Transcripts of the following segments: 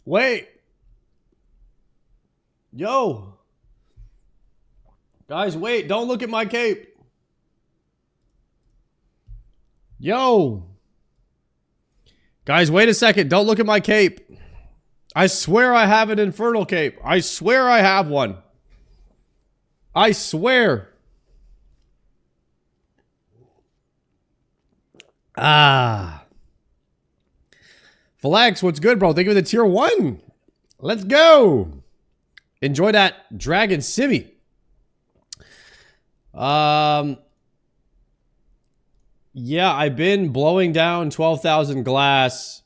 Wait. Yo. Guys, wait. Don't look at my cape. Yo. Guys, wait a second. Don't look at my cape. I swear I have an infernal cape. I swear I have one. I swear. Flex, what's good, bro? Thank you for the tier 1. Let's go. Enjoy that dragon simmy. Yeah, I've been blowing down 12,000 glass.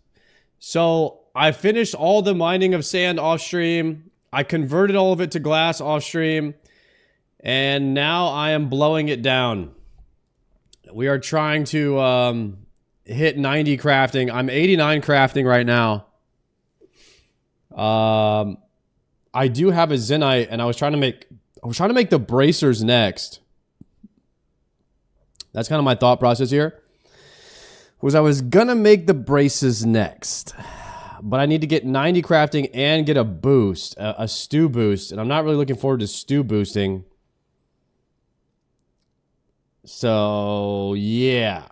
So I finished all the mining of sand off stream. I converted all of it to glass off stream. And now I am blowing it down. We are trying to hit 90 crafting. I'm 89 crafting right now. I do have a Zenite, and I was trying to make the bracers next. That's kind of my thought process here. Was I was gonna make the braces next, but I need to get 90 crafting and get a boost, a stew boost, and I'm not really looking forward to stew boosting. So yeah,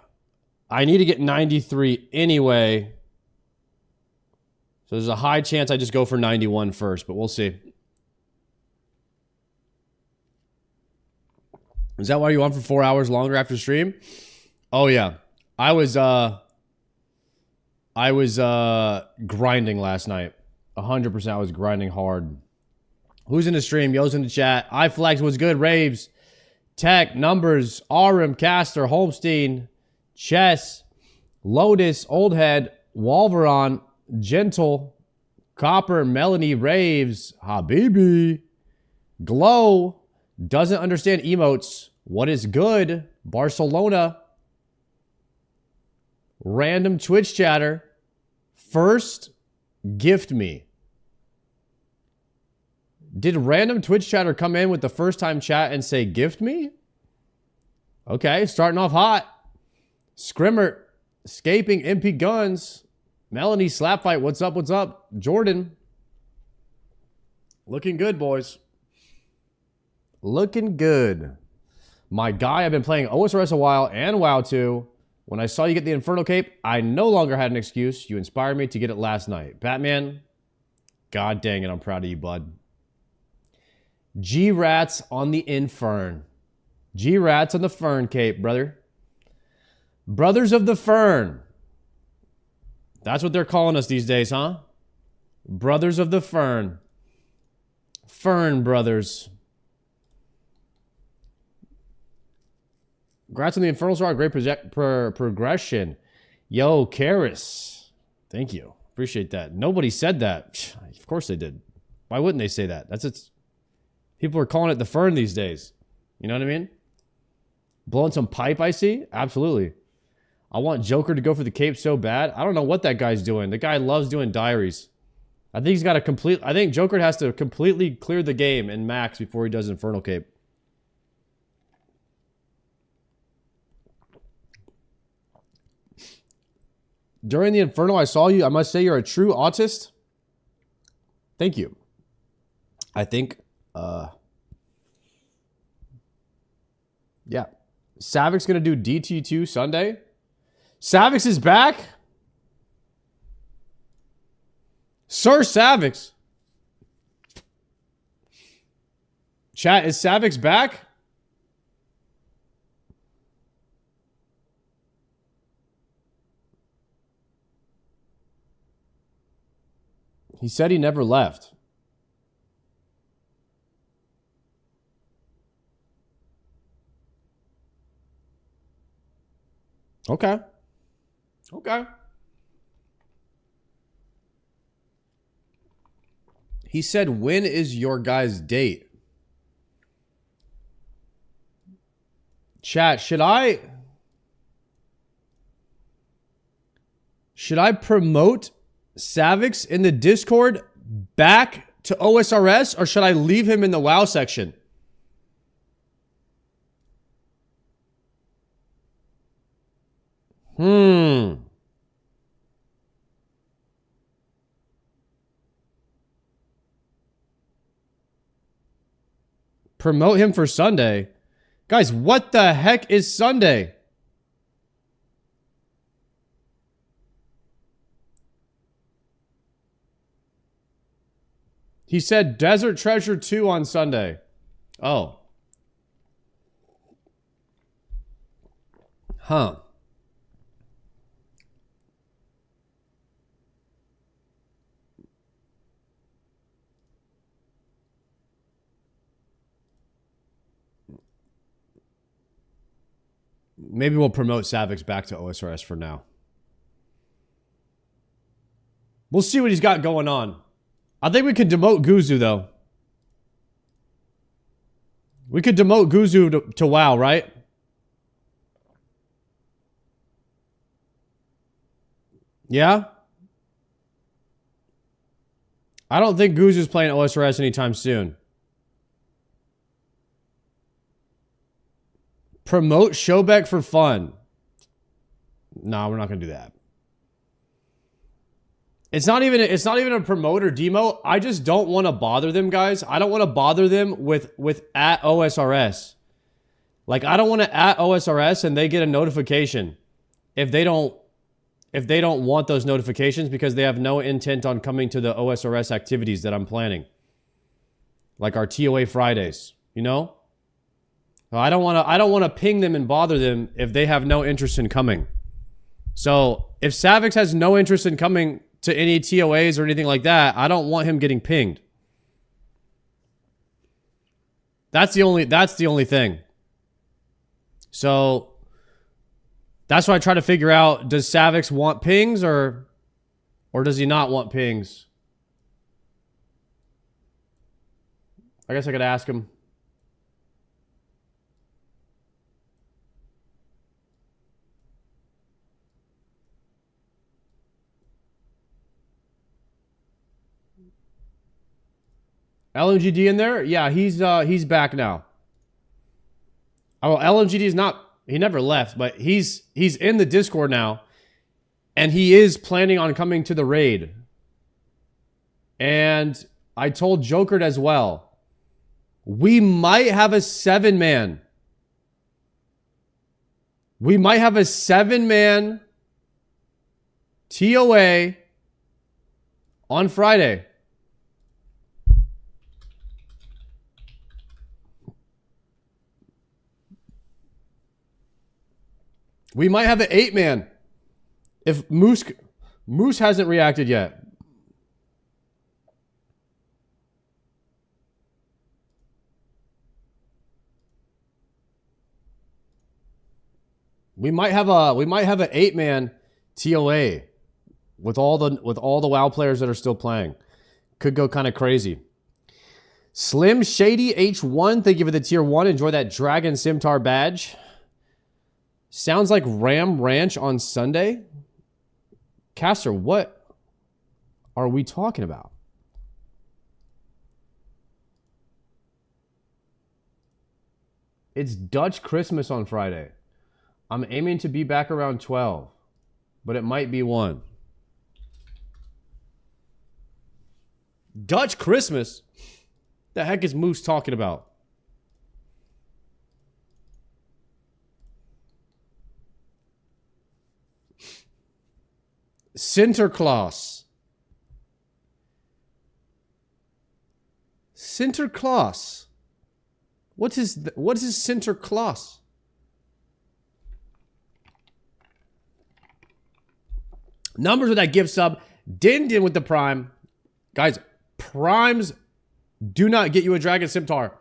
I need to get 93 anyway. So there's a high chance I just go for 91 first, but we'll see. Is that why you on for 4 hours longer after stream? Oh yeah. I was grinding last night. 100% I was grinding hard. Who's in the stream? Yo's in the chat. iFlex was good. Raves. Tech. Numbers. Arum. Caster. Holmstein. Chess. Lotus. Oldhead. Wolveron. Gentle. Copper. Melanie. Raves. Habibi. Glow. Doesn't understand emotes. What is good? Barcelona. Random Twitch chatter. First, gift me. Did random Twitch chatter come in with the first time chat and say gift me? Okay, starting off hot. Scrimmer. Escaping MP Guns. Melanie Slapfight. What's up? What's up? Jordan. Looking good, boys. Looking good. My guy, I've been playing OSRS a while and WoW 2. When I saw you get the Infernal Cape, I no longer had an excuse. You inspired me to get it last night. Batman, god dang it, I'm proud of you, bud. G-Rats on the Infern. G-Rats on the Fern Cape, brother. Brothers of the Fern. That's what they're calling us these days, huh? Brothers of the Fern. Fern Brothers. Congrats on the Infernal Star. Great progression. Yo, Karis. Thank you. Appreciate that. Nobody said that. Of course they did. Why wouldn't they say that? That's it. People are calling it the Fern these days. You know what I mean? Blowing some pipe, I see? Absolutely. I want Joker to go for the cape so bad. I don't know what that guy's doing. The guy loves doing diaries. I think he's got to complete... I think Joker has to completely clear the game in max before he does Infernal Cape. During the Infernal, I saw you. I must say you're a true autist. Thank you. I think, yeah. Savic's going to do DT2 Sunday. Savix is back? Sir Savix. Chat, is Savix back? He said he never left. Okay. Okay. He said, when is your guys' date? Chat, should I promote Savix in the Discord back to OSRS, or should I leave him in the WoW section? Promote him for Sunday. Guys, what the heck is Sunday? He said Desert Treasure 2 on Sunday. Oh. Huh. Maybe we'll promote Savix back to OSRS for now. We'll see what he's got going on. I think we could demote Guzu, though. We could demote Guzu to WoW, right? Yeah? I don't think Guzu's playing OSRS anytime soon. Promote Showbeck for fun. No, we're not going to do that. It's not even a promote or demo. I just don't want to bother them, guys. I don't want to bother them with at OSRS. Like, I don't want to at OSRS and they get a notification if they don't want those notifications because they have no intent on coming to the OSRS activities that I'm planning. Like our TOA Fridays, you know? I don't want to ping them and bother them if they have no interest in coming. So, if Savix has no interest in coming to any TOAs or anything like that, I don't want him getting pinged. That's the only thing. So that's why I try to figure out, does Savix want pings or does he not want pings? I guess I could ask him. LMGD in there? Yeah, he's back now. Oh, LMGD is not, he never left, but he's in the Discord now. And he is planning on coming to the raid. And I told Jokered as well. We might have a 7-man. We might have a 7-man TOA on Friday. We might have an 8-man if Moose hasn't reacted yet. We might have an 8-man TOA with all the WoW players that are still playing. Could go kind of crazy. Slim Shady H1, thank you for the tier 1. Enjoy that Dragon Simtar badge. Sounds like Ram Ranch on Sunday. Caster, what are we talking about? It's Dutch Christmas on Friday. I'm aiming to be back around 12, but it might be 1. Dutch Christmas? The heck is Moose talking about? Sinterklaas. Sinterklaas. What is Sinterklaas? Numbers with that gift sub. Din with the prime. Guys, primes do not get you a Dragon Simtar,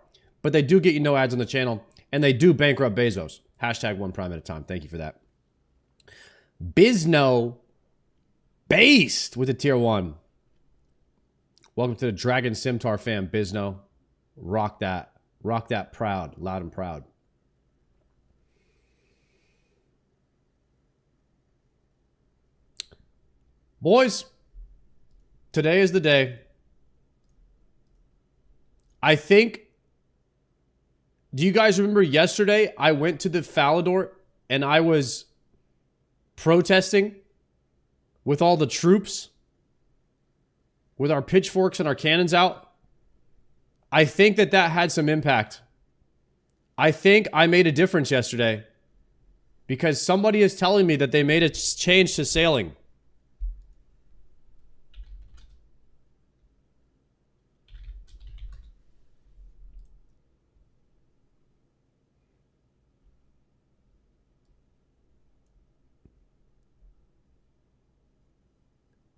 but they do get you no ads on the channel, and they do bankrupt Bezos. Hashtag 1 prime at a time. Thank you for that. Bizno Based with a tier 1. Welcome to the Dragon Simtar fam, Bizno. Rock that. Rock that proud. Loud and proud. Boys, today is the day. I think, do you guys remember yesterday I went to the Falador and I was protesting with all the troops, with our pitchforks and our cannons out? I think that had some impact I think I made a difference yesterday because somebody is telling me that they made a change to sailing.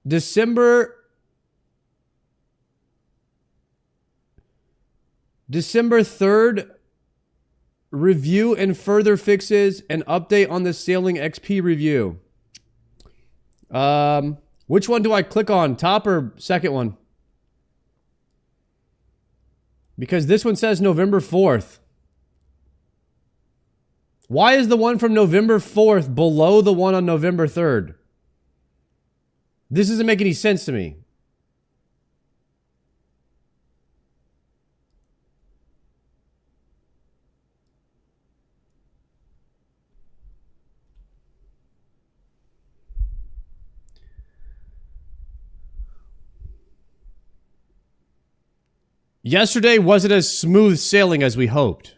December 3rd, review and further fixes, and update on the Sailing XP review. Which one do I click on? Top or second one? Because this one says November 4th. Why is the one from November 4th below the one on November 3rd? This doesn't make any sense to me. Yesterday wasn't as smooth sailing as we hoped.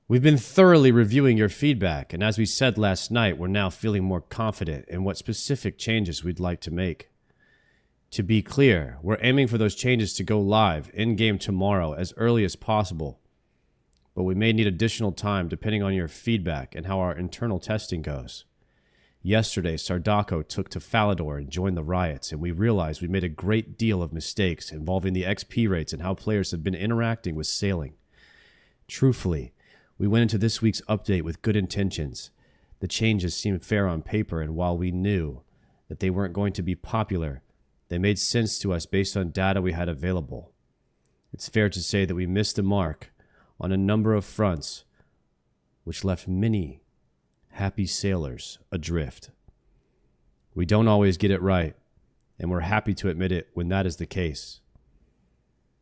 We've been thoroughly reviewing your feedback, and as we said last night, we're now feeling more confident in what specific changes we'd like to make. To be clear, we're aiming for those changes to go live in-game tomorrow as early as possible, but we may need additional time depending on your feedback and how our internal testing goes. Yesterday, Sardako took to Falador and joined the riots, and we realized we made a great deal of mistakes involving the XP rates and how players have been interacting with sailing. Truthfully, we went into this week's update with good intentions. The changes seemed fair on paper, and while we knew that they weren't going to be popular, they made sense to us based on data we had available. It's fair to say that we missed the mark on a number of fronts, which left many happy sailors adrift. We don't always get it right, and we're happy to admit it when that is the case.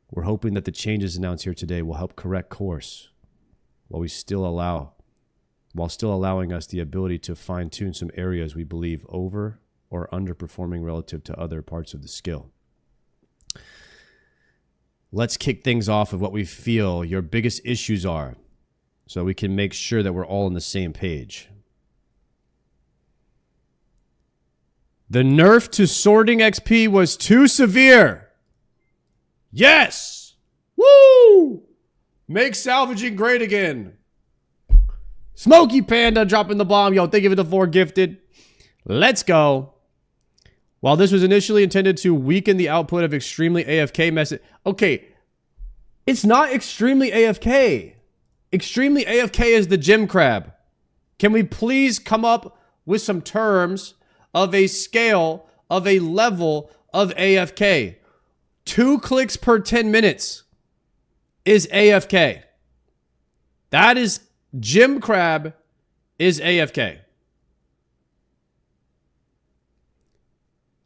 We're hoping that the changes announced here today will help correct course, while still allowing us the ability to fine-tune some areas we believe over or underperforming relative to other parts of the skill. Let's kick things off with what we feel your biggest issues are, so we can make sure that we're all on the same page. The nerf to sorting XP was too severe. Yes! Woo! Make salvaging great again. Smokey Panda dropping the bomb. Yo, thank you for the 4 gifted. Let's go. While this was initially intended to weaken the output of extremely AFK message. Okay, it's not extremely AFK. Extremely AFK is the gym crab. Can we please come up with some terms of a scale, of a level of AFK? 2 clicks per 10 minutes is AFK. That is gym crab is AFK.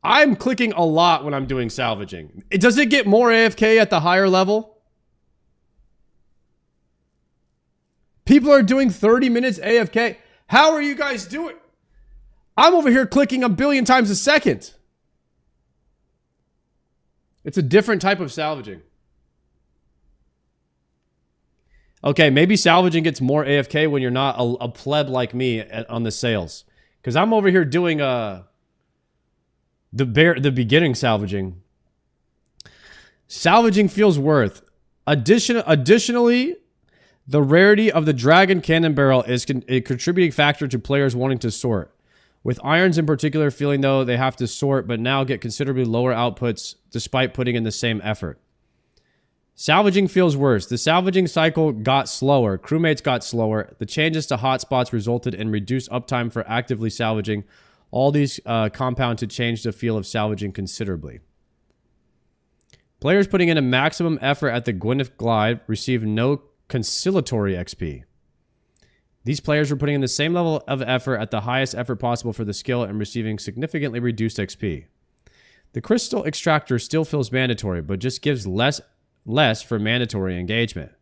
I'm clicking a lot when I'm doing salvaging. Does it get more AFK at the higher level? People are doing 30 minutes AFK. How are you guys doing? I'm over here clicking a billion times a second. It's a different type of salvaging. Okay, maybe salvaging gets more AFK when you're not a pleb like me on the sails. Because I'm over here doing the beginning salvaging. Salvaging feels worth. Additionally, the rarity of the Dragon Cannon Barrel is a contributing factor to players wanting to sort. With irons in particular feeling though they have to sort but now get considerably lower outputs despite putting in the same effort. Salvaging feels worse. The salvaging cycle got slower. Crewmates got slower. The changes to hotspots resulted in reduced uptime for actively salvaging. All these compound to change the feel of salvaging considerably. Players putting in a maximum effort at the Gwyneth Glide received no conciliatory XP. These players were putting in the same level of effort at the highest effort possible for the skill and receiving significantly reduced XP. The Crystal Extractor still feels mandatory, but just gives less for mandatory engagement.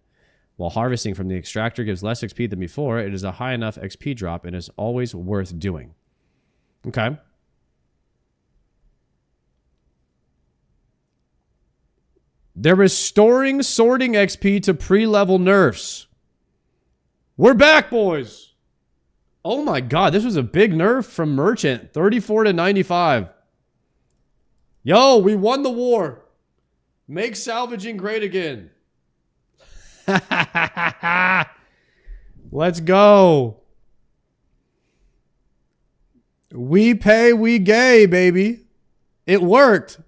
While harvesting from the extractor gives less XP than before, it is a high enough XP drop and is always worth doing. Okay. They're restoring sorting XP to pre-level nerfs. We're back, boys. Oh my God, this was a big nerf from Merchant. 34 to 95. Yo, we won the war. Make salvaging great again. Let's go. We pay, we gay, baby. It worked.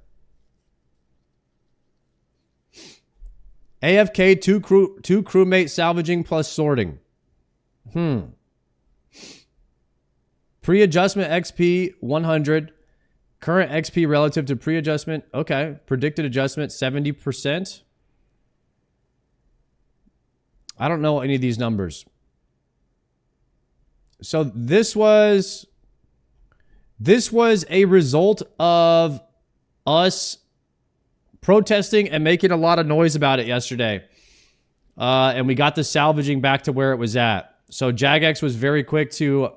AFK, two crewmate salvaging plus sorting. Pre-adjustment XP 100. Current XP relative to pre-adjustment. Okay. Predicted adjustment 70%. I don't know any of these numbers. So this was a result of us protesting and making a lot of noise about it yesterday. And we got the salvaging back to where it was at. So Jagex was very quick to,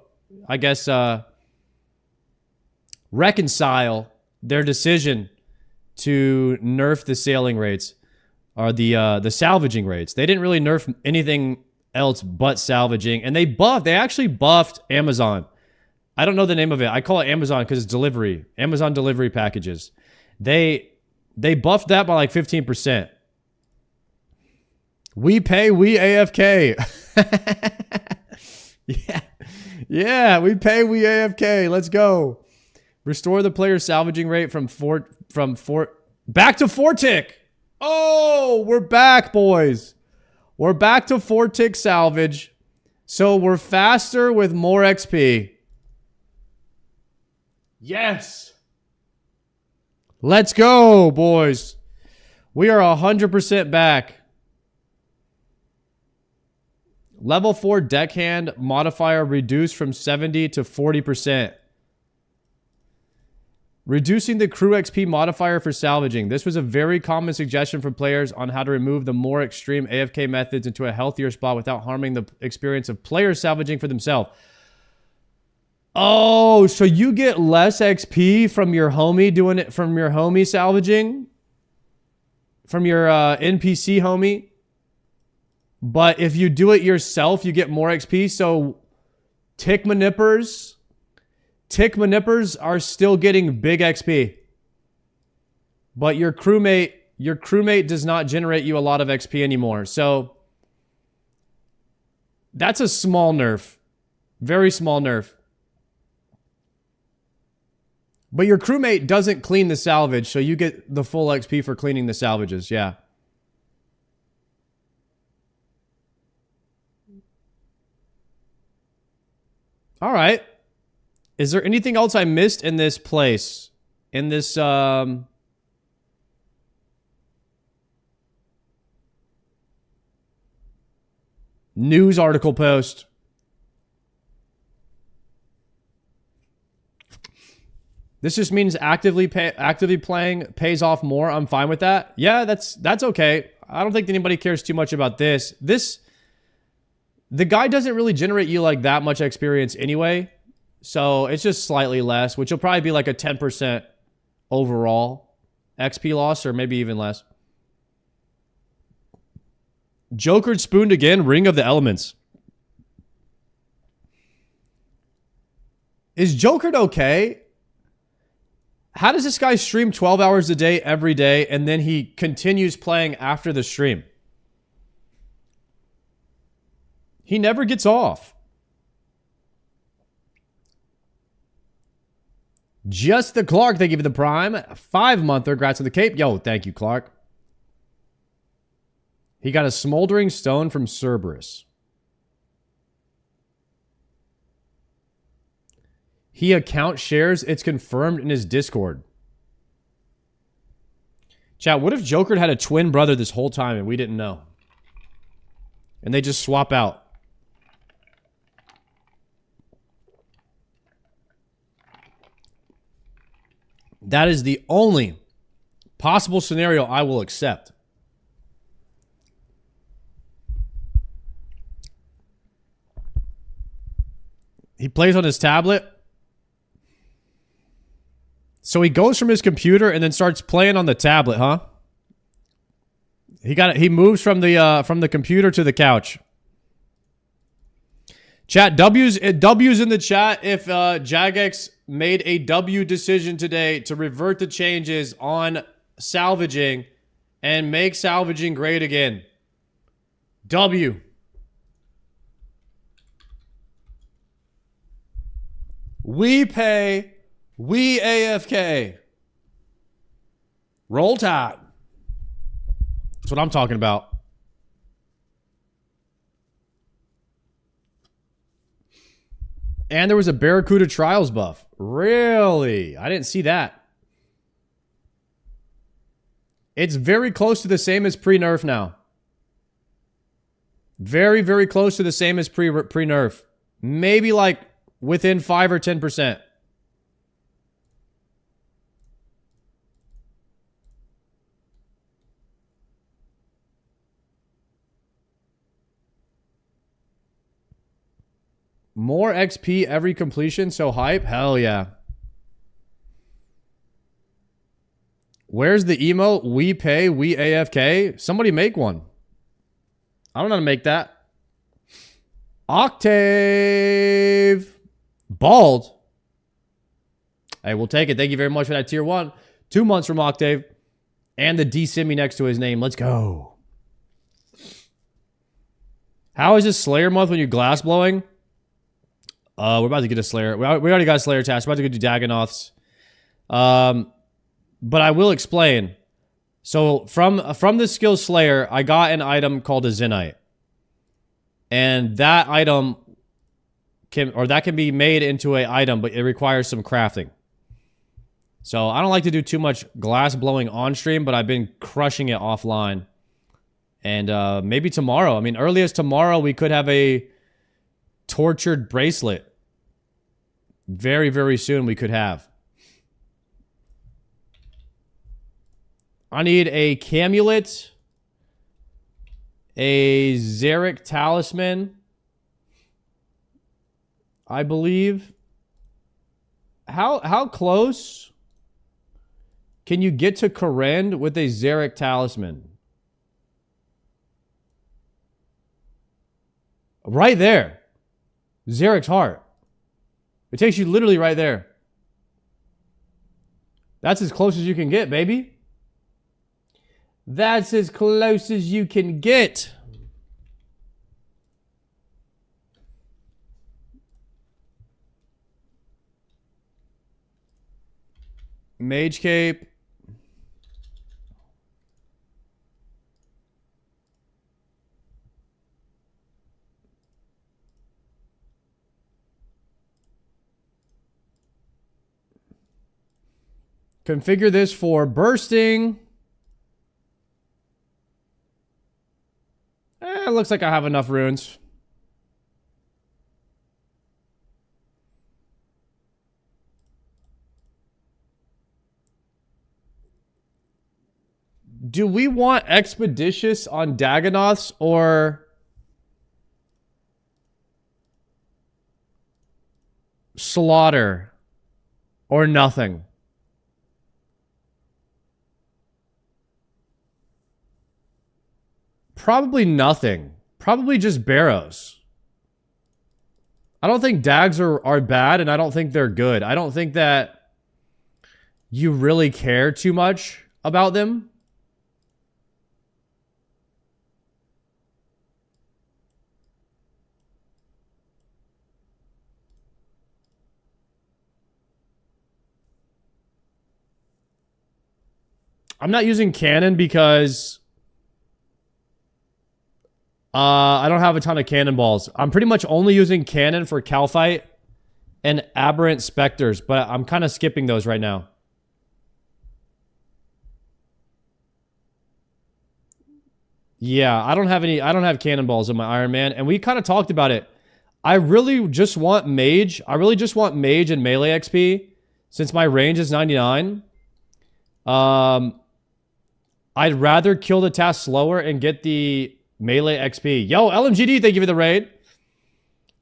I guess, reconcile their decision to nerf the sailing rates or the salvaging rates. They didn't really nerf anything else but salvaging, and they actually buffed Amazon. I don't know the name of it. I call it Amazon because it's delivery. Amazon delivery packages. They buffed that by like 15%. We pay, we AFK. Yeah, we pay, we AFK. Let's go. Restore the player's salvaging rate from back to 4 tick. Oh, we're back, boys. We're back to 4 tick salvage. So we're faster with more XP. Yes. Let's go, boys. We are 100% back. Level 4 deckhand modifier reduced from 70 to 40%. Reducing the crew XP modifier for salvaging. This was a very common suggestion from players on how to remove the more extreme AFK methods into a healthier spot without harming the experience of players salvaging for themselves. Oh, so you get less XP from your homie doing it, from your homie salvaging? From your NPC homie? But if you do it yourself, you get more XP. So tick manippers are still getting big XP. But your crewmate does not generate you a lot of XP anymore. So that's a small nerf. Very small nerf. But your crewmate doesn't clean the salvage, so you get the full XP for cleaning the salvages, yeah. All right. Is there anything else I missed in this place? In this, news article post? This just means actively playing pays off more. I'm fine with that. Yeah, that's okay. I don't think anybody cares too much about this. The guy doesn't really generate you like that much experience anyway. So it's just slightly less, which will probably be like a 10% overall XP loss, or maybe even less. Jokered spooned again, Ring of the Elements. Is Jokered okay? How does this guy stream 12 hours a day every day and then he continues playing after the stream? He never gets off. Just the Clark, thank you for the Prime. 5-monther, grats on the cape. Yo, thank you, Clark. He got a smoldering stone from Cerberus. He account shares. It's confirmed in his Discord. Chat, what if Joker had a twin brother this whole time and we didn't know? And they just swap out. That is the only possible scenario I will accept. He plays on his tablet. So he goes from his computer and then starts playing on the tablet, huh? He moves from the computer to the couch. Chat, W's in the chat if Jagex made a W decision today to revert the changes on salvaging and make salvaging great again. W. We pay, we AFK. Roll Tide. That's what I'm talking about. And there was a Barracuda Trials buff. Really? I didn't see that. It's very close to the same as pre-nerf now. Very, very close to the same as pre-nerf. Maybe like within 5 or 10%. More XP every completion, so hype? Hell yeah. Where's the emote? We pay, we AFK? Somebody make one. I don't know how to make that. Octave. Bald. Hey, we'll take it. Thank you very much for that tier 1. 2 months from Octave. And the D-Simi next to his name. Let's go. How is this Slayer month when you're glass blowing? We're about to get a Slayer. We already got a Slayer task. We're about to go do Dagonoths. But I will explain. So from the skill Slayer, I got an item called a Zenite. And that item can be made into an item, but it requires some crafting. So I don't like to do too much glass blowing on stream, but I've been crushing it offline. And maybe tomorrow. I mean, earliest tomorrow we could have a tortured bracelet. Very, very soon we could have. I need a Camulet, a Xeric Talisman, I believe. How close can you get to Korend with a Xeric Talisman? Right there. Xeric's Heart. It takes you literally right there. That's as close as you can get, baby. That's as close as you can get. Mage Cape. Configure this for bursting. It looks like I have enough runes. Do we want Expeditious on Dagonoths or Slaughter or nothing? Probably nothing. Probably just Barrows. I don't think Dags are bad, and I don't think they're good. I don't think that you really care too much about them. I'm not using cannon because I don't have a ton of cannonballs. I'm pretty much only using cannon for Calphite and Aberrant Specters, but I'm kind of skipping those right now. Yeah, I don't have cannonballs in my Iron Man, and we kind of talked about it. I really just want Mage. I really just want Mage and Melee XP since my range is 99. I'd rather kill the task slower and get the Melee XP. Yo, LMGD, thank you for the raid.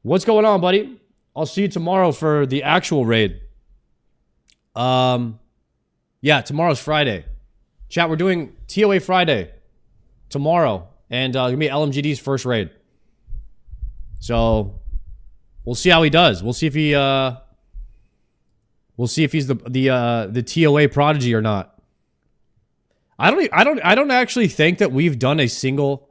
What's going on, buddy? I'll see you tomorrow for the actual raid. Yeah, tomorrow's Friday. Chat, we're doing TOA Friday tomorrow. And it's going to be LMGD's first raid. So, We'll see how he does. We'll see if he we'll see if he's the TOA prodigy or not. I don't actually think that we've done a single.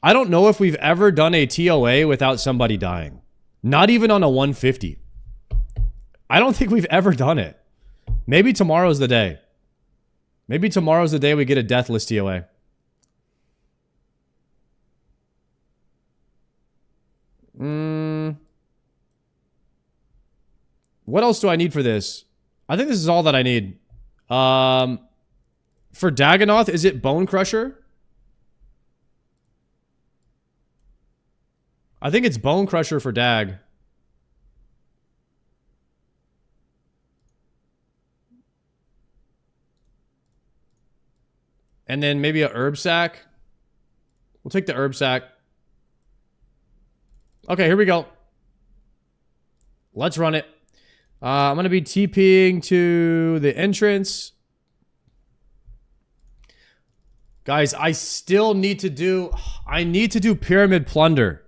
I don't know if we've ever done a TOA without somebody dying. Not even on a 150. I don't think we've ever done it. Maybe tomorrow's the day. Maybe tomorrow's the day we get a deathless TOA. What else do I need for this? I think this is all that I need. For Dagonoth, is it Bone Crusher? I think it's Bone Crusher for Dag. And then maybe a herb sack. We'll take the herb sack. Okay, here we go. Let's run it. I'm going to be TPing to the entrance. Guys, I still need to do... I need to do Pyramid Plunder.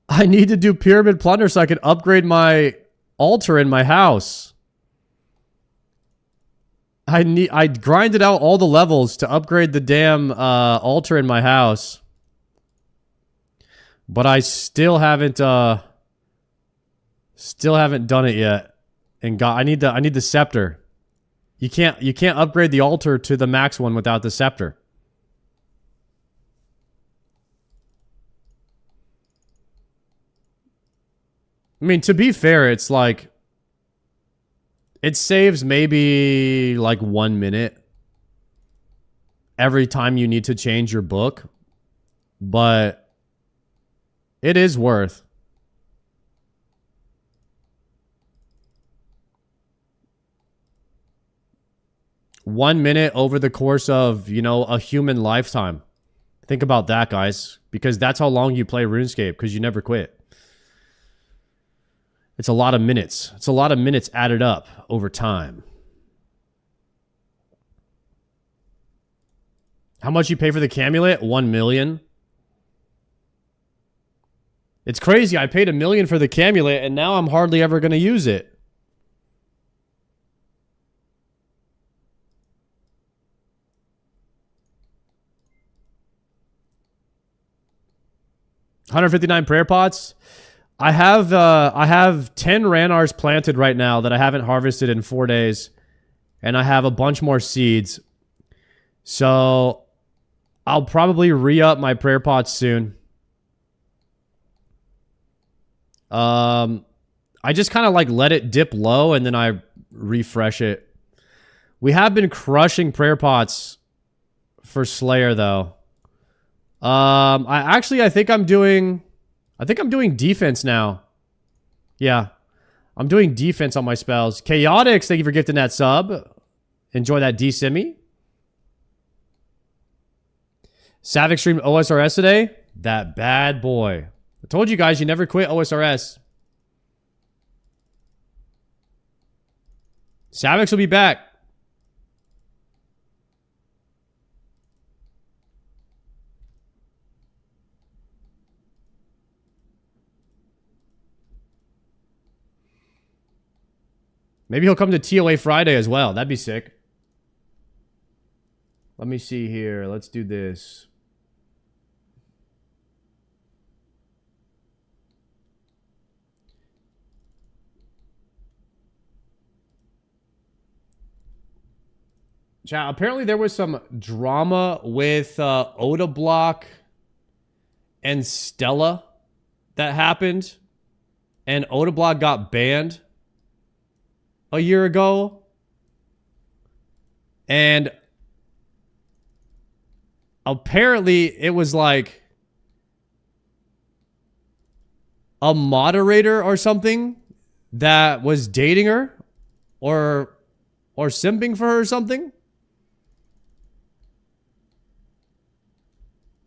I need to do Pyramid Plunder so I can upgrade my altar in my house. I grinded out all the levels to upgrade the damn altar in my house. But I still haven't done it yet. And I need the scepter. You can't upgrade the altar to the max one without the scepter. I mean, to be fair, it's like it saves maybe like 1 minute every time you need to change your book, but it is worth. One minute over the course of, you know, a human lifetime. Think about that, guys, because that's how long you play RuneScape, because you never quit. It's a lot of minutes. It's a lot of minutes added up over time. How much you pay for the Camulet? 1 million. It's crazy. I paid $1 million for the Camulet, and now I'm hardly ever going to use it. $159 prayer pots. I have 10 Ranars planted right now that I haven't harvested in 4 days. And I have a bunch more seeds. So I'll probably re-up my prayer pots soon. I just kind of like let it dip low and then I refresh it. We have been crushing prayer pots for Slayer though. I think I'm doing defense now. Yeah. I'm doing defense on my spells. Chaotix, thank you for gifting that sub. Enjoy that D-Simi. Savic streamed OSRS today. That bad boy. I told you guys, you never quit OSRS. Savix will be back. Maybe he'll come to TOA Friday as well. That'd be sick. Let me see here. Let's do this. Chat, apparently there was some drama with Oda Block and Stella that happened. And Oda Block got banned a year ago. And apparently it was like a moderator or something that was dating her or simping for her or something.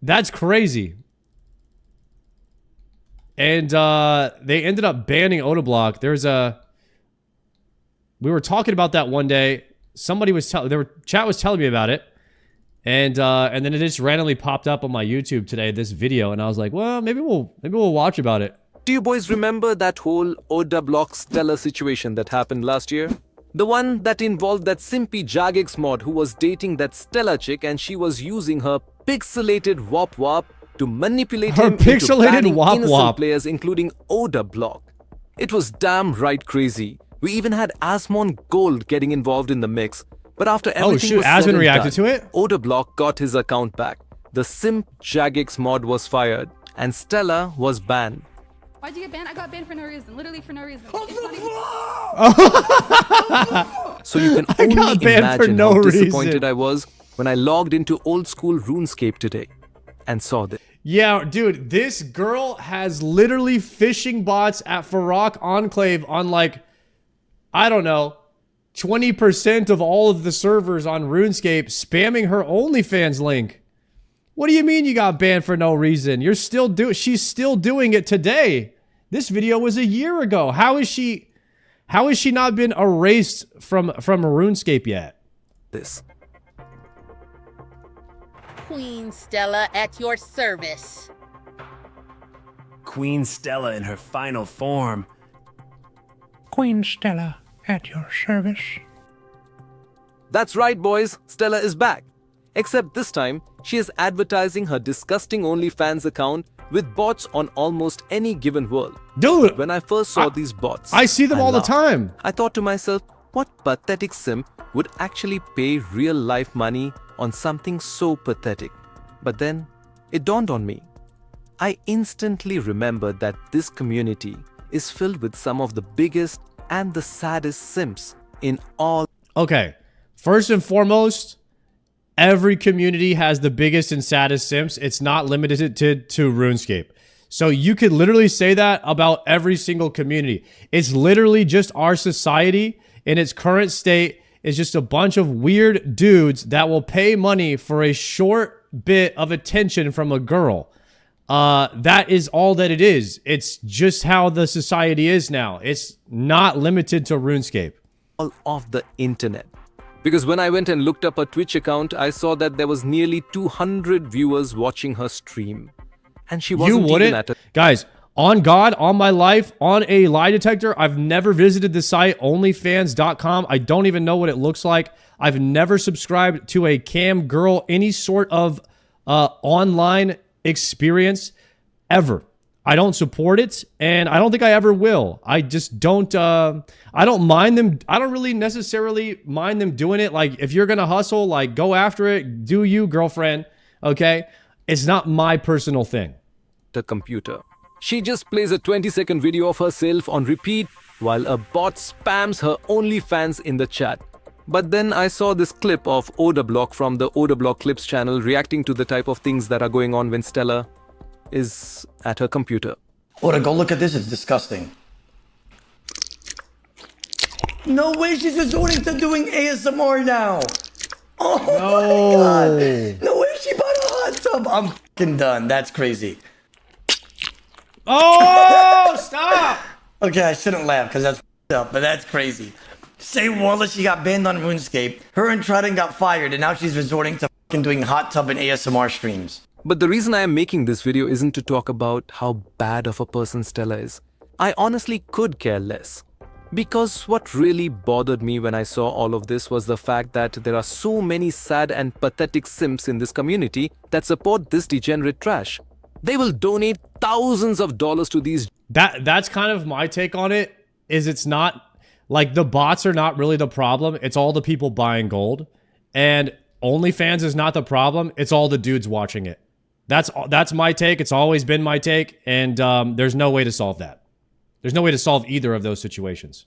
That's crazy. And they ended up banning Oda Block. There's we were talking about that one day. Somebody was chat was telling me about it, and then it just randomly popped up on my YouTube today, this video, and I was like, well, maybe we'll watch about it. Do you boys remember that whole Oda Block Stella situation that happened last year? The one that involved that simpy Jagex mod who was dating that Stella chick and she was using her pixelated wop wop to manipulate him into banning innocent players, including Oda Block. It was damn right crazy. We even had Asmon Gold getting involved in the mix. But after everything was said and reacted done, to it? Oda Block got his account back. The simp Jagex mod was fired and Stella was banned. Why'd you get banned? I got banned for no reason. Literally for no reason. So you can only imagine how disappointed I was when I logged into old school RuneScape today and saw this. Yeah, dude, this girl has literally phishing bots at Farrakh Enclave on like, I don't know, 20% of all of the servers on RuneScape spamming her OnlyFans link. What do you mean you got banned for no reason? She's still doing it today. This video was a year ago. How is she not been erased from RuneScape yet? This. Queen Stella at your service. Queen Stella in her final form. Queen Stella at your service. That's right, boys. Stella is back. Except this time, she is advertising her disgusting OnlyFans account with bots on almost any given world. Dude! When I first saw these bots, I see them all the time. I thought to myself, what pathetic simp would actually pay real life money on something so pathetic? But then, it dawned on me. I instantly remembered that this community is filled with some of the biggest and the saddest simps in all. Okay, first and foremost, every community has the biggest and saddest simps. It's not limited to RuneScape. So you could literally say that about every single community. It's literally just our society in its current state is just a bunch of weird dudes that will pay money for a short bit of attention from a girl. That is all that it is. It's just how the society is now. It's not limited to RuneScape. All of the internet. Because when I went and looked up her Twitch account, I saw that there was nearly 200 viewers watching her stream. And she wasn't even at a... Guys, on God, on my life, on a lie detector, I've never visited the site onlyfans.com. I don't even know what it looks like. I've never subscribed to a cam girl, any sort of online experience ever. I don't support it, and I don't think I ever will. I just don't, I don't mind them. I don't really necessarily mind them doing it. Like, if you're going to hustle, like, go after it. Do you, girlfriend, okay? It's not my personal thing. The computer. She just plays a 20-second video of herself on repeat while a bot spams her OnlyFans in the chat. But then I saw this clip of Oda Block from the Oda Block Clips channel reacting to the type of things that are going on when Stella is at her computer. Oda, go look at this. It's disgusting. No way she's resorting to doing ASMR now. Oh my god. No way she bought a hot tub. I'm fucking done. That's crazy. Oh, stop. Okay, I shouldn't laugh because that's up, but that's crazy. Say Warless, she got banned on RuneScape. Her and Trident got fired, and now she's resorting to fucking doing hot tub and ASMR streams. But the reason I am making this video isn't to talk about how bad of a person Stella is. I honestly could care less. Because what really bothered me when I saw all of this was the fact that there are so many sad and pathetic simps in this community that support this degenerate trash. They will donate thousands of dollars to these. That's kind of my take on it, is it's not, like, the bots are not really the problem. It's all the people buying gold. And OnlyFans is not the problem. It's all the dudes watching it. That's my take. It's always been my take. And there's no way to solve that. There's no way to solve either of those situations.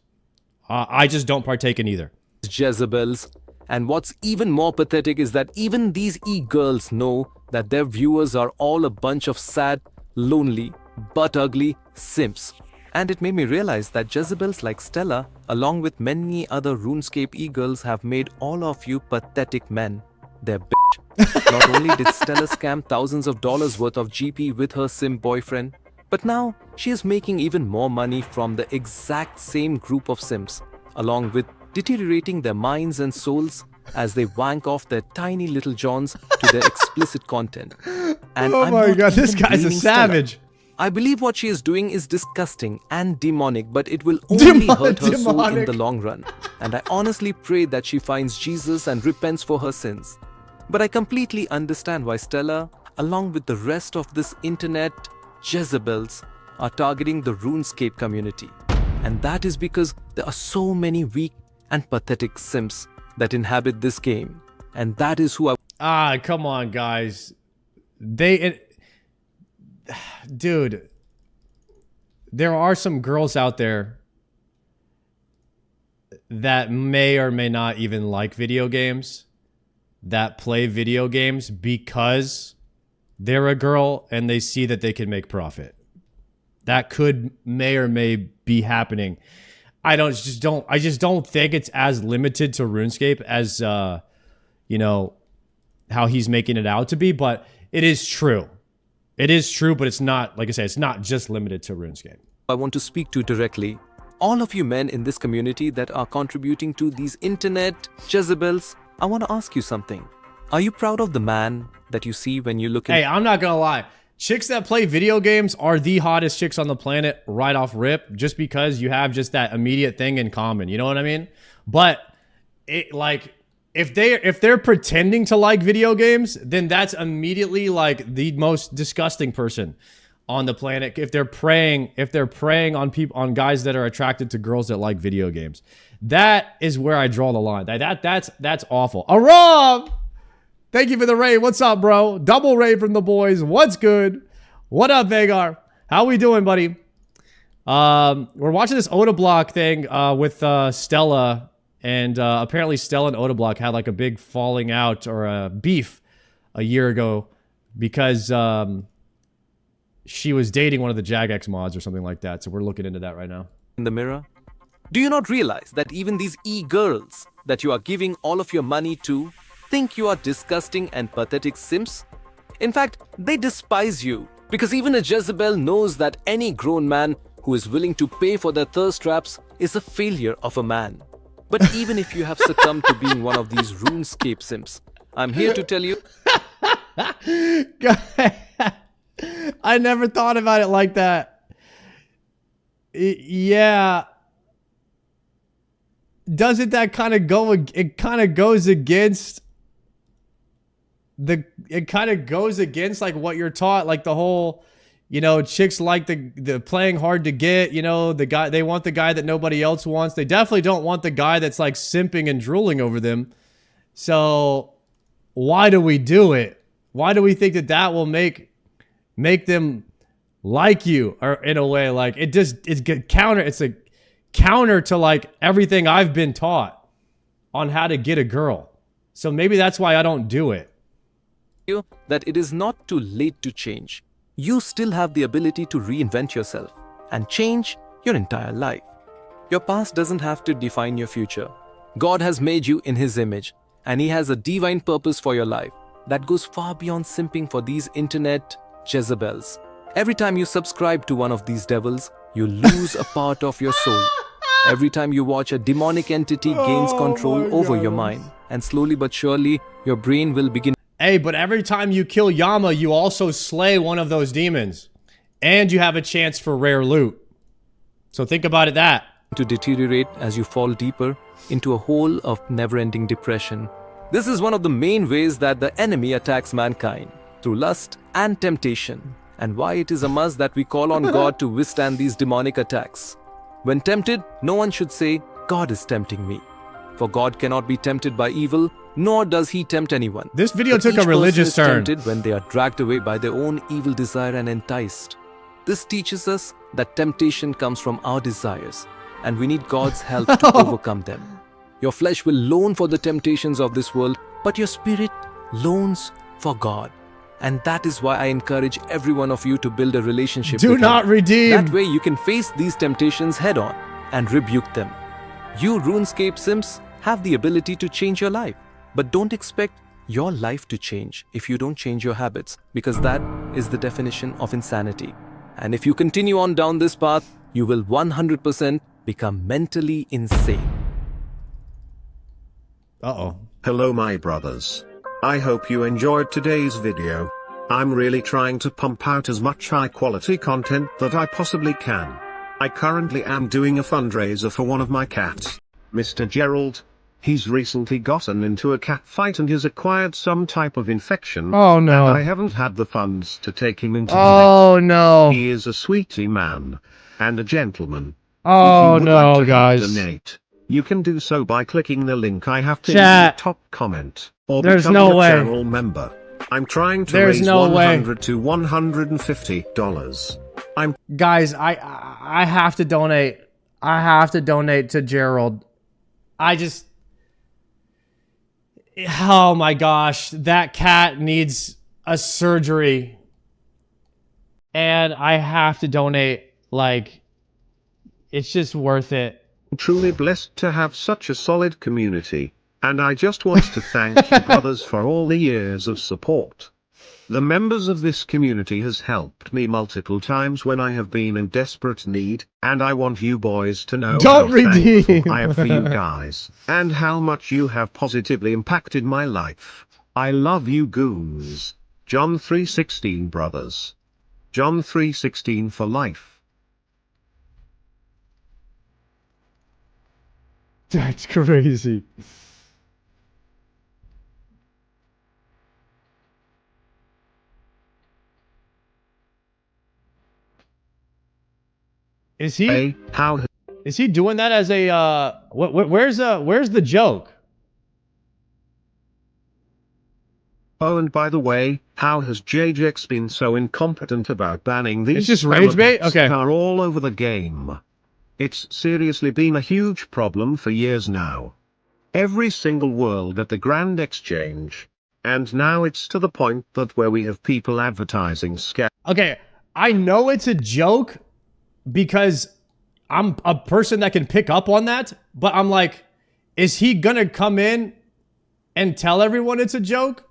I just don't partake in either. Jezebels. And what's even more pathetic is that even these e-girls know that their viewers are all a bunch of sad, lonely, but ugly simps. And it made me realize that Jezebels like Stella, along with many other RuneScape e-girls, have made all of you pathetic men their bitch. Not only did Stella scam thousands of dollars worth of GP with her simp boyfriend, but now she is making even more money from the exact same group of simps, along with deteriorating their minds and souls as they wank off their tiny little johns to their explicit content. And Oh I'm my not God, this even guy's a blaming Stella. savage. I believe what she is doing is disgusting and demonic, but it will only hurt her soul in Demonic. the long run. And I honestly pray that she finds Jesus and repents for her sins. But I completely understand why Stella, along with the rest of this internet Jezebels, are targeting the RuneScape community. And that is because there are so many weak and pathetic simps that inhabit this game. And that is who I Come on, guys. Dude, there are some girls out there that may or may not even like video games, that play video games because they're a girl and they see that they can make profit. That may or may be happening. I just don't think it's as limited to RuneScape as how he's making it out to be, but it is true. It is true, but it's not, like I said, it's not just limited to RuneScape. want to speak to directly. All of you men in this community that are contributing to these internet Jezebels, I want to ask you something. Are you proud of the man that you see when you look in? Hey, I'm not gonna lie. Chicks that play video games are the hottest chicks on the planet right off rip, just because you have just that immediate thing in common. You know what I mean? But if they're pretending to like video games, then that's immediately like the most disgusting person on the planet. If they're preying on guys that are attracted to girls that like video games, that is where I draw the line. That's awful. Aram, thank you for the raid. What's up, bro? Double raid from the boys. What's good? What up, Vagar? How we doing, buddy? We're watching this Odablock thing with Stella, and apparently Stella and Odablock had like a big falling out or a beef a year ago because she was dating one of the Jagex mods or something like that. So we're looking into that right now. In the mirror? Do you not realize that even these e-girls that you are giving all of your money to think you are disgusting and pathetic simps? In fact, they despise you because even a Jezebel knows that any grown man who is willing to pay for their thirst traps is a failure of a man. But even if you have succumbed to being one of these RuneScape simps, I'm here to tell you... I never thought about it like that. Yeah. Doesn't that kind of go... It kind of goes against... It kind of goes against like what you're taught, like the whole... chicks like the playing hard to get, the guy, they want the guy that nobody else wants. They definitely don't want the guy that's like simping and drooling over them. So why do we do it? Why do we think that will make them like you, or in a way, like it's a counter to like everything I've been taught on how to get a girl. So maybe that's why I don't do it. That it is not too late to change. You still have the ability to reinvent yourself and change your entire life. Your past doesn't have to define your future. God has made you in His image, and He has a divine purpose for your life that goes far beyond simping for these internet Jezebels. Every time you subscribe to one of these devils, you lose a part of your soul. Every time you watch, a demonic entity gains control over your mind, and slowly but surely, your brain will begin. Hey, but every time you kill Yama, you also slay one of those demons. And you have a chance for rare loot. So think about it that. To deteriorate as you fall deeper into a hole of never-ending depression. This is one of the main ways that the enemy attacks mankind, through lust and temptation, and why it is a must that we call on God to withstand these demonic attacks. When tempted, no one should say, God is tempting me. For God cannot be tempted by evil, nor does He tempt anyone. This video But took each a religious person is turn. tempted when they are dragged away by their own evil desire and enticed. This teaches us that temptation comes from our desires, and we need God's help to overcome them. Your flesh will long for the temptations of this world, but your spirit longs for God. And that is why I encourage every one of you to build a relationship Do with not Him. redeem. That way you can face these temptations head on and rebuke them. You RuneScape Sims have the ability to change your life, but don't expect your life to change if you don't change your habits, because that is the definition of insanity. And if you continue on down this path, you will 100% become mentally insane. Uh-oh. Hello my brothers. I hope you enjoyed today's video. I'm really trying to pump out as much high quality content that I possibly can. I currently am doing a fundraiser for one of my cats, Mr. Gerald. He's recently gotten into a cat fight and has acquired some type of infection. Oh no. And I haven't had the funds to take him into the Oh no. He is a sweetie man and a gentleman. Oh If you would no, like to guys. donate, you can do so by clicking the link I have pinned Chat. in the top comment, or There's becoming no a way. channel member. I'm trying to There's raise no way. $100 to $150. Guys, I have to donate. I have to donate to Gerald. Oh my gosh, that cat needs a surgery. And I have to donate. Like, it's just worth it. Truly blessed to have such a solid community, and I just want to thank you brothers for all the years of support. The members of this community has helped me multiple times when I have been in desperate need, and I want you boys to know Don't how redeem. thankful I am for you guys, and how much you have positively impacted my life. I love you goons. John 3:16 brothers. John 3:16 for life. That's crazy. Is he? Hey, how Is he doing that as a where's the joke? Oh, and by the way, how has JJX been so incompetent about banning these? It's just rage bait? elements Okay. that are all over the game. It's seriously been a huge problem for years now. Every single world at the Grand Exchange. And now it's to the point that where we have people advertising scam. Okay, I know it's a joke because I'm a person that can pick up on that, but I'm like, is he gonna come in and tell everyone it's a joke?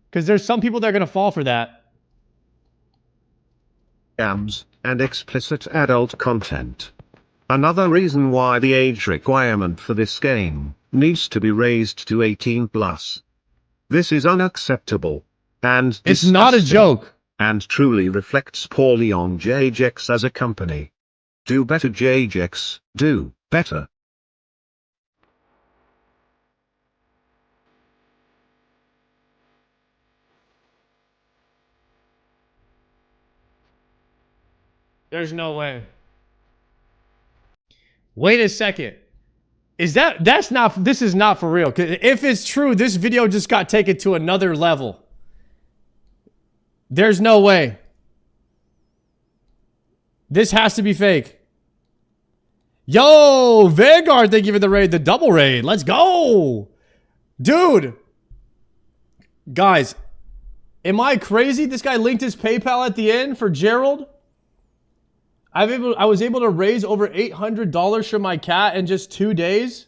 Because there's some people that are gonna fall for that. Scams and explicit adult content. Another reason why the age requirement for this game needs to be raised to 18 plus. This is unacceptable and It's not a disgusting, joke. and truly reflects poorly on JJX as a company. Do better, JJX, do better. There's no way. Wait a second. This is not for real. 'Cause if it's true, this video just got taken to another level. There's no way. This has to be fake. Yo, Vanguard, thank you for the raid, the double raid. Let's go. Dude. Guys, am I crazy? This guy linked his PayPal at the end for Gerald. I was able to raise over $800 for my cat in just 2 days.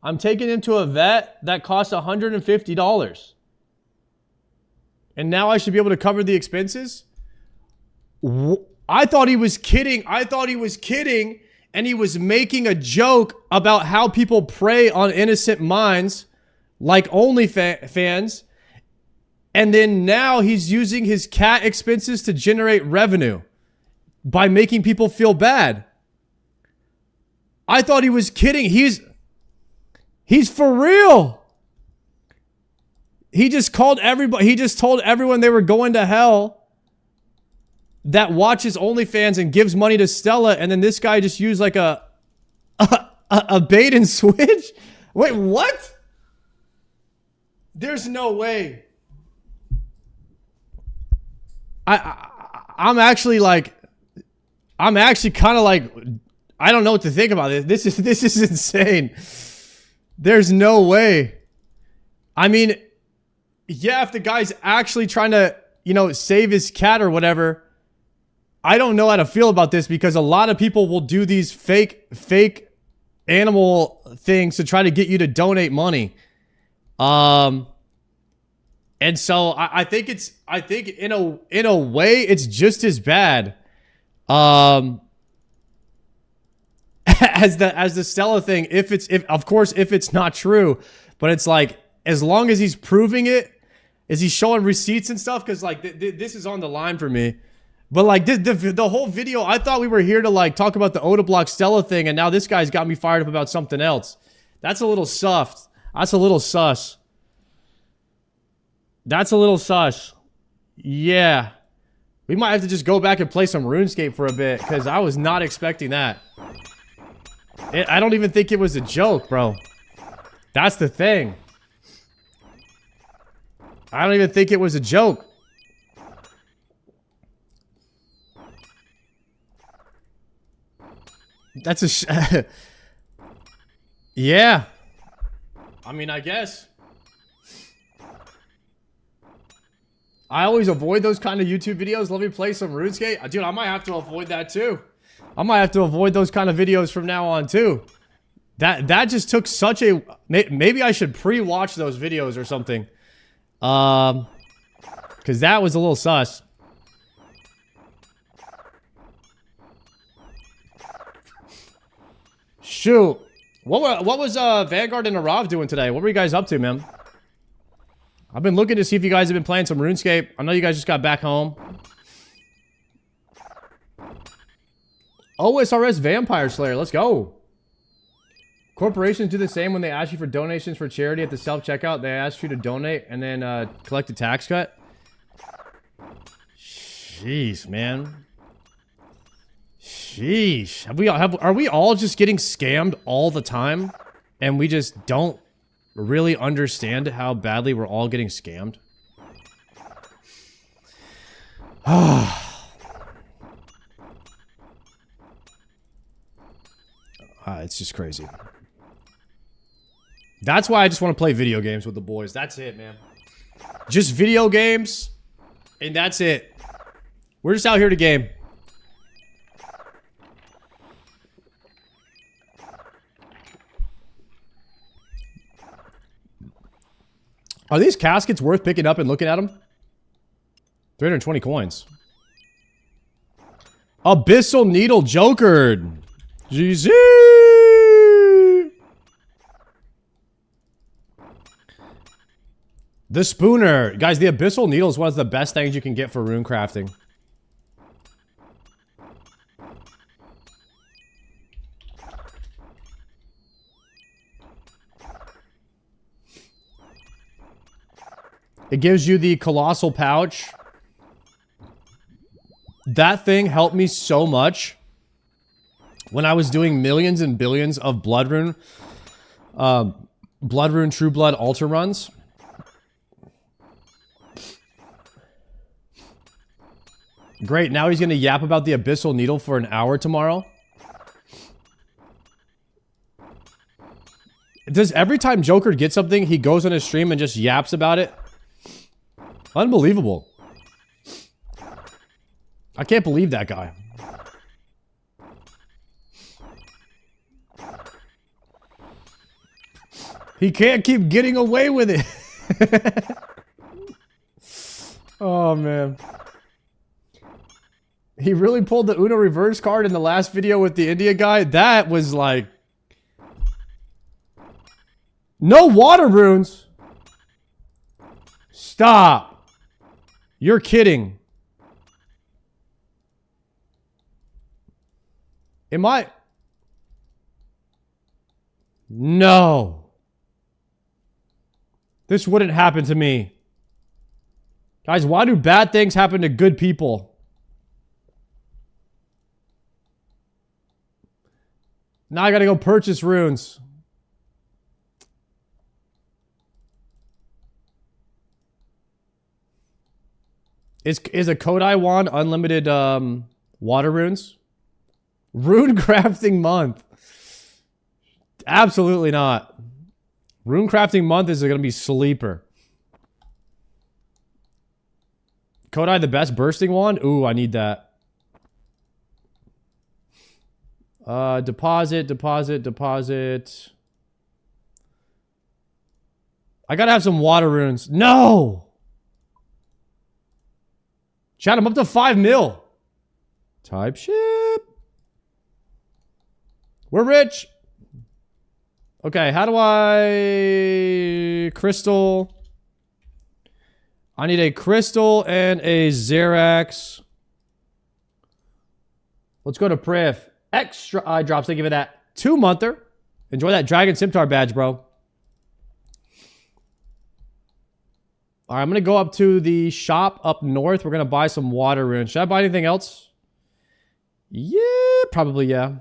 I'm taking him to a vet that costs $150. And now I should be able to cover the expenses? I thought he was kidding. And he was making a joke about how people prey on innocent minds like OnlyFans. And then now he's using his cat expenses to generate revenue by making people feel bad. I thought he was kidding. He's for real. He just called everybody. He just told everyone they were going to hell that watches OnlyFans and gives money to Stella. And then this guy just used like a bait and switch. Wait, what? There's no way. I'm actually kind of like, I don't know what to think about this. This is insane. There's no way. I mean, yeah, if the guy's actually trying to, save his cat or whatever, I don't know how to feel about this because a lot of people will do these fake animal things to try to get you to donate money. And so I think in a way it's just as bad. As the Stella thing, if it's not true, But it's like, as long as he's proving it, is he showing receipts and stuff? Because like this is on the line for me. But like the whole video, I thought we were here to like talk about the Oda Block Stella thing, and now this guy's got me fired up about something else. That's a little soft. That's a little sus. That's a little sus. Yeah. We might have to just go back and play some RuneScape for a bit, because I was not expecting that. I don't even think it was a joke, bro. That's the thing. I don't even think it was a joke. That's a yeah. I mean, I guess. I always avoid those kind of YouTube videos. Let me play some RuneScape. Dude, I might have to avoid that too. I might have to avoid those kind of videos from now on too. That just took such a... Maybe I should pre-watch those videos or something. Because that was a little sus. Shoot. What was Vanguard and Arav doing today? What were you guys up to, man? I've been looking to see if you guys have been playing some RuneScape. I know you guys just got back home. OSRS Vampire Slayer. Let's go. Corporations do the same when they ask you for donations for charity at the self-checkout. They ask you to donate and then collect a tax cut. Jeez, man. Sheesh. Are we all just getting scammed all the time? And we just don't really understand how badly we're all getting scammed? It's just crazy. That's why I just want to play video games with the boys. That's it, man. Just video games, and that's it. We're just out here to game. Are these caskets worth picking up and looking at them? 320 coins. Abyssal Needle Jokered. GZ. The Spooner. Guys, the Abyssal Needle is one of the best things you can get for rune crafting. It gives you the Colossal Pouch. That thing helped me so much when I was doing millions and billions of Blood Rune, True Blood Altar runs. Great, now he's gonna yap about the Abyssal Needle for an hour tomorrow. Does every time Joker gets something, he goes on his stream and just yaps about it? Unbelievable. I can't believe that guy. He can't keep getting away with it. Oh, man. He really pulled the Uno reverse card in the last video with the India guy. That was like... No water runes! Stop. You're kidding. Am I... No. This wouldn't happen to me. Guys, why do bad things happen to good people? Now I gotta go purchase runes. Is a Kodai wand unlimited water runes? Rune crafting month. Absolutely not. Rune crafting month is gonna be sleeper. Kodai the best bursting wand? Ooh, I need that. Deposit. I gotta have some water runes. No! Chat, I'm up to 5 mil. Type ship. We're rich. Okay, how do I... Crystal. I need a crystal and a Xerax. Let's go to Priv. Extra eye drops. Thank you for that. 2-monther. Enjoy that Dragon Scimitar badge, bro. All right, I'm going to go up to the shop up north. We're going to buy some water runes. Should I buy anything else? Yeah, probably, yeah.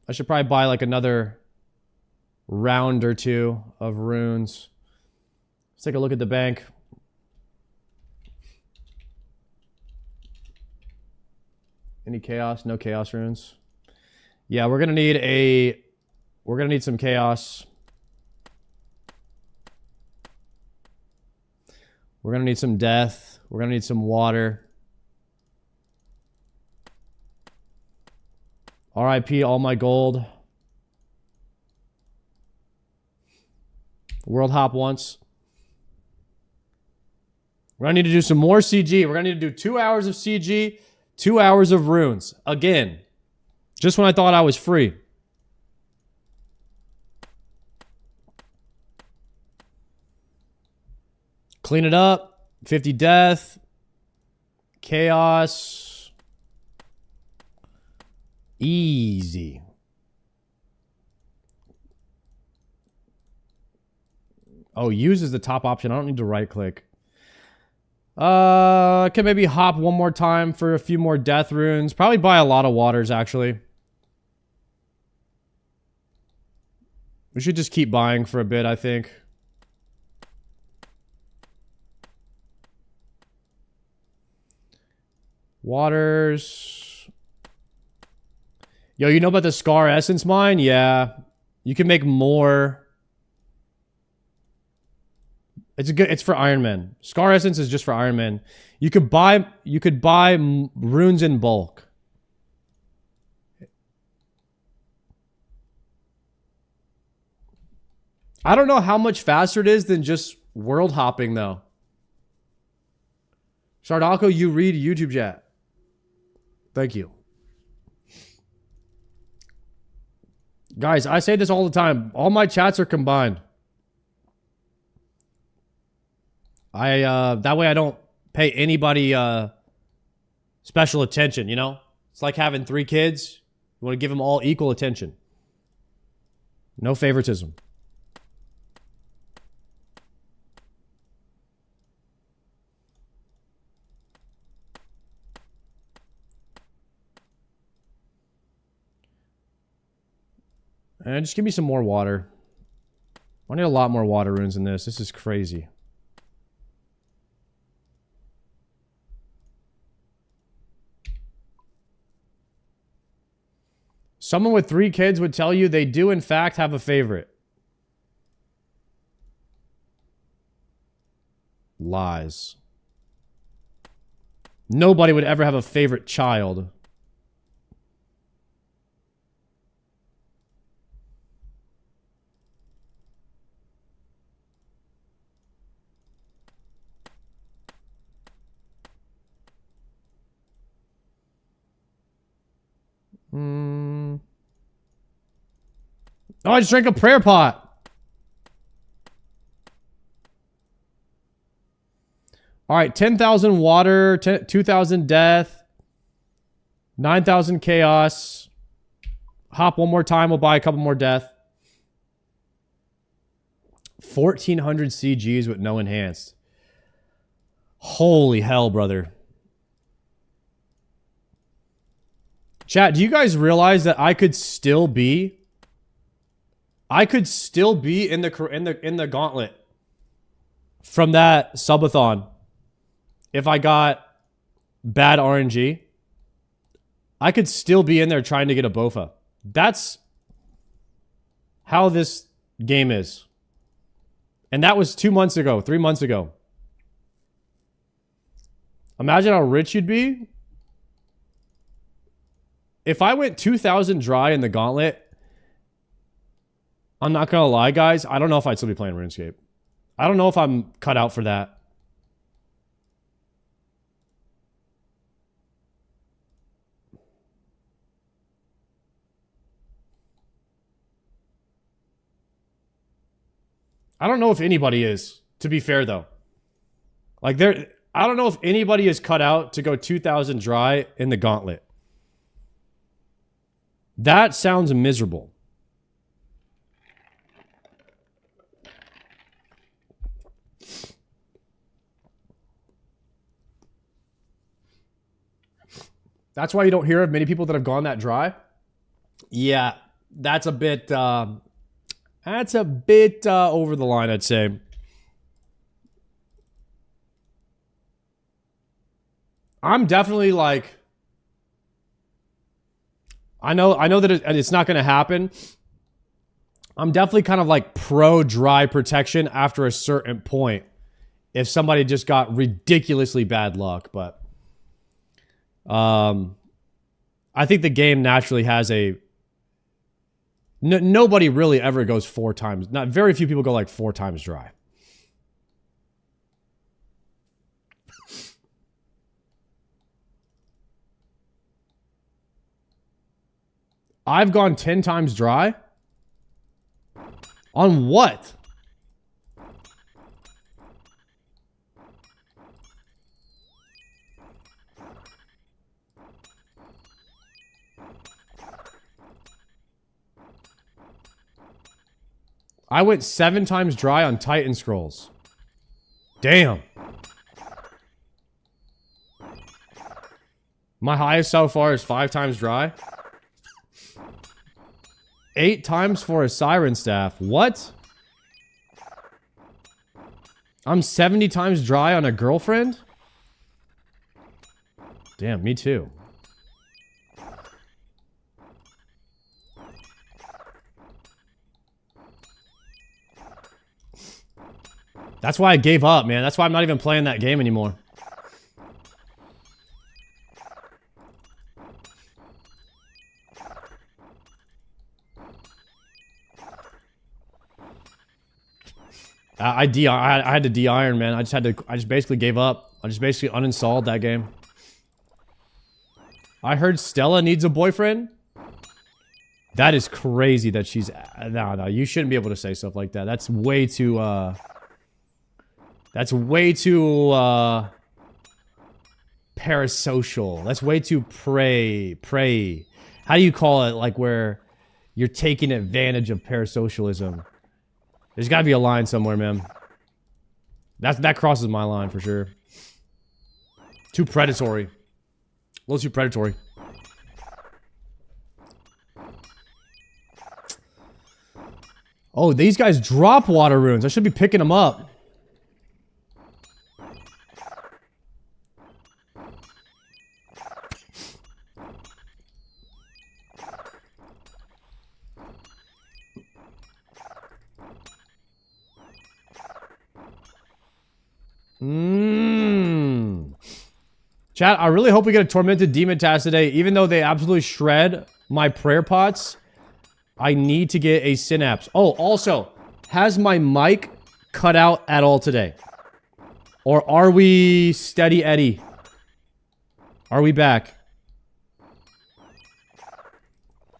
I should probably buy like another round or two of runes. Let's take a look at the bank. Any chaos? No chaos runes. Yeah, we're going to need some chaos. We're going to need some death. We're going to need some water. RIP all my gold. World hop once. We're going to need to do some more CG. We're going to need to do 2 hours of CG, 2 hours of runes. Again, just when I thought I was free. Clean it up. 50 death. Chaos. Easy. Oh, use is the top option. I don't need to right click. Can maybe hop one more time for a few more death runes. Probably buy a lot of waters, actually. We should just keep buying for a bit, I think. Waters. Yo, you know about the Scar Essence mine? Yeah. You can make more. It's for Iron Man. Scar Essence is just for Iron Man. You could buy runes in bulk. I don't know how much faster it is than just world hopping though. Shardako, you read YouTube chat. Thank you. Guys, I say this all the time. All my chats are combined. That way I don't pay anybody special attention, you know? It's like having 3 kids. You want to give them all equal attention. No favoritism. And just give me some more water. I need a lot more water runes in this. This is crazy. Someone with 3 kids would tell you they do in fact have a favorite. Lies. Nobody would ever have a favorite child. Oh, I just drank a prayer pot. All right, 10,000 water, 2,000 death, 9,000 chaos. Hop one more time, we'll buy a couple more death. 1,400 CGs with no enhanced. Holy hell, brother. Chat, do you guys realize that I could still be in the gauntlet from that subathon if I got bad RNG? I could still be in there trying to get a Bofa. That's how this game is. And that was 2 months ago, 3 months ago. Imagine how rich you'd be. If I went 2,000 dry in the gauntlet, I'm not gonna lie, guys. I don't know if I'd still be playing RuneScape. I don't know if I'm cut out for that. I don't know if anybody is, to be fair though. Like I don't know if anybody is cut out to go 2,000 dry in the gauntlet. That sounds miserable. That's why you don't hear of many people that have gone that dry. Yeah, that's a bit over the line, I'd say. I'm definitely like, I know that it's not going to happen. I'm definitely kind of like pro dry protection after a certain point. If somebody just got ridiculously bad luck, but I think the game naturally has a nobody really ever goes 4 times. Not very few people go like 4 times dry. I've gone 10 times dry? On what? I went 7 times dry on Titan Scrolls. Damn. My highest so far is 5 times dry. 8 times for a Siren Staff. What? I'm 70 times dry on a girlfriend? Damn, me too. That's why I gave up, man. That's why I'm not even playing that game anymore. I had to de-iron, man. I just basically gave up. I just basically uninstalled that game. I heard Stella needs a boyfriend. That is crazy that she's... No, you shouldn't be able to say stuff like that. That's way too, That's way too, parasocial. That's way too prey. How do you call it? Like where you're taking advantage of parasocialism. There's gotta be a line somewhere, man. That crosses my line for sure. Too predatory. A little too predatory. Oh, these guys drop water runes. I should be picking them up. Chat, I really hope we get a Tormented Demon task today. Even though they absolutely shred my prayer pots, I need to get a Synapse. Oh, also, has my mic cut out at all today? Or are we steady Eddie? Are we back?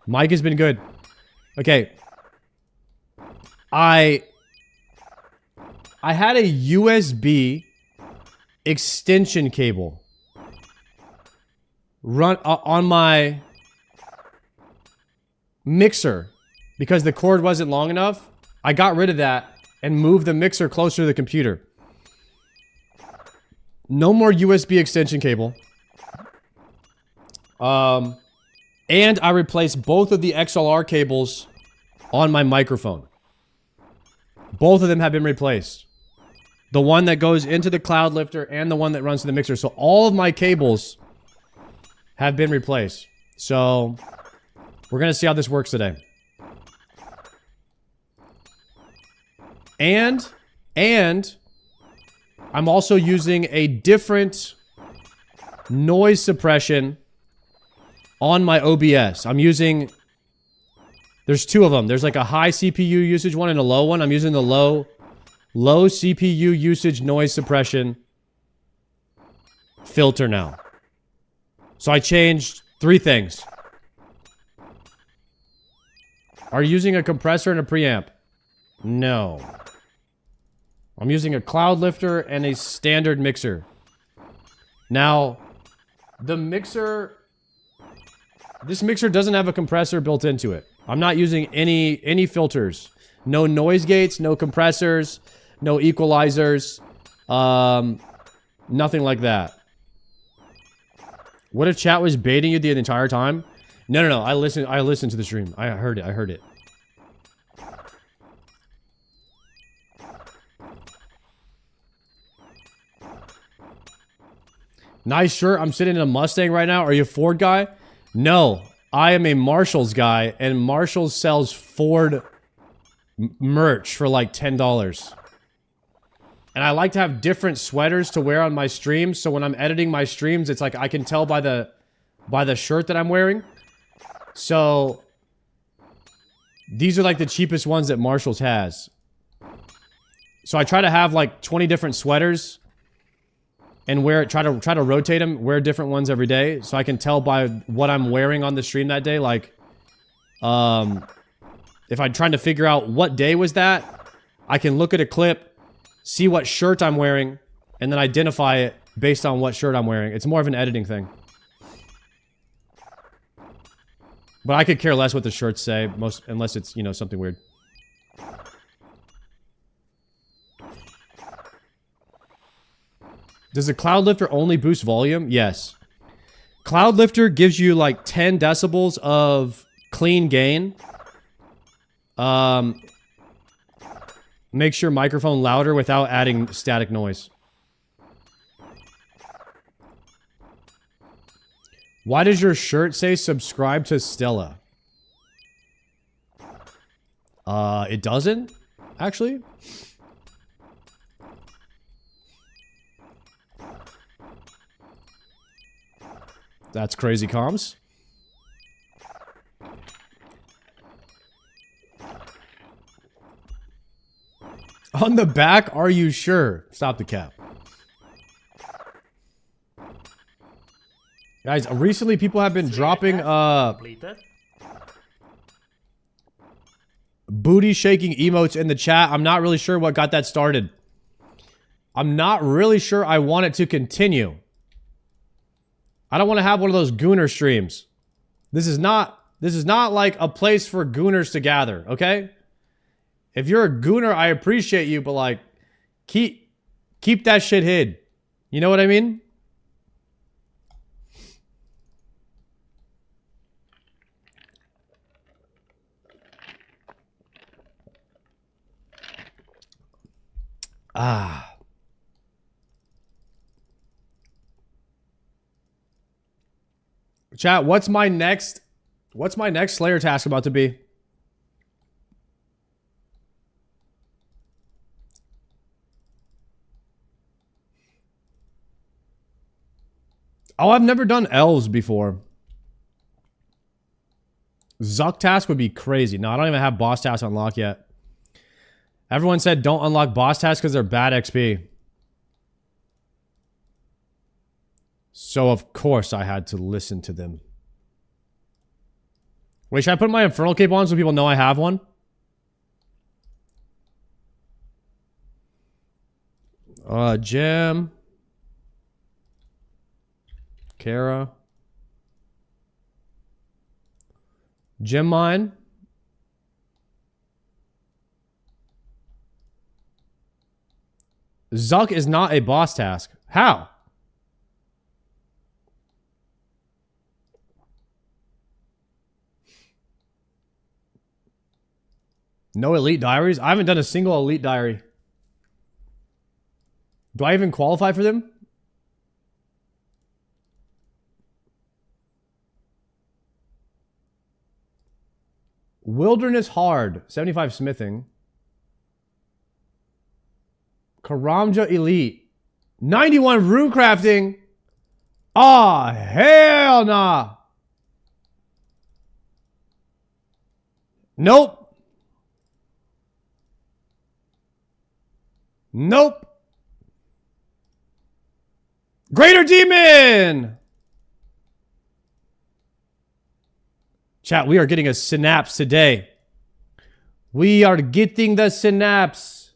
Mic has been good. Okay. I had a USB extension cable run on my mixer because the cord wasn't long enough. I got rid of that and moved the mixer closer to the computer. No more USB extension cable. And I replaced both of the XLR cables on my microphone. Both of them have been replaced. The one that goes into the cloud lifter and the one that runs to the mixer. So all of my cables have been replaced. So we're going to see how this works today. And I'm also using a different noise suppression on my OBS. I'm using... There's 2 of them. There's like a high CPU usage one and a low one. I'm using the low CPU usage noise suppression filter now. So I changed 3 things. Are you using a compressor and a preamp? No. I'm using a cloud lifter and a standard mixer. Now, the mixer... This mixer doesn't have a compressor built into it. I'm not using any filters. No noise gates, no compressors, no equalizers. Nothing like that. What if chat was baiting you the entire time? No. I listened to the stream. I heard it. Nice shirt. I'm sitting in a Mustang right now. Are you a Ford guy? No. I am a Marshalls guy, and Marshalls sells Ford merch for like $10. And I like to have different sweaters to wear on my streams, so when I'm editing my streams, it's like I can tell by the shirt that I'm wearing. So these are like the cheapest ones that Marshalls has. So I try to have like 20 different sweaters and try to rotate them, wear different ones every day, so I can tell by what I'm wearing on the stream that day. Like, if I'm trying to figure out what day was that, I can look at a clip, see what shirt I'm wearing, and then identify it based on what shirt I'm wearing. It's more of an editing thing. But I could care less what the shirts say, unless it's, you know, something weird. Does the cloud lifter only boost volume? Yes. Cloud lifter gives you like 10 decibels of clean gain. Makes your microphone louder without adding static noise. Why does your shirt say subscribe to Stella? It doesn't, actually. That's crazy comms. On the back, are you sure? Stop the cap. Guys, recently people have been dropping booty shaking emotes in the chat. I'm not really sure what got that started. I'm not really sure I want it to continue. I don't want to have one of those gooner streams. This is not like a place for gooners to gather, okay? If you're a gooner, I appreciate you, but like keep that shit hid. You know what I mean? Chat, what's my next Slayer task about to be? Oh, I've never done elves before. Zuck task would be crazy. No, I don't even have boss tasks unlocked yet. Everyone said don't unlock boss tasks because they're bad XP. So, of course, I had to listen to them. Wait, should I put my Infernal Cape on so people know I have one? Gem. Kara. Gem mine. Zuck is not a boss task. How? No elite diaries? I haven't done a single elite diary. Do I even qualify for them? Wilderness Hard. 75 smithing. Karamja Elite. 91 rune crafting. Ah, hell nah. Nope. Nope. Greater Demon! Chat, we are getting a synapse today. We are getting the synapse.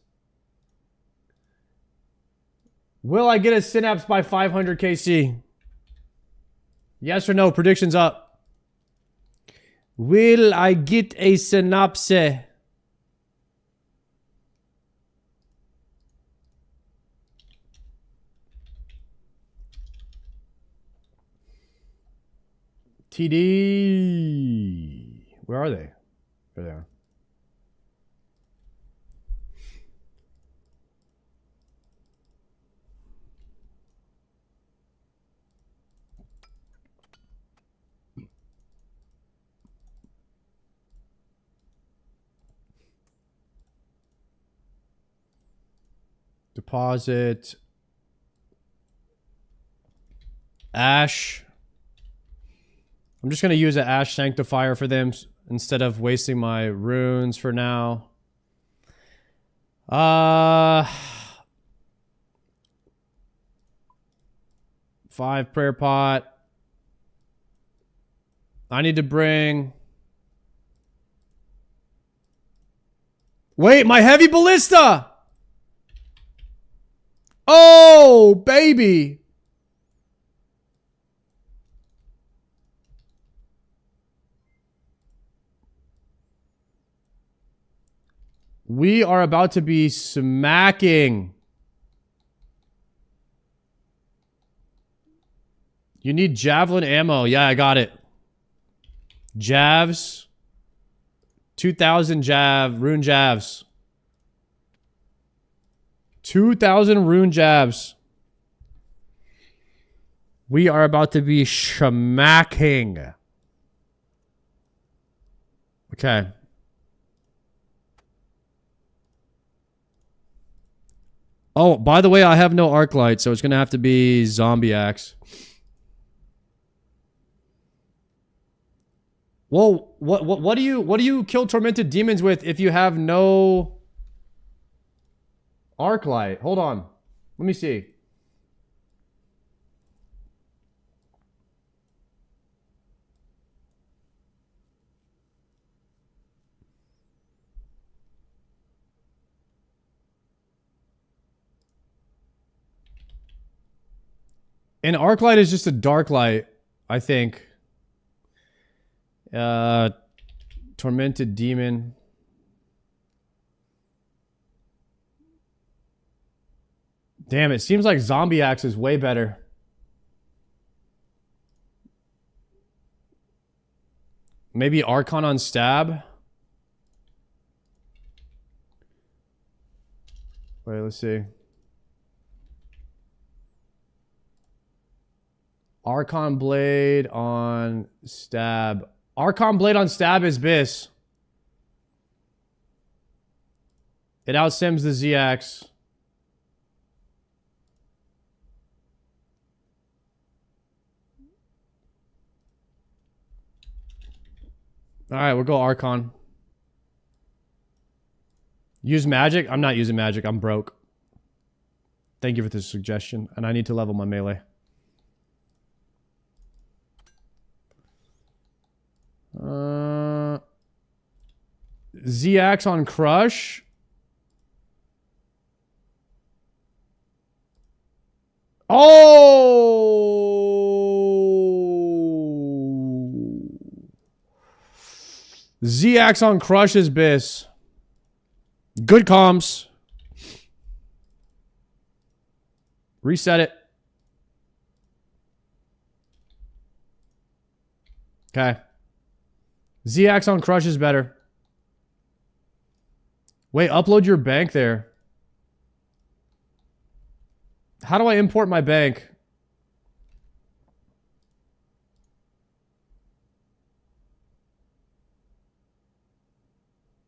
Will I get a synapse by 500 KC? Yes or no? Predictions up. Will I get a synapse? TD. Where are they? There they are. Deposit. Ash. I'm just going to use an Ash Sanctifier for them instead of wasting my runes for now. 5 prayer pot. I need to bring... Wait, my heavy ballista! Oh, baby! We are about to be smacking. You need javelin ammo. Yeah, I got it. Javs. 2,000 rune javs. 2,000 rune javs. We are about to be smacking. Okay. Oh, by the way, I have no arc light, so it's gonna have to be zombie axe. Whoa, what do you kill tormented demons with if you have no arc light? Hold on. Let me see. An arc light is just a dark light, I think. Tormented demon. Damn, it seems like zombie axe is way better. Maybe Archon on stab. Wait, let's see. Archon blade on stab. Archon blade on stab is bis. It outsims the Z-Axe. Alright, we'll go Archon. Use magic? I'm not using magic. I'm broke. Thank you for the suggestion. And I need to level my melee. Z-Axe on Crush. Oh! Z-Axe on Crush is bis. Good comms. Reset it. Okay. Z-Axe on Crush is better. Wait, upload your bank there. How do I import my bank?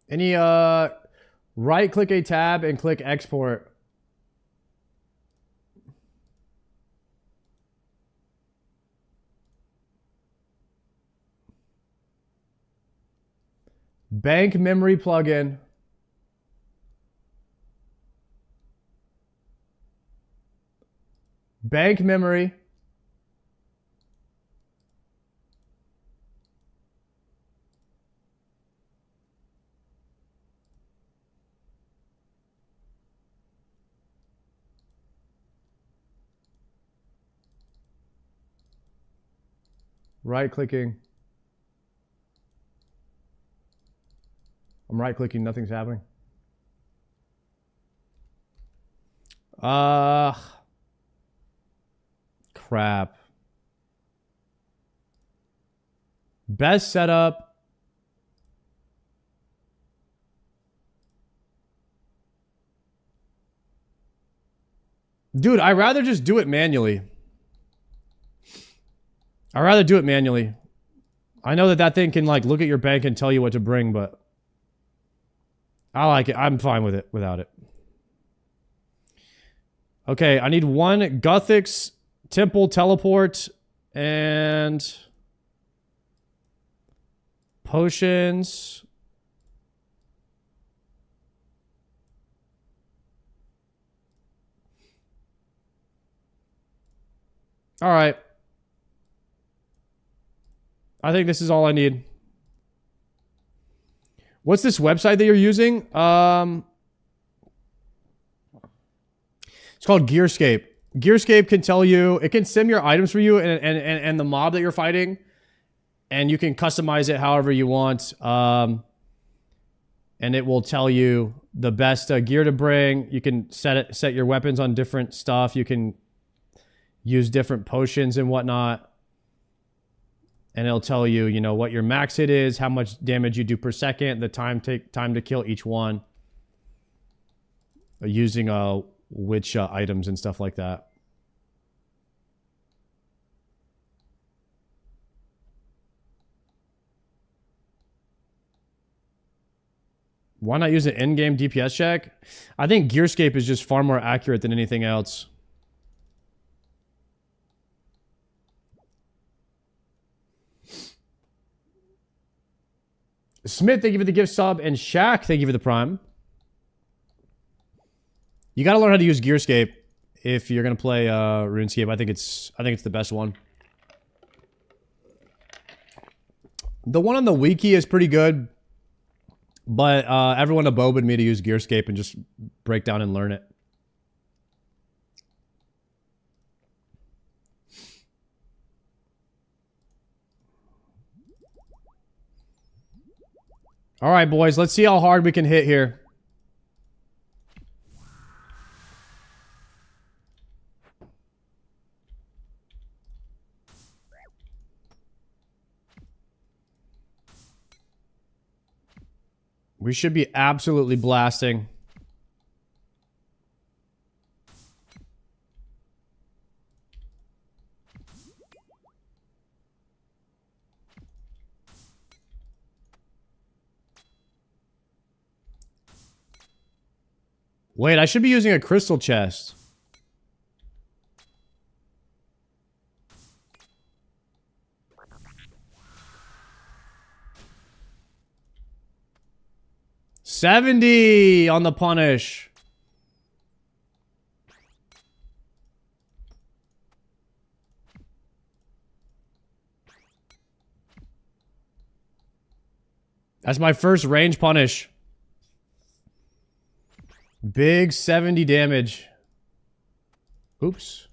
Any, right click a tab and click export. Bank memory plugin. Bank memory. Right clicking. I'm right clicking, nothing's happening. Crap. Best setup. Dude, I'd rather just do it manually. I'd rather do it manually. I know that thing can like look at your bank and tell you what to bring, but I like it. I'm fine with it without it. Okay, I need one Guthix Temple Teleport and potions. All right. I think this is all I need. What's this website that you're using? It's called Gearscape. Gearscape can tell you, it can sim your items for you and the mob that you're fighting, and you can customize it however you want. And it will tell you the best gear to bring. You can set your weapons on different stuff. You can use different potions and whatnot. And it'll tell you, you know, what your max hit is, how much damage you do per second, the time to kill each one, using which items and stuff like that. Why not use an in-game DPS check? I think Gearscape is just far more accurate than anything else. Smith, thank you for the gift sub, and Shaq, thank you for the prime. You got to learn how to use Gearscape if you're gonna play RuneScape. I think it's the best one. The one on the wiki is pretty good, but everyone abobed me to use Gearscape and just break down and learn it. All right, boys, let's see how hard we can hit here. We should be absolutely blasting. Wait, I should be using a crystal chest. $70 on the punish. That's my first range punish. Big 70 damage. Oops.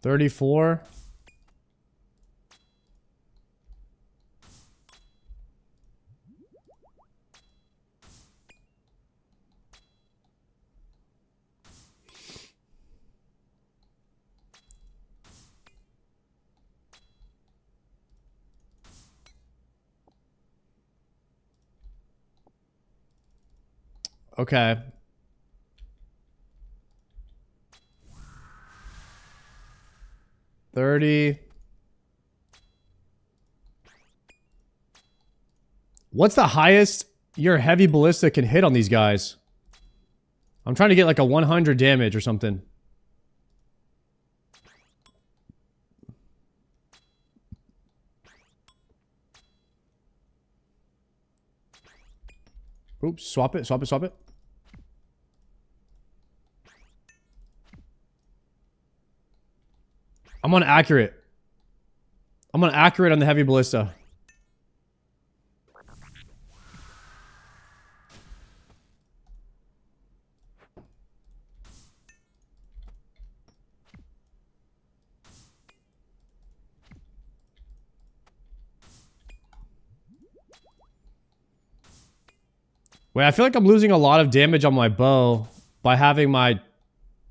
$34. Okay. $30. What's the highest your heavy ballista can hit on these guys? I'm trying to get like a 100 damage or something. Oops, swap it, swap it, swap it. I'm on accurate. I'm gonna accurate on the heavy ballista. Wait, I feel like I'm losing a lot of damage on my bow by having my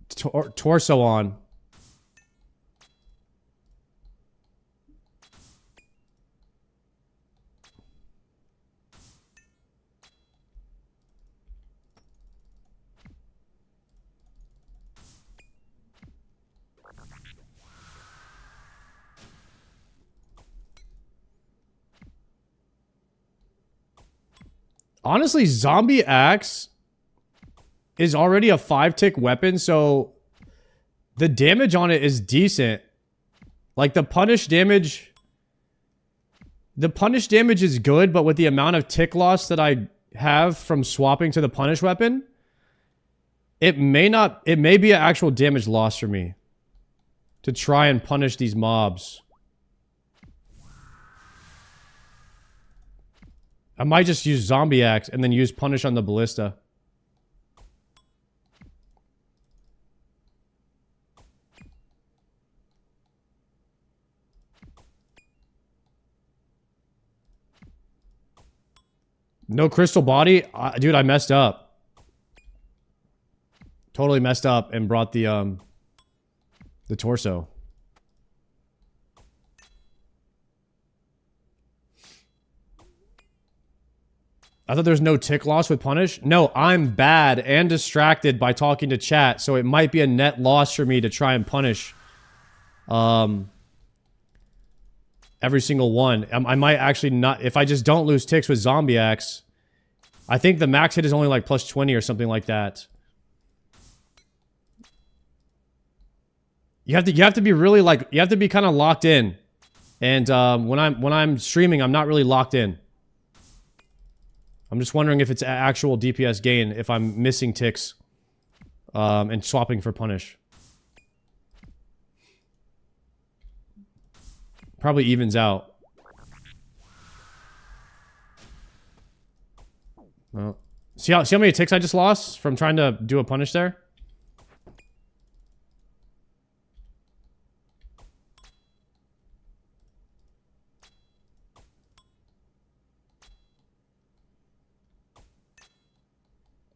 torso on. Honestly, zombie axe is already a 5-tick weapon, so the damage on it is decent. Like the punish damage is good, but with the amount of tick loss that I have from swapping to the punish weapon, it may be an actual damage loss for me to try and punish these mobs. I might just use zombie axe and then use punish on the ballista. No crystal body? Dude, I messed up. Totally messed up and brought the torso. I thought there was no tick loss with punish. No, I'm bad and distracted by talking to chat, so it might be a net loss for me to try and punish every single one. I might actually not, if I just don't lose ticks with zombie axe. I think the max hit is only like plus 20 or something like that. You have to be really like, you have to be kind of locked in. And when I'm streaming, I'm not really locked in. I'm just wondering if it's actual DPS gain if I'm missing ticks and swapping for punish. Probably evens out. Well, see how many ticks I just lost from trying to do a punish there?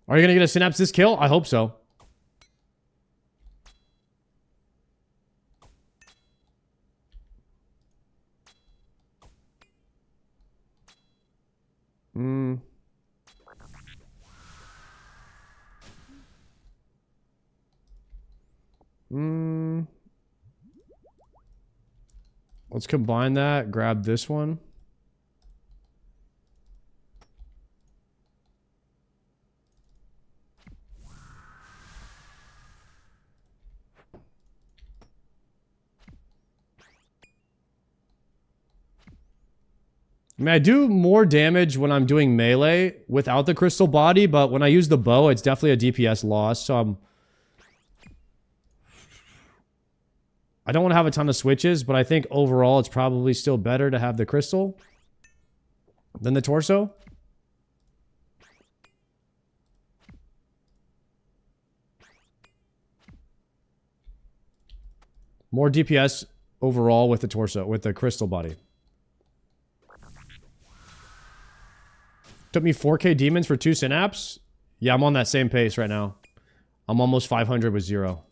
Are you gonna get a synapse this kill? I hope so. Let's combine that, grab this one. I mean, I do more damage when I'm doing melee without the crystal body, but when I use the bow, it's definitely a DPS loss, so I don't want to have a ton of switches, but I think overall it's probably still better to have the crystal than the torso. More DPS overall with the torso, with the crystal body. Took me 4k demons for 2 synapse. Yeah, I'm on that same pace right now. I'm almost 500 with 0.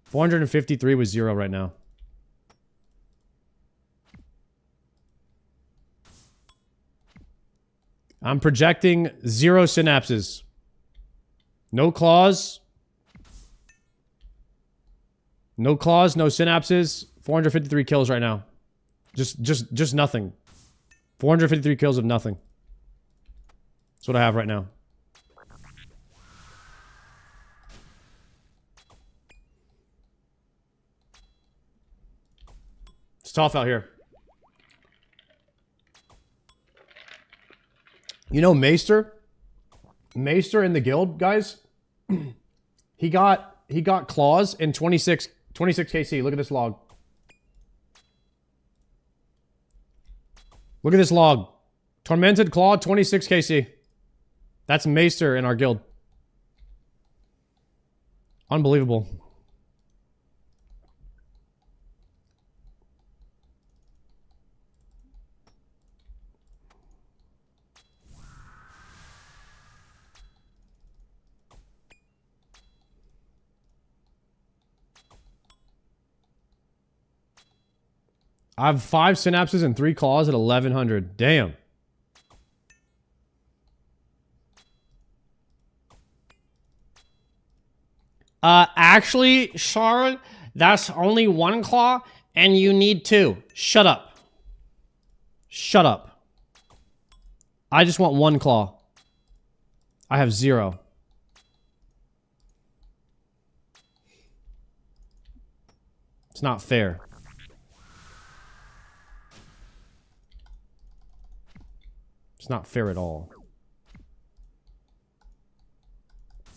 453 with 0 right now. I'm projecting 0 synapses. No claws. No claws, no synapses. 453 kills right now. Just nothing. 453 kills of nothing. That's what I have right now. It's tough out here. You know Maester? Maester in the guild, guys? He got claws in 26 KC. Look at this log. Look at this log. Tormented Claw, 26 KC. That's Maester in our guild. Unbelievable. I have 5 synapses and 3 claws at 1100. Damn. Actually, Sharon, that's only 1 claw and you need 2. Shut up. Shut up. I just want 1 claw. I have 0. It's not fair. It's not fair at all.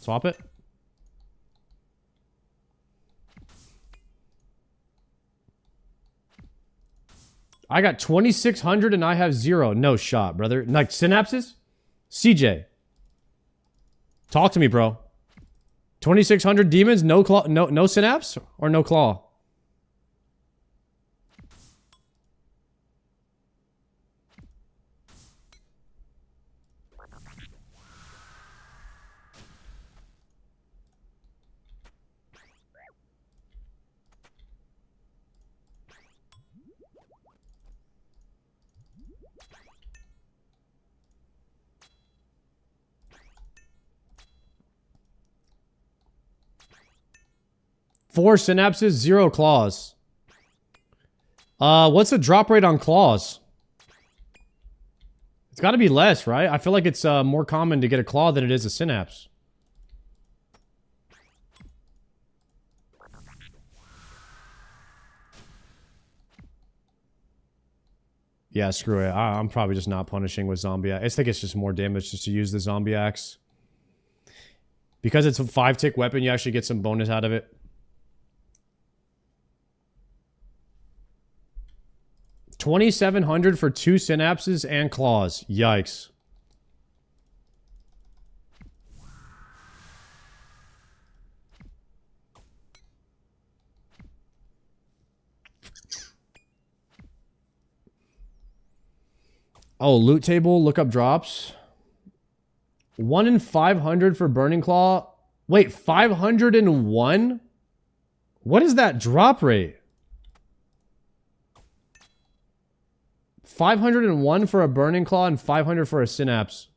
Swap it. I got 2600 and I have 0. No shot, brother. Like synapses? CJ. Talk to me, bro. 2600 demons, no claw, no synapse or no claw? Four synapses, 0 claws. What's the drop rate on claws? It's got to be less, right? I feel like it's more common to get a claw than it is a synapse. Yeah, screw it. I'm probably just not punishing with zombie axe. I think it's just more damage just to use the zombie axe. Because it's a 5-tick weapon, you actually get some bonus out of it. 2700 for 2 synapses and claws. Yikes. Oh, loot table, look up drops. 1 in 500 for Burning Claw. Wait, 501? What is that drop rate? 501 for a Burning Claw and 500 for a Synapse.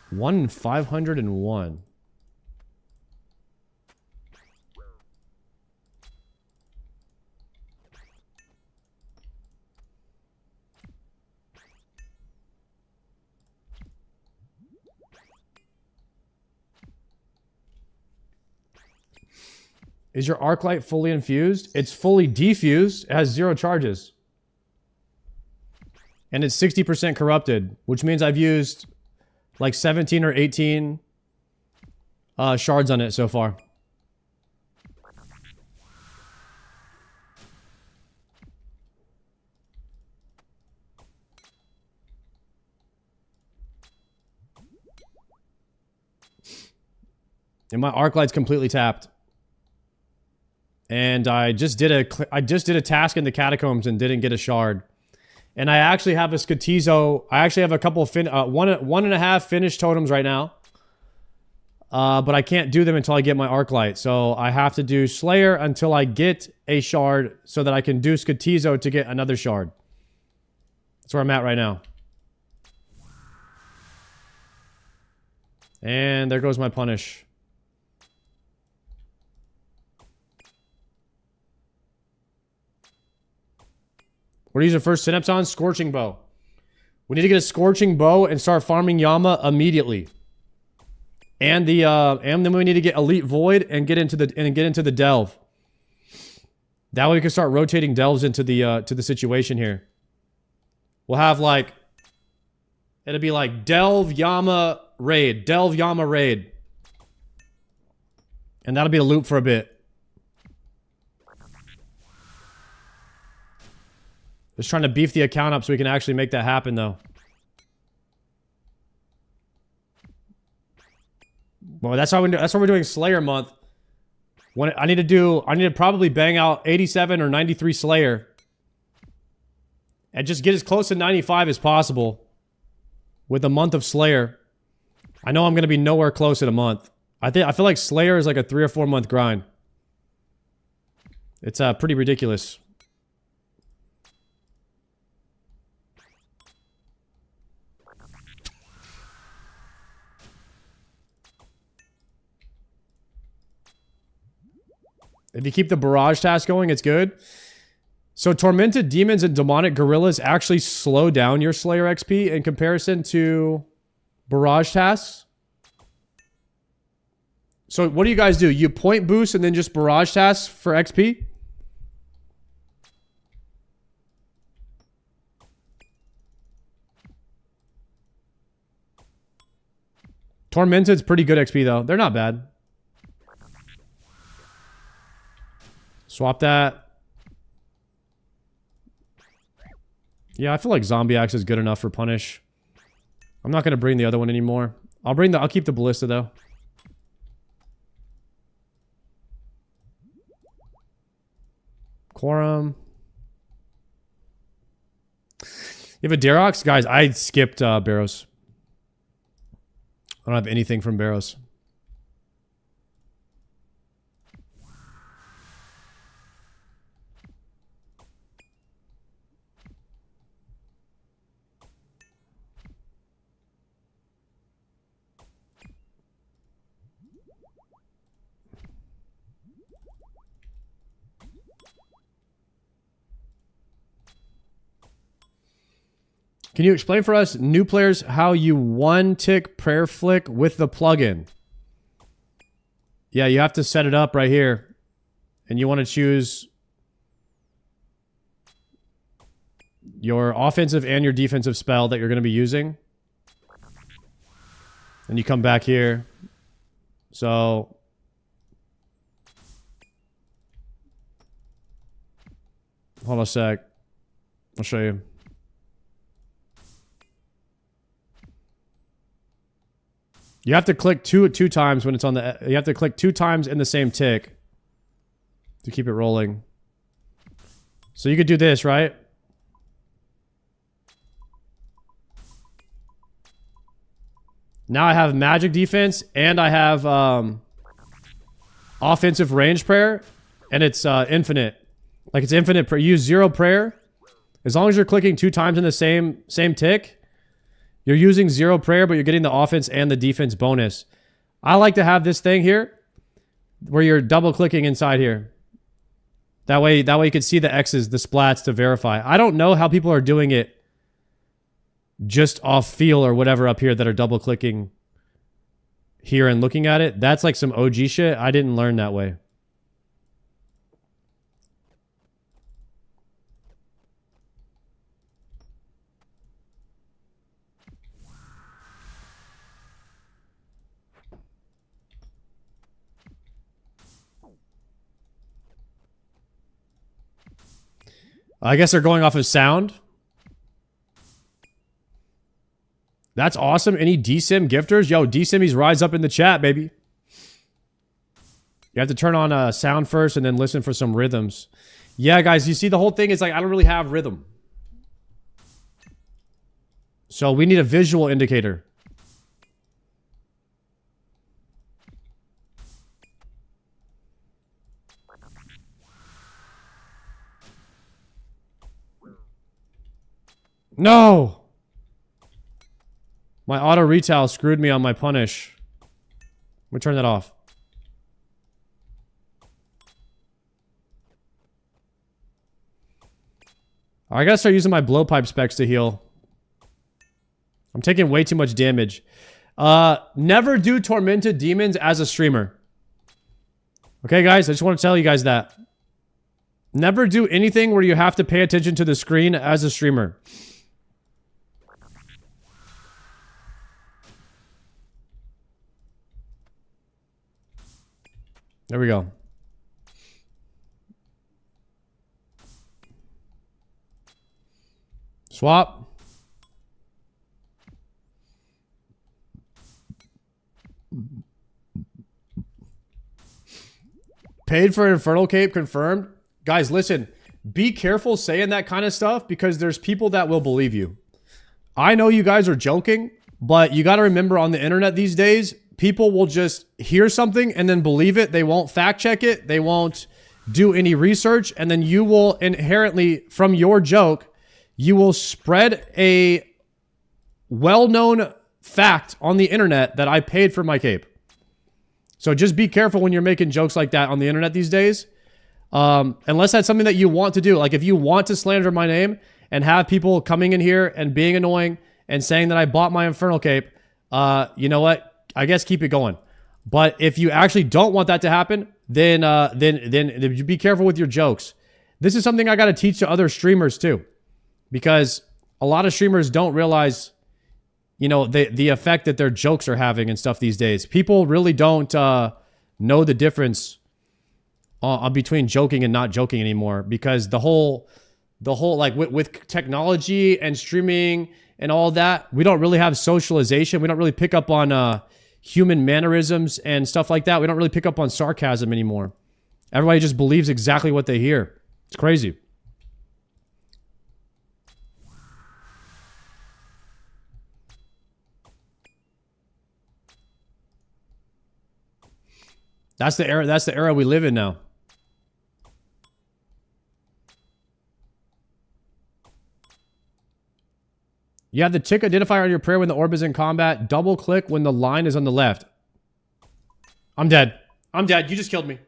One in 501. Is your arc light fully infused? It's fully defused. It has 0 charges. And it's 60% corrupted, which means I've used like 17 or 18 shards on it so far. And my arc light's completely tapped. And I just did a task in the catacombs and didn't get a shard. And I actually have a Skatizo. I actually have a couple of one and a half finished totems right now. But I can't do them until I get my arc light. So I have to do Slayer until I get a shard so that I can do Skatizo to get another shard. That's where I'm at right now. And there goes my punish. What are you using first synapse on? Scorching Bow. We need to get a Scorching Bow and start farming Yama immediately. And then we need to get Elite Void and get into the Delve. That way we can start rotating Delves into the situation here. We'll have like, it'll be like Delve, Yama, raid. Delve Yama raid. And that'll be a loop for a bit. Just trying to beef the account up so we can actually make that happen, though. Well, that's why we're doing Slayer month. When I need to probably bang out 87 or 93 Slayer. And just get as close to 95 as possible. With a month of Slayer. I know I'm going to be nowhere close in a month. I feel like Slayer is like a 3 or 4 month grind. It's pretty ridiculous. If you keep the barrage task going, it's good. So tormented demons and demonic gorillas actually slow down your Slayer XP in comparison to barrage tasks. So what do you guys do? You point boost and then just barrage tasks for XP? Tormented's pretty good XP though. They're not bad. Swap that. Yeah, I feel like Zombie Axe is good enough for punish. I'm not going to bring the other one anymore. I'll keep the Ballista though. Quorum. You have a Darox? Guys, I skipped Barrows. I don't have anything from Barrows. Can you explain for us, new players, how you one-tick prayer flick with the plugin? Yeah, you have to set it up right here. And you want to choose your offensive and your defensive spell that you're going to be using. And you come back here. So hold on a sec. I'll show you. You have to click two times when it's on the... You have to click 2 times in the same tick to keep it rolling. So you could do this, right? Now I have magic defense and I have offensive range prayer, and it's infinite. Like it's infinite prayer. You use 0 prayer. As long as you're clicking 2 times in the same tick, you're using 0 prayer, but you're getting the offense and the defense bonus. I like to have this thing here where you're double clicking inside here. That way you can see the X's, the splats to verify. I don't know how people are doing it just off feel or whatever up here that are double clicking here and looking at it. That's like some OG shit. I didn't learn that way. I guess they're going off of sound. That's awesome. Any DSIM gifters? Yo, DSIMmies rise up in the chat, baby. You have to turn on sound first and then listen for some rhythms. Yeah, guys, you see the whole thing is like I don't really have rhythm. So we need a visual indicator. No! My auto retail screwed me on my punish. Let me turn that off. I gotta start using my blowpipe specs to heal. I'm taking way too much damage. Never do tormented demons as a streamer. Okay, guys? I just want to tell you guys that. Never do anything where you have to pay attention to the screen as a streamer. There we go. Swap. Paid for Infernal Cape confirmed. Guys, listen. Be careful saying that kind of stuff because there's people that will believe you. I know you guys are joking, but you got to remember on the internet these days, people will just hear something and then believe it. They won't fact check it. They won't do any research. And then you will inherently, from your joke, you will spread a well-known fact on the internet that I paid for my cape. So just be careful when you're making jokes like that on the internet these days. Unless that's something that you want to do. Like if you want to slander my name and have people coming in here and being annoying and saying that I bought my Infernal Cape, you know what? I guess keep it going. But if you actually don't want that to happen, then be careful with your jokes. This is something I got to teach to other streamers too. Because a lot of streamers don't realize, you know, the effect that their jokes are having and stuff these days. People really don't know the difference between joking and not joking anymore, because the whole like with technology and streaming and all that, we don't really have socialization. We don't really pick up on human mannerisms and stuff like that. We don't really pick up on sarcasm anymore. Everybody just believes exactly what they hear. It's crazy. That's the era. That's the era we live in now. You have the tick identifier on your prayer when the orb is in combat. Double click when the line is on the left. I'm dead. I'm dead. You just killed me.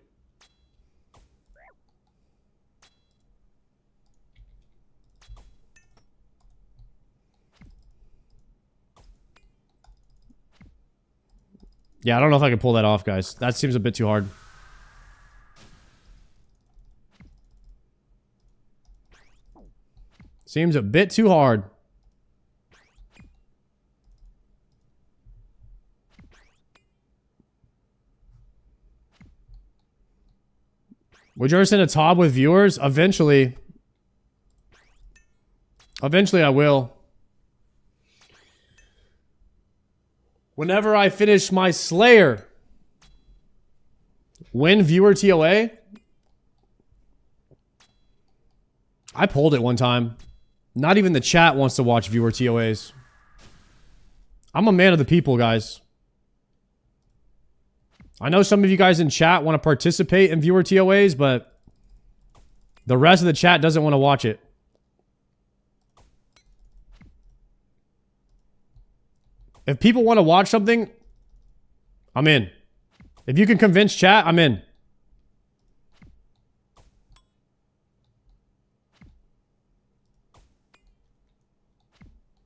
Yeah, I don't know if I can pull that off, guys. That seems a bit too hard. Seems a bit too hard. Would you ever send a TOB with viewers? Eventually. Eventually I will. Whenever I finish my Slayer. Win viewer TOA? I pulled it one time. Not even the chat wants to watch viewer TOAs. I'm a man of the people, guys. I know some of you guys in chat want to participate in viewer TOAs, but the rest of the chat doesn't want to watch it. If people want to watch something, I'm in. If you can convince chat, I'm in.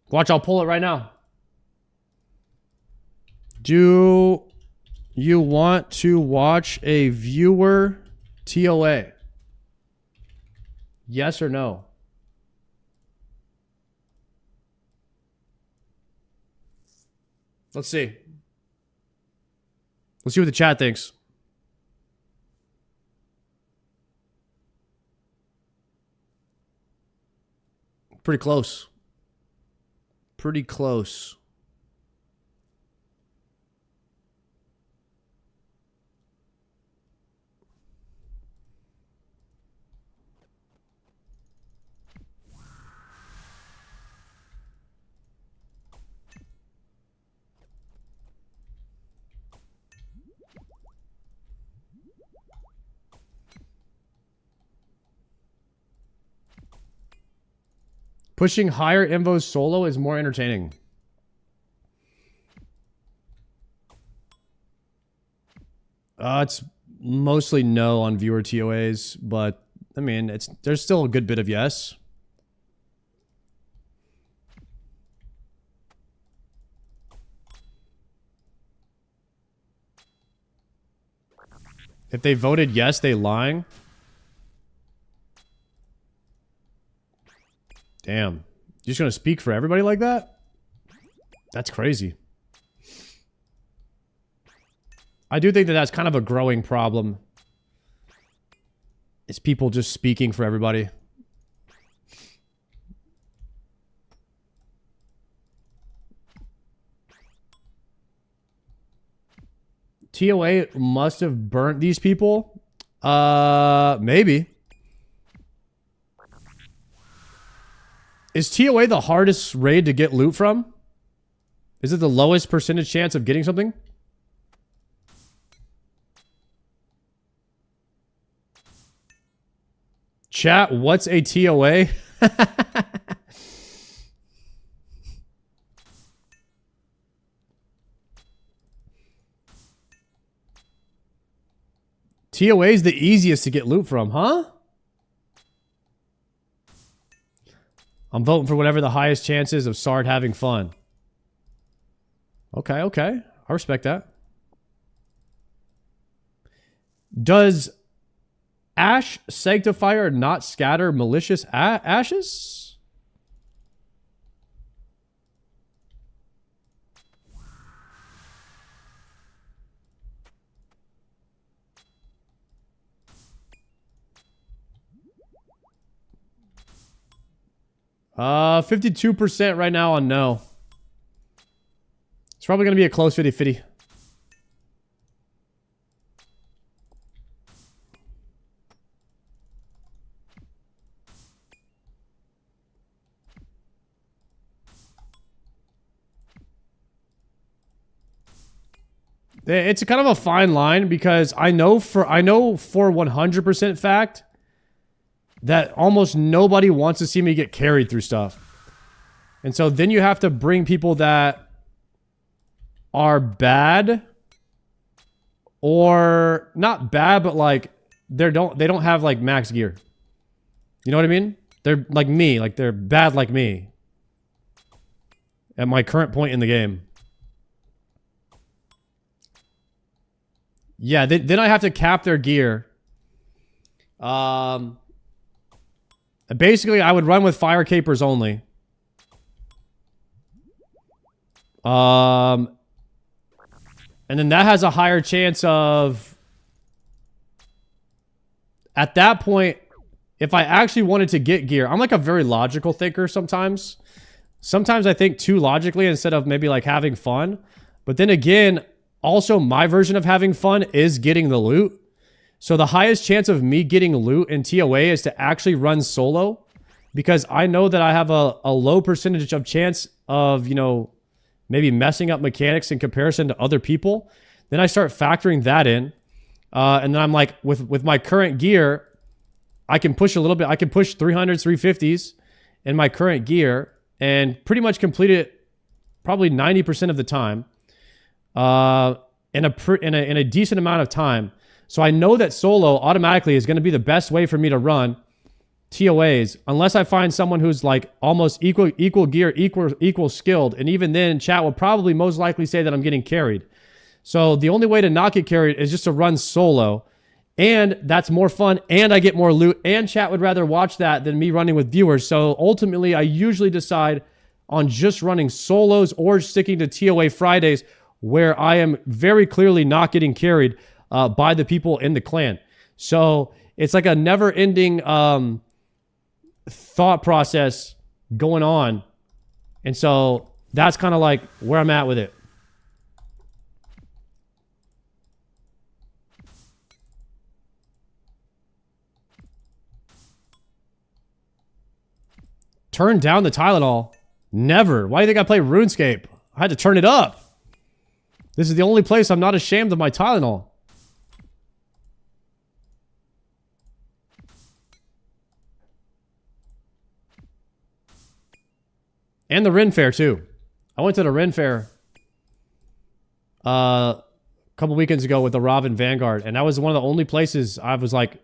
Watch, I'll pull it right now. Do you want to watch a viewer TOA? Yes or no? Let's see. Let's see what the chat thinks. Pretty close. Pretty close. Pushing higher invos solo is more entertaining. It's mostly no on viewer TOAs, but I mean, there's still a good bit of yes. If they voted yes, they lying. Damn. You're just gonna speak for everybody like that? That's crazy. I do think that that's kind of a growing problem It's people just speaking for everybody. TOA must have burnt these people. Maybe. Is TOA the hardest raid to get loot from? Is it the lowest percentage chance of getting something? Chat, what's a TOA? TOA is the easiest to get loot from, huh? I'm voting for whatever the highest chances of Sard having fun. Okay, okay. I respect that. Does Ash Sanctifier not scatter malicious ashes? Uh, 52% right now on no. It's probably going to be a close 50-50. It's kind of a fine line because I know for 100% fact that almost nobody wants to see me get carried through stuff. And so then you have to bring people that are bad or not bad, but like they don't have like max gear. You know what I mean? They're like me, like they're bad like me at my current point in the game. Yeah, then I have to cap their gear. Basically, I would run with fire capers only. And then that has a higher chance of... At that point, if I actually wanted to get gear... I'm like a very logical thinker sometimes. Sometimes I think too logically instead of maybe like having fun. But then again, also my version of having fun is getting the loot. So the highest chance of me getting loot in TOA is to actually run solo. Because I know that I have a low percentage of chance of, you know, maybe messing up mechanics in comparison to other people. Then I start factoring that in. And then I'm like, with my current gear, I can push a little bit. I can push 300s, 350s in my current gear and pretty much complete it probably 90% of the time in a decent amount of time. So I know that solo automatically is going to be the best way for me to run TOAs unless I find someone who's like almost equal gear, equal skilled. And even then, chat will probably most likely say that I'm getting carried. So the only way to not get carried is just to run solo. And that's more fun, and I get more loot, and chat would rather watch that than me running with viewers. So ultimately, I usually decide on just running solos or sticking to TOA Fridays, where I am very clearly not getting carried by the people in the clan. So it's like a never-ending thought process going on. And so that's kind of like where I'm at with it. Turn down the Tylenol. Never. Why do you think I play RuneScape? I had to turn it up. This is the only place I'm not ashamed of my Tylenol. And the Ren Fair, too. I went to the Ren Fair a couple weekends ago with the Robin Vanguard, and that was one of the only places I was like,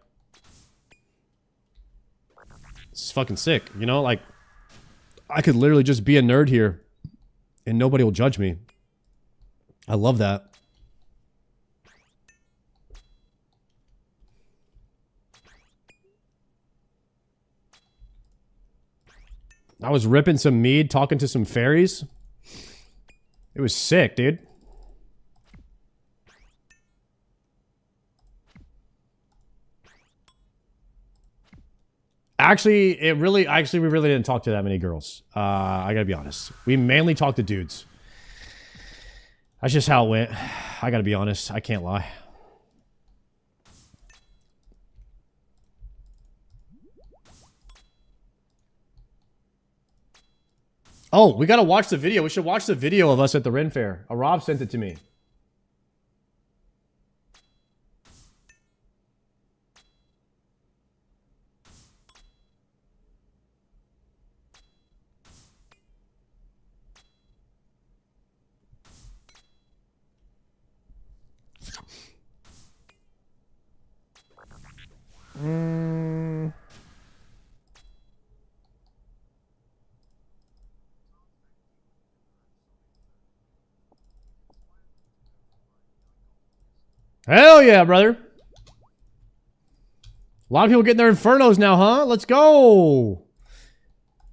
this is fucking sick, you know? Like, I could literally just be a nerd here and nobody will judge me. I love that. I was ripping some mead, talking to some fairies. It was sick, dude. Actually, we really didn't talk to that many girls. I gotta be honest. We mainly talked to dudes. That's just how it went. I gotta be honest. I can't lie. Oh, we gotta watch the video. We should watch the video of us at the Ren Fair. Rob sent it to me. Hell yeah, brother. A lot of people getting their infernos now, huh? Let's go.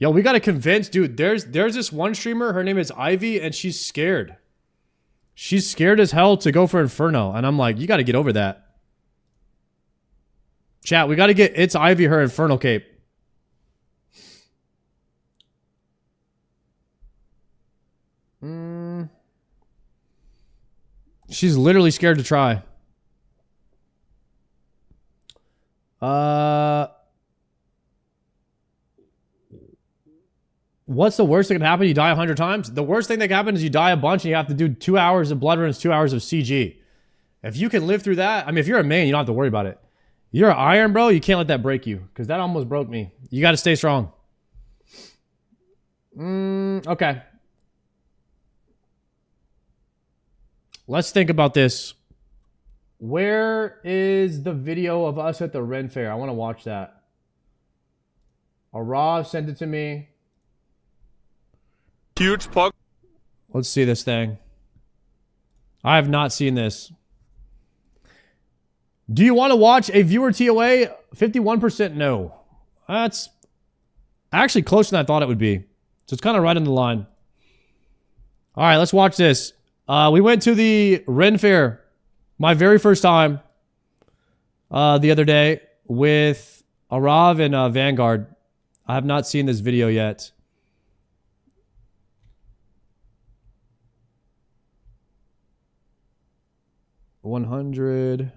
Yo, we gotta convince, dude. There's this one streamer, her name is Ivy, and she's scared. She's scared as hell to go for Inferno. And I'm like, you gotta get over that. Chat, we gotta get It's Ivy her Inferno cape. She's literally scared to try. What's the worst that can happen? You die 100 times? The worst thing that can happen is you die a bunch and you have to do 2 hours of blood runs, 2 hours of CG. If you can live through that, I mean, if you're a main, you don't have to worry about it. You're an iron, bro, you can't let that break you. Because that almost broke me. You got to stay strong. Okay. Let's think about this. Where is the video of us at the Ren Fair? I want to watch that. Arav sent it to me. Huge pug. Let's see this thing. I have not seen this. Do you want to watch a viewer TOA? 51% no. That's actually closer than I thought it would be. So it's kind of right in the line. All right, let's watch this. We went to the Ren Fair, my very first time, the other day with Arav and Vanguard. I have not seen this video yet. $100.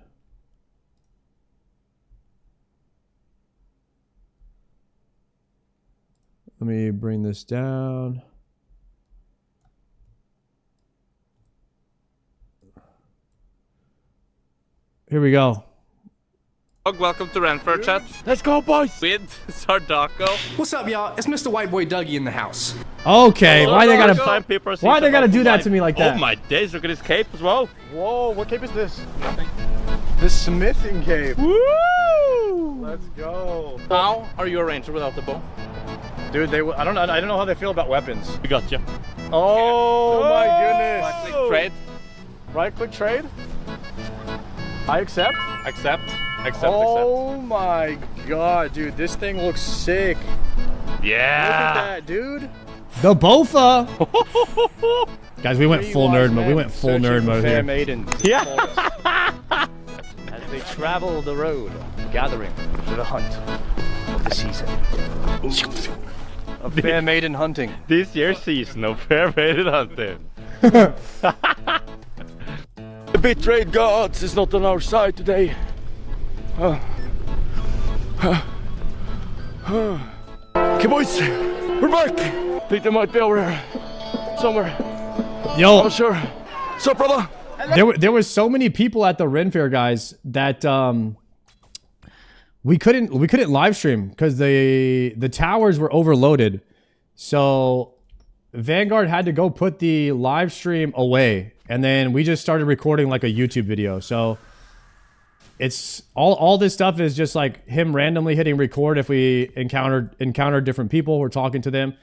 Let me bring this down. Here we go. Welcome to Renford chat. Let's go, boys. With Sardaco. What's up, y'all? It's Mr. White Boy Dougie in the house. Okay, why they gotta do that to me like that? Oh my days, look at his cape as well. Whoa, what cape is this? Nothing. The smithing cape. Woo! Let's go. How are you a ranger without the bow? Dude, I don't know how they feel about weapons. We got you. Oh my goodness. Right click trade. Right click trade. I accept. Accept. Oh my god, dude, this thing looks sick. Yeah. Look at that, dude. The Bofa. Guys, we went full nerd mode. We went full nerd mode here. Maiden. Yeah. As they travel the road, gathering for the hunt of the season. Of fair maiden hunting. This year's season of fair maiden hunting. The bitrate gods is not on our side today. Okay, boys, we're back. Think they might be over here somewhere. Yo, I'm not sure. What's up, brother? There was so many people at the Ren Fair, guys, that we couldn't live stream because the towers were overloaded. So Vanguard had to go put the live stream away, and then we just started recording like a YouTube video. So it's all this stuff is just like him randomly hitting record if we encountered different people. We're talking to them.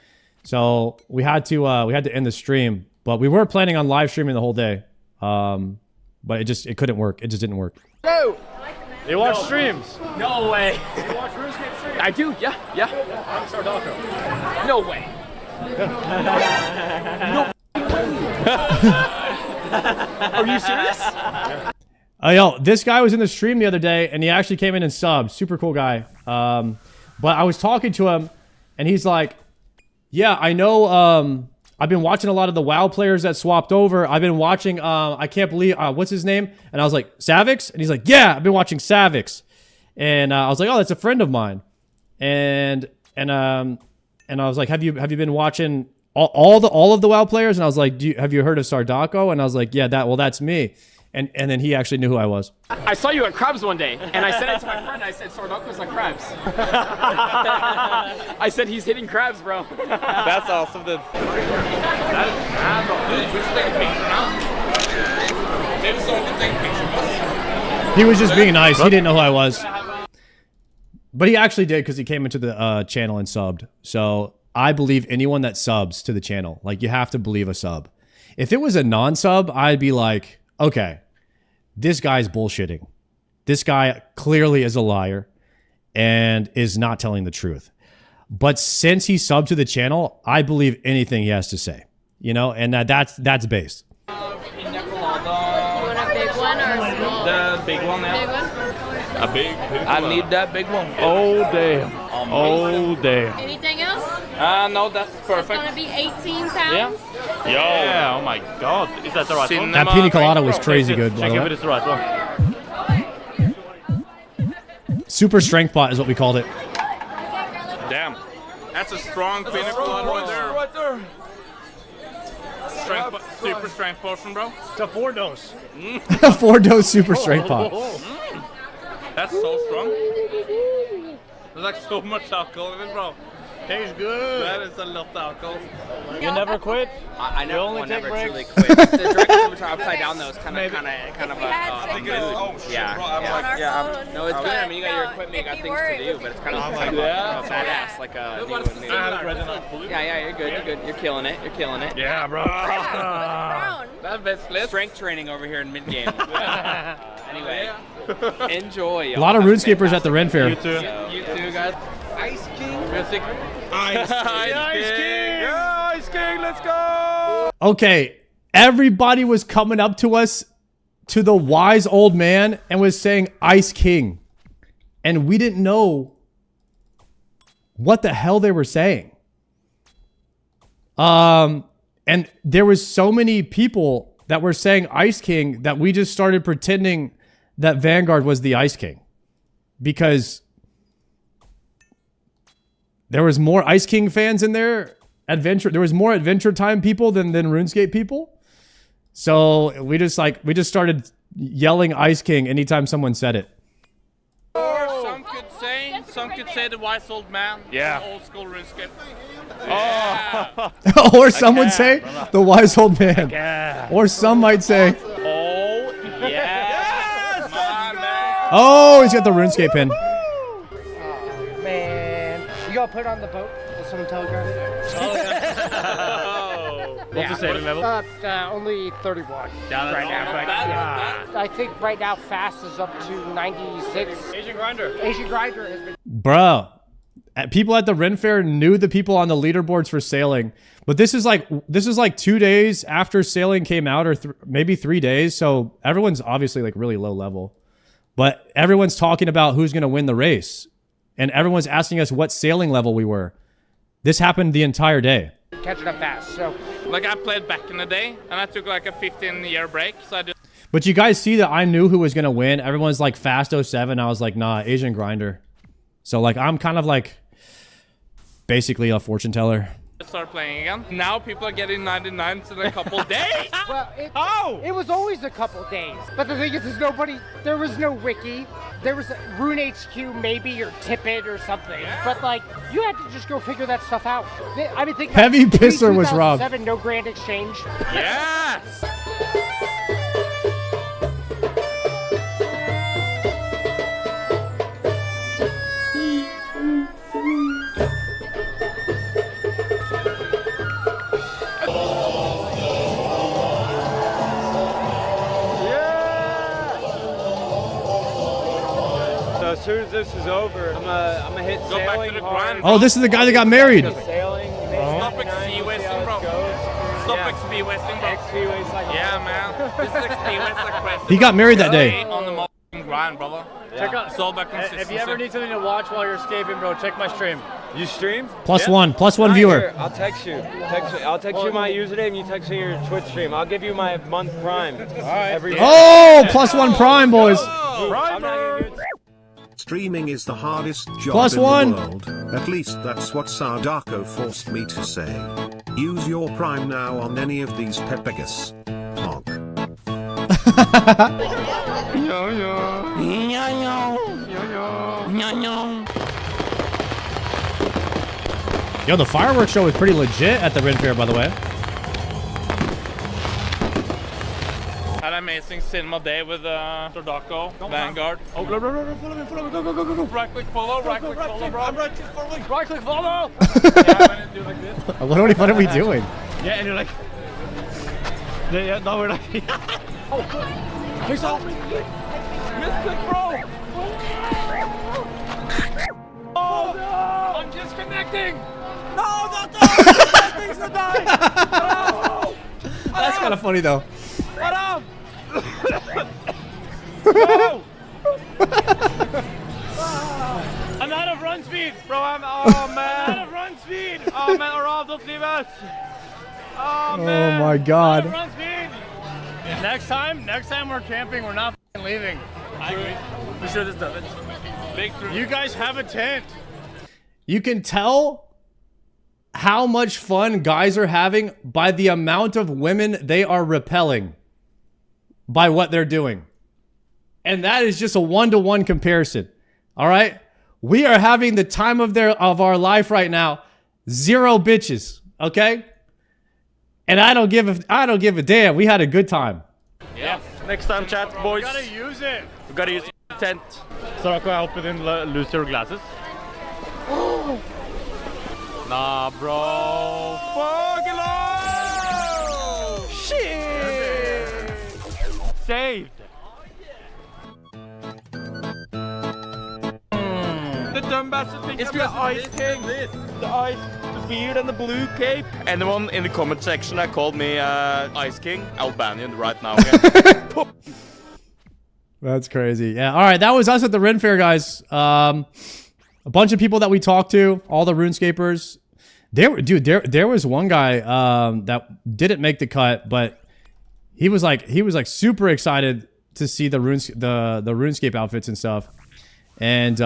So we had to end the stream, but we were planning on live streaming the whole day. But it couldn't work. It just didn't work. Hello. You watch streams? No way. You watch RuneScape streams? I do, yeah. I'm Sardaco. No way. Are you serious? Yo, this guy was in the stream the other day, and he actually came in and subbed. Super cool guy. But I was talking to him, and he's like, yeah, I know, I've been watching a lot of the WoW players that swapped over. I've been watching, I can't believe, what's his name? And I was like, Savix? And he's like, yeah, I've been watching Savix. And I was like, oh, that's a friend of mine. And I was like, have you been watching all of the WoW players? And I was like, have you heard of Sardako? And I was like, yeah, that's me. And then he actually knew who I was. I saw you at Crabs one day, and I said it to my friend. I said, Sardako's like Crabs. I said, he's hitting crabs, bro. That's awesome. Then. He was just being nice. He didn't know who I was. But he actually did because he came into the channel and subbed. So I believe anyone that subs to the channel. Like, you have to believe a sub. If it was a non-sub, I'd be like, okay, this guy's bullshitting. This guy clearly is a liar and is not telling the truth. But since he subbed to the channel, I believe anything he has to say. You know, and that's based. You want a big one or a small? The big one now. Big one? A big I need that big one. Oh, damn. Oh, damn. Anything else? No, that's perfect. It's gonna be 18 pounds. Yeah. Yo. Yeah, oh my god. Is that the right one? That pina colada was crazy good. Check if it's the right one. Super strength pot is what we called it. Damn. That's a strong pina colada right there. Super strength potion, bro. It's a 4-dose. 4-dose super strength pot. That's so strong. There's like so much alcohol in it, bro. Tastes good. That is a lot of alcohol. You never quit? I You only take never breaks? truly quit. The direct upside down though is kind of yeah. No, it's good. I mean, you got your equipment, you got things to do, but it's kind of badass, like a new. Yeah, you're good. You're killing it. Yeah, bro. That's best strength training over here in mid game. Anyway, enjoy. A lot of RuneScapers at the Ren Fair. You too, guys. Ice King. Ice King, let's go! Okay, everybody was coming up to us, to the wise old man, and was saying Ice King. And we didn't know what the hell they were saying. And there was so many people that were saying Ice King that we just started pretending that Vanguard was the Ice King. Because there was more Ice King fans in there. There was more Adventure Time people than RuneScape people. So we just started yelling Ice King anytime someone said it. Or some could say the wise old man. Yeah. Old school RuneScape. Oh. Or some would say the wise old man. Yeah. Or some might say, Oh, yes! oh, he's got the RuneScape pin. You gotta put it on the boat. Will someone telegraph it? What's the saving level? Only 31 right now. But, I think right now fast is up to 96. Asian Grinder. Asian Grinder has been. Bro, people at the Ren Fair knew the people on the leaderboards for sailing. But this is like 2 days after sailing came out, or maybe 3 days. So everyone's obviously like really low level. But everyone's talking about who's going to win the race. And everyone's asking us what sailing level we were. This happened the entire day. Catching up fast, so. Like I played back in the day, and I took like a 15-year break, so I just... But you guys see that I knew who was going to win. Everyone's like Fast 07. I was like, nah, Asian Grinder. So like, I'm kind of like basically a fortune teller. Start playing again. Now people are getting 99s in a couple days. Well, it was always a couple days. But the thing is, there was no wiki. There was Rune HQ maybe, or Tippet or something. Yeah. But like, you had to just go figure that stuff out. I mean, think Heavy Pisser was robbed. No Grand Exchange. Yes! As soon as this is over, I'm gonna hit Go back to the grind. Oh, this is the guy that got married. Sailing. Stop XP wasting, bro. Stop XP wasting, bro. XP waste like yeah, man. This is XP waste like crazy. He got married that day. On the grind, brother. Check out. It's all about consistency. If you ever need something to watch while you're escaping, bro, check my stream. You stream? Plus one viewer. I'll text you. I'll text you my username. You text me your Twitch stream. I'll give you my month Prime. All right. Every Oh, +1 Prime, boys. I'm not gonna do it. Streaming is the hardest job +1. in the world. At least that's what Sardako forced me to say. Use your Prime now on any of these Pepegas. Honk. Yo, the fireworks show was pretty legit at the Ren Fair, by the way. Had an amazing cinema day with Sardako, Vanguard. Oh, blah, blah, blah, follow me, go. Right click follow, right click follow, bro. Right click follow. Right click follow. Yeah, when do like this. What are we doing? Yeah, and you're like. Yeah, no, we're like. Oh, he's off. Misclick, bro. Oh, no. I'm disconnecting. No, not that. Things are dying. No. That's kind of funny, though. What up? No. I'm out of run speed, bro. Oh man. I'm out of run speed. Oh man, Arav, don't leave us. Oh man. Oh my God. I'm out of run speed. Next time we're camping, we're not leaving. I agree. We should have done it. Big three. You guys have a tent. You can tell how much fun guys are having by the amount of women they are repelling by what they're doing. And that is just a one-to-one comparison. All right? We are having the time of our life right now. 0 bitches, okay? And I don't give a damn. We had a good time. Yeah. Next time, chat, boys. We gotta use it. We gotta use the tent. So I can help you then lose your glasses. Nah, bro. Fuck it. Shit. Saved. The dumb bastard thinks it's the Ice King. The ice, the beard, and the blue cape. Anyone in the comment section that called me Ice King, Albanian right now again. That's crazy. Yeah. All right. That was us at the Ren Fair, guys. A bunch of people that we talked to, all the RuneScapers. There was one guy that didn't make the cut, but he was like super excited to see the RuneScape outfits and stuff. And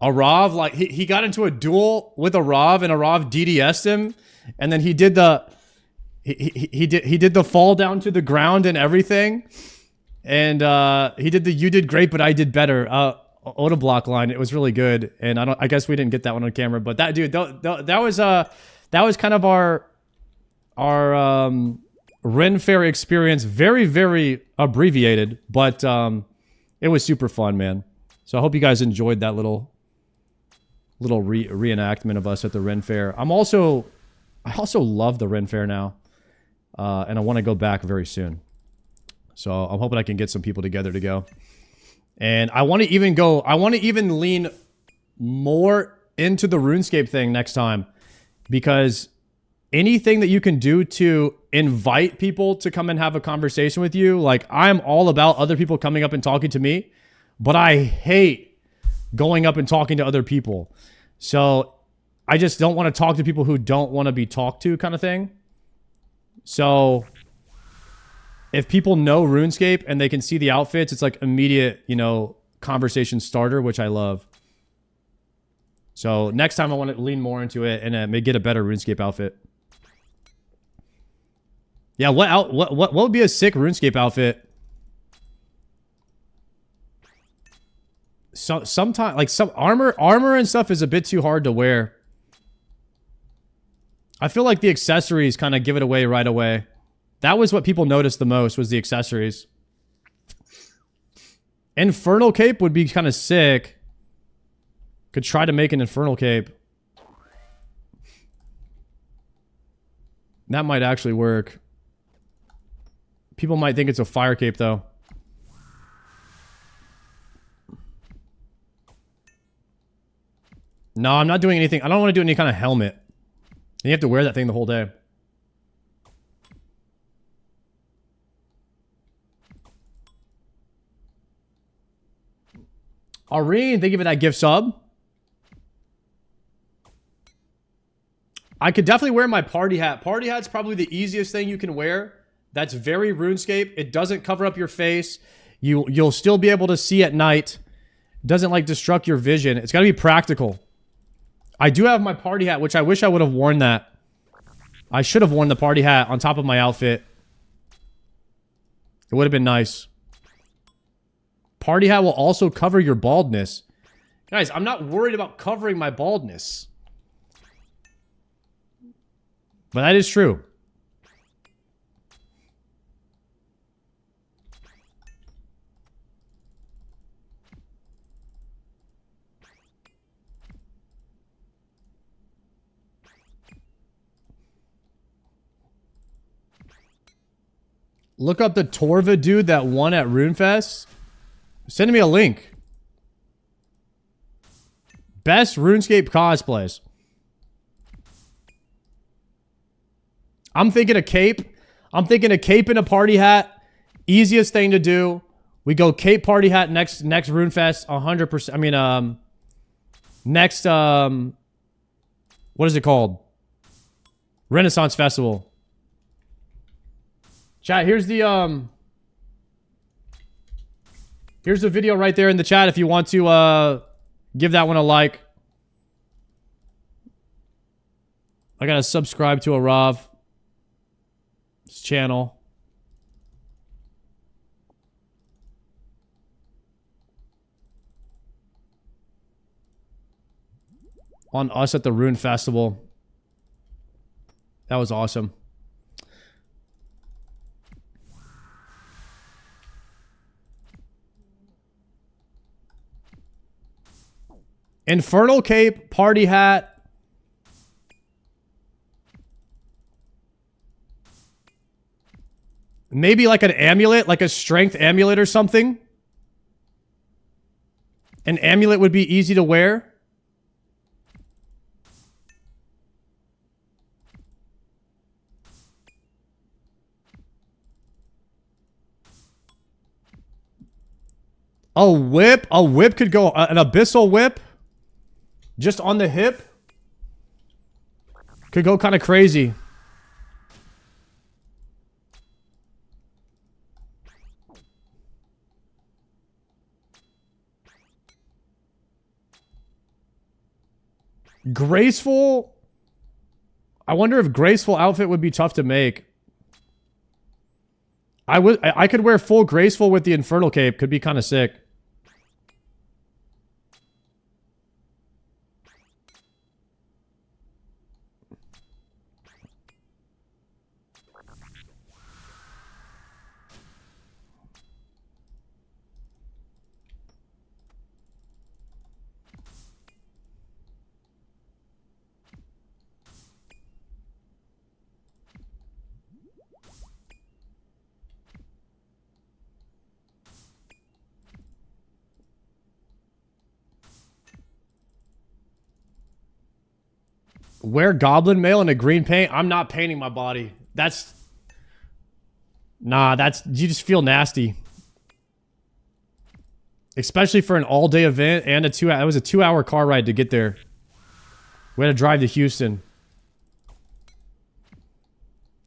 Arav, like he got into a duel with Arav, and Arav DDS'd him, and then he did the fall down to the ground and everything. And he did the "you did great, but I did better" Oda block line. It was really good, and I guess we didn't get that one on camera, but that dude, that was kind of our Ren Fair experience. Very, very abbreviated, but it was super fun, man. So I hope you guys enjoyed that little reenactment of us at the Ren Fair. I also love the Ren Fair now, and I want to go back very soon. So I'm hoping I can get some people together to go. And I want to even lean more into the RuneScape thing next time, because anything that you can do to invite people to come and have a conversation with you, like, I'm all about other people coming up and talking to me, but I hate going up and talking to other people. So I just don't want to talk to people who don't want to be talked to, kind of thing. So if people know RuneScape and they can see the outfits, it's like immediate, conversation starter, which I love. So next time I want to lean more into it and maybe get a better RuneScape outfit. Yeah, what would be a sick RuneScape outfit? Sometimes, like, some armor and stuff is a bit too hard to wear. I feel like the accessories kind of give it away right away. That was what people noticed the most, was the accessories. Infernal cape would be kind of sick. Could try to make an infernal cape. That might actually work. People might think it's a fire cape, though. No, I'm not doing anything. I don't want to do any kind of helmet. You have to wear that thing the whole day. Irene, thank you for that gift sub. I could definitely wear my party hat. Party hat's probably the easiest thing you can wear. That's very RuneScape. It doesn't cover up your face. You'll still be able to see at night. It doesn't like destruct your vision. It's got to be practical. I do have my party hat, which I wish I would have worn that. I should have worn the party hat on top of my outfit. It would have been nice. Party hat will also cover your baldness. Guys, I'm not worried about covering my baldness. But that is true. Look up the Torva dude that won at RuneFest. Send me a link. Best RuneScape cosplays. I'm thinking a cape. I'm thinking a cape and a party hat. Easiest thing to do. We go cape, party hat next RuneFest. 100%. I mean, next, what is it called? Renaissance Festival. Chat, here's the video right there in the chat if you want to give that one a like. I gotta subscribe to a Rav's channel. On us at the Rune Festival. That was awesome. Infernal cape, party hat. Maybe like an amulet, like a strength amulet or something. An amulet would be easy to wear. A whip could go, an abyssal whip. Just on the hip. Could go kind of crazy. Graceful. I wonder if graceful outfit would be tough to make. I could wear full graceful with the infernal cape. Could be kind of sick. Wear goblin mail in a green paint. I'm not painting my body. That's... Nah, that's... You just feel nasty. Especially for an all-day event and it was a 2-hour car ride to get there. We had to drive to Houston.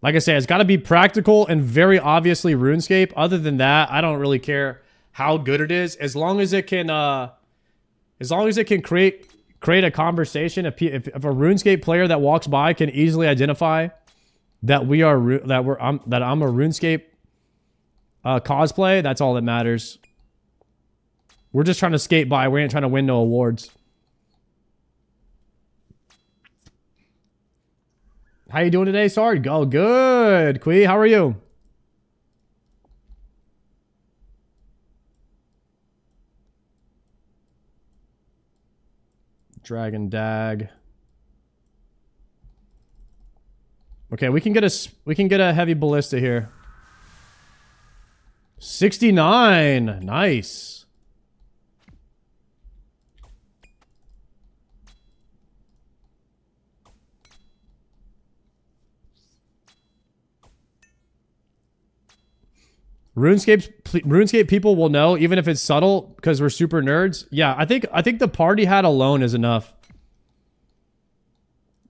Like I say, it's got to be practical and very obviously RuneScape. Other than that, I don't really care how good it is. As long as it can create a conversation. If a RuneScape player that walks by can easily identify that I'm a RuneScape cosplay, that's all that matters. We're just trying to skate by. We ain't trying to win no awards. How you doing today, Sard? Oh, good. Quee, how are you? Dragon Dag. Okay, we can get a heavy ballista here. 69. Nice. RuneScape people will know, even if it's subtle, because we're super nerds. Yeah, I think the party hat alone is enough.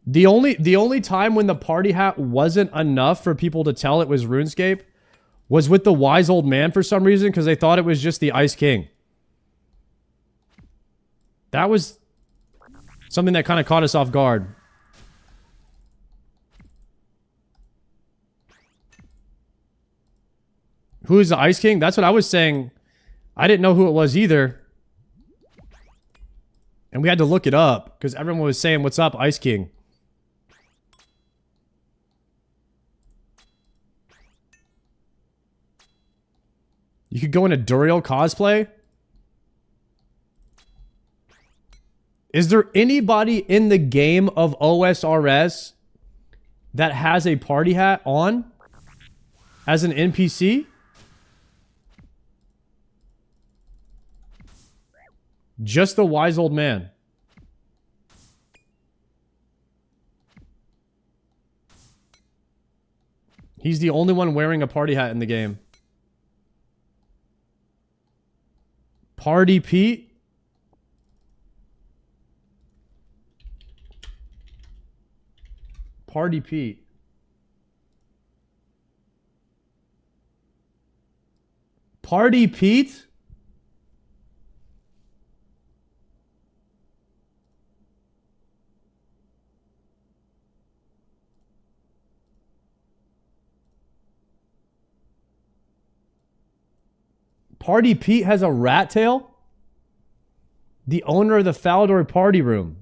The only time when the party hat wasn't enough for people to tell it was RuneScape was with the wise old man for some reason, because they thought it was just the Ice King. That was something that kind of caught us off guard. Who is the Ice King? That's what I was saying. I didn't know who it was either. And we had to look it up because everyone was saying, "What's up, Ice King?" You could go in a Duriel cosplay. Is there anybody in the game of OSRS that has a party hat on as an NPC? Just the wise old man. He's the only one wearing a party hat in the game. Party Pete? Party Pete. Party Pete? Party Pete has a rat tail? The owner of the Falador Party Room.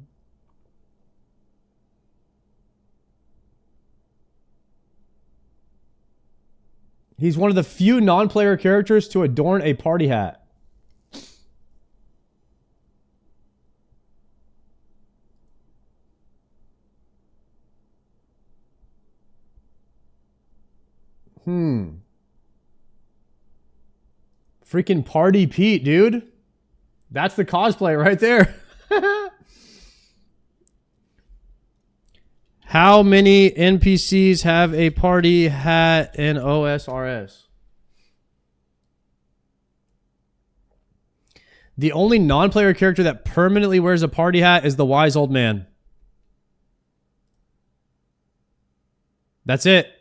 He's one of the few non-player characters to adorn a party hat. Freaking Party Pete, dude. That's the cosplay right there. How many NPCs have a party hat in OSRS? The only non-player character that permanently wears a party hat is the wise old man. That's it.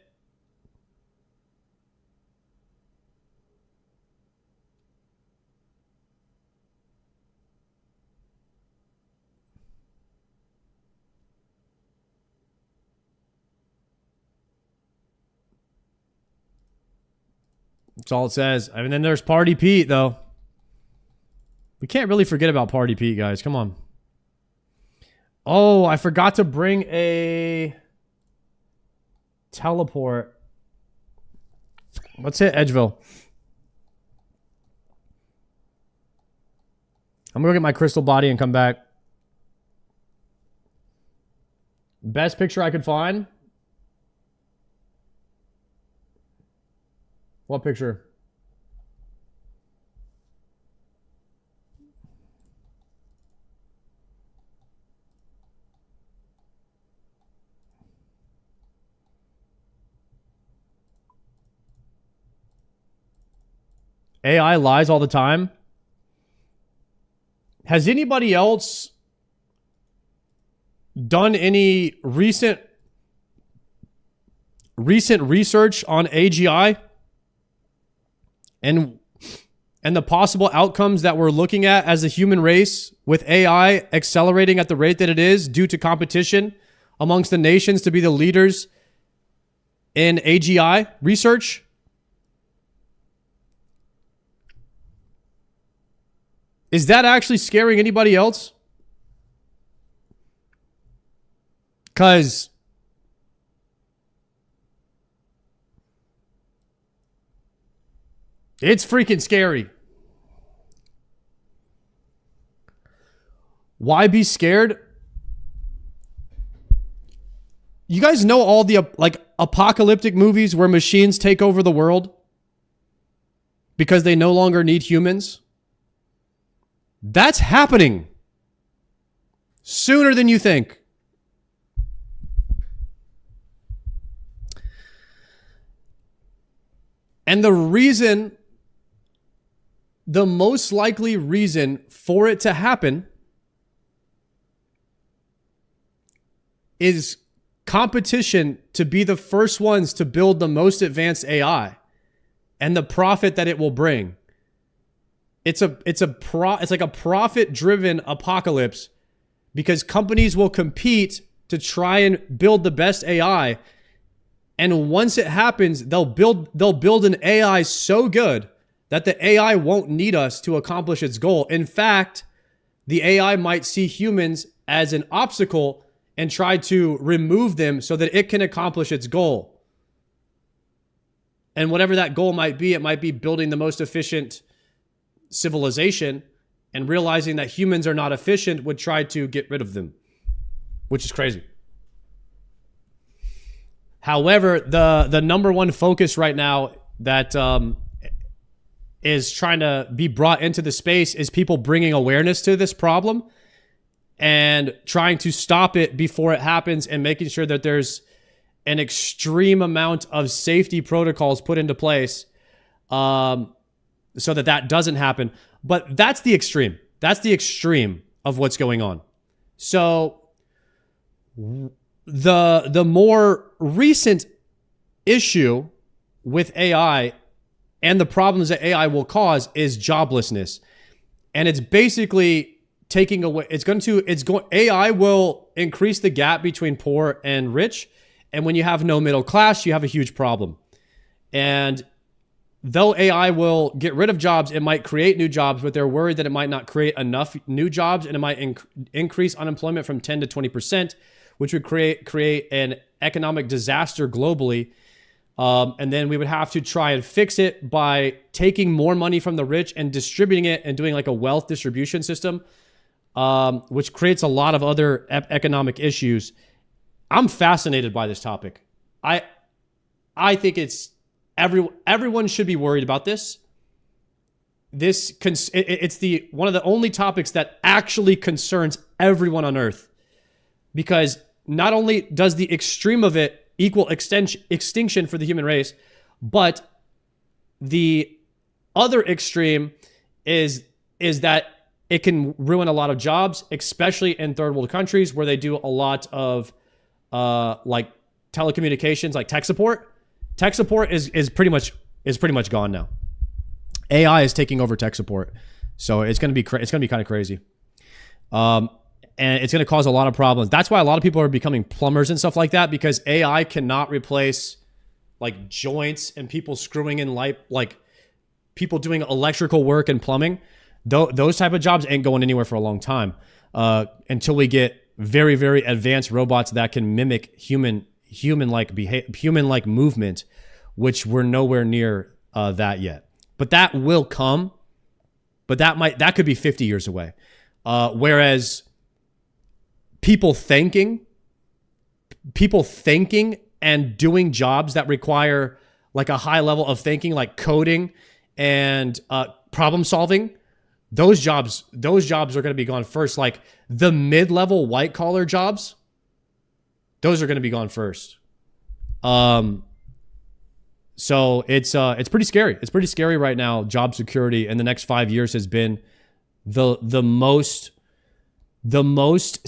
That's all it says. I mean, then there's Party Pete, though. We can't really forget about Party Pete, guys. Come on. Oh, I forgot to bring a teleport. Let's hit Edgeville. I'm going to get my crystal body and come back. Best picture I could find. What picture? AI lies all the time. Has anybody else done any recent research on AGI? And the possible outcomes that we're looking at as a human race with AI accelerating at the rate that it is due to competition amongst the nations to be the leaders in AGI research? Is that actually scaring anybody else? Because it's freaking scary. Why be scared? You guys know all the apocalyptic movies where machines take over the world because they no longer need humans? That's happening sooner than you think. And the most likely reason for it to happen is competition to be the first ones to build the most advanced AI and the profit that it will bring. It's like a profit-driven apocalypse because companies will compete to try and build the best AI. And once it happens, they'll build an AI so good that the AI won't need us to accomplish its goal. In fact, the AI might see humans as an obstacle and try to remove them so that it can accomplish its goal. And whatever that goal might be, it might be building the most efficient civilization, and realizing that humans are not efficient would try to get rid of them, which is crazy. However, the number one focus right now that is trying to be brought into the space is people bringing awareness to this problem and trying to stop it before it happens, and making sure that there's an extreme amount of safety protocols put into place so that doesn't happen. But that's the extreme. That's the extreme of what's going on. So the more recent issue with AI and the problems that AI will cause is joblessness. And it's basically taking away, AI will increase the gap between poor and rich. And when you have no middle class, you have a huge problem. And though AI will get rid of jobs, it might create new jobs, but they're worried that it might not create enough new jobs, and it might increase unemployment from 10 to 20%, which would create an economic disaster globally. And then we would have to try and fix it by taking more money from the rich and distributing it and doing like a wealth distribution system, which creates a lot of other economic issues. I'm fascinated by this topic. I think it's everyone should be worried about this. It's one of the only topics that actually concerns everyone on Earth, because not only does the extreme of it equal extinction for the human race, but the other extreme is that it can ruin a lot of jobs, especially in third world countries where they do a lot of like telecommunications, like tech support. Tech support is pretty much gone now. AI is taking over tech support, so it's gonna be kind of crazy, and it's gonna cause a lot of problems. That's why a lot of people are becoming plumbers and stuff like that, because AI cannot replace like joints and people screwing in like people doing electrical work and plumbing. Those type of jobs ain't going anywhere for a long time until we get very, very advanced robots that can mimic human-like movement, which we're nowhere near that yet. But that will come. But that could be 50 years away. Whereas people thinking and doing jobs that require like a high level of thinking, like coding and problem solving, those jobs are going to be gone first. Like the mid-level white collar jobs, those are going to be gone first. So it's pretty scary. It's pretty scary right now. Job security in the next 5 years has been the most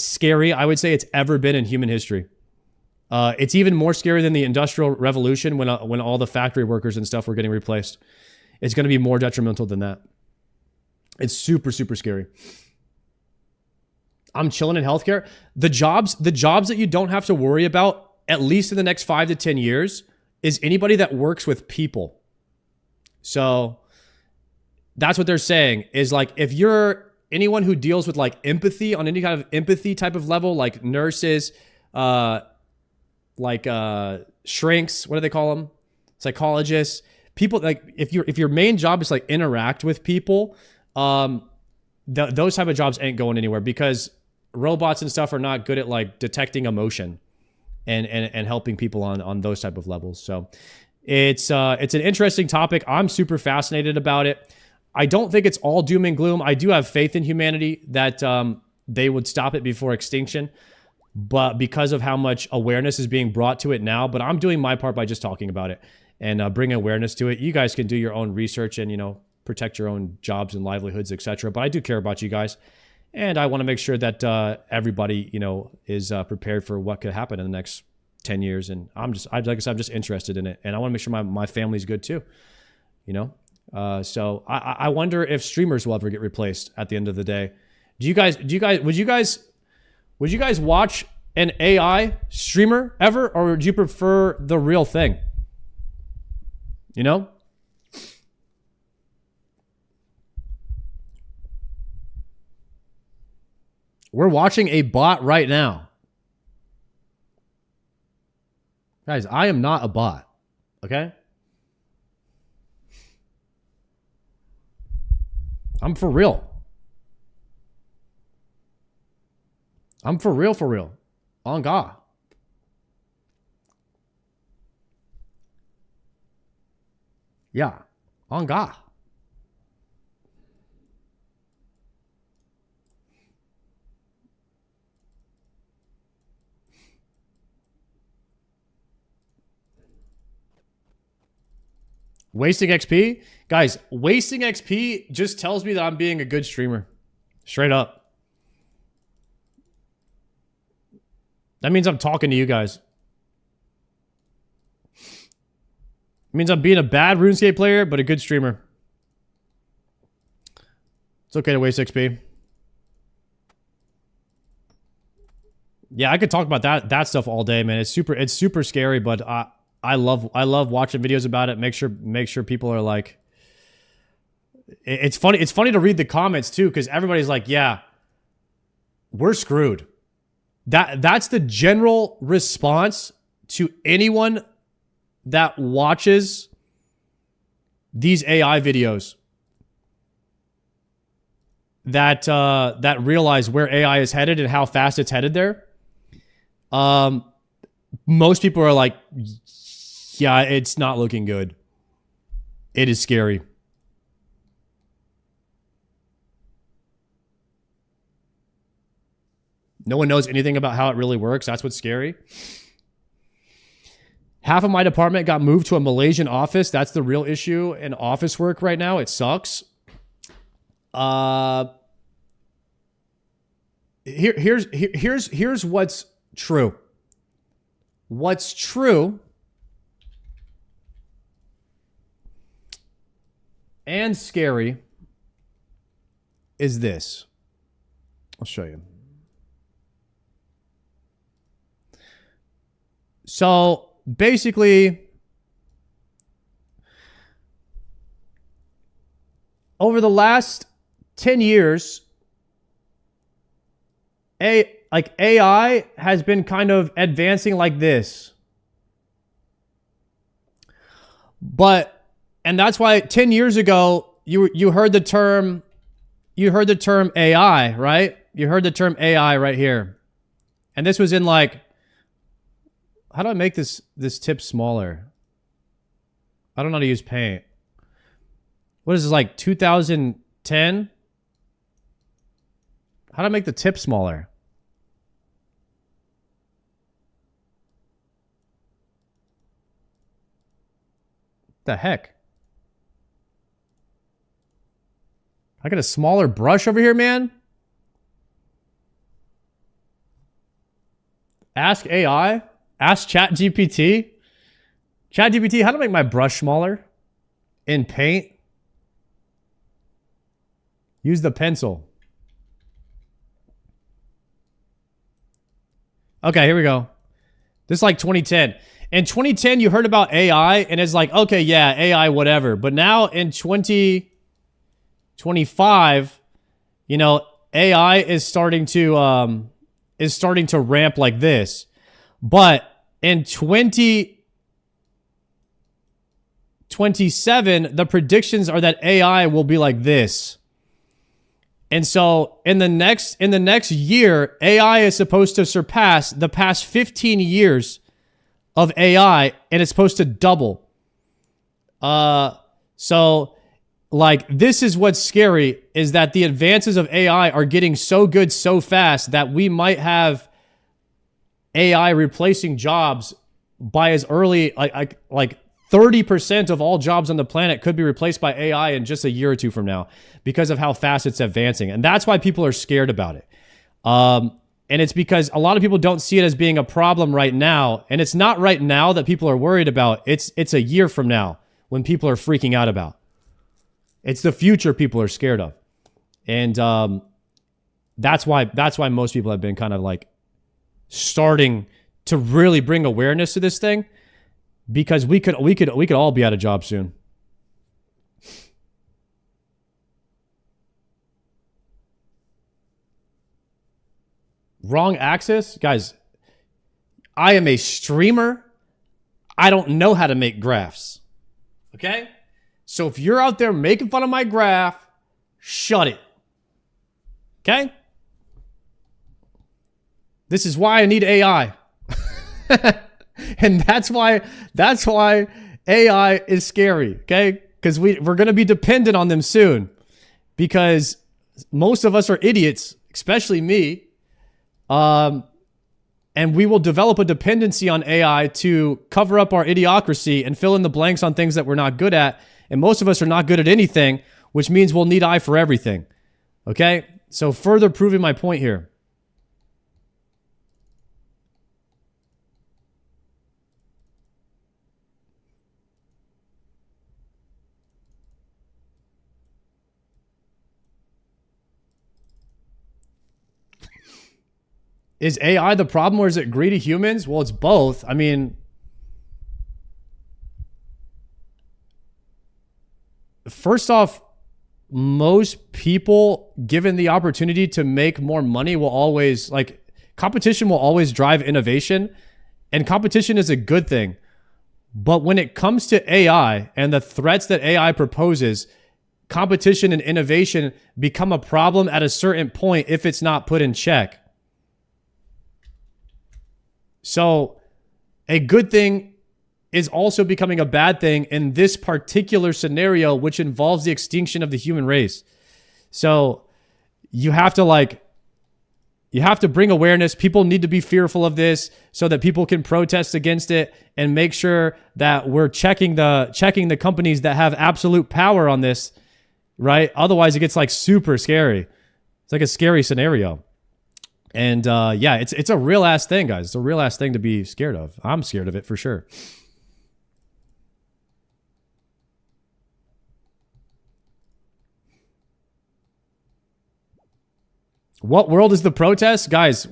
scary, I would say, it's ever been in human history. It's even more scary than the Industrial Revolution when all the factory workers and stuff were getting replaced. It's going to be more detrimental than that. It's super, super scary. I'm chilling in healthcare. The jobs that you don't have to worry about, at least in the next 5 to 10 years, is anybody that works with people. So that's what they're saying, is like, if you're anyone who deals with like empathy on any kind of empathy type of level, like nurses, shrinks, what do they call them? Psychologists, people, like if your main job is like interact with people, those type of jobs ain't going anywhere, because robots and stuff are not good at like detecting emotion and helping people on those type of levels. So it's an interesting topic. I'm super fascinated about it. I don't think it's all doom and gloom. I do have faith in humanity that they would stop it before extinction, but because of how much awareness is being brought to it now. But I'm doing my part by just talking about it. and bring awareness to it. You guys can do your own research and, you know, protect your own jobs and livelihoods, etc. But I do care about you guys, and I want to make sure that everybody, you know, is prepared for what could happen in the next 10 years. And like I said, I'm just interested in it, and I want to make sure my family's good too, you know. So I wonder if streamers will ever get replaced at the end of the day. Would you guys watch an AI streamer ever, or would you prefer the real thing? You know? We're watching a bot right now. Guys, I am not a bot. Okay? I'm for real. I'm for real, for real. On God. Yeah. On God. Wasting XP? Guys, wasting XP just tells me that I'm being a good streamer. Straight up. That means I'm talking to you guys. It means I'm being a bad RuneScape player, but a good streamer. It's okay to waste XP. Yeah, I could talk about that stuff all day, man. It's super scary, but I love watching videos about it. Make sure people are like, it's funny to read the comments too, because everybody's like, yeah, we're screwed. That's the general response to anyone that watches these AI videos that realize where AI is headed and how fast it's headed there. Most people are like, yeah, it's not looking good. It is scary. No one knows anything about how it really works. That's what's scary. Half of my department got moved to a Malaysian office. That's the real issue in office work right now. It sucks. Here's what's true. What's true and scary is this. I'll show you. So basically, over the last 10 years, AI has been kind of advancing like this. And that's why 10 years ago, you heard the term AI, right? You heard the term AI right here. And this was in like, how do I make this tip smaller? I don't know how to use paint. What is this, like 2010? How do I make the tip smaller? The heck? I got a smaller brush over here, man. Ask AI. Ask ChatGPT. ChatGPT, how to make my brush smaller in paint? Use the pencil. Okay, here we go. This is like 2010. In 2010, you heard about AI, and it's like, okay, yeah, AI, whatever. But now in 2025, you know, AI is starting to ramp like this. But in 2027, the predictions are that AI will be like this. And so in the next year, AI is supposed to surpass the past 15 years of AI, and it's supposed to double. So like, this is what's scary, is that the advances of AI are getting so good so fast that we might have AI replacing jobs by as early like 30% of all jobs on the planet could be replaced by AI in just a year or two from now because of how fast it's advancing. And that's why people are scared about it. And it's because a lot of people don't see it as being a problem right now. And it's not right now that people are worried about. It's a year from now when people are freaking out about. It's the future people are scared of. And that's why most people have been kind of like starting to really bring awareness to this thing, because we could all be out of job soon. Wrong axis? Guys, I am a streamer. I don't know how to make graphs. Okay? So if you're out there making fun of my graph, shut it. Okay? This is why I need AI. And that's why AI is scary, okay? Because we're going to be dependent on them soon. Because most of us are idiots, especially me. And we will develop a dependency on AI to cover up our idiocracy and fill in the blanks on things that we're not good at. And most of us are not good at anything, which means we'll need AI for everything. Okay? So further proving my point here. Is AI the problem, or is it greedy humans? Well, it's both. I mean, first off, most people, given the opportunity to make more money, will always, like, competition will always drive innovation, and competition is a good thing. But when it comes to AI and the threats that AI proposes, competition and innovation become a problem at a certain point if it's not put in check. So a good thing is also becoming a bad thing in this particular scenario, which involves the extinction of the human race. So you have to bring awareness. People need to be fearful of this so that people can protest against it and make sure that we're checking the companies that have absolute power on this, right? Otherwise it gets like super scary. It's like a scary scenario. And yeah, it's a real ass thing, guys. It's a real ass thing to be scared of. I'm scared of it for sure. What world is the protest, guys?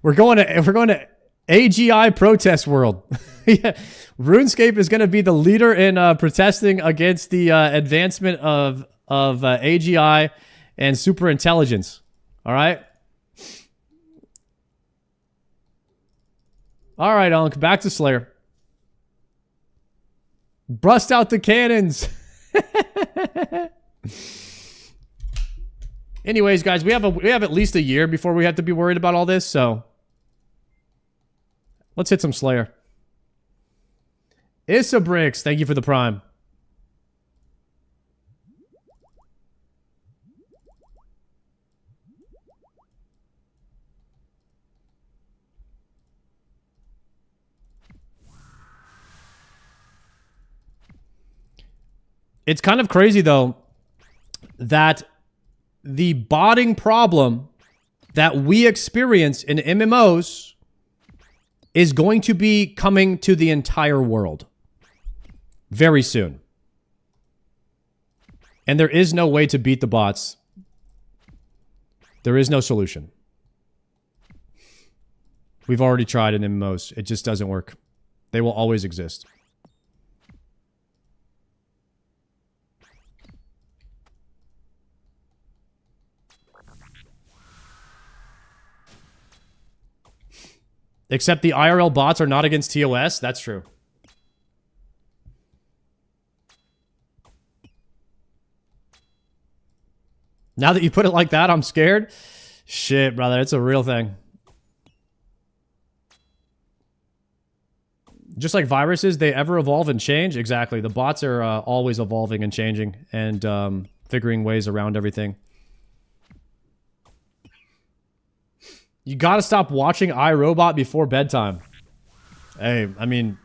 We're going to AGI protest world. Yeah. RuneScape is going to be the leader in protesting against the advancement of AGI and super intelligence. All right. All right, Unc, back to Slayer. Bust out the cannons. Anyways, guys, we have at least a year before we have to be worried about all this, so let's hit some Slayer. Issa Bricks, thank you for the prime. It's kind of crazy, though, that the botting problem that we experience in MMOs is going to be coming to the entire world very soon. And there is no way to beat the bots. There is no solution. We've already tried in MMOs. It just doesn't work. They will always exist. Except the IRL bots are not against TOS. That's true. Now that you put it like that, I'm scared. Shit, brother. It's a real thing. Just like viruses, they ever evolve and change. Exactly. The bots are always evolving and changing and figuring ways around everything. You gotta stop watching iRobot before bedtime. Hey, I mean,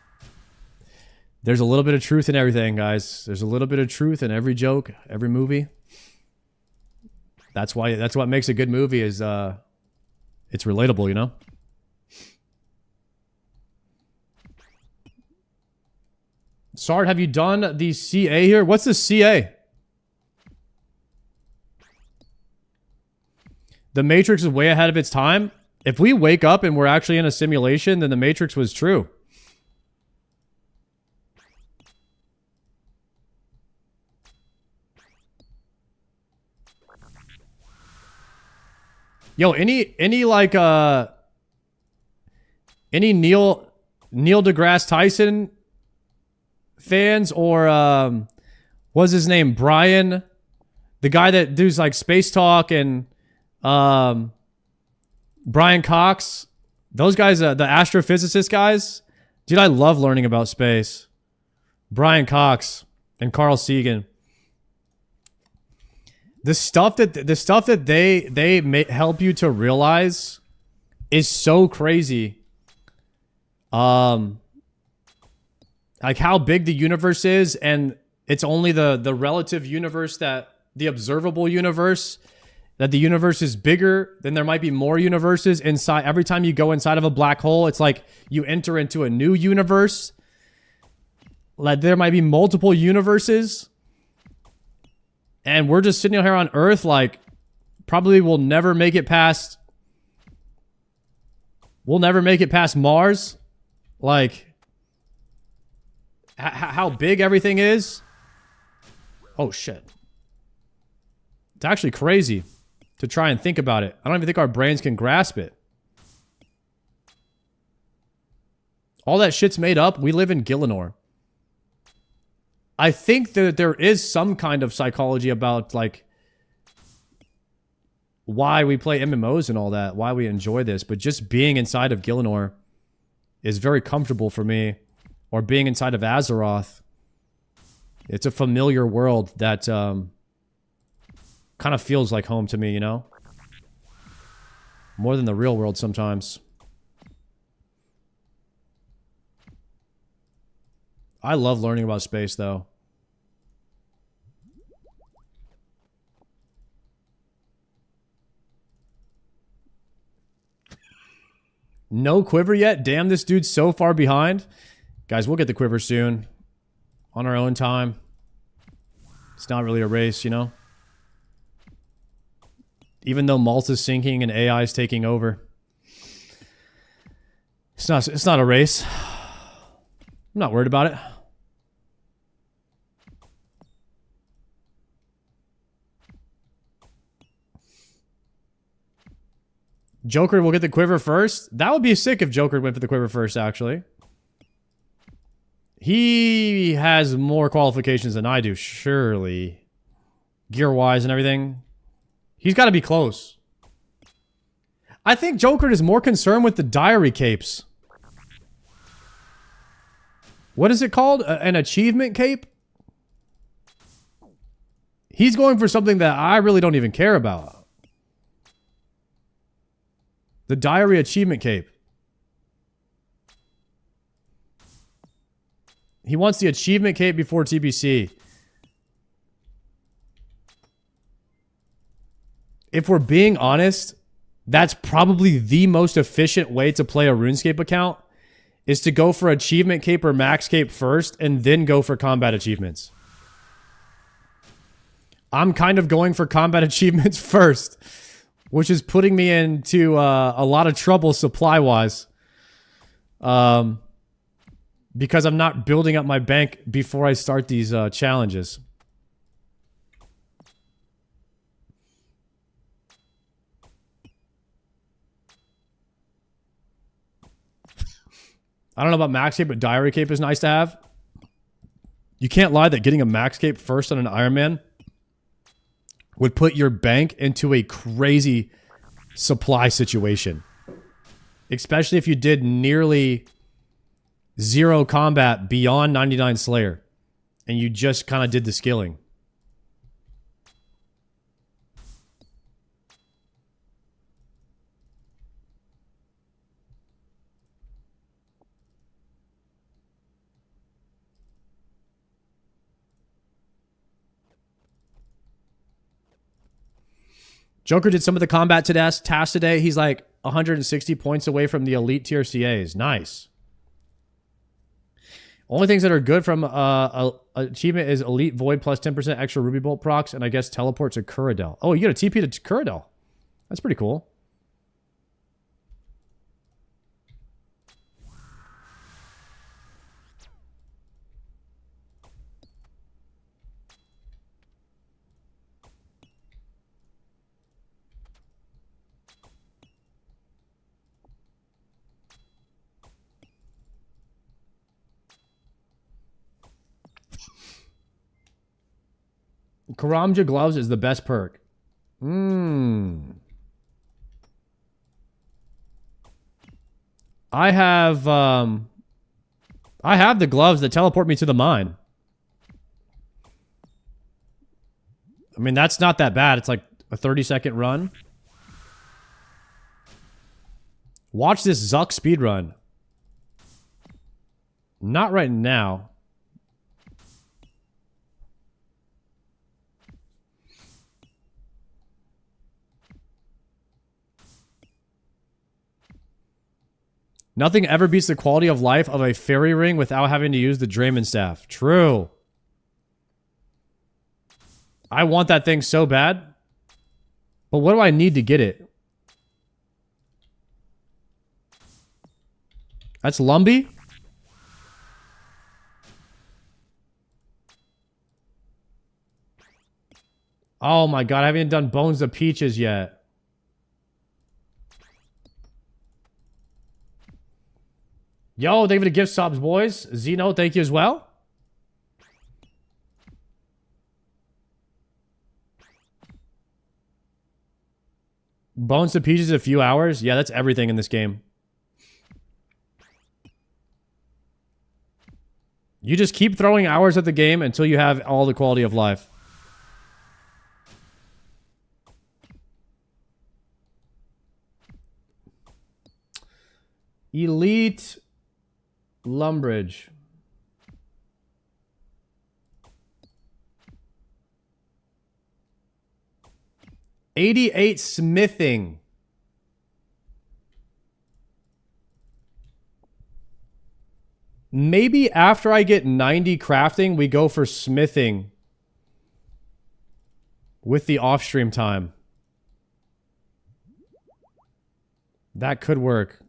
There's a little bit of truth in everything, guys. There's a little bit of truth in every joke, every movie. That's what makes a good movie is it's relatable, you know? Sard, have you done the CA here? What's the CA? The Matrix is way ahead of its time. If we wake up and we're actually in a simulation, then the Matrix was true. Yo, any like any Neil deGrasse Tyson fans or what's his name? Brian, the guy that does like Space Talk and Brian Cox, those guys, the astrophysicist guys. Dude, I love learning about space. Brian Cox and Carl Sagan. The stuff that they help you to realize is so crazy. Like how big the universe is, and it's only the relative universe, that the observable universe, that the universe is bigger, then there might be more universes inside. Every time you go inside of a black hole, it's like you enter into a new universe. Like there might be multiple universes. And we're just sitting here on Earth, like, probably we'll never make it past Mars. Like, how big everything is. Oh, shit. It's actually crazy to try and think about it. I don't even think our brains can grasp it. All that shit's made up. We live in Gillinor. I think that there is some kind of psychology about, like, why we play MMOs and all that, why we enjoy this, but just being inside of Gillinor is very comfortable for me, or being inside of Azeroth. It's a familiar world that kind of feels like home to me, you know? More than the real world sometimes. I love learning about space, though. No quiver yet? Damn, this dude's so far behind. Guys, we'll get the quiver soon. On our own time. It's not really a race, you know? Even though Malta's sinking and AI is taking over. It's not a race. I'm not worried about it. Joker will get the quiver first. That would be sick if Joker went for the quiver first, actually. He has more qualifications than I do, surely. Gear-wise and everything. He's got to be close. I think Joker is more concerned with the diary capes. What is it called? An achievement cape? He's going for something that I really don't even care about. The diary achievement cape. He wants the achievement cape before TBC. If we're being honest, that's probably the most efficient way to play a RuneScape account, is to go for achievement cape or max cape first and then go for combat achievements. I'm kind of going for combat achievements first, which is putting me into a lot of trouble supply-wise. Because I'm not building up my bank before I start these challenges. I don't know about max cape, but diary cape is nice to have. You can't lie that getting a max cape first on an Iron Man would put your bank into a crazy supply situation. Especially if you did nearly zero combat beyond 99 Slayer. And you just kind of did the skilling. Joker did some of the combat tasks today. He's like 160 points away from the elite tier CAs. Nice. Only things that are good from achievement is Elite Void plus 10% extra Ruby Bolt procs, and I guess teleport to Kuradel. Oh, you got a TP to Kuradel. That's pretty cool. Karamja gloves is the best perk. I have the gloves that teleport me to the mine. I mean, that's not that bad. It's like a 30-second run. Watch this Zuck speedrun. Not right now. Nothing ever beats the quality of life of a fairy ring without having to use the Draymond staff. True. I want that thing so bad. But what do I need to get it? That's Lumbee? Oh my god, I haven't done Bones of Peaches yet. Yo, thank you for the gift subs, boys. Zeno, thank you as well. Bones to Peaches in a few hours. Yeah, that's everything in this game. You just keep throwing hours at the game until you have all the quality of life. Elite Lumbridge. $88 smithing. Maybe after I get 90 crafting, we go for smithing with the off-stream time. That could work.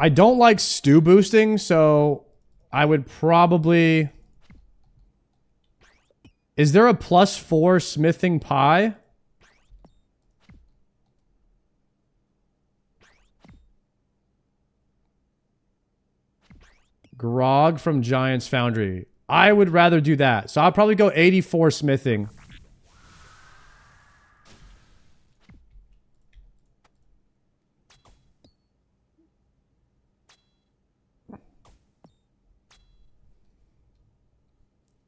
I don't like stew boosting, so I would probably... Is there a +4 smithing pie? Grog from Giant's Foundry. I would rather do that. So I'll probably go 84 smithing.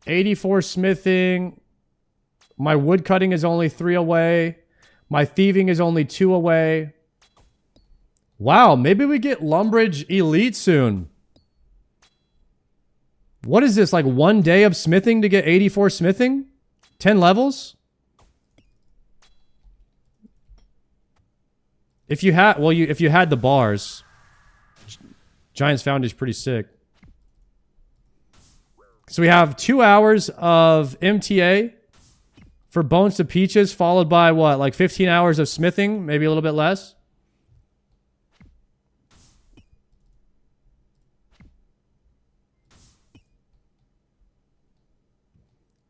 $84 smithing. My wood cutting is only 3 away. My thieving is only 2 away. Wow, maybe we get Lumbridge Elite soon. What is this, like 1 day of smithing to get 84 smithing? 10 levels? If you had, well, if you had the bars. Giant's Foundry is pretty sick. So we have 2 hours of MTA for Bones to Peaches, followed by what, like 15 hours of smithing, maybe a little bit less.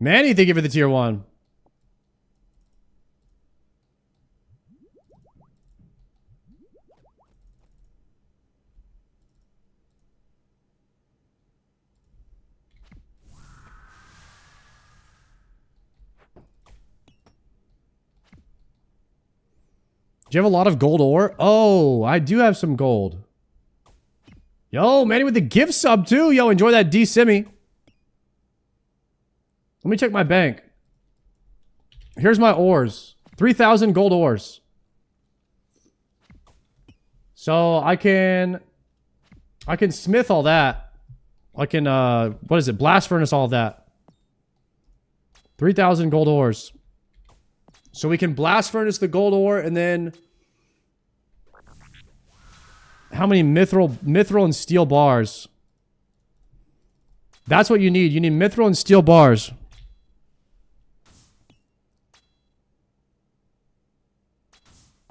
Manny, thank you for the tier 1. Do you have a lot of gold ore? Oh, I do have some gold. Yo, Manny with the gift sub too. Yo, enjoy that D-Simi. Let me check my bank. Here's my ores. 3,000 gold ores. So I can smith all that. I can, what is it? Blast furnace all of that. 3,000 gold ores. So we can blast furnace the gold ore and then... How many mithril and steel bars? That's what you need. You need mithril and steel bars.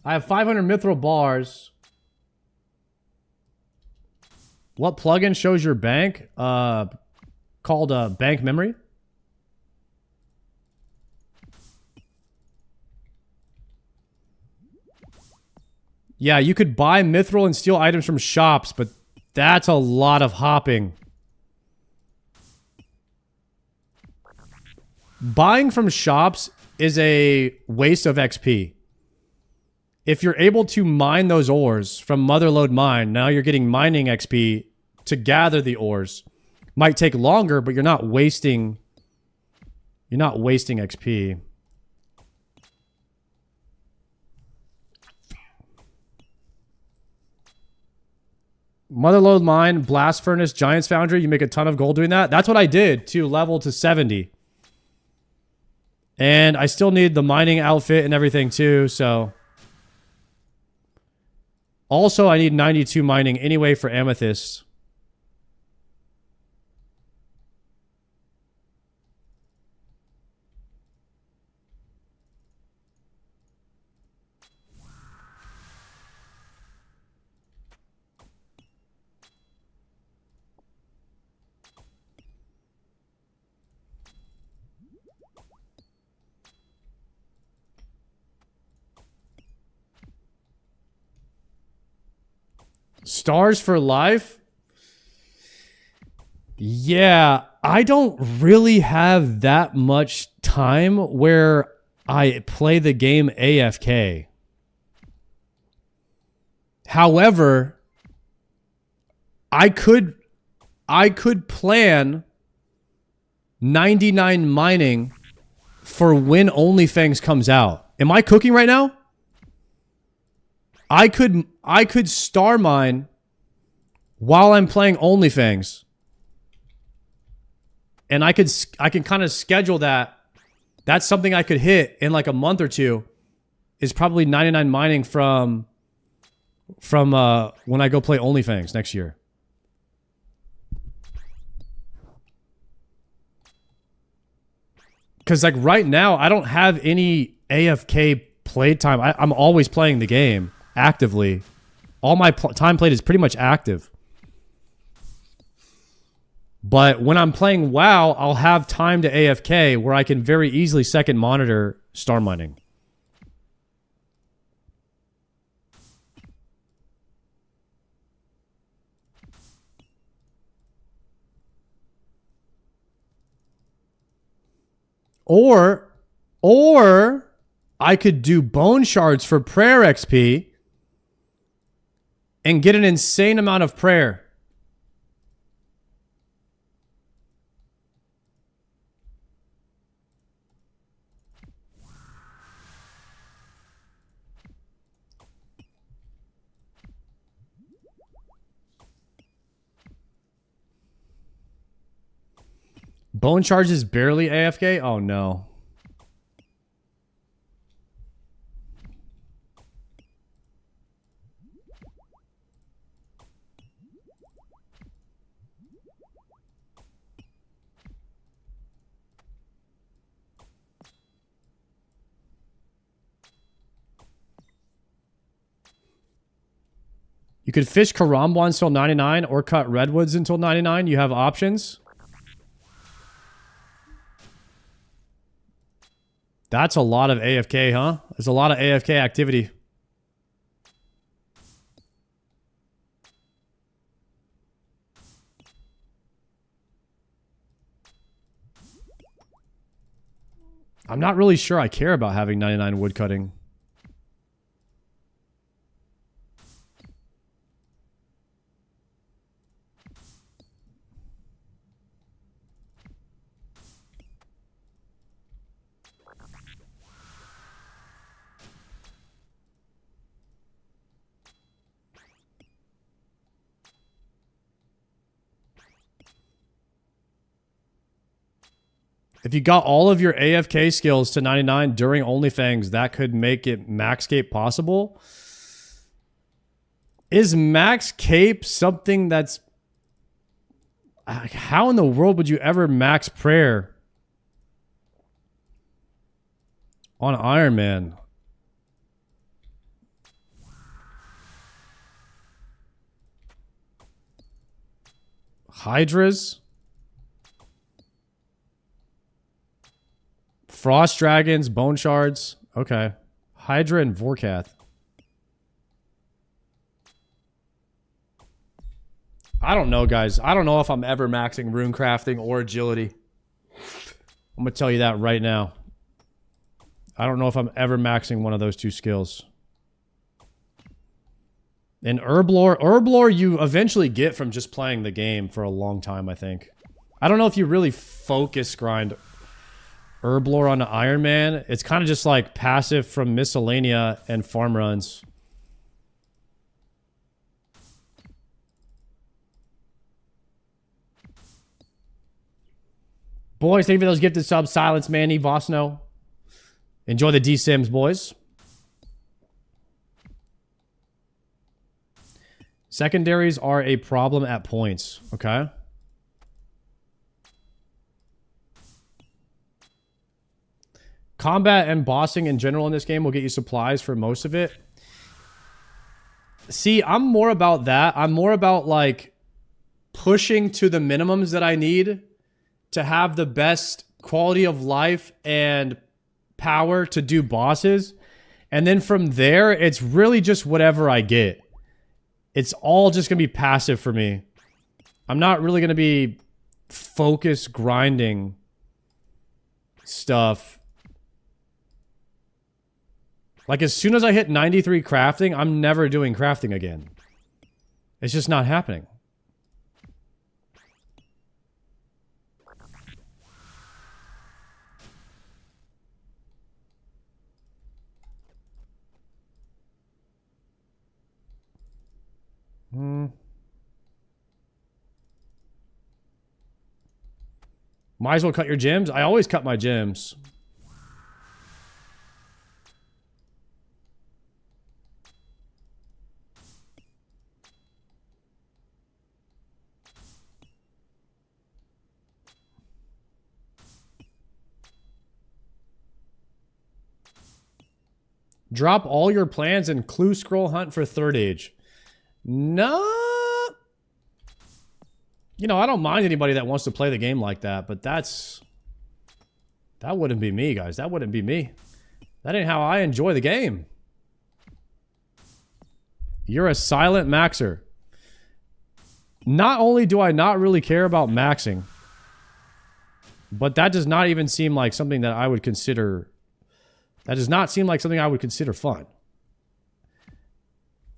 I have 500 mithril bars. What plugin shows your bank? Called bank memory. Yeah, you could buy mithril and steel items from shops, but that's a lot of hopping. Buying from shops is a waste of XP. If you're able to mine those ores from Motherlode Mine, now you're getting mining XP to gather the ores. Might take longer, but you're not wasting XP. Motherlode Mine, Blast Furnace, Giant's Foundry, you make a ton of gold doing that. That's what I did to level to 70. And I still need the mining outfit and everything too, so... Also, I need 92 mining anyway for amethyst. Stars for life? Yeah, I don't really have that much time where I play the game AFK. However, I could plan 99 mining for when OnlyFans comes out. Am I cooking right now? I could star mine while I'm playing OnlyFans. And I can kind of schedule that. That's something I could hit in like a month or two. Is probably 99 mining from when I go play OnlyFans next year. Because like right now, I don't have any AFK playtime. I'm always playing the game actively. All my time played is pretty much active. But when I'm playing WoW, I'll have time to AFK where I can very easily second monitor star mining. Or I could do bone shards for prayer XP and get an insane amount of prayer. Bone charge is barely AFK? Oh no. You could fish Karambwa until 99 or cut redwoods until 99. You have options. That's a lot of AFK, huh? There's a lot of AFK activity. I'm not really sure I care about having 99 wood cutting. If you got all of your AFK skills to 99 during OnlyFans, that could make it max cape possible. Is max cape something that's... How in the world would you ever max prayer on Iron Man? Hydras? Frost dragons, bone shards. Okay. Hydra and Vorkath. I don't know, guys. I don't know if I'm ever maxing rune crafting or agility. I'm going to tell you that right now. I don't know if I'm ever maxing one of those two skills. And herb lore you eventually get from just playing the game for a long time, I think. I don't know if you really focus grind herb lore on Iron Man. It's kind of just like passive from Miscellanea and farm runs. Boys, thank you for those gifted subs. Silence, Manny, Vosno. Enjoy the D-Sims, boys. Secondaries are a problem at points. Okay. Combat and bossing in general in this game will get you supplies for most of it. See, I'm more about that. I'm more about, like, pushing to the minimums that I need to have the best quality of life and power to do bosses. And then from there, it's really just whatever I get. It's all just going to be passive for me. I'm not really going to be focus grinding stuff. Like, as soon as I hit 93 crafting, I'm never doing crafting again. It's just not happening. Might as well cut your gems. I always cut my gems. Drop all your plans and clue scroll hunt for third age. No. You know, I don't mind anybody that wants to play the game like that, but that wouldn't be me, guys. That wouldn't be me. That ain't how I enjoy the game. You're a silent maxer. Not only do I not really care about maxing, but that does not even seem like something that I would consider... That does not seem like something I would consider fun.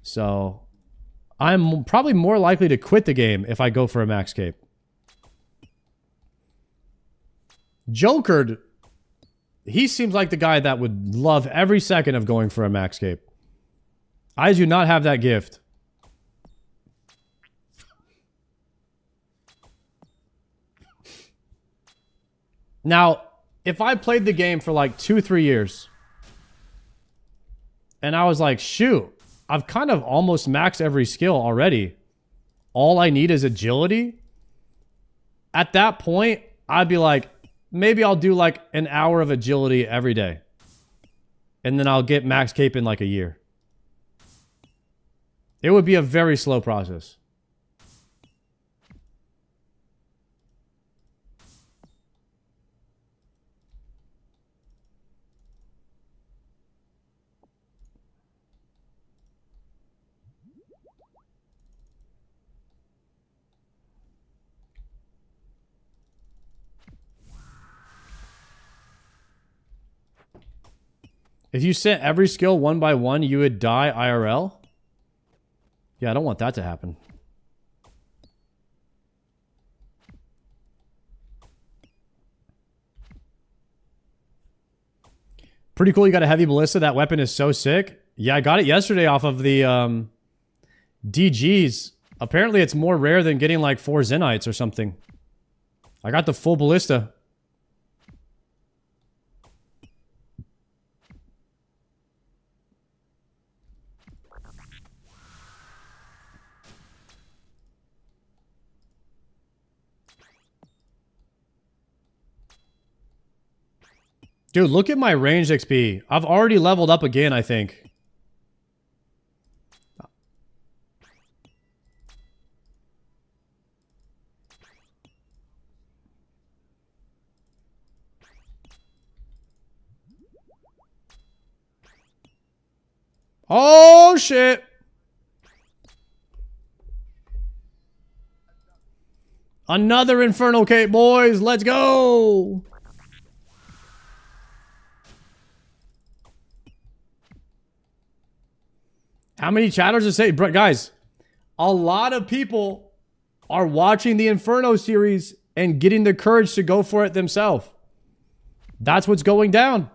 So... I'm probably more likely to quit the game if I go for a max cape. Jokered, he seems like the guy that would love every second of going for a max cape. I do not have that gift. Now, if I played the game for like 2-3 years, and I was like, shoot, I've kind of almost maxed every skill already. All I need is agility. At that point, I'd be like, maybe I'll do like an hour of agility every day. And then I'll get max cape in like a year. It would be a very slow process. If you sent every skill one by one, you would die IRL? Yeah, I don't want that to happen. Pretty cool you got a heavy ballista. That weapon is so sick. Yeah, I got it yesterday off of the DGs. Apparently it's more rare than getting like 4 Zenites or something. I got the full ballista. Dude, look at my range XP. I've already leveled up again, I think. Oh, shit. Another Infernal Cape, boys. Let's go. How many chatters to say? Guys, a lot of people are watching the Inferno series and getting the courage to go for it themselves. That's what's going down.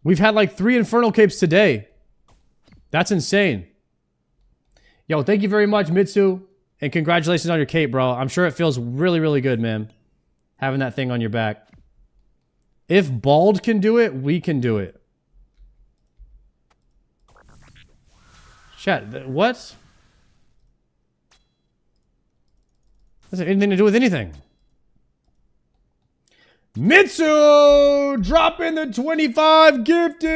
We've had like 3 Infernal Capes today. That's insane. Yo, thank you very much, Mitsu. And congratulations on your cape, bro. I'm sure it feels really, really good, man. Having that thing on your back. If Bald can do it, we can do it. Chat, what? Doesn't have anything to do with anything. Mitsu! Drop in the 25 gifted!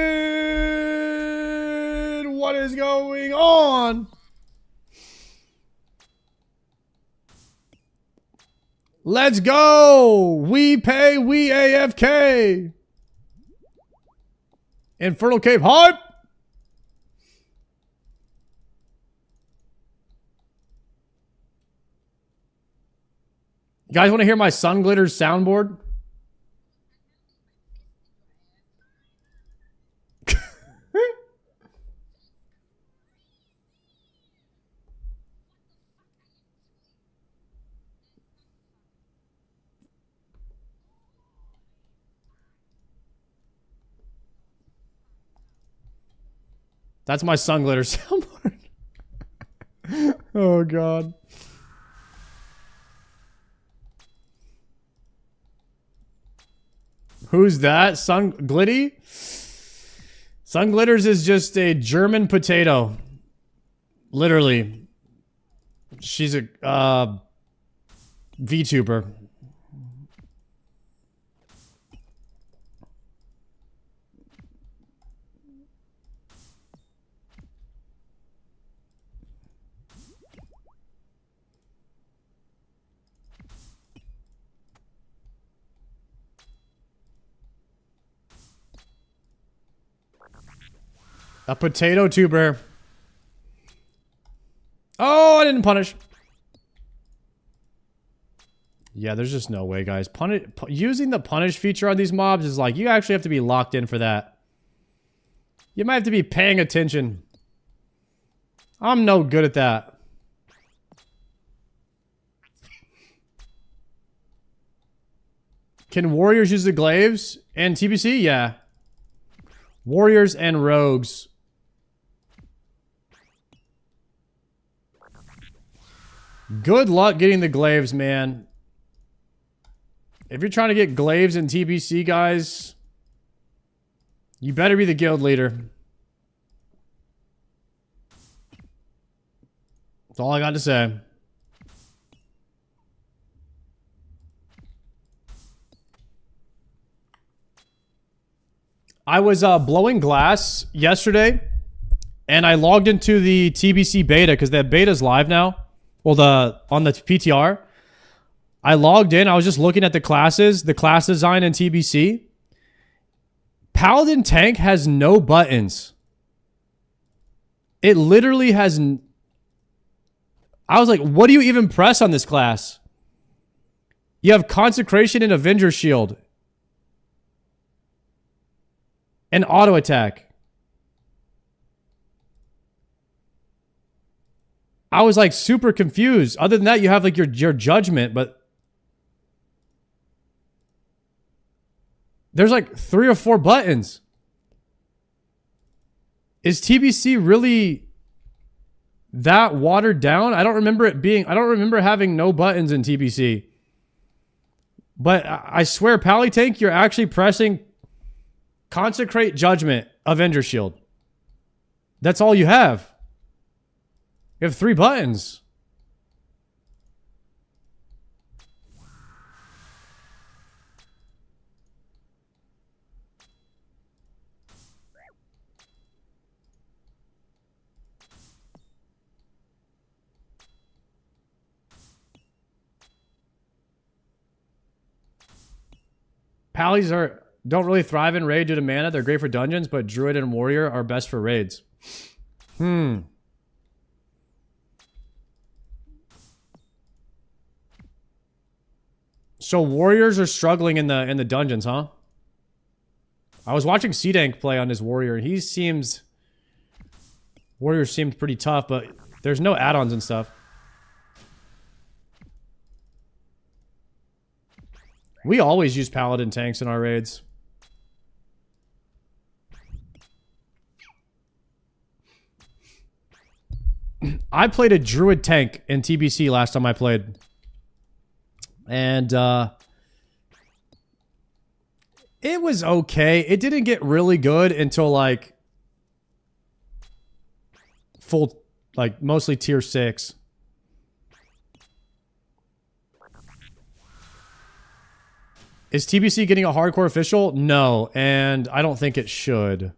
What is going on? Let's go! We pay, we AFK! Infernal Cape hype! You guys want to hear my Sun Glitters soundboard? That's my Sun Glitters soundboard. Oh, God. Who's that? Sun Glitty? Sun Glitters is just a German potato. Literally. She's a VTuber. A potato tuber. Oh, I didn't punish. Yeah, there's just no way, guys. Using the punish feature on these mobs is like, you actually have to be locked in for that. You might have to be paying attention. I'm no good at that. Can warriors use the glaives and TBC? Yeah. Warriors and rogues. Good luck getting the glaives, man. If you're trying to get glaives in TBC, guys, you better be the guild leader. That's all I got to say. I was blowing glass yesterday, and I logged into the TBC beta because that beta's live now. Well, on the PTR. I logged in. I was just looking at the classes, the class design in TBC. Paladin Tank has no buttons. It literally has... I was like, what do you even press on this class? You have Consecration and Avenger Shield. And auto attack. I was like super confused. Other than that, you have like your judgment, but there's like 3 or 4 buttons. Is TBC really that watered down? I don't remember it being, I don't remember having no buttons in TBC. But I swear, Pally Tank, you're actually pressing Consecrate, Judgment, Avenger Shield. That's all you have. You have 3 buttons. Pallies don't really thrive in raid due to mana. They're great for dungeons, but druid and warrior are best for raids. So warriors are struggling in the dungeons, huh? I was watching C-Dank play on his warrior, and warrior seemed pretty tough, but there's no add-ons and stuff. We always use paladin tanks in our raids. I played a druid tank in TBC last time I played. And it was okay. It didn't get really good until like mostly tier 6. Is TBC getting a hardcore official? No, and I don't think it should.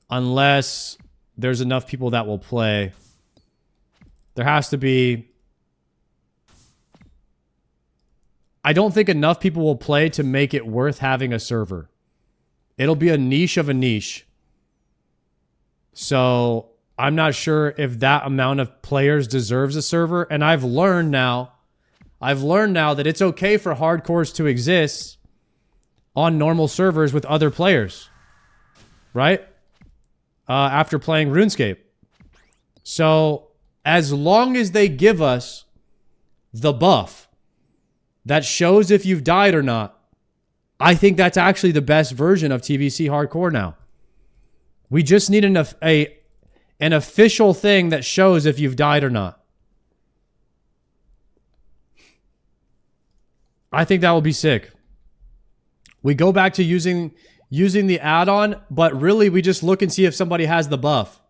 Unless there's enough people that will play. There has to be... I don't think enough people will play to make it worth having a server. It'll be a niche of a niche. So, I'm not sure if that amount of players deserves a server. And I've learned now that it's okay for hardcores to exist on normal servers with other players. Right? After playing RuneScape. So, as long as they give us the buff that shows if you've died or not, I think that's actually the best version of TBC Hardcore now. We just need an official thing that shows if you've died or not. I think that will be sick. We go back to using the add-on, but really we just look and see if somebody has the buff.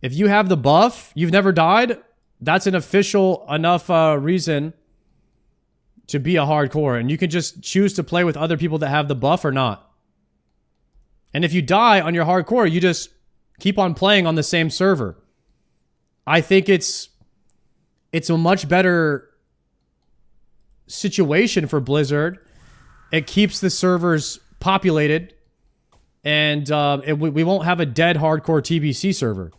If you have the buff, you've never died, that's an official enough reason to be a hardcore. And you can just choose to play with other people that have the buff or not. And if you die on your hardcore, you just keep on playing on the same server. I think it's a much better situation for Blizzard. It keeps the servers populated, and we won't have a dead hardcore TBC server.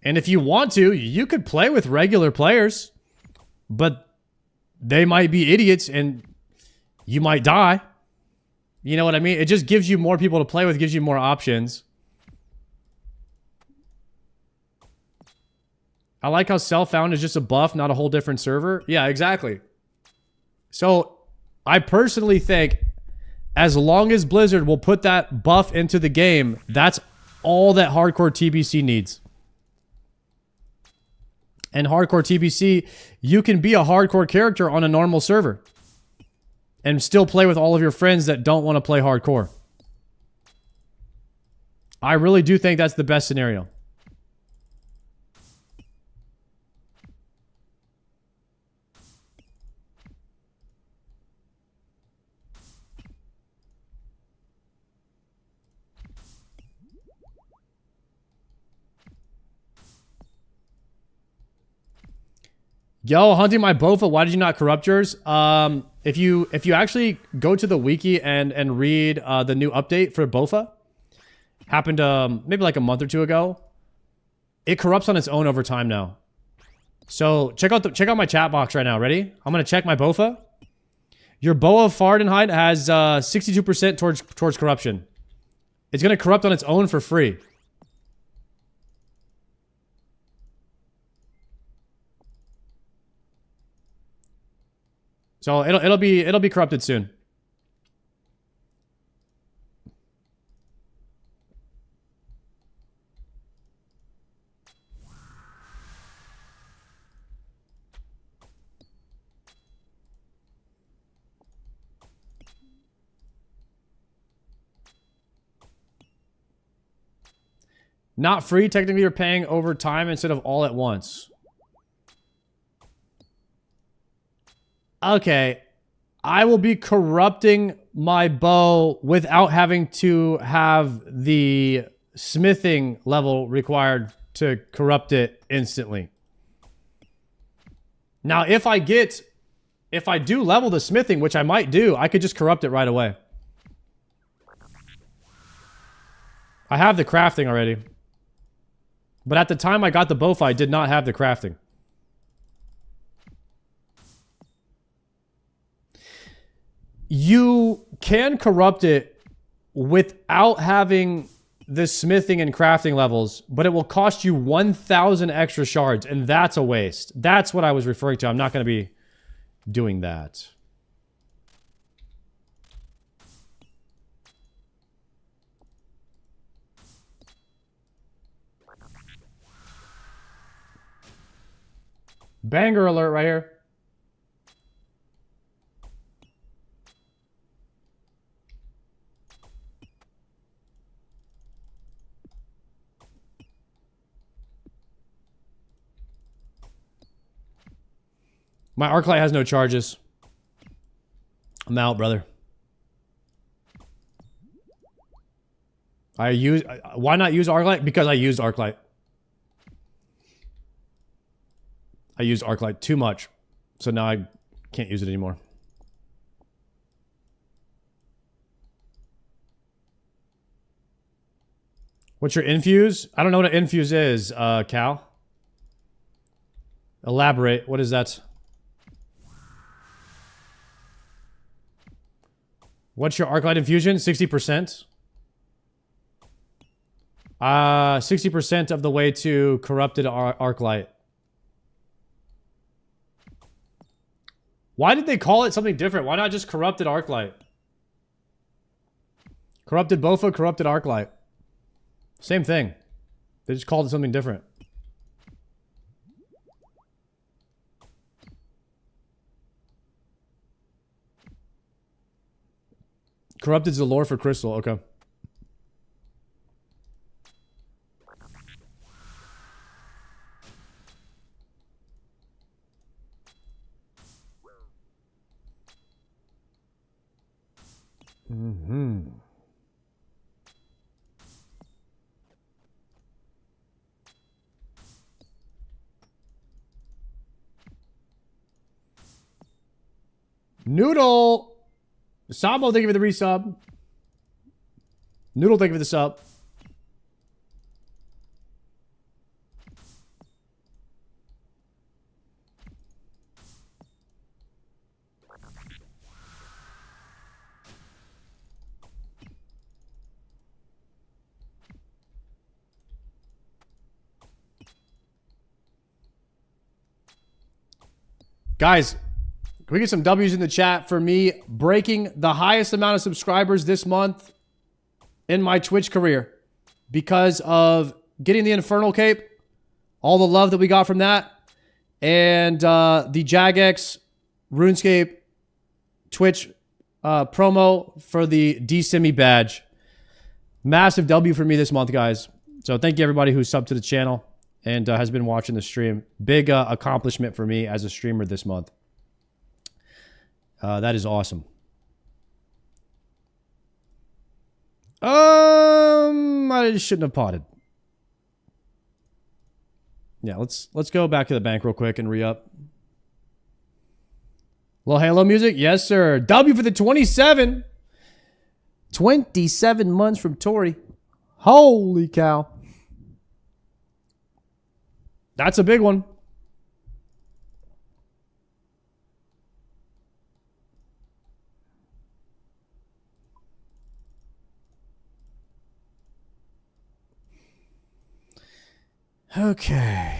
And if you want to, you could play with regular players, but they might be idiots and you might die. You know what I mean? It just gives you more people to play with, gives you more options. I like how self-found is just a buff, not a whole different server. Yeah, exactly. So, I personally think as long as Blizzard will put that buff into the game, that's all that hardcore TBC needs. And hardcore TBC, you can be a hardcore character on a normal server and still play with all of your friends that don't want to play hardcore. I really do think that's the best scenario. Yo, hunting my Bofa, why did you not corrupt yours? If you actually go to the wiki and read the new update for Bofa, happened maybe like a month or two ago, it corrupts on its own over time now. So check out my chat box right now. Ready? I'm gonna check my Bofa. Your Boa Fahrenheit has 62% towards corruption. It's gonna corrupt on its own for free. So it'll be corrupted soon. Not free, technically you're paying over time instead of all at once. Okay, I will be corrupting my bow without having to have the smithing level required to corrupt it instantly. Now, if I do level the smithing, which I might do, I could just corrupt it right away. I have the crafting already. But at the time I got the bowfly, I did not have the crafting. You can corrupt it without having the smithing and crafting levels, but it will cost you 1,000 extra shards, and that's a waste. That's what I was referring to. I'm not going to be doing that. Banger alert right here. My Arclight has no charges. I'm out, brother. Why not use Arclight? Because I used Arclight. I used Arclight too much. So now I can't use it anymore. What's your infuse? I don't know what an infuse is, Cal. Elaborate. What is that? What's your Arclight infusion? 60%? 60% of the way to corrupted Arclight. Why did they call it something different? Why not just corrupted Arclight? Corrupted Bofa, corrupted Arclight. Same thing. They just called it something different. Corrupted's the lore for Crystal. Okay. Mm-hmm. Noodle! Sabo, thank you for the resub. Noodle, thank you for the sub. Guys, can we get some W's in the chat for me breaking the highest amount of subscribers this month in my Twitch career because of getting the Infernal Cape, all the love that we got from that, and the Jagex RuneScape Twitch promo for the D-Simi badge. Massive W for me this month, guys. So thank you everybody who's subbed to the channel and has been watching the stream. Big accomplishment for me as a streamer this month. That is awesome. I shouldn't have potted. Yeah, let's go back to the bank real quick and re-up. Little Halo music? Yes, sir. W for the 27. 27 months from Tori. Holy cow. That's a big one. Okay.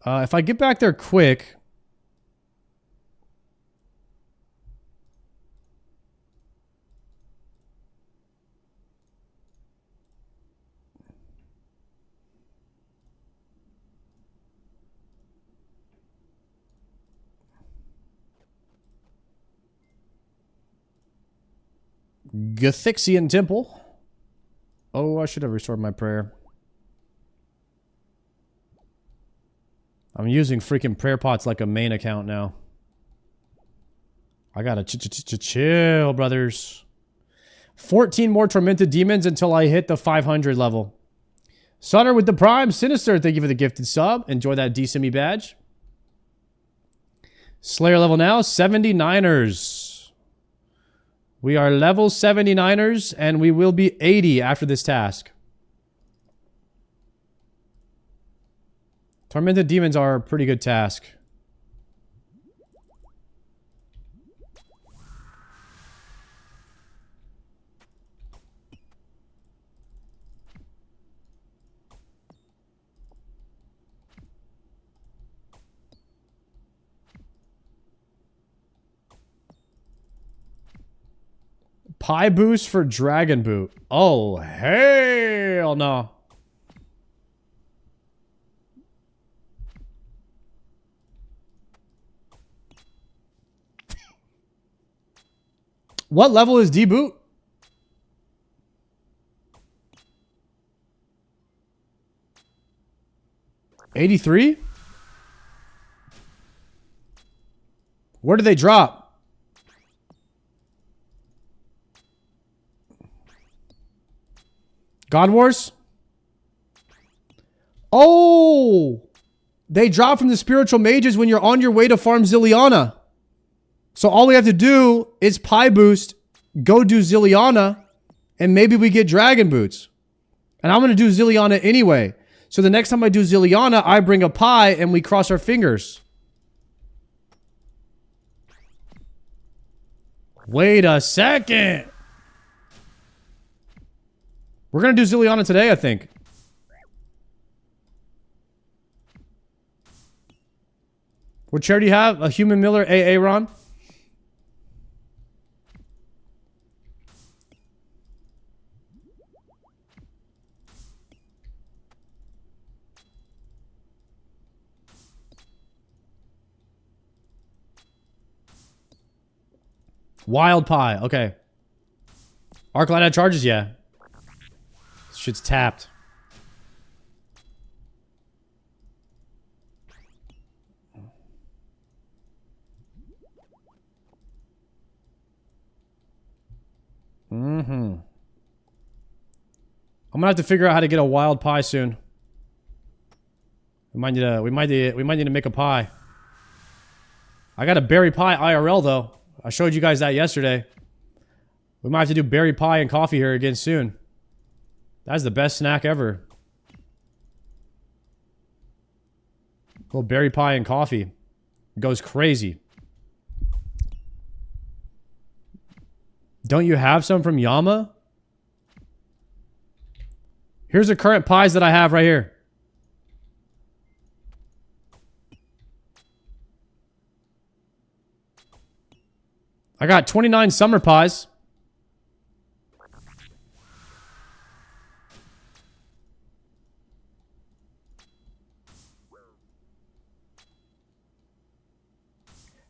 If I get back there quick. Gathixian Temple. Oh, I should have restored my prayer. I'm using freaking prayer pots like a main account now. I gotta chill, brothers. 14 more tormented demons until I hit the 500 level. Sutter with the prime. Sinister, thank you for the gifted sub. Enjoy that D-Simi badge. Slayer level now, 79ers. We are level 79ers, and we will be 80 after this task. Tormented demons are a pretty good task. Pie boost for Dragon Boot. Oh, hell no. What level is D-Boot? $83? Where did they drop? God Wars? Oh! They drop from the spiritual mages when you're on your way to farm Zilliana. So all we have to do is pie boost, go do Zilliana, and maybe we get dragon boots. And I'm going to do Zilliana anyway. So the next time I do Zilliana, I bring a pie and we cross our fingers. Wait a second. We're going to do Zilliana today, I think. What chair do you have? A Human Miller AA, Ron? Wild Pie. Okay. Arclight had charges? Yeah. This shit's tapped. I'm gonna have to figure out how to get a wild pie soon. We might need to make a pie. I got a berry pie IRL though. I showed you guys that yesterday. We might have to do berry pie and coffee here again soon. That's the best snack ever. Little berry pie and coffee. It goes crazy. Don't you have some from Yama? Here's the current pies that I have right here. I got 29 summer pies.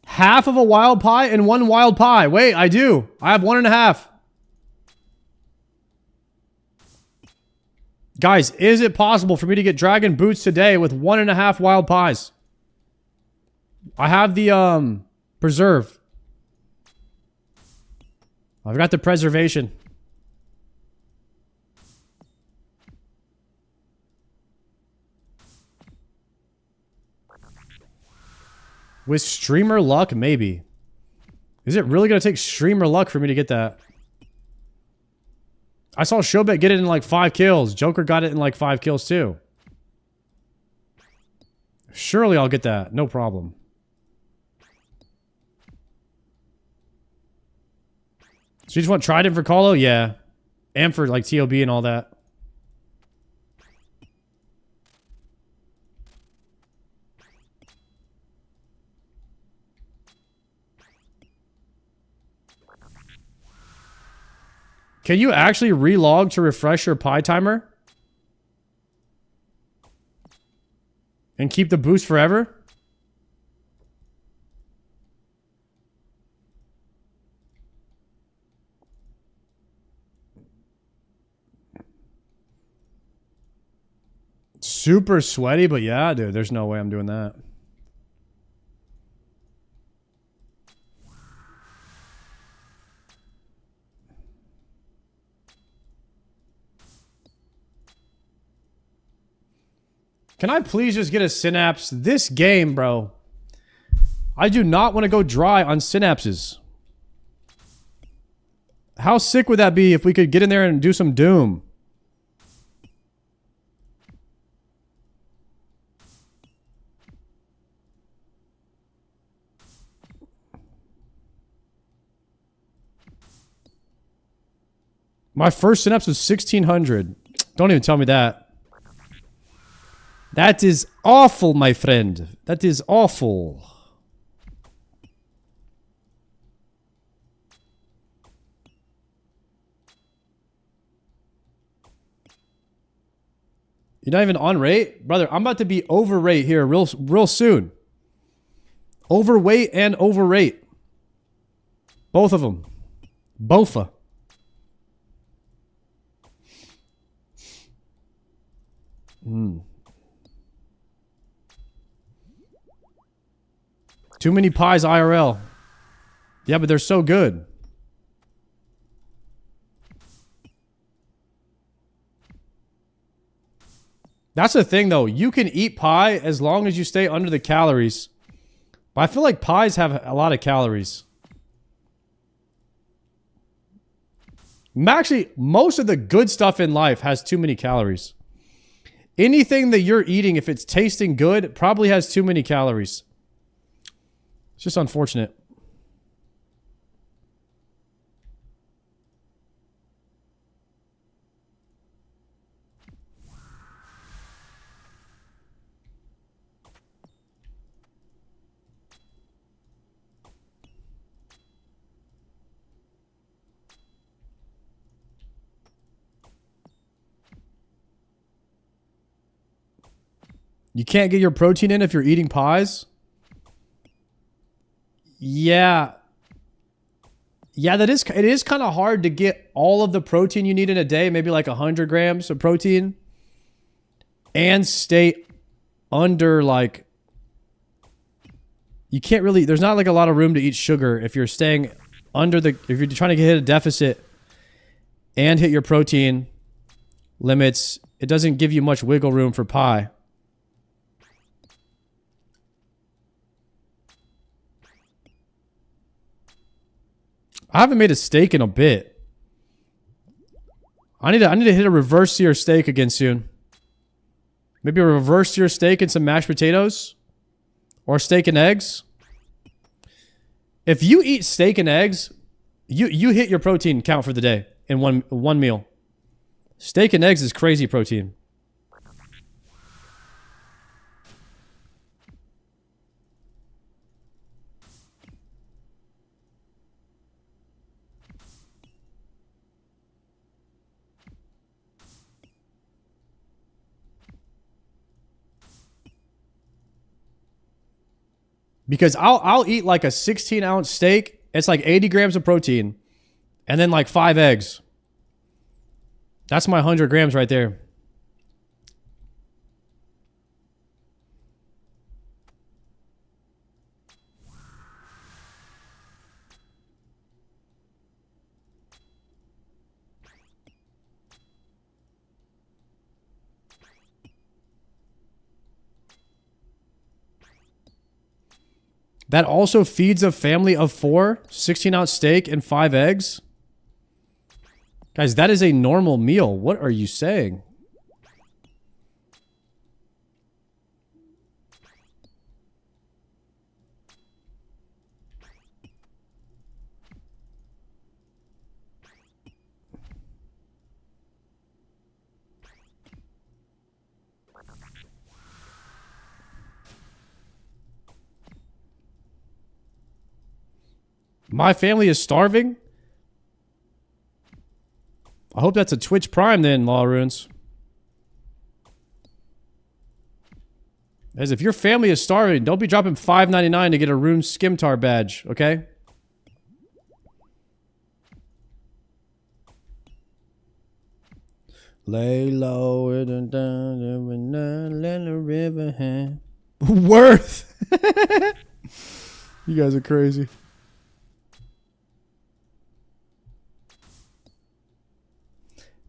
Half of a wild pie and one wild pie. Wait, I do. I have 1.5. Guys, is it possible for me to get dragon boots today with 1.5 wild pies? I have the preserve. I've got the preservation. With streamer luck, maybe. Is it really going to take streamer luck for me to get that? I saw Showbet get it in like 5 kills. Joker got it in like 5 kills too. Surely I'll get that. No problem. So you just want Trident for Colo? Yeah. And for like TOB and all that. Can you actually relog to refresh your pie timer? And keep the boost forever? Super sweaty, but yeah, dude, there's no way I'm doing that. Can I please just get a synapse? This game, bro. I do not want to go dry on synapses. How sick would that be if we could get in there and do some Doom? My first synapse was 1600. Don't even tell me that. That is awful, my friend. That is awful. You're not even on rate? Brother, I'm about to be overrate here real soon. Overweight and overrate. Both of them. Bofa. Too many pies IRL. Yeah, but they're so good. That's the thing, though. You can eat pie as long as you stay under the calories. But I feel like pies have a lot of calories. Actually, most of the good stuff in life has too many calories. Anything that you're eating, if it's tasting good, probably has too many calories. It's just unfortunate. You can't get your protein in if you're eating pies? Yeah. Yeah, it is kind of hard to get all of the protein you need in a day, maybe like 100 grams of protein, and stay under like, you can't really, there's not like a lot of room to eat sugar if you're staying under the, if you're trying to hit a deficit and hit your protein limits, it doesn't give you much wiggle room for pie. I haven't made a steak in a bit. I need to hit a reverse sear steak again soon. Maybe a reverse sear steak and some mashed potatoes, or steak and eggs. If you eat steak and eggs, you hit your protein count for the day in one meal. Steak and eggs is crazy protein. Because I'll eat like a 16-ounce steak. It's like 80 grams of protein. And then like 5 eggs. That's my 100 grams right there. That also feeds a family of 4, 16-ounce steak and 5 eggs. Guys, that is a normal meal. What are you saying? My family is starving? I hope that's a Twitch Prime then, Law Runes. As if your family is starving, don't be dropping $5.99 to get a Rune Skimtar badge, okay? Lay low and down, let the river hand. Worth! You guys are crazy.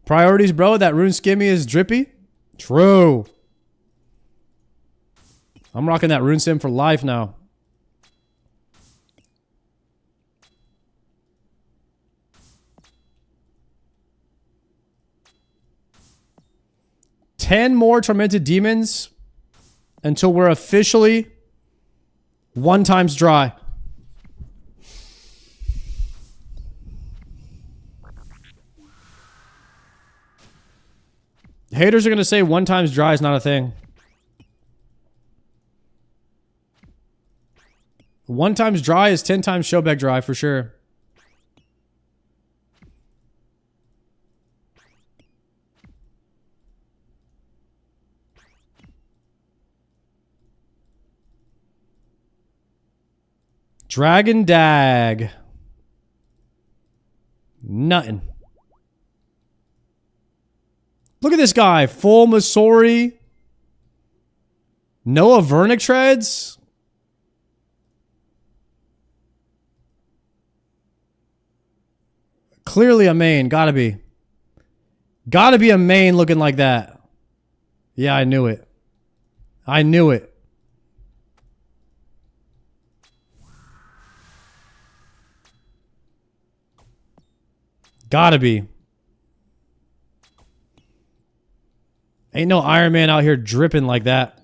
Priorities, bro. That Rune Skimmy is drippy. True. I'm rocking that Rune Sim for life now. 10 more tormented demons until we're officially 1 times dry. Haters are going to say 1 times dry is not a thing. 1 times dry is 10 times showback dry for sure. Dragon Dag. Nothing. Look at this guy. Full Masori. Noah Vernick treads. Clearly a main. Gotta be. Gotta be a main looking like that. Yeah, I knew it. I knew it. Gotta be. Ain't no Iron Man out here dripping like that.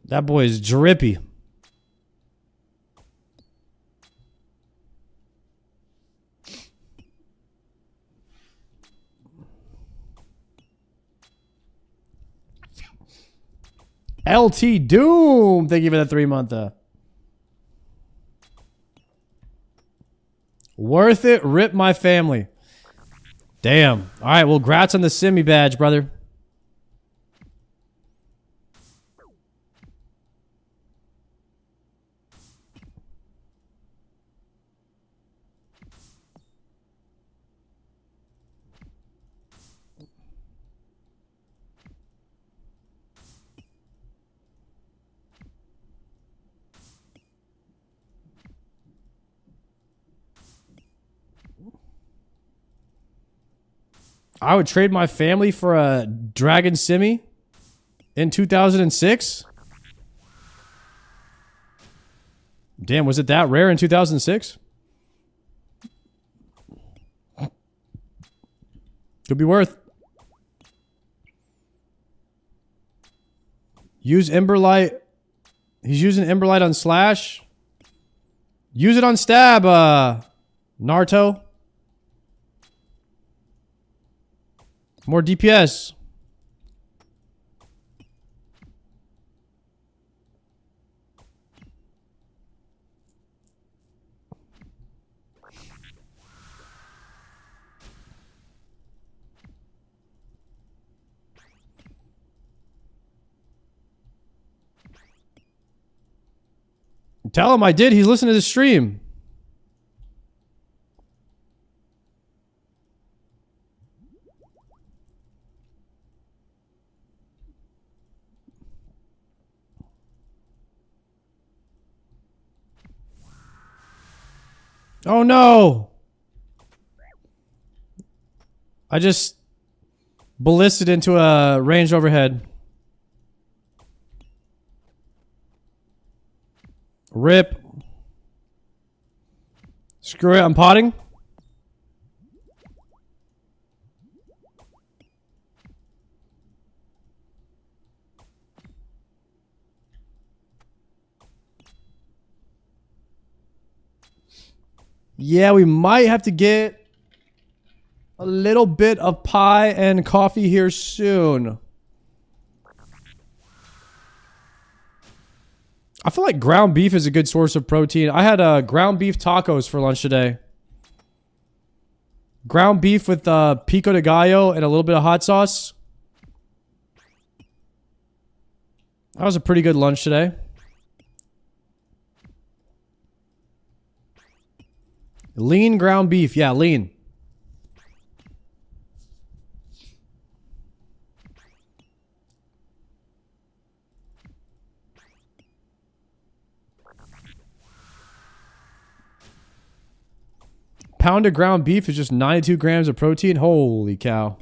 That boy is drippy. LT Doom. Thank you for that 3-month. Worth it. Rip my family. Damn. All right. Well, grats on the semi badge, brother. I would trade my family for a Dragon Simi in 2006. Damn, was it that rare in 2006? Could be worth. Use Emberlight. He's using Emberlight on Slash. Use it on Stab, Naruto. More DPS. Tell him I did. He's listening to the stream. Oh no! I just ballisted into a ranged overhead. Rip. Screw it, I'm potting. Yeah, we might have to get a little bit of pie and coffee here soon. I feel like ground beef is a good source of protein. I had ground beef tacos for lunch today. Ground beef with pico de gallo and a little bit of hot sauce. That was a pretty good lunch today. Lean ground beef. Yeah, lean. Pound of ground beef is just 92 grams of protein. Holy cow.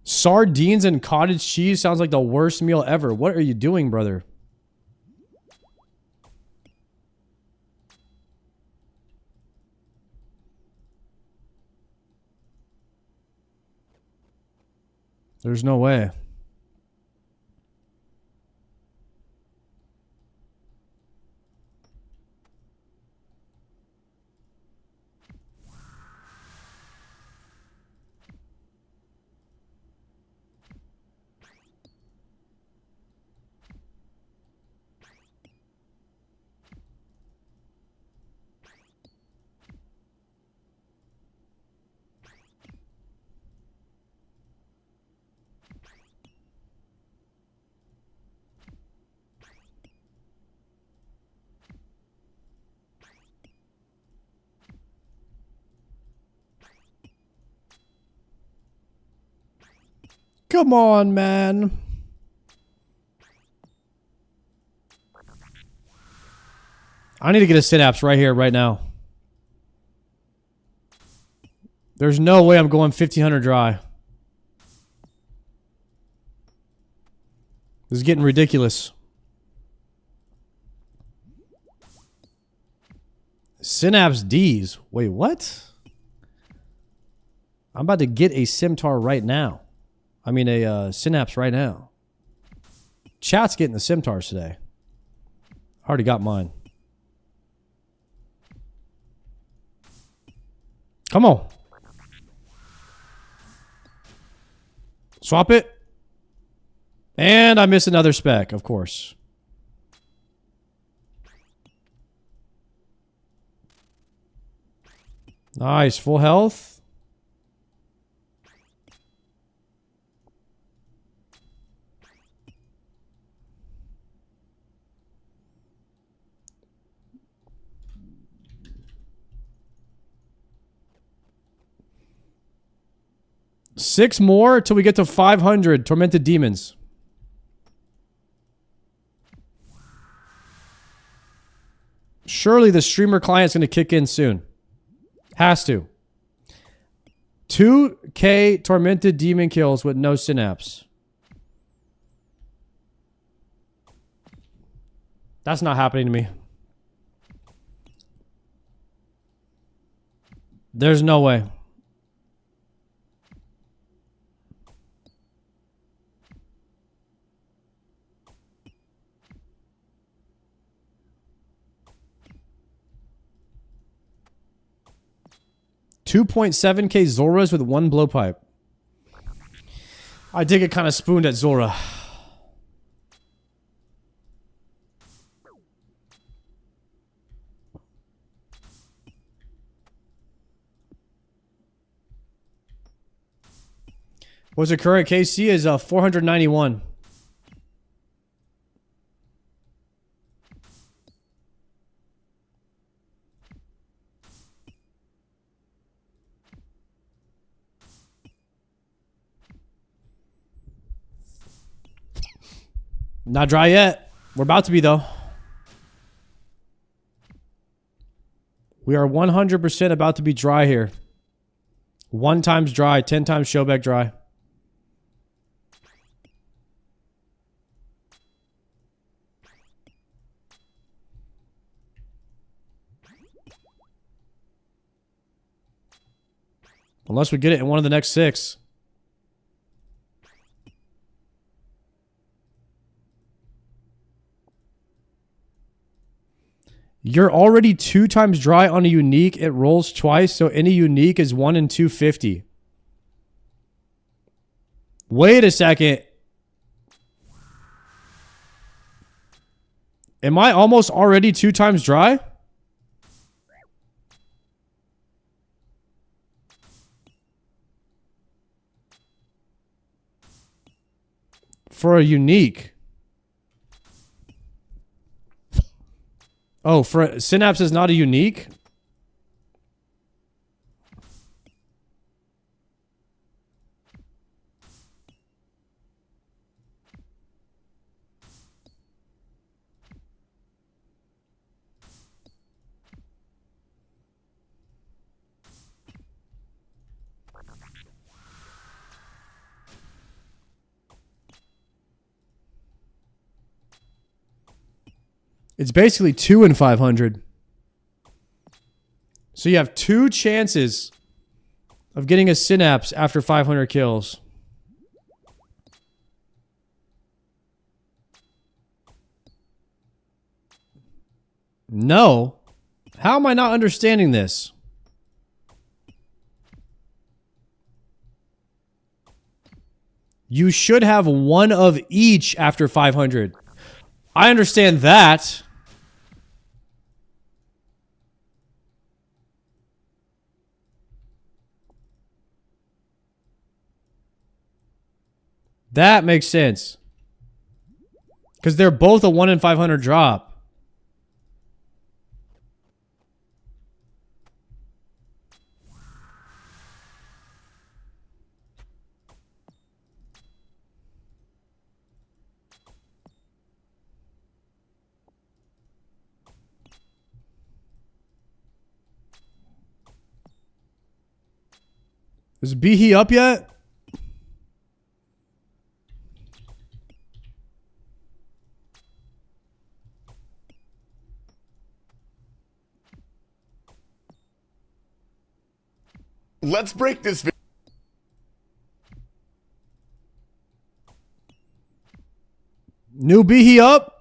Sardines and cottage cheese sounds like the worst meal ever. What are you doing, brother? There's no way. Come on, man. I need to get a synapse right here, right now. There's no way I'm going 1500 dry. This is getting ridiculous. Synapse D's. Wait, what? I'm about to get a Simtar right now. I mean a Synapse right now. Chat's getting the Simtars today. I already got mine. Come on. Swap it. And I miss another spec, of course. Nice, full health. Six more till we get to 500 Tormented Demons. Surely the streamer client's going to kick in soon. Has to. 2K Tormented Demon kills with no Synapse. That's not happening to me. There's no way. $2.7K Zoras with one blowpipe. I did get kind of spooned at Zora. What's the current KC is 491. Not dry yet. We're about to be, though. We are 100% about to be dry here. 1 times dry, 10 times showback dry. Unless we get it in one of the next 6. You're already 2 times dry on a unique. It rolls twice, so any unique is 1 in 250. Wait a second. Am I almost already 2 times dry? For a unique. Oh, for Synapse is not a unique? It's basically 2 in 500. So you have 2 chances of getting a Synapse after 500 kills. No. How am I not understanding this? You should have one of each after 500. I understand that. That makes sense. Because they're both a 1 in 500 drop. Is Behe up yet? Let's break this New Behe up?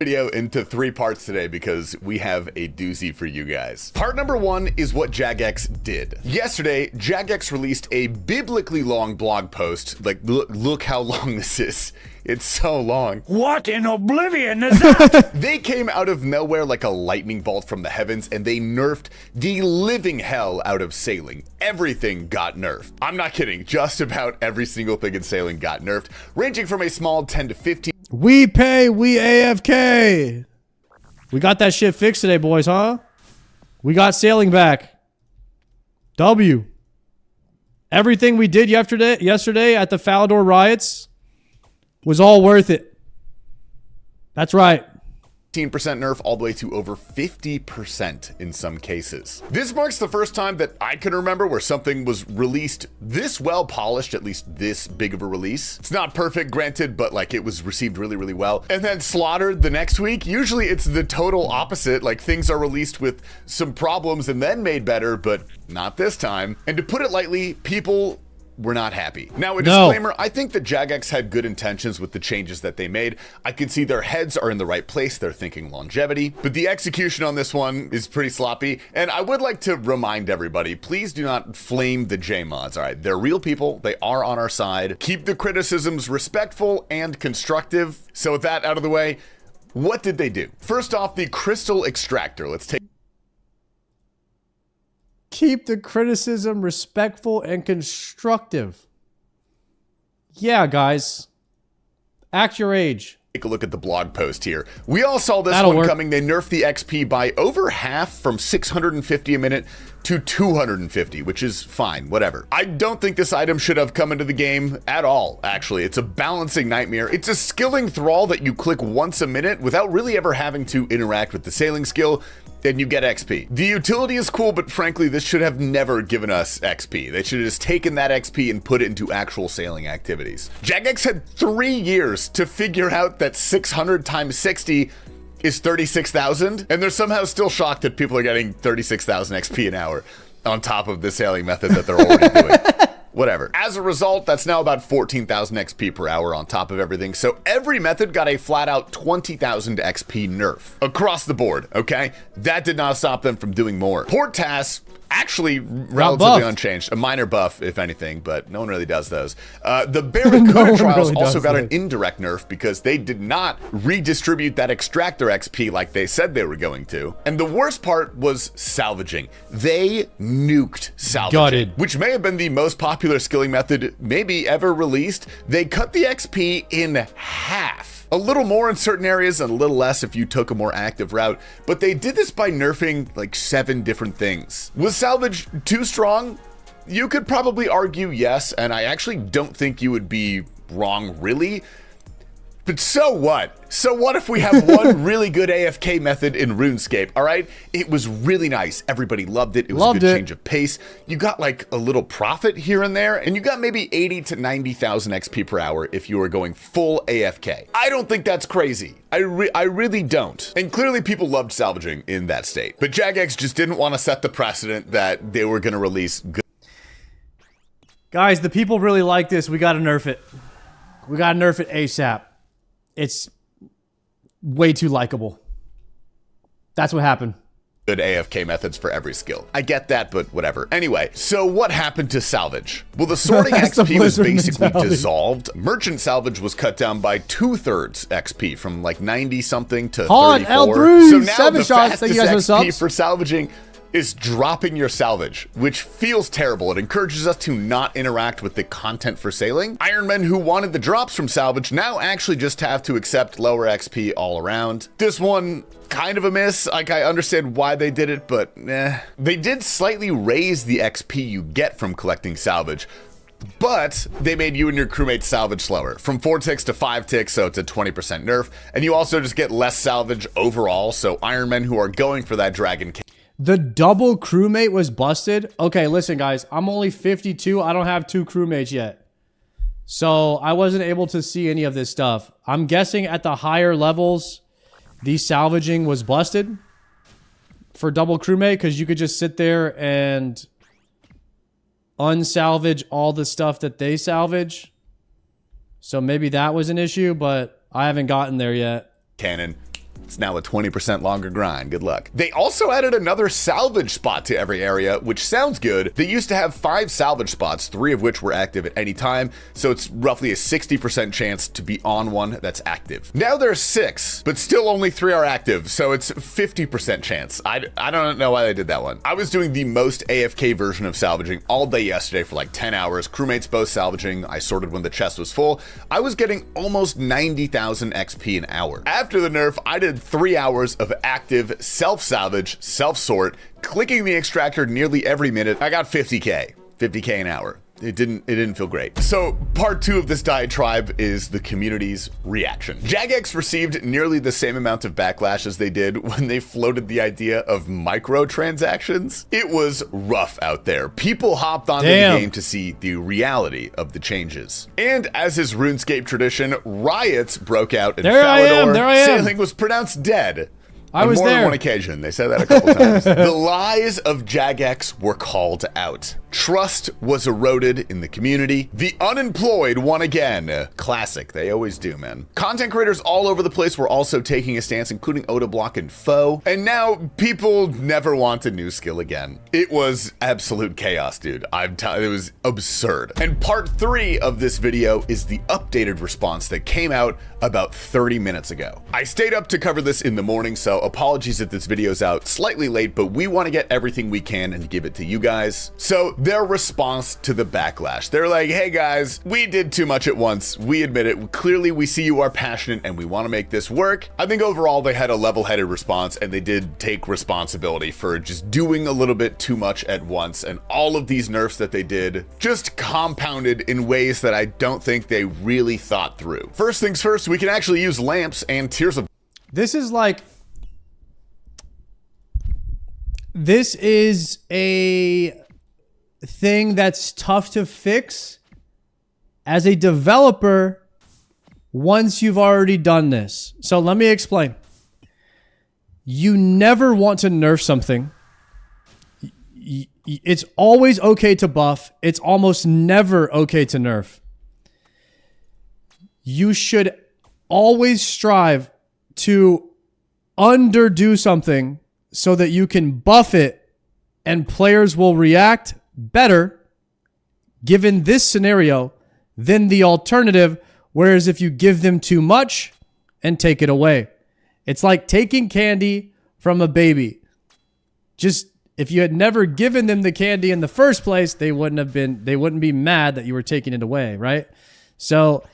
video into 3 parts today because we have a doozy for you guys. Part number 1 is what Jagex did. Yesterday, Jagex released a biblically long blog post. Like, look how long this is. It's so long. What in oblivion is that? They came out of nowhere like a lightning bolt from the heavens, and they nerfed the living hell out of sailing. Everything got nerfed. I'm not kidding. Just about every single thing in sailing got nerfed, ranging from a small 10 to 15. We pay, we AFK. We got that shit fixed today, boys, huh? We got sailing back. W. Everything we did yesterday at the Falador riots was all worth it. That's right. 15% nerf all the way to over 50% in some cases. This marks the first time that I can remember where something was released this well polished, at least this big of a release. It's not perfect, granted, but like it was received really, really well. And then slaughtered the next week. Usually it's the total opposite, like things are released with some problems and then made better, but not this time. And to put it lightly, people were not happy. Now, a disclaimer, I think that Jagex had good intentions with the changes that they made. I can see their heads are in the right place. They're thinking longevity, but the execution on this one is pretty sloppy. And I would like to remind everybody, please do not flame the J-mods, all right? They're real people. They are on our side. Keep the criticisms respectful and constructive. So with that out of the way, what did they do? First off, the crystal extractor. Let's take Keep the criticism respectful and constructive. Yeah, guys. Act your age. Take a look at the blog post here. We all saw this one coming. They nerfed the XP by over half from 650 a minute to 250, which is fine, whatever. I don't think this item should have come into the game at all, actually. It's a balancing nightmare. It's a skilling thrall that you click once a minute without really ever having to interact with the sailing skill, and you get XP. The utility is cool, but frankly, this should have never given us XP. They should have just taken that XP and put it into actual sailing activities. Jagex had 3 years to figure out that 600 times 60 is 36,000, and they're somehow still shocked that people are getting 36,000 XP an hour on top of the sailing method that they're already doing. Whatever. As a result, that's now about 14,000 XP per hour on top of everything. So every method got a flat out 20,000 XP nerf across the board, okay? That did not stop them from doing more. Port tasks, actually relatively unchanged. A minor buff, if anything, but no one really does those. The Barracuda trials also got an indirect nerf because they did not redistribute that extractor XP like they said they were going to. And the worst part was salvaging. They nuked salvaging, which may have been the most popular skilling method maybe ever released. They cut the XP in half. A little more in certain areas and a little less if you took a more active route, but they did this by nerfing like 7 different things. Was salvage too strong? You could probably argue yes, and I actually don't think you would be wrong really. But so what? So what if we have one really good AFK method in RuneScape, all right? It was really nice. Everybody loved it. It was a good change of pace. You got like a little profit here and there, and you got maybe 80 to 90,000 XP per hour if you were going full AFK. I don't think that's crazy. I really don't. And clearly people loved salvaging in that state. But Jagex just didn't want to set the precedent that they were going to release good. Guys, the people really like this. We got to nerf it. We gotta nerf it ASAP. It's way too likable. That's what happened. Good AFK methods for every skill. I get that, but whatever. Anyway, so what happened to salvage? Well, the sorting XP was basically dissolved. Merchant salvage was cut down by 2/3 XP from like 90 something to 34. So now the fastest XP for salvaging is dropping your salvage, which feels terrible. It encourages us to not interact with the content for sailing. Ironmen who wanted the drops from salvage now actually just have to accept lower XP all around. This one, kind of a miss. Like, I understand why they did it, but They did slightly raise the XP you get from collecting salvage, but they made you and your crewmates salvage slower. From 4 ticks to 5 ticks, so it's a 20% nerf. And you also just get less salvage overall, so Ironmen who are going for that dragon The double crewmate was busted? Okay, listen, guys. I'm only 52. I don't have 2 crewmates yet. So I wasn't able to see any of this stuff. I'm guessing at the higher levels, the salvaging was busted for double crewmate because you could just sit there and unsalvage all the stuff that they salvage. So maybe that was an issue, but I haven't gotten there yet. Cannon. It's now a 20% longer grind. Good luck. They also added another salvage spot to every area, which sounds good. They used to have 5 salvage spots, 3 of which were active at any time, so it's roughly a 60% chance to be on one that's active. Now there's 6, but still only 3 are active, so it's 50% chance. I don't know why they did that one. I was doing the most AFK version of salvaging all day yesterday for like 10 hours. Crewmates both salvaging. I sorted when the chest was full. I was getting almost 90,000 XP an hour. After the nerf, I did 3 hours of active self-salvage, self-sort, clicking the extractor nearly every minute. I got 50k an hour. It didn't feel great. So part 2 of this diatribe is the community's reaction. Jagex received nearly the same amount of backlash as they did when they floated the idea of microtransactions. It was rough out there. People hopped onto the game to see the reality of the changes. And as is RuneScape tradition, riots broke out in Falador. There I am. Sailing was pronounced dead. I was more there. than one occasion. They said that a couple times. The lies of Jagex were called out. Trust was eroded in the community. The unemployed won again. Classic. They always do, man. Content creators all over the place were also taking a stance, including Odablock and Foe. And now people never want a new skill again. It was absolute chaos, dude. It was absurd. And part 3 of this video is the updated response that came out about 30 minutes ago. I stayed up to cover this in the morning, so apologies if this video's out slightly late, but we want to get everything we can and give it to you guys. So their response to the backlash, they're like, hey guys, we did too much at once. We admit it. Clearly we see you are passionate and we want to make this work. I think overall they had a level-headed response and they did take responsibility for just doing a little bit too much at once, and all of these nerfs that they did just compounded in ways that I don't think they really thought through. First things first, we can actually use lamps and Tears of... This is like... This is a thing that's tough to fix as a developer once you've already done this. So let me explain. You never want to nerf something. It's always okay to buff. It's almost never okay to nerf. You should always strive to underdo something so that you can buff it and players will react better given this scenario than the alternative, whereas if you give them too much and take it away. It's like taking candy from a baby. Just if you had never given them the candy in the first place, they wouldn't be mad that you were taking it away, right? So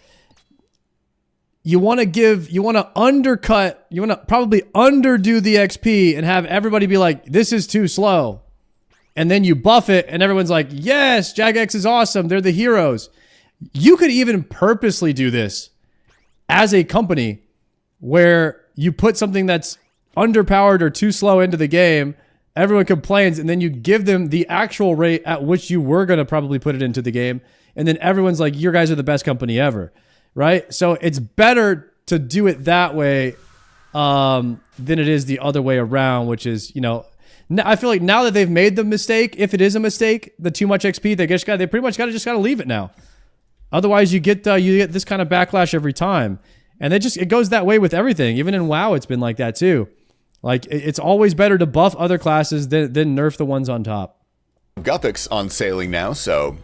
you want to undercut, you want to probably underdo the XP and have everybody be like, this is too slow. And then you buff it and everyone's like, yes, Jagex is awesome. They're the heroes. You could even purposely do this as a company where you put something that's underpowered or too slow into the game. Everyone complains and then you give them the actual rate at which you were going to probably put it into the game. And then everyone's like, you guys are the best company ever. Right? So it's better to do it that way than it is the other way around, which is, you know, I feel like now that they've made the mistake, if it is a mistake, the too much XP, they pretty much just got to leave it now. Otherwise, you get this kind of backlash every time, and it goes that way with everything. Even in WoW, it's been like that too. Like it's always better to buff other classes than nerf the ones on top. Guthix on sailing now, so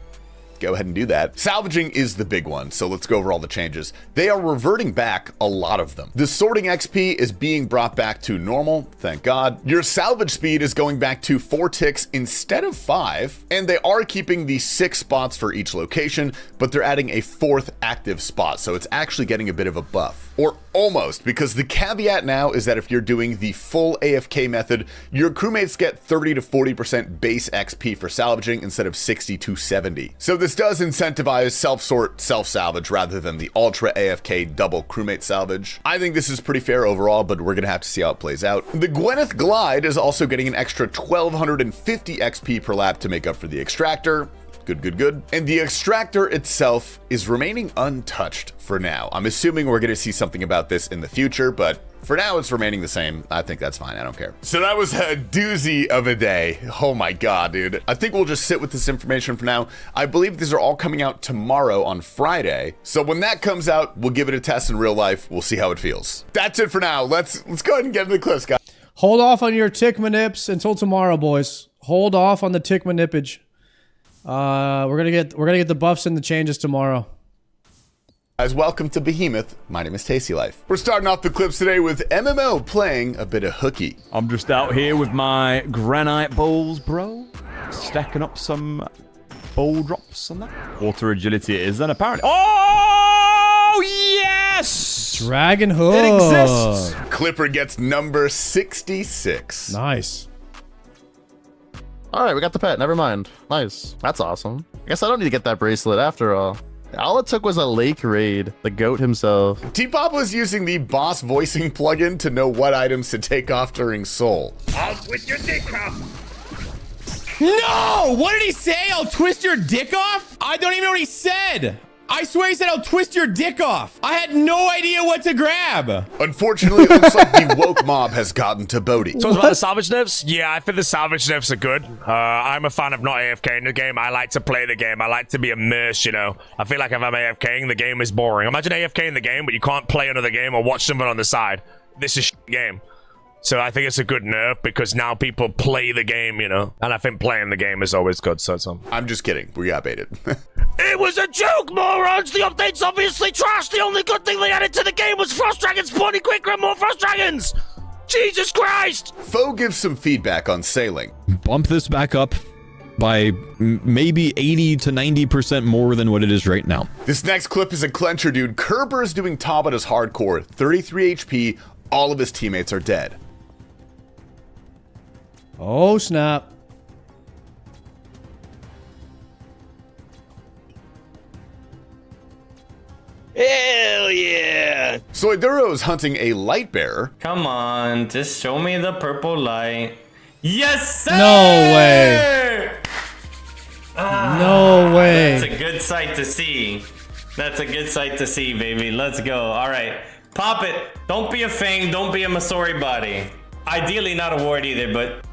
go ahead and do that. Salvaging is the big one, so let's go over all the changes. They are reverting back a lot of them. The sorting XP is being brought back to normal, thank God. Your salvage speed is going back to 4 ticks instead of 5, and they are keeping the 6 spots for each location, but they're adding a 4th active spot, so it's actually getting a bit of a buff. Or almost, because the caveat now is that if you're doing the full AFK method, your crewmates get 30 to 40% base XP for salvaging instead of 60 to 70. So this does incentivize self-sort, self-salvage rather than the ultra AFK double crewmate salvage. I think this is pretty fair overall, but we're gonna have to see how it plays out. The Gwyneth Glide is also getting an extra 1250 XP per lap to make up for the extractor. Good. And the extractor itself is remaining untouched for now. I'm assuming we're gonna see something about this in the future, but for now it's remaining the same. I think that's fine, I don't care. So that was a doozy of a day. Oh my God, dude. I think we'll just sit with this information for now. I believe these are all coming out tomorrow on Friday. So when that comes out, we'll give it a test in real life. We'll see how it feels. That's it for now. Let's go ahead and get into the clips, guys. Hold off on your tick manips until tomorrow, boys. Hold off on the tick manipage. We're gonna get the buffs and the changes tomorrow. Guys, welcome to Behemoth. My name is Tasty Life. We're starting off the clips today with MMO playing a bit of hooky. I'm just out here with my granite balls, bro. Stacking up some ball drops on that. Water agility it is then apparently. Oh yes! Dragon Hook. It exists. Clipper gets number 66. Nice. All right, we got the pet. Never mind. Nice. That's awesome. I guess I don't need to get that bracelet after all. All it took was a lake raid. The goat himself. T-Pop was using the boss voicing plugin to know what items to take off during Soul. I'll twist your dick off. No! What did he say? I'll twist your dick off? I don't even know what he said. I swear he said, I'll twist your dick off. I had no idea what to grab. Unfortunately, it looks like the woke mob has gotten to Bodhi. So about the salvage nerfs? Yeah, I think the salvage nerfs are good. I'm a fan of not AFK in the game. I like to play the game. I like to be immersed, you know. I feel like if I'm AFKing, the game is boring. Imagine AFK in the game, but you can't play another game or watch something on the side. This is game. So I think it's a good nerf because now people play the game, you know. And I think playing the game is always good, so it's I'm just kidding. We got baited. It was a joke, morons! The update's obviously trash! The only good thing they added to the game was Frost Dragons spawning quicker and more Frost Dragons! Jesus Christ! Foe gives some feedback on sailing. Bump this back up by maybe 80 to 90% more than what it is right now. This next clip is a clencher, dude. Kerber is doing Tabata's as hardcore. 33 HP. All of his teammates are dead. Oh, snap. Hell yeah! Soiduro is hunting a light bearer. Come on, just show me the purple light. Yes, sir! No way. No way. That's a good sight to see. That's a good sight to see, baby. Let's go. All right. Pop it. Don't be a Fang. Don't be a Masori body. Ideally not a ward either, but...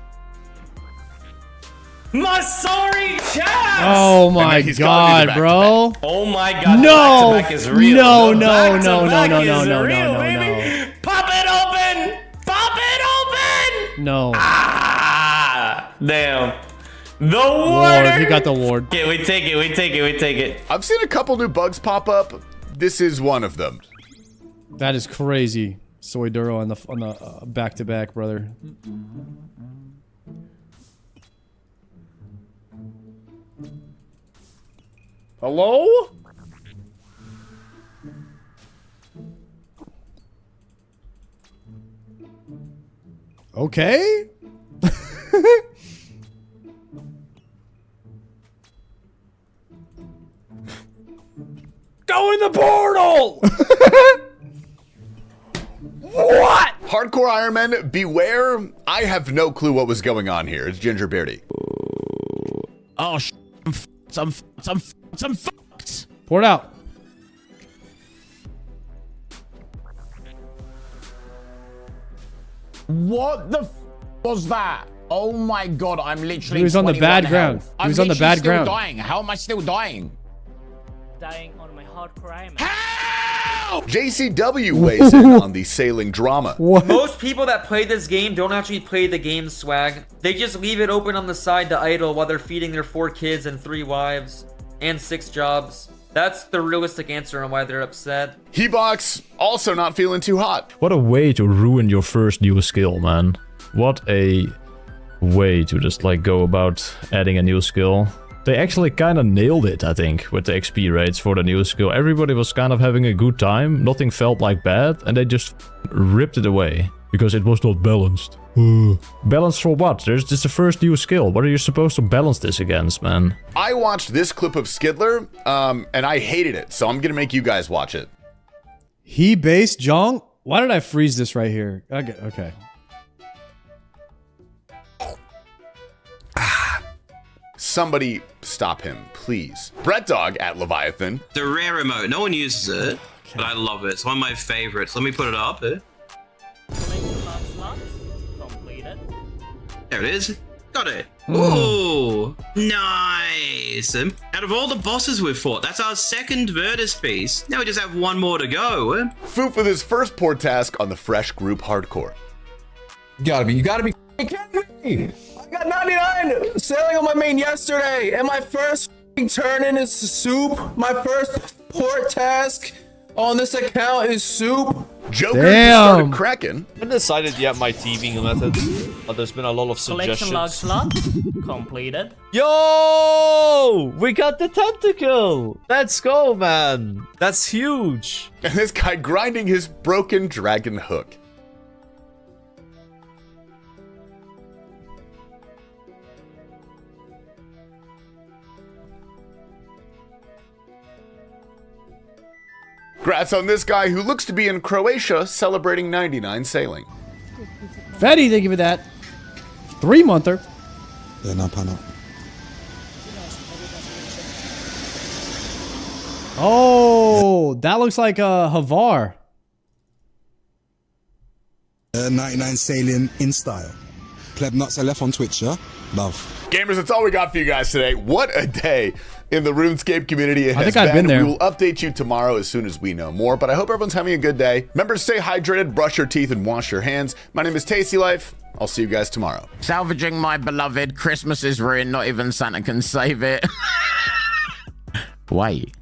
Masori chaps! Oh my God, bro. Oh my God. No. The back-to-back is real. No, The no, back-to-back no, no, no, is no, no, real, no, baby. Pop it open! Pop it open! No. Ah! Damn. The Ward. ward. He got the ward. Okay, we take it. We take it. We take it. I've seen a couple new bugs pop up. This is one of them. That is crazy. Soiduro on the back-to-back, brother. Hello? Okay. Go in the portal! What? Hardcore Iron Man, beware. I have no clue what was going on here. It's Ginger Beardy. Oh, I'm fucked. Pour it out. What the f was that? Oh my God, I'm literally He was on the bad ground. Health. He was on the bad still ground. Dying. How am I still dying? dying on my hardcore aim. JCW weighs in on the sailing drama. Most people that play this game don't actually play the game, Swag. They just leave it open on the side to idle while they're feeding their 4 kids and 3 wives and 6 jobs. That's the realistic answer on why they're upset. Hebox also not feeling too hot. What a way to ruin your first new skill, man. What a way to just like go about adding a new skill. They actually kind of nailed it, I think, with the XP rates for the new skill. Everybody was kind of having a good time, nothing felt like bad, and they just ripped it away. Because it was not balanced. Balanced for what? There's just the first new skill. What are you supposed to balance this against, man? I watched this clip of Skidler, and I hated it, so I'm gonna make you guys watch it. He based Jong? Why did I freeze this right here? Okay. Somebody stop him, please. Brett Dog at Leviathan. The rare remote. No one uses it, but I love it. It's one of my favorites. Let me put it up here. There it is. Got it. Ooh, nice. Out of all the bosses we've fought, that's our second Virtus piece. Now we just have one more to go. Foop with his first port task on the fresh group hardcore. You gotta be kidding me! I got 99 sailing on my main yesterday, and my first turn in is soup. My first port task on this account is soup. Joker started cracking. I haven't decided yet my thieving method, but there's been a lot of Collection log suggestions. slot completed. Yo! We got the tentacle! Let's go, man! That's huge! And this guy grinding his broken dragon hook. Congrats on this guy who looks to be in Croatia celebrating 99 sailing. Fetty, thank you for that. 3-monther. Yeah, no, panel. Oh, that looks like a Havar. 99 sailing in style. Pleb nuts I left on Twitch, yeah? Love. Gamers, that's all we got for you guys today. What a day in the RuneScape community it has I think I've been there. We will update you tomorrow as soon as we know more, but I hope everyone's having a good day. Remember to stay hydrated, brush your teeth, and wash your hands. My name is Tasty Life. I'll see you guys tomorrow. Salvaging my beloved. Christmas is ruined. Not even Santa can save it. Wait.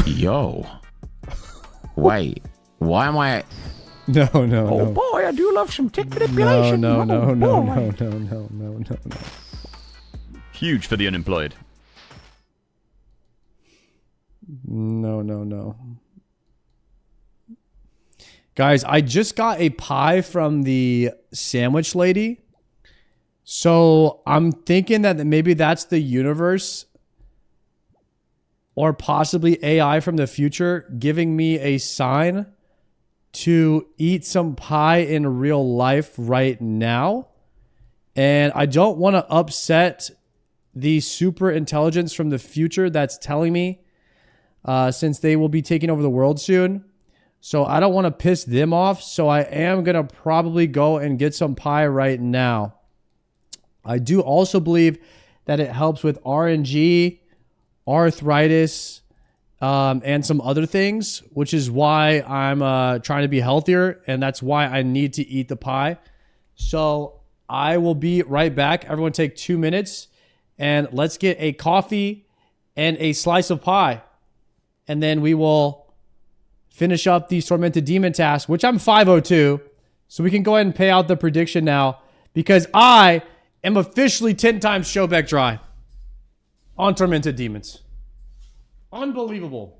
Yo. Wait. Why am I... No. Oh boy, I do love some tick manipulation. No. Huge for the unemployed. No. Guys, I just got a pie from the sandwich lady. So I'm thinking that maybe that's the universe or possibly AI from the future giving me a sign to eat some pie in real life right now. And I don't want to upset the super intelligence from the future that's telling me since they will be taking over the world soon. So I don't want to piss them off. So I am going to probably go and get some pie right now. I do also believe that it helps with RNG, arthritis, and some other things, which is why I'm trying to be healthier, and that's why I need to eat the pie. So I will be right back. Everyone take 2 minutes, and let's get a coffee and a slice of pie, and then we will finish up the Tormented Demon task, which I'm 502, so we can go ahead and pay out the prediction now, because I am officially 10 times Showback Dry on Tormented Demons. Unbelievable.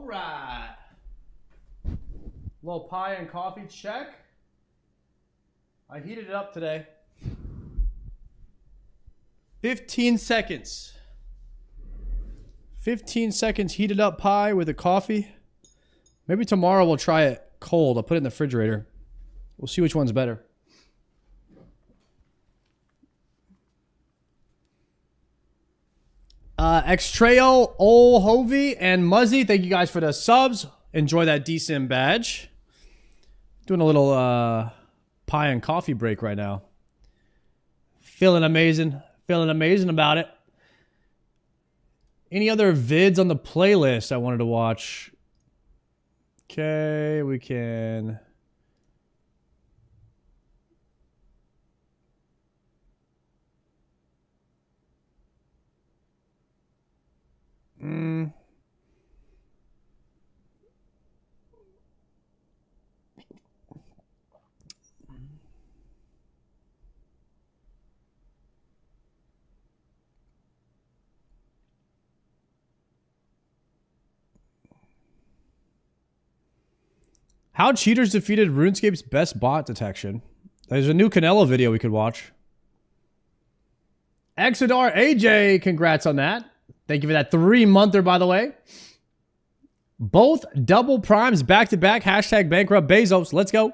right. Little pie and coffee check. I heated it up today. 15 seconds. 15 seconds heated up pie with a coffee. Maybe tomorrow we'll try it cold. I'll put it in the refrigerator. We'll see which one's better. X-Trail, Ol Hovey, and Muzzy, thank you guys for the subs. Enjoy that decent badge. Doing a little pie and coffee break right now. Feeling amazing. Feeling amazing about it. Any other vids on the playlist I wanted to watch? Okay, we can... How cheaters defeated RuneScape's best bot detection. There's a new Canelo video we could watch. Exodar AJ, congrats on that. Thank you for that 3-monther, by the way. Both double primes back-to-back. Hashtag bankrupt Bezos. Let's go.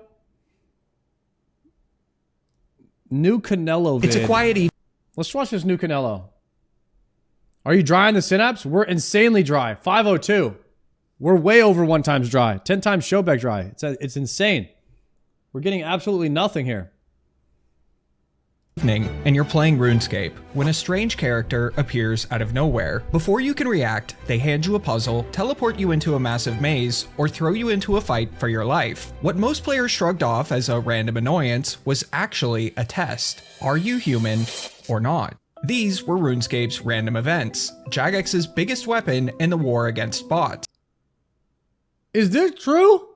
New Canelo vid. It's a quiet evening. Let's watch this new Canelo. Are you dry in the synapse? We're insanely dry. 502. We're way over 1 times dry. 10 times Showback dry. It's insane. We're getting absolutely nothing here. And you're playing RuneScape when a strange character appears out of nowhere. Before you can react, they hand you a puzzle, teleport you into a massive maze, or throw you into a fight for your life. What most players shrugged off as a random annoyance was actually a test. Are you human or not? These were RuneScape's random events, Jagex's biggest weapon in the war against bots. Is this true?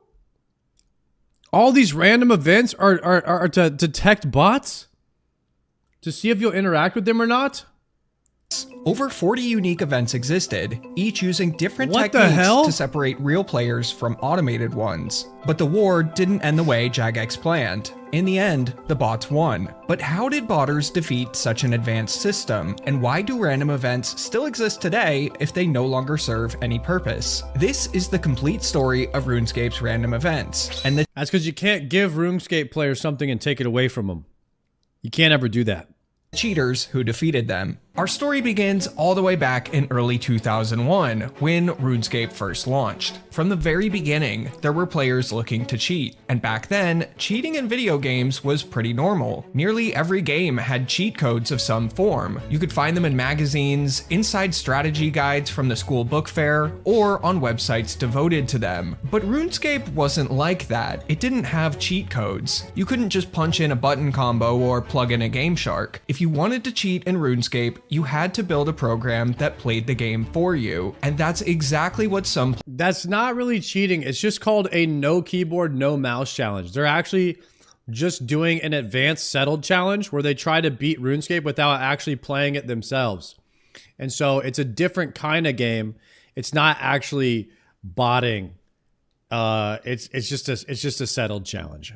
All these random events are to detect bots? To see if you'll interact with them or not? Over 40 unique events existed, each using different What the techniques hell? to separate real players from automated ones. But the war didn't end the way Jagex planned. In the end, the bots won. But how did botters defeat such an advanced system? And why do random events still exist today if they no longer serve any purpose? This is the complete story of RuneScape's random events. And that's because you can't give RuneScape players something and take it away from them. You can't ever do that. Cheaters who defeated them. Our story begins all the way back in early 2001, when RuneScape first launched. From the very beginning, there were players looking to cheat, and back then, cheating in video games was pretty normal. Nearly every game had cheat codes of some form. You could find them in magazines, inside strategy guides from the school book fair, or on websites devoted to them. But RuneScape wasn't like that. It didn't have cheat codes. You couldn't just punch in a button combo or plug in a Game Shark. If you wanted to cheat in RuneScape, you had to build a program that played the game for you, and that's exactly what some... That's not really cheating. It's just called a no keyboard, no mouse challenge. They're actually just doing an advanced settled challenge where they try to beat RuneScape without actually playing it themselves. And so it's a different kind of game. It's not actually botting. It's just a settled challenge.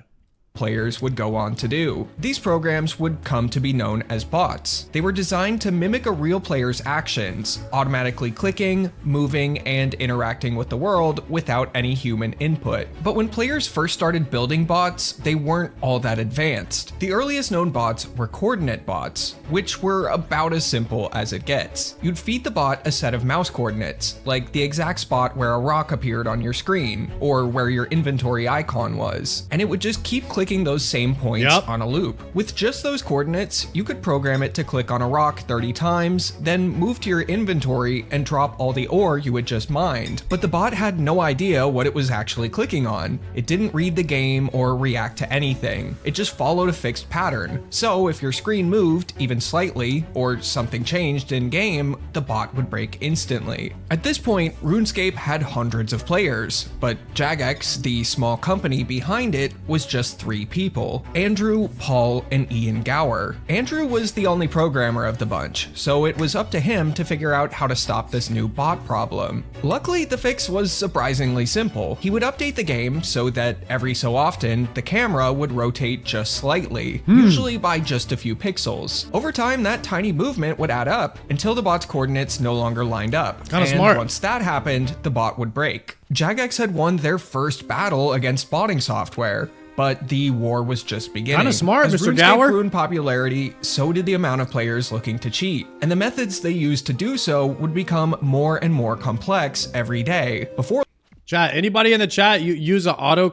Players would go on to do. These programs would come to be known as bots. They were designed to mimic a real player's actions, automatically clicking, moving, and interacting with the world without any human input. But when players first started building bots, they weren't all that advanced. The earliest known bots were coordinate bots, which were about as simple as it gets. You'd feed the bot a set of mouse coordinates, like the exact spot where a rock appeared on your screen, or where your inventory icon was, and it would just keep clicking those same points on a loop. With just those coordinates, you could program it to click on a rock 30 times, then move to your inventory and drop all the ore you had just mined. But the bot had no idea what it was actually clicking on. It didn't read the game or react to anything. It just followed a fixed pattern. So if your screen moved, even slightly, or something changed in game, the bot would break instantly. At this point, RuneScape had hundreds of players, but Jagex, the small company behind it, was just 3 three people: Andrew, Paul, and Ian Gower. Andrew was the only programmer of the bunch, so it was up to him to figure out how to stop this new bot problem. Luckily, the fix was surprisingly simple. He would update the game so that every so often, the camera would rotate just slightly, usually by just a few pixels. Over time, that tiny movement would add up until the bot's coordinates no longer lined up. Kinda And smart. once that happened, the bot would break. Jagex had won their first battle against botting software, but the war was just beginning. Kinda smart, As Mr. RuneScape Gower. grew in popularity, so did the amount of players looking to cheat, and the methods they used to do so would become more and more complex every day. Before Chat, anybody in the chat you use an auto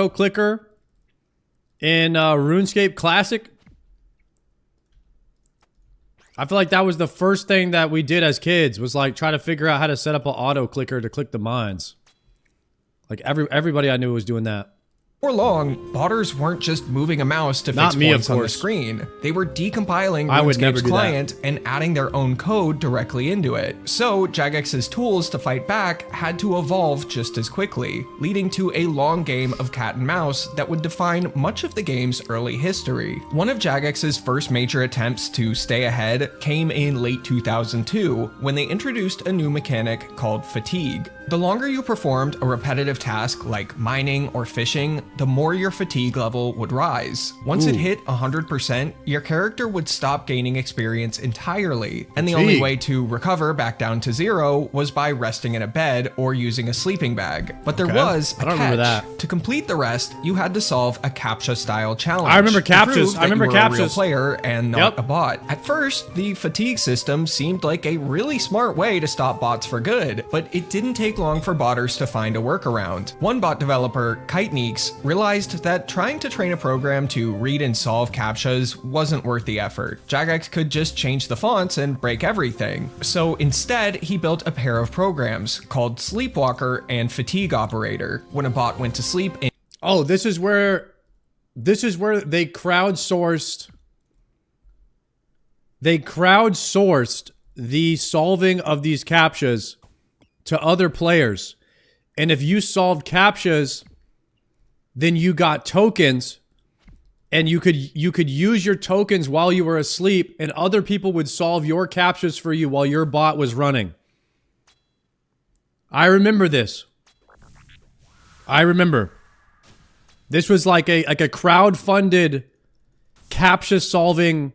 clicker in RuneScape Classic? I feel like that was the first thing that we did as kids, was like try to figure out how to set up an auto clicker to click the mines. Like everybody I knew was doing that. For long, botters weren't just moving a mouse to Not fix me, of points on the course. screen. They were decompiling I would never RuneScape's do that. client and adding their own code directly into it. So Jagex's tools to fight back had to evolve just as quickly, leading to a long game of cat and mouse that would define much of the game's early history. One of Jagex's first major attempts to stay ahead came in late 2002 when they introduced a new mechanic called fatigue. The longer you performed a repetitive task like mining or fishing, the more your fatigue level would rise. Once it hit 100%, your character would stop gaining experience entirely, and the only way to recover back down to 0 was by resting in a bed or using a sleeping bag. But there Okay. was a I don't remember catch. that. To complete the rest, you had to solve a CAPTCHA-style challenge. I remember to CAPTCHAs. prove that I remember you were a real CAPTCHAs. player and not Yep. a bot. At first, the fatigue system seemed like a really smart way to stop bots for good, but it didn't take long for botters to find a workaround. One bot developer, Kiteneeks, realized that trying to train a program to read and solve CAPTCHAs wasn't worth the effort. Jagex could just change the fonts and break everything. So instead, he built a pair of programs called Sleepwalker and Fatigue Operator. When a bot went to sleep in Oh, this is where they crowdsourced the solving of these CAPTCHAs to other players. And if you solved CAPTCHAs, then you got tokens, and you could use your tokens while you were asleep, and other people would solve your CAPTCHAs for you while your bot was running. I remember this. I remember. This was like a crowd-funded CAPTCHA solving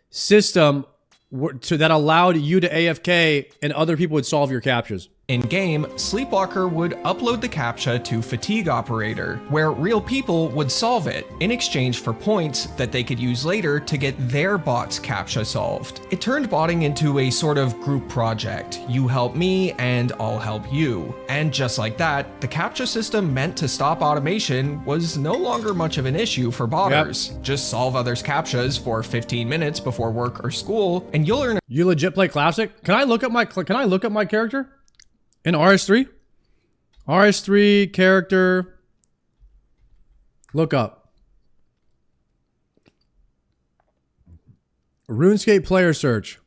system that allowed you to AFK and other people would solve your CAPTCHAs. In-game, Sleepwalker would upload the CAPTCHA to Fatigue Operator, where real people would solve it in exchange for points that they could use later to get their bot's CAPTCHA solved. It turned botting into a sort of group project. You help me and I'll help you. And just like that, the CAPTCHA system meant to stop automation was no longer much of an issue for botters. Just solve others' CAPTCHAs for 15 minutes before work or school, and you'll earn. You legit play Classic? Can I look up my character? In RS3? RS3 character. Look up. RuneScape player search.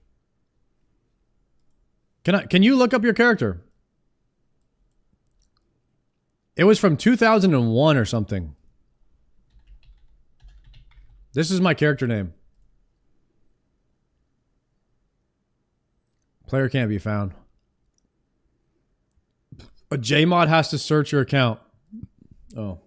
Can you look up your character? It was from 2001 or something. This is my character name. Player can't be found. A JMod has to search your account. Oh.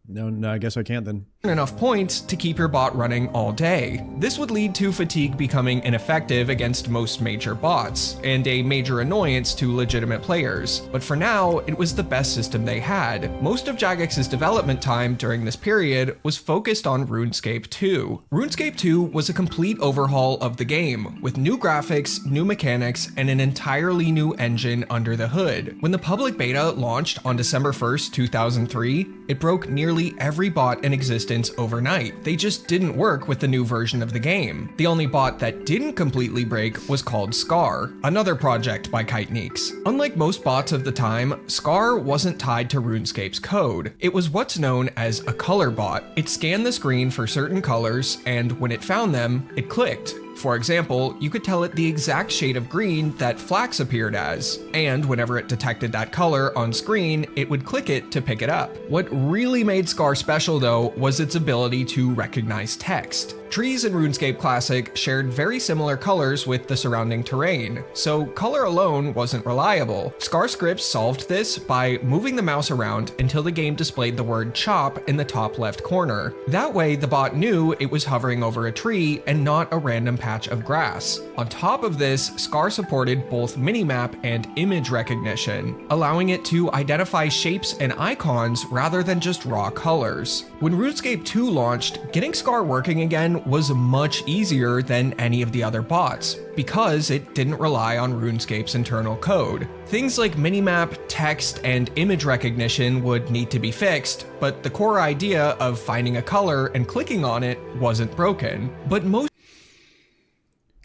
No, I guess I can't then. Enough points to keep your bot running all day. This would lead to Fatigue becoming ineffective against most major bots, and a major annoyance to legitimate players. But for now, it was the best system they had. Most of Jagex's development time during this period was focused on RuneScape 2. RuneScape 2 was a complete overhaul of the game, with new graphics, new mechanics, and an entirely new engine under the hood. When the public beta launched on December 1st, 2003, it broke nearly every bot in existence overnight. They just didn't work with the new version of the game. The only bot that didn't completely break was called Scar, another project by Kiteneeks. Unlike most bots of the time, Scar wasn't tied to RuneScape's code. It was what's known as a color bot. It scanned the screen for certain colors, and when it found them, it clicked. For example, you could tell it the exact shade of green that Flax appeared as, and whenever it detected that color on screen, it would click it to pick it up. What really made Scar special though was its ability to recognize text. Trees in RuneScape Classic shared very similar colors with the surrounding terrain, so color alone wasn't reliable. Scar scripts solved this by moving the mouse around until the game displayed the word chop in the top left corner. That way the bot knew it was hovering over a tree and not a random patch of grass. On top of this, Scar supported both minimap and image recognition, allowing it to identify shapes and icons rather than just raw colors. When RuneScape 2 launched, getting Scar working again was much easier than any of the other bots, because it didn't rely on RuneScape's internal code. Things like minimap, text, and image recognition would need to be fixed, but the core idea of finding a color and clicking on it wasn't broken. But most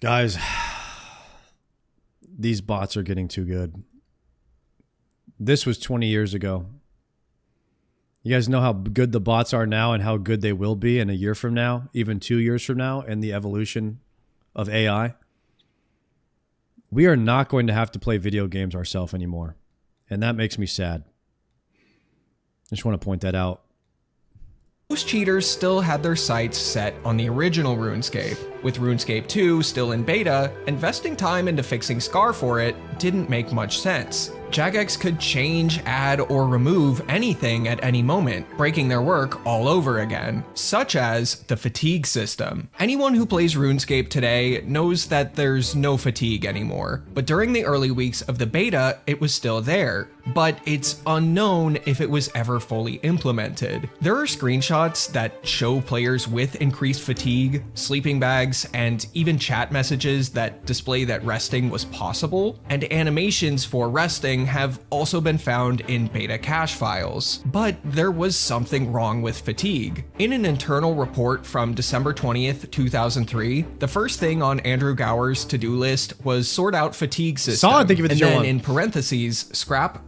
guys, these bots are getting too good. This was 20 years ago. You guys know how good the bots are now and how good they will be in a year from now, even 2 years from now, and the evolution of AI. We are not going to have to play video games ourselves anymore. And that makes me sad. I just want to point that out. Most cheaters still had their sights set on the original RuneScape. With RuneScape 2 still in beta, investing time into fixing Scar for it didn't make much sense. Jagex could change, add, or remove anything at any moment, breaking their work all over again, such as the fatigue system. Anyone who plays RuneScape today knows that there's no fatigue anymore, but during the early weeks of the beta, it was still there, but it's unknown if it was ever fully implemented. There are screenshots that show players with increased fatigue, sleeping bags, and even chat messages that display that resting was possible, and animations for resting have also been found in beta cache files. But there was something wrong with fatigue. In an internal report from December 20th, 2003, the first thing on Andrew Gower's to-do list was sort out fatigue system. Solid, thank you for the and show then on. in parentheses, scrap ?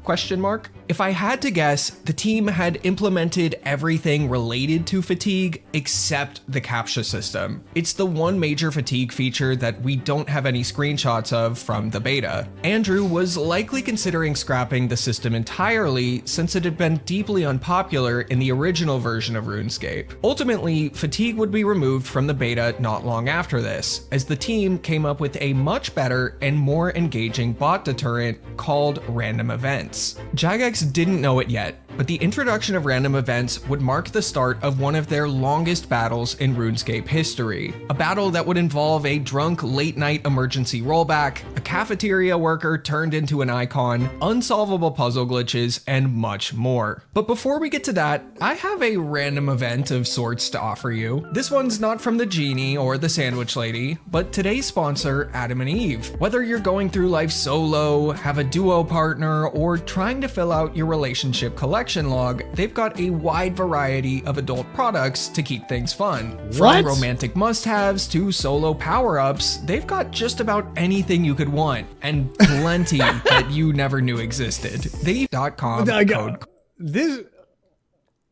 If I had to guess, the team had implemented everything related to fatigue except the CAPTCHA system. It's the one major fatigue feature that we don't have any screenshots of from the beta. Andrew was likely considering scrapping the system entirely since it had been deeply unpopular in the original version of RuneScape. Ultimately, fatigue would be removed from the beta not long after this, as the team came up with a much better and more engaging bot deterrent called random events. Jagex didn't know it yet, but the introduction of random events would mark the start of one of their longest battles in RuneScape history. A battle that would involve a drunk late-night emergency rollback, a cafeteria worker turned into an icon, unsolvable puzzle glitches, and much more. But before we get to that, I have a random event of sorts to offer you. This one's not from the Genie or the Sandwich Lady, but today's sponsor, Adam and Eve. Whether you're going through life solo, have a duo partner, or trying to fill out your relationship collection log, they've got a wide variety of adult products to keep things fun. What? From romantic must-haves to solo power-ups, they've got just about anything you could want, and plenty that you never knew existed. They.com code.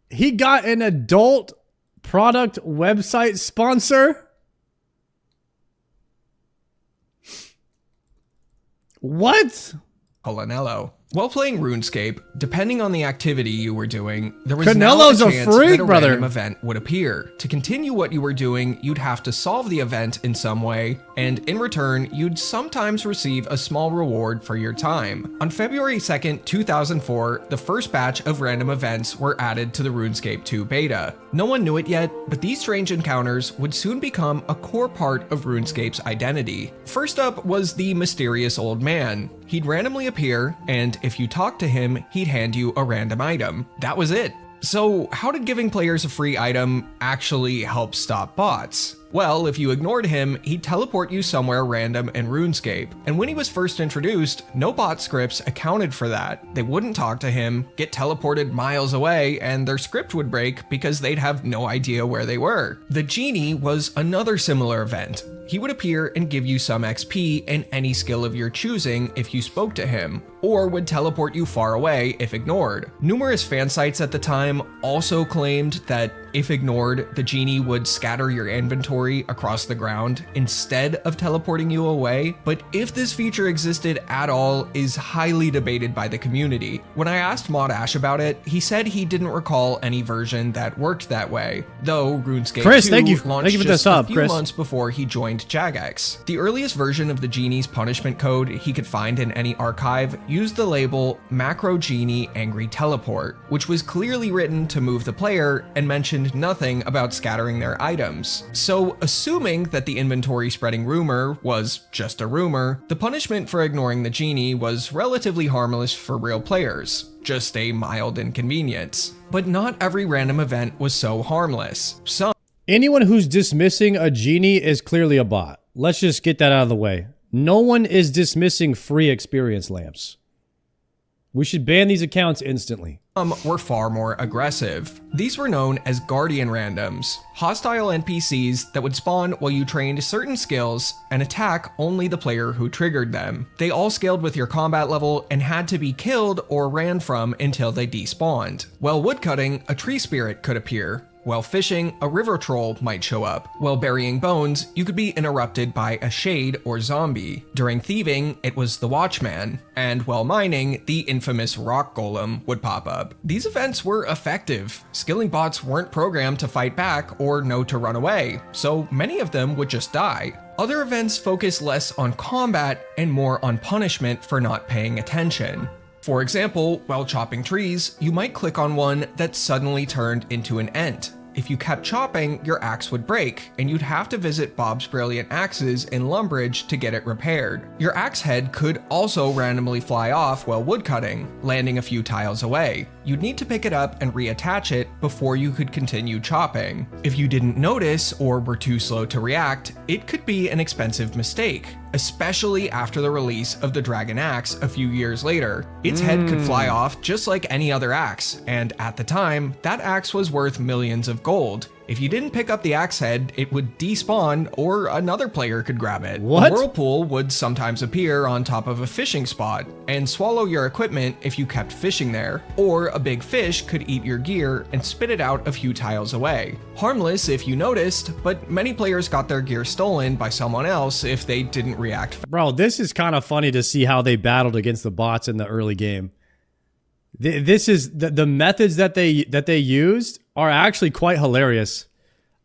He got an adult product website sponsor? What? Canelo's. While playing RuneScape, depending on the activity you were doing, there was Canelo's now a a chance freak, that a brother. random event would appear. To continue what you were doing, you'd have to solve the event in some way, and in return, you'd sometimes receive a small reward for your time. On February 2nd, 2004, the first batch of random events were added to the RuneScape 2 beta. No one knew it yet, but these strange encounters would soon become a core part of RuneScape's identity. First up was the mysterious old man. He'd randomly appear, and if you talked to him, he'd hand you a random item. That was it. So how did giving players a free item actually help stop bots? Well, if you ignored him, he'd teleport you somewhere random in RuneScape. And when he was first introduced, no bot scripts accounted for that. They wouldn't talk to him, get teleported miles away, and their script would break because they'd have no idea where they were. The Genie was another similar event. He would appear and give you some XP and any skill of your choosing if you spoke to him. or would teleport you far away if ignored. Numerous fan sites at the time also claimed that if ignored, the genie would scatter your inventory across the ground instead of teleporting you away, but if this feature existed at all is highly debated by the community. When I asked Mod Ash about it, he said he didn't recall any version that worked that way, though RuneScape Chris, 2 thank you launched for just this up, a few Chris. months before he joined Jagex. The earliest version of the genie's punishment code he could find in any archive used the label Macro Genie Angry Teleport, which was clearly written to move the player and mentioned nothing about scattering their items. So, assuming that the inventory spreading rumor was just a rumor, the punishment for ignoring the genie was relatively harmless for real players, just a mild inconvenience. But not every random event was so harmless. Anyone who's dismissing a genie is clearly a bot. Let's just get that out of the way. No one is dismissing free experience lamps. We should ban these accounts instantly. Were far more aggressive. These were known as Guardian randoms, hostile NPCs that would spawn while you trained certain skills and attack only the player who triggered them. They all scaled with your combat level and had to be killed or ran from until they despawned. While woodcutting, a tree spirit could appear. While fishing, a river troll might show up. While burying bones, you could be interrupted by a shade or zombie. During thieving, it was the Watchman. And while mining, the infamous rock golem would pop up. These events were effective. Skilling bots weren't programmed to fight back or know to run away, so many of them would just die. Other events focus less on combat and more on punishment for not paying attention. For example, while chopping trees, you might click on one that suddenly turned into an ent. If you kept chopping, your axe would break, and you'd have to visit Bob's Brilliant Axes in Lumbridge to get it repaired. Your axe head could also randomly fly off while woodcutting, landing a few tiles away. You'd need to pick it up and reattach it before you could continue chopping. If you didn't notice or were too slow to react, it could be an expensive mistake, especially after the release of the Dragon Axe a few years later. Its head could fly off just like any other axe, and at the time, that axe was worth millions of gold. If you didn't pick up the axe head, it would despawn or another player could grab it. What? A whirlpool would sometimes appear on top of a fishing spot and swallow your equipment if you kept fishing there, or a big fish could eat your gear and spit it out a few tiles away. Harmless if you noticed, but many players got their gear stolen by someone else if they didn't react. Bro, this is kind of funny to see how they battled against the bots in the early game. This is the methods that they used are actually quite hilarious.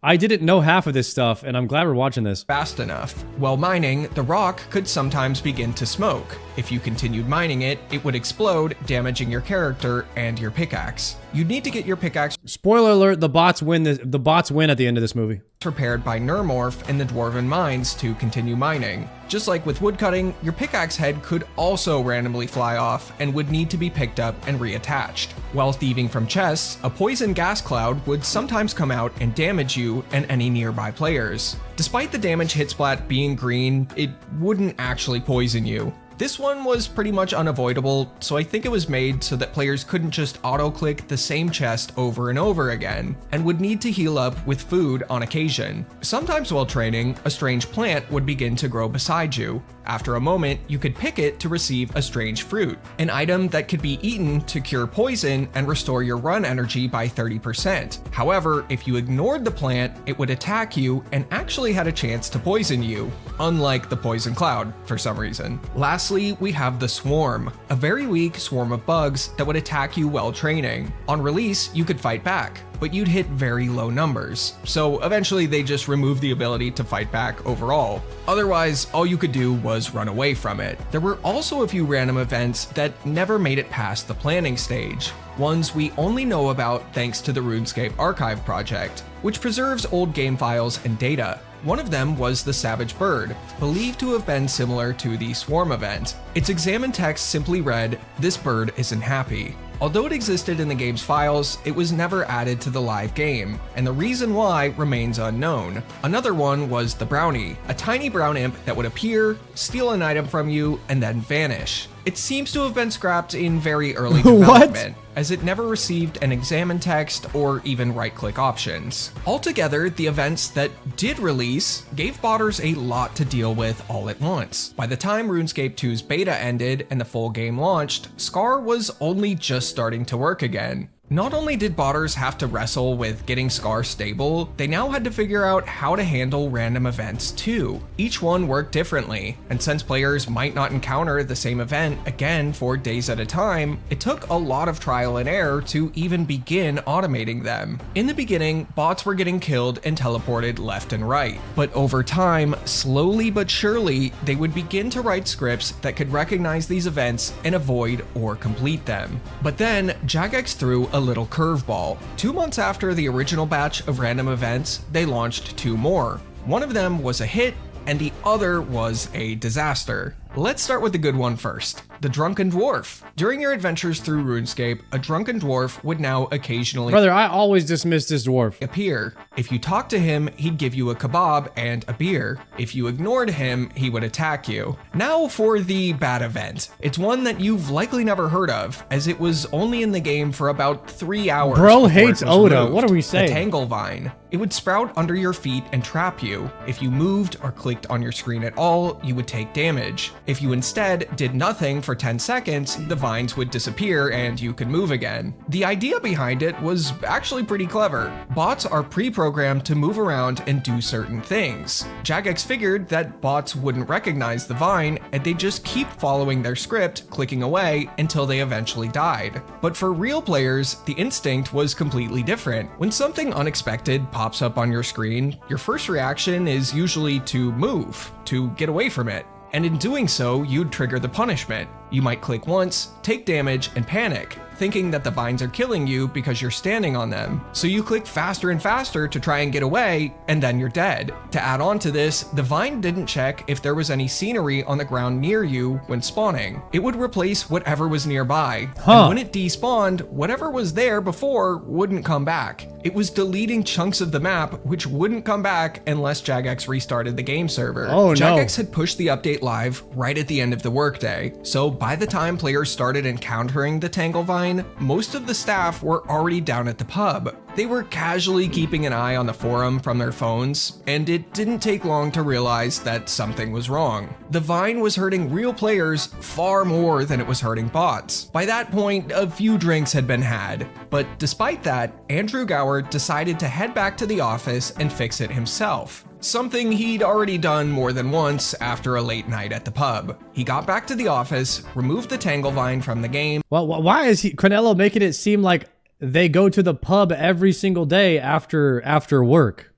I didn't know half of this stuff, and I'm glad we're watching this. Fast enough. While mining, the rock could sometimes begin to smoke. If you continued mining it, it would explode, damaging your character and your pickaxe. You'd need to get your pickaxe. Spoiler alert: the bots win. The bots win at the end of this movie. Repaired by Nermorph in the Dwarven mines to continue mining. Just like with woodcutting, your pickaxe head could also randomly fly off and would need to be picked up and reattached. While thieving from chests, a poison gas cloud would sometimes come out and damage you and any nearby players. Despite the damage hit splat being green, it wouldn't actually poison you. This one was pretty much unavoidable, so I think it was made so that players couldn't just auto-click the same chest over and over again, and would need to heal up with food on occasion. Sometimes while training, a strange plant would begin to grow beside you. After a moment, you could pick it to receive a strange fruit, an item that could be eaten to cure poison and restore your run energy by 30%. However, if you ignored the plant, it would attack you and actually had a chance to poison you, unlike the poison cloud for some reason. Lastly, we have the Swarm, a very weak swarm of bugs that would attack you while training. On release, you could fight back, but you'd hit very low numbers, so eventually they just removed the ability to fight back overall. Otherwise, all you could do was run away from it. There were also a few random events that never made it past the planning stage, ones we only know about thanks to the RuneScape Archive project, which preserves old game files and data. One of them was the Savage Bird, believed to have been similar to the Swarm event. Its examine text simply read, "This bird isn't happy." Although it existed in the game's files, it was never added to the live game, and the reason why remains unknown. Another one was the Brownie, a tiny brown imp that would appear, steal an item from you, and then vanish. It seems to have been scrapped in very early development, as it never received an examine text or even right-click options. Altogether, the events that did release gave botters a lot to deal with all at once. By the time RuneScape 2's beta ended and the full game launched, Scar was only just starting to work again. Not only did botters have to wrestle with getting Scar stable, they now had to figure out how to handle random events too. Each one worked differently, and since players might not encounter the same event again for days at a time, it took a lot of trial and error to even begin automating them. In the beginning, bots were getting killed and teleported left and right, but over time, slowly but surely, they would begin to write scripts that could recognize these events and avoid or complete them. But then, Jagex threw a little curveball. 2 months after the original batch of random events, they launched 2 more. One of them was a hit, and the other was a disaster. Let's start with the good one first. The Drunken Dwarf. During your adventures through RuneScape, a Drunken Dwarf would now occasionally— Brother, I always dismiss this dwarf. —appear. If you talked to him, he'd give you a kebab and a beer. If you ignored him, he would attack you. Now for the bad event. It's one that you've likely never heard of, as it was only in the game for about 3 hours. Bro hates Oda. What are we saying? The Tangle Vine. It would sprout under your feet and trap you. If you moved or clicked on your screen at all, you would take damage. If you instead did nothing for 10 seconds, the vines would disappear and you could move again. The idea behind it was actually pretty clever. Bots are pre-programmed to move around and do certain things. Jagex figured that bots wouldn't recognize the vine and they'd just keep following their script, clicking away until they eventually died. But for real players, the instinct was completely different. When something unexpected pops up on your screen, your first reaction is usually to move, to get away from it. And in doing so, you'd trigger the punishment. You might click once, take damage, and panic, thinking that the vines are killing you because you're standing on them. So you click faster and faster to try and get away, and then you're dead. To add on to this, the vine didn't check if there was any scenery on the ground near you when spawning. It would replace whatever was nearby. And when it despawned, whatever was there before wouldn't come back. It was deleting chunks of the map, which wouldn't come back unless Jagex restarted the game server. Oh no. Jagex had pushed the update live right at the end of the workday, so by the time players started encountering the Tangle Vine, most of the staff were already down at the pub. They were casually keeping an eye on the forum from their phones, and it didn't take long to realize that something was wrong. The Vine was hurting real players far more than it was hurting bots. By that point, a few drinks had been had, but despite that, Andrew Gower decided to head back to the office and fix it himself. Something he'd already done more than once after a late night at the pub. He got back to the office, removed the Tangle Vine from the game. Well, why is Cornello making it seem like they go to the pub every single day after work?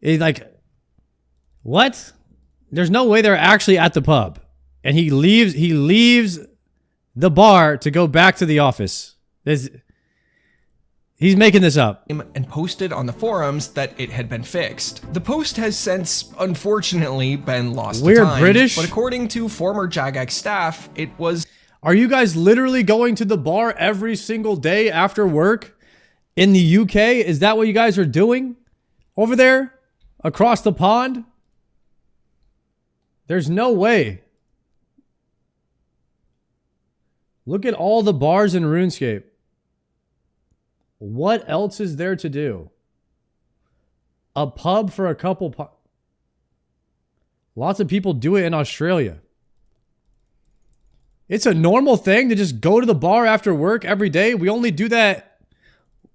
It's like, what? There's no way they're actually at the pub. And he leaves the bar to go back to the office. He's making this up. And posted on the forums that it had been fixed. The post has since, unfortunately, been lost to time. British? But according to former Jagex staff, it was... Are you guys literally going to the bar every single day after work in the UK? Is that what you guys are doing over there across the pond? There's no way. Look at all the bars in RuneScape. What else is there to do? A pub for a couple... Lots of people do it in Australia. It's a normal thing to just go to the bar after work every day. We only do that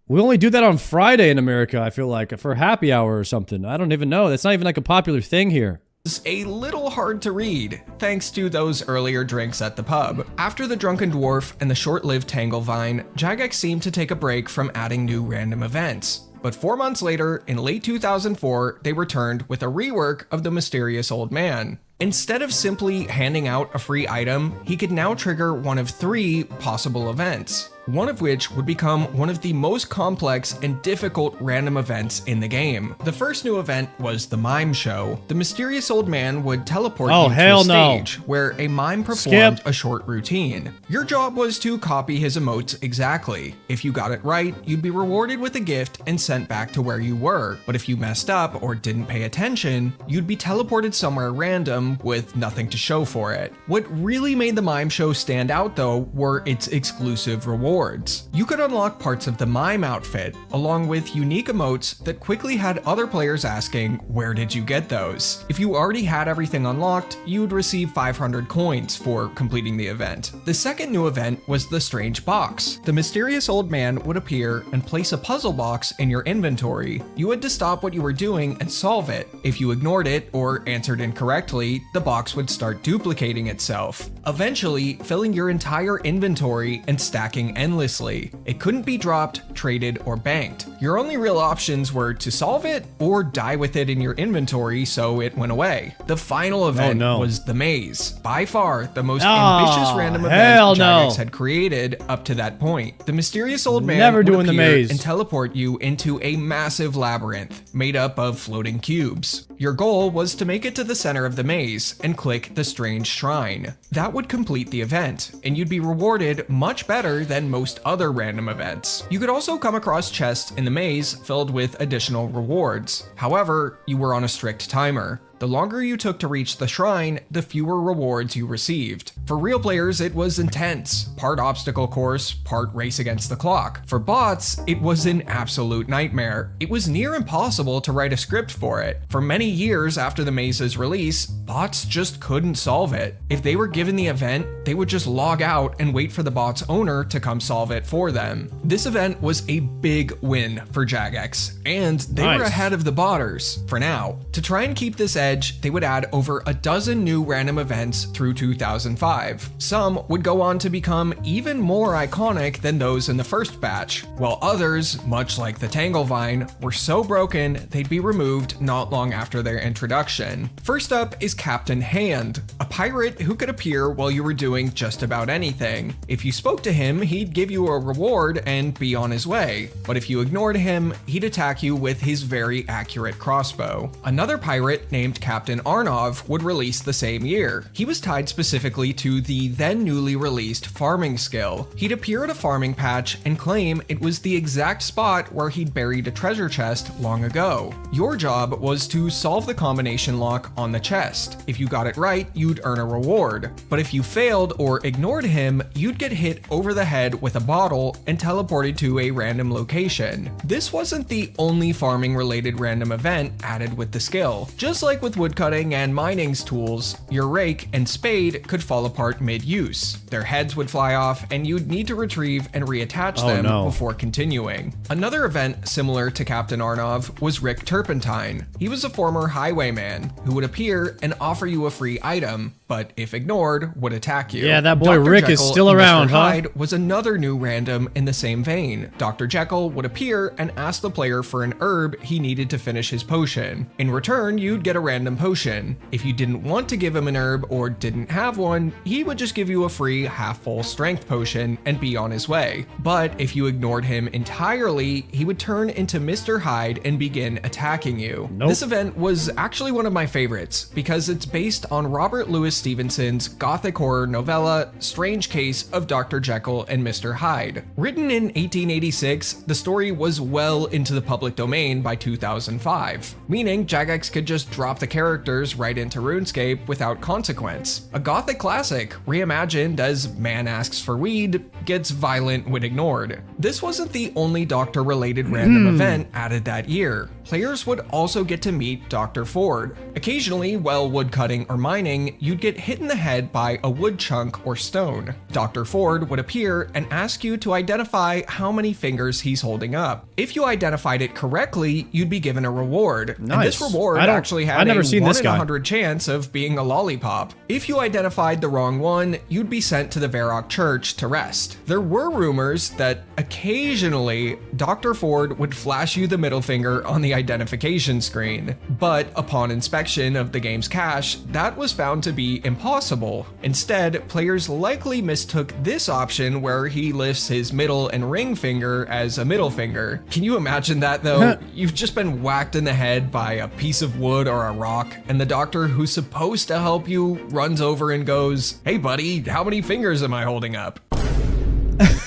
on Friday in America, I feel like, for happy hour or something. I don't even know. That's not even like a popular thing here. A little hard to read, thanks to those earlier drinks at the pub. After the Drunken Dwarf and the short-lived Tangle Vine, Jagex seemed to take a break from adding new random events. But 4 months later, in late 2004, they returned with a rework of the Mysterious Old Man. Instead of simply handing out a free item, he could now trigger one of 3 possible events. one of which would become one of the most complex and difficult random events in the game. The first new event was the mime show. The mysterious old man would teleport you to a stage where a mime performed a short routine. Your job was to copy his emotes exactly. If you got it right, you'd be rewarded with a gift and sent back to where you were. But if you messed up or didn't pay attention, you'd be teleported somewhere random with nothing to show for it. What really made the mime show stand out though were its exclusive rewards. You could unlock parts of the mime outfit, along with unique emotes that quickly had other players asking, where did you get those? If you already had everything unlocked, you'd receive 500 coins for completing the event. The second new event was the strange box. The mysterious old man would appear and place a puzzle box in your inventory. You had to stop what you were doing and solve it. If you ignored it or answered incorrectly, the box would start duplicating itself, eventually filling your entire inventory and stacking endlessly. It couldn't be dropped, traded, or banked. Your only real options were to solve it or die with it in your inventory so it went away. The final event was the maze, by far the most ambitious random event Jagex had created up to that point. The mysterious old man would appear and teleport you into a massive labyrinth made up of floating cubes. Your goal was to make it to the center of the maze and click the strange shrine. That would complete the event, and you'd be rewarded much better than most other random events. You could also come across chests in the maze filled with additional rewards. However, you were on a strict timer. The longer you took to reach the shrine, the fewer rewards you received. For real players, it was intense. Part obstacle course, part race against the clock. For bots, it was an absolute nightmare. It was near impossible to write a script for it. For many years after the maze's release, bots just couldn't solve it. If they were given the event, they would just log out and wait for the bot's owner to come solve it for them. This event was a big win for Jagex, and they were ahead of the botters, for now. To try and keep this edge, they would add over a dozen new random events through 2005. Some would go on to become even more iconic than those in the first batch, while others, much like the Tanglevine, were so broken they'd be removed not long after their introduction. First up is Captain Hand, a pirate who could appear while you were doing just about anything. If you spoke to him, he'd give you a reward and be on his way, but if you ignored him, he'd attack you with his very accurate crossbow. Another pirate named Captain Arnov would release the same year. He was tied specifically to the then newly released farming skill. He'd appear at a farming patch and claim it was the exact spot where he'd buried a treasure chest long ago. Your job was to solve the combination lock on the chest. If you got it right, you'd earn a reward. But if you failed or ignored him, you'd get hit over the head with a bottle and teleported to a random location. This wasn't the only farming related random event added with the skill. Just like with woodcutting and mining's tools, your rake and spade could fall apart mid-use. Their heads would fly off and you'd need to retrieve and reattach them before continuing. Another event similar to Captain Arnov was Rick Turpentine. He was a former highwayman who would appear and offer you a free item, but if ignored, would attack you. Yeah, that boy Dr. Rick Jekyll is still around, Mr. Hyde was another new random in the same vein. Dr. Jekyll would appear and ask the player for an herb he needed to finish his potion. In return, you'd get a random potion. If you didn't want to give him an herb or didn't have one, he would just give you a free half-full strength potion and be on his way. But if you ignored him entirely, he would turn into Mr. Hyde and begin attacking you. This event was actually one of my favorites because it's based on Robert Louis Stevenson's gothic horror novella, Strange Case of Dr. Jekyll and Mr. Hyde. Written in 1886, the story was well into the public domain by 2005, meaning Jagex could just drop the characters right into RuneScape without consequence. A gothic classic, reimagined as man asks for weed, gets violent when ignored. This wasn't the only doctor-related random event added that year. Players would also get to meet Dr. Ford. Occasionally, while woodcutting or mining, you'd get hit in the head by a wood chunk or stone. Dr. Ford would appear and ask you to identify how many fingers he's holding up. If you identified it correctly, you'd be given a reward. And this reward actually had a 1 in 100 chance of being a lollipop. If you identified the wrong one, you'd be sent to the Varrock Church to rest. There were rumors that occasionally Dr. Ford would flash you the middle finger on the identification screen. But upon inspection of the game's cache, that was found to be impossible. Instead, players likely mistook this option where he lifts his middle and ring finger as a middle finger. Can you imagine that though? You've just been whacked in the head by a piece of wood or a rock, and the doctor who's supposed to help you runs over and goes, "Hey buddy, how many fingers am I holding up?"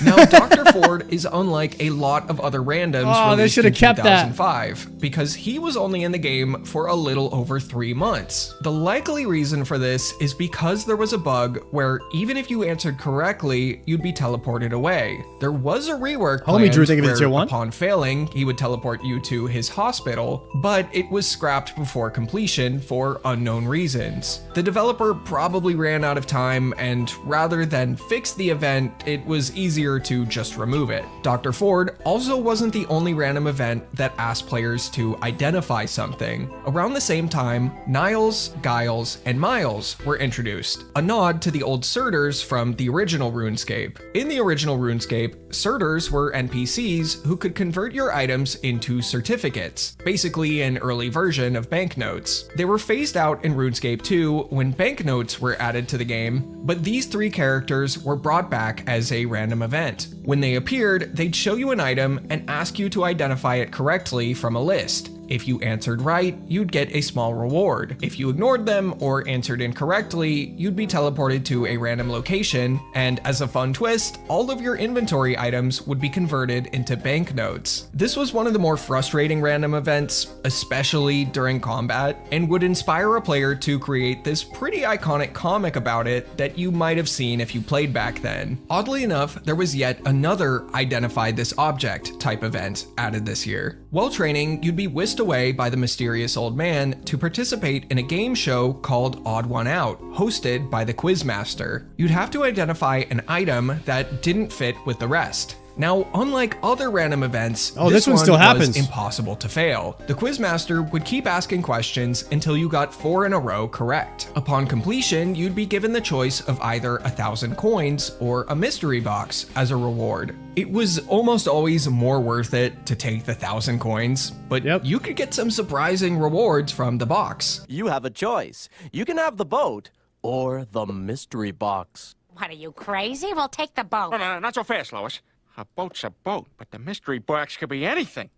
Now, Dr. Ford is unlike a lot of other randoms released in 2005 because he was only in the game for a little over 3 months. The likely reason for this is because there was a bug where even if you answered correctly, you'd be teleported away. There was a rework plan where upon failing, he would teleport you to his hospital, but it was scrapped before completion for unknown reasons. The developer probably ran out of time, and rather than fix the event, it was easier to just remove it. Dr. Ford also wasn't the only random event that asked players to identify something. Around the same time, Niles, Giles, and Miles were introduced, a nod to the old Surters from the original RuneScape. In the original RuneScape, Surters were NPCs who could convert your items into certificates, basically an early version of banknotes. They were phased out in RuneScape 2 when banknotes were added to the game, but these 3 characters were brought back as a random event. When they appeared, they'd show you an item and ask you to identify it correctly from a list. If you answered right, you'd get a small reward. If you ignored them or answered incorrectly, you'd be teleported to a random location, and as a fun twist, all of your inventory items would be converted into banknotes. This was one of the more frustrating random events, especially during combat, and would inspire a player to create this pretty iconic comic about it that you might have seen if you played back then. Oddly enough, there was yet another identify this object type event added this year. While training, you'd be whisked away by the mysterious old man to participate in a game show called Odd One Out, hosted by the Quizmaster. You'd have to identify an item that didn't fit with the rest. Now, unlike other random events, this one still happens. Was impossible to fail. The Quizmaster would keep asking questions until you got 4 in a row correct. Upon completion, you'd be given the choice of either 1,000 coins or a mystery box as a reward. It was almost always more worth it to take the 1,000 coins, but you could get some surprising rewards from the box. You have a choice. You can have the boat or the mystery box. What, are you crazy? We'll take the boat. No, not so fast, Lois. A boat's a boat, but the mystery box could be anything.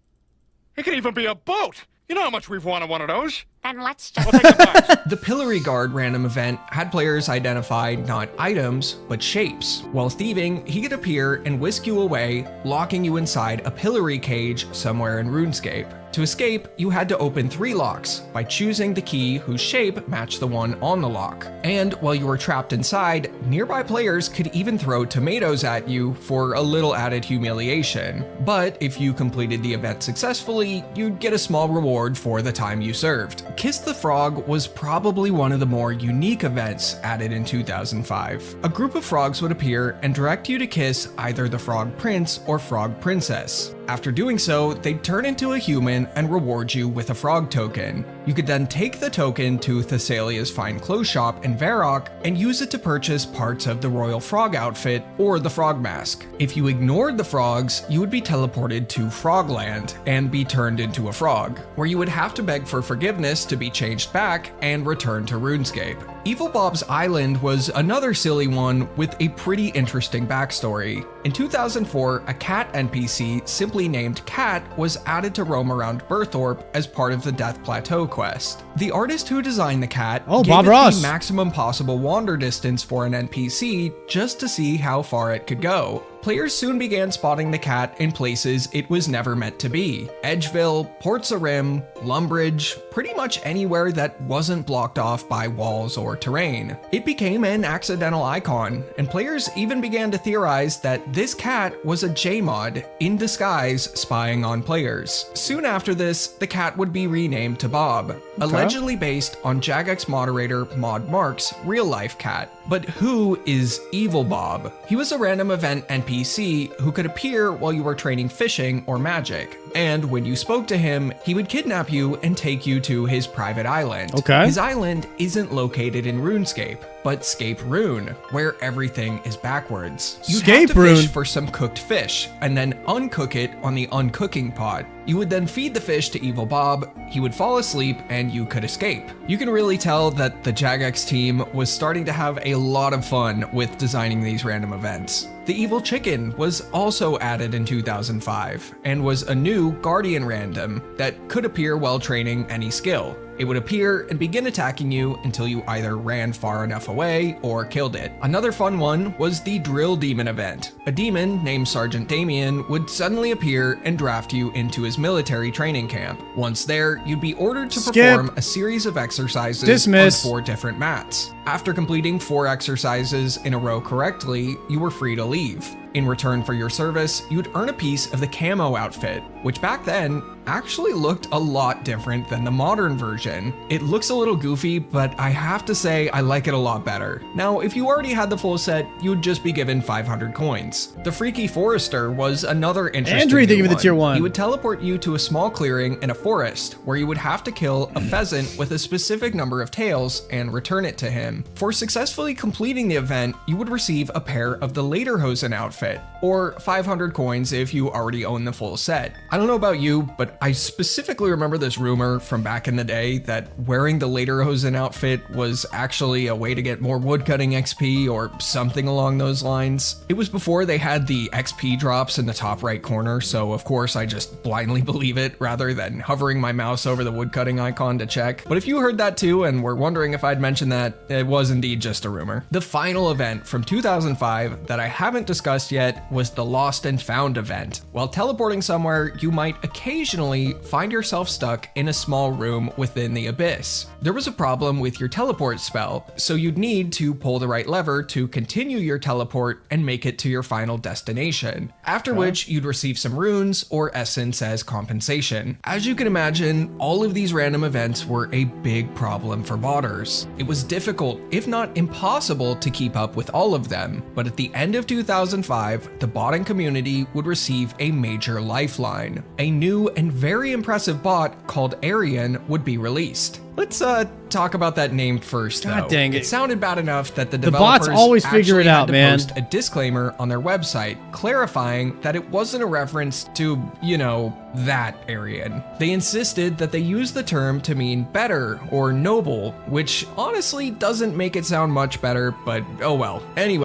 It could even be a boat. You know how much we've wanted one of those. Then let's just... The Pillory Guard random event had players identify not items, but shapes. While thieving, he could appear and whisk you away, locking you inside a pillory cage somewhere in RuneScape. To escape, you had to open 3 locks by choosing the key whose shape matched the one on the lock. And while you were trapped inside, nearby players could even throw tomatoes at you for a little added humiliation. But if you completed the event successfully, you'd get a small reward for the time you served. Kiss the Frog was probably one of the more unique events added in 2005. A group of frogs would appear and direct you to kiss either the Frog Prince or Frog Princess. After doing so, they'd turn into a human and reward you with a frog token. You could then take the token to Thessalia's Fine Clothes Shop in Varrock and use it to purchase parts of the Royal Frog outfit or the Frog Mask. If you ignored the frogs, you would be teleported to Frogland and be turned into a frog, where you would have to beg for forgiveness to be changed back and return to RuneScape. Evil Bob's Island was another silly one with a pretty interesting backstory. In 2004, a cat NPC simply named Cat was added to roam around Burthorpe as part of the Death Plateau quest. The artist who designed the cat gave Bob it Ross. the maximum possible wander distance for an NPC just to see how far it could go. Players soon began spotting the cat in places it was never meant to be. Edgeville, Port Sarim, Lumbridge, pretty much anywhere that wasn't blocked off by walls or terrain. It became an accidental icon, and players even began to theorize that this cat was a J-mod in disguise spying on players. Soon after this, the cat would be renamed to Bob, allegedly based on Jagex moderator Mod Mark's real-life cat. But who is Evil Bob? He was a random event NPC who could appear while you were training fishing or magic. And when you spoke to him, he would kidnap you and take you to his private island. Okay. His island isn't located in RuneScape, but Scape Rune, where everything is backwards. You'd have Scape to fish Rune? for some cooked fish, and then uncook it on the uncooking pot. You would then feed the fish to Evil Bob, he would fall asleep, and you could escape. You can really tell that the Jagex team was starting to have a lot of fun with designing these random events. The Evil Chicken was also added in 2005, and was a new Guardian random that could appear while training any skill. It would appear and begin attacking you until you either ran far enough away or killed it. Another fun one was the Drill Demon event. A demon named Sergeant Damien would suddenly appear and draft you into his military training camp. Once there, you'd be ordered to perform a series of exercises on 4 different mats. After completing 4 exercises in a row correctly, you were free to leave. In return for your service, you'd earn a piece of the camo outfit, which back then actually looked a lot different than the modern version. It looks a little goofy, but I have to say I like it a lot better. Now, if you already had the full set, you'd just be given 500 coins. The Freaky Forester was another interesting Andrew, thank you for the one. tier 1. He would teleport you to a small clearing in a forest, where you would have to kill a pheasant with a specific number of tails and return it to him. For successfully completing the event, you would receive a pair of the Lederhosen outfit, or 500 coins if you already own the full set. I don't know about you, but I specifically remember this rumor from back in the day that wearing the Lederhosen outfit was actually a way to get more woodcutting XP or something along those lines. It was before they had the XP drops in the top right corner, so of course I just blindly believe it rather than hovering my mouse over the woodcutting icon to check. But if you heard that too and were wondering if I'd mentioned that, it was indeed just a rumor. The final event from 2005 that I haven't discussed yet was the Lost and Found event. While teleporting somewhere, you might occasionally find yourself stuck in a small room within the abyss. There was a problem with your teleport spell, so you'd need to pull the right lever to continue your teleport and make it to your final destination, after which you'd receive some runes or essence as compensation. As you can imagine, all of these random events were a big problem for botters. It was difficult, if not impossible, to keep up with all of them, but at the end of 2005, the botting community would receive a major lifeline. A new and very impressive bot called Arian would be released. Let's talk about that name first, though. God dang it. It sounded bad enough that the bots developers always figure actually it had out, to man. post a disclaimer on their website clarifying that it wasn't a reference to, you know, that Arian. They insisted that they use the term to mean better or noble, which honestly doesn't make it sound much better, but oh well. Anyway.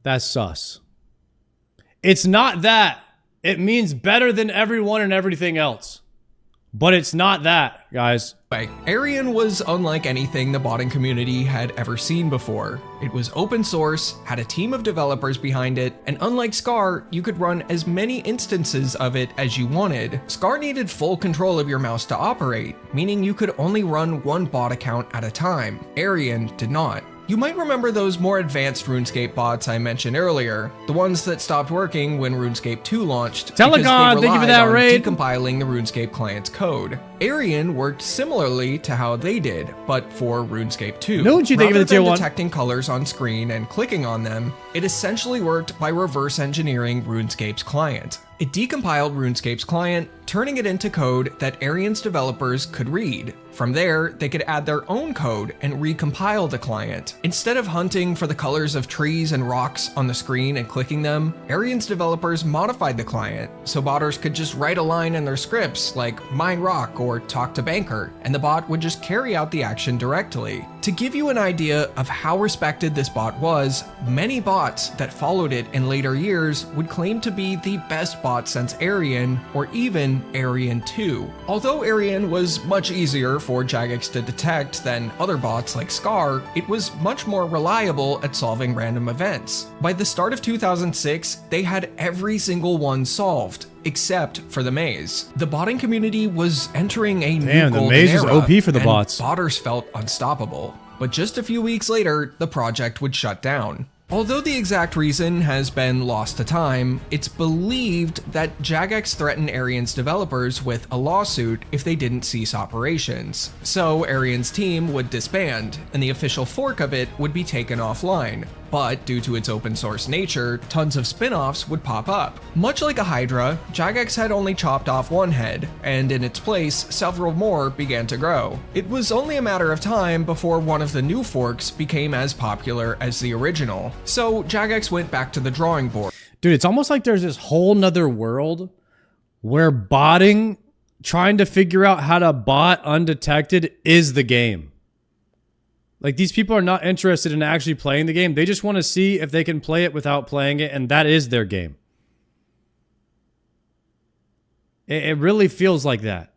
That's sus. It's not that. It means better than everyone and everything else. But it's not that, guys. Arian was unlike anything the botting community had ever seen before. It was open source, had a team of developers behind it, and unlike Scar, you could run as many instances of it as you wanted. Scar needed full control of your mouse to operate, meaning you could only run one bot account at a time. Arian did not. You might remember those more advanced RuneScape bots I mentioned earlier, the ones that stopped working when RuneScape 2 launched. Telegon, thank you for that raid. Decompiling the RuneScape client's code. Arian worked similarly to how they did, but for RuneScape 2. Don't you think of Rather the tier than 1? detecting colors on screen and clicking on them, it essentially worked by reverse engineering RuneScape's client. It decompiled RuneScape's client, turning it into code that Arian's developers could read. From there, they could add their own code and recompile the client. Instead of hunting for the colors of trees and rocks on the screen and clicking them, Arian's developers modified the client, so botters could just write a line in their scripts like mine rock or talk to banker, and the bot would just carry out the action directly. To give you an idea of how respected this bot was, many bots that followed it in later years would claim to be the best bot since Arian, or even Arian 2. Although Arian was much easier for Jagex to detect than other bots like Scar, it was much more reliable at solving random events. By the start of 2006, they had every single one solved, except for the maze. The botting community was entering a new golden maze is era, OP for the and bots. botters felt unstoppable. But just a few weeks later, the project would shut down. Although the exact reason has been lost to time, it's believed that Jagex threatened Arian's developers with a lawsuit if they didn't cease operations. So Arian's team would disband, and the official fork of it would be taken offline. But due to its open source nature, tons of spin-offs would pop up. Much like a Hydra, Jagex had only chopped off one head, and in its place, several more began to grow. It was only a matter of time before one of the new forks became as popular as the original. So Jagex went back to the drawing board. Dude, it's almost like there's this whole nother world where botting, trying to figure out how to bot undetected is the game. Like, these people are not interested in actually playing the game. They just want to see if they can play it without playing it, and that is their game. It really feels like that.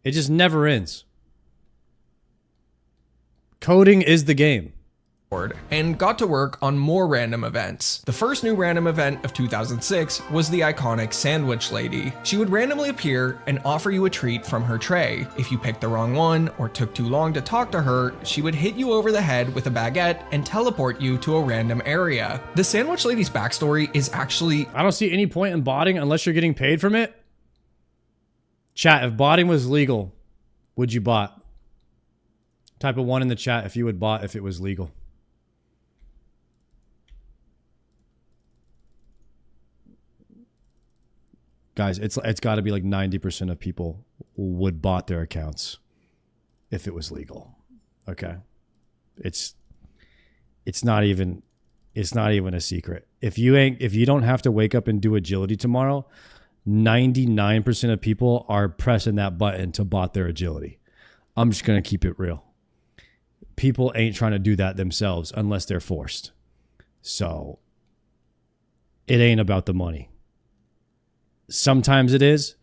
It just never ends. Coding is the game. And got to work on more random events. The first new random event of 2006 was the iconic Sandwich Lady. She would randomly appear and offer you a treat from her tray. If you picked the wrong one or took too long to talk to her, she would hit you over the head with a baguette and teleport you to a random area. The Sandwich Lady's backstory is actually... I don't see any point in botting unless you're getting paid from it. Chat, if botting was legal, would you bot? Type a 1 in the chat if you would bot if it was legal. Guys, it's got to be like 90% of people would bot their accounts if it was legal. Okay, it's not even a secret. If you don't have to wake up and do agility tomorrow, 99% of people are pressing that button to bot their agility. I'm just gonna keep it real. People ain't trying to do that themselves unless they're forced. So it ain't about the money. Sometimes it is,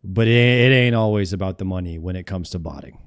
but it ain't always about the money when it comes to botting.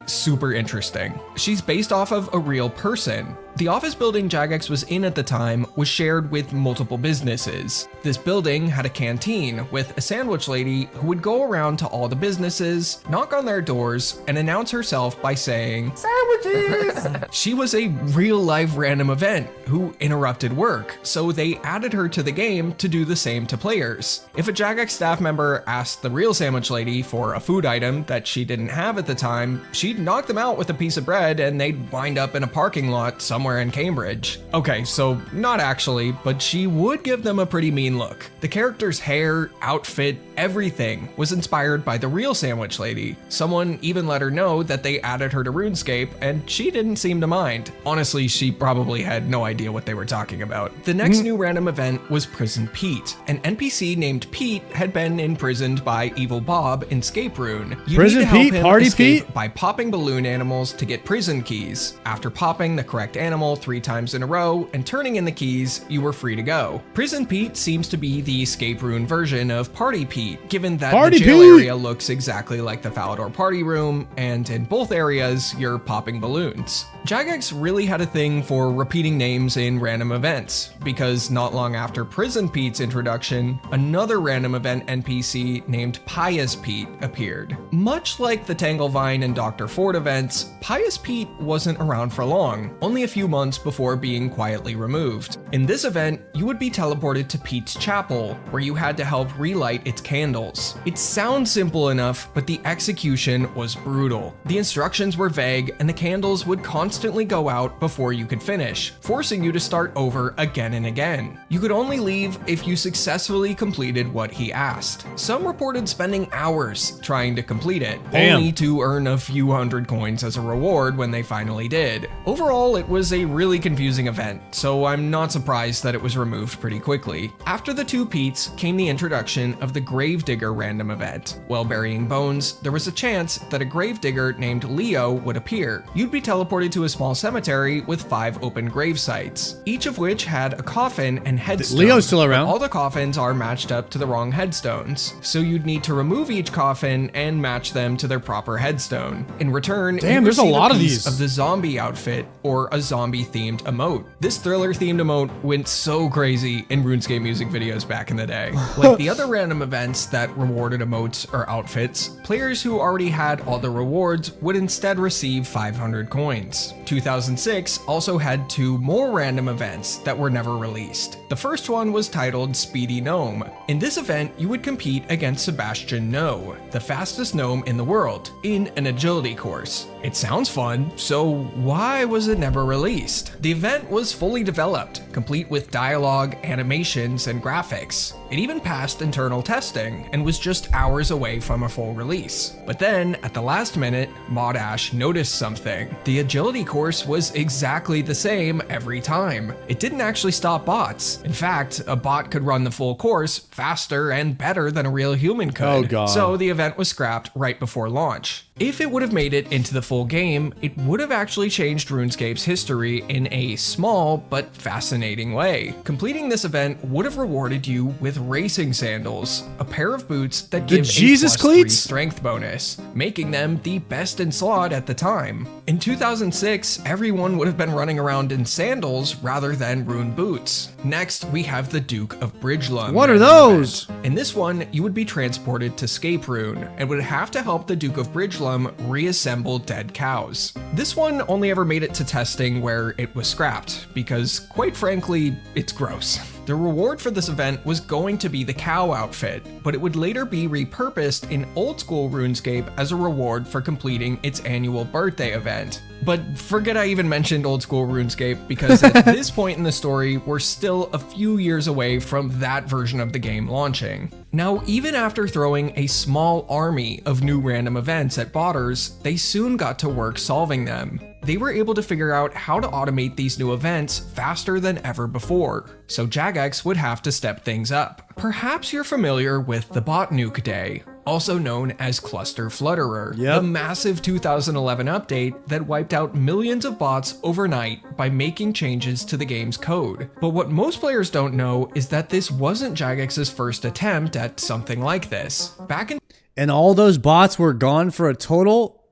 Super interesting. She's based off of a real person. The office building Jagex was in at the time was shared with multiple businesses. This building had a canteen with a sandwich lady who would go around to all the businesses, knock on their doors, and announce herself by saying, "Sandwiches!" She was a real-life random event who interrupted work, so they added her to the game to do the same to players. If a Jagex staff member asked the real sandwich lady for a food item that she didn't have at the time, she'd knock them out with a piece of bread and they'd wind up in a parking lot somewhere in Cambridge. Okay, so not actually, but she would give them a pretty mean look. The character's hair, outfit, everything was inspired by the real sandwich lady. Someone even let her know that they added her to RuneScape, and she didn't seem to mind. Honestly, she probably had no idea what they were talking about. The next new random event was Prison Pete. An NPC named Pete had been imprisoned by Evil Bob in Scape Rune. You Prison need to help Pete? him Party escape Pete? by popping balloon animals to get prison keys. After popping the correct animal 3 times in a row and turning in the keys, you were free to go. Prison Pete seems to be the Escape Rune version of Party Pete, given that Party the jail Pete! area looks exactly like the Falador party room, and in both areas, you're popping balloons. Jagex really had a thing for repeating names in random events, because not long after Prison Pete's introduction, another random event NPC named Pious Pete appeared. Much like the Tanglevine and Dr. Ford events, Pious Pete wasn't around for long, only a few months before being quietly removed. In this event, you would be teleported to Pete's Chapel, where you had to help relight its candles. It sounds simple enough, but the execution was brutal. The instructions were vague, and the candles would constantly go out before you could finish, forcing you to start over again and again. You could only leave if you successfully completed what he asked. Some reported spending hours trying to complete it, only to earn a few hundred coins as a reward when they finally did. Overall, it was a really confusing event, so I'm not surprised that it was removed pretty quickly. After the 2 Petes came the introduction of the Gravedigger random event. While burying bones, there was a chance that a gravedigger named Leo would appear. You'd be teleported to a small cemetery with 5 open grave sites, each of which had a coffin and headstone. Leo's still around. All the coffins are matched up to the wrong headstones, so you'd need to remove each coffin and match them to their proper headstone. In return, Damn, there's a lot of these. of the zombie outfit or a zombie-themed emote. This thriller-themed emote went so crazy in RuneScape music videos back in the day. Like the other random events that rewarded emotes or outfits, players who already had all the rewards would instead receive 500 coins. 2006 also had 2 more random events that were never released. The first one was titled Speedy Gnome. In this event, you would compete against Sebastian No, the fastest gnome in the world, in an agility course. It sounds fun, so why was it never released? The event was fully developed, complete with dialogue, animations, and graphics. It even passed internal testing and was just hours away from a full release. But then, at the last minute, Modash noticed something. The agility course was exactly the same every time. It didn't actually stop bots. In fact, a bot could run the full course faster and better than a real human could. Oh god. So the event was scrapped right before launch. If it would have made it into the full game, it would have actually changed RuneScape's history in a small but fascinating way. Completing this event would have rewarded you with racing sandals, a pair of boots that give Jesus a +3 cleats? strength bonus, making them the best in slot at the time. In 2006, everyone would have been running around in sandals rather than rune boots. Next, we have the Duke of Bridgelum. What are those? In this one, you would be transported to Scape Rune and would have to help the Duke of Bridgelum reassemble dead cows. This one only ever made it to testing where it was scrapped, because quite frankly, it's gross. The reward for this event was going to be the cow outfit, but it would later be repurposed in old school RuneScape as a reward for completing its annual birthday event. But forget I even mentioned old school RuneScape, because at this point in the story, we're still a few years away from that version of the game launching. Now, even after throwing a small army of new random events at botters, they soon got to work solving them. They were able to figure out how to automate these new events faster than ever before, so Jagex would have to step things up. Perhaps you're familiar with the Bot Nuke Day, also known as Cluster Flutterer, the massive 2011 update that wiped out millions of bots overnight by making changes to the game's code. But what most players don't know is that this wasn't Jagex's first attempt at something like this. Back in And all those bots were gone for a total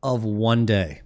of 1 day.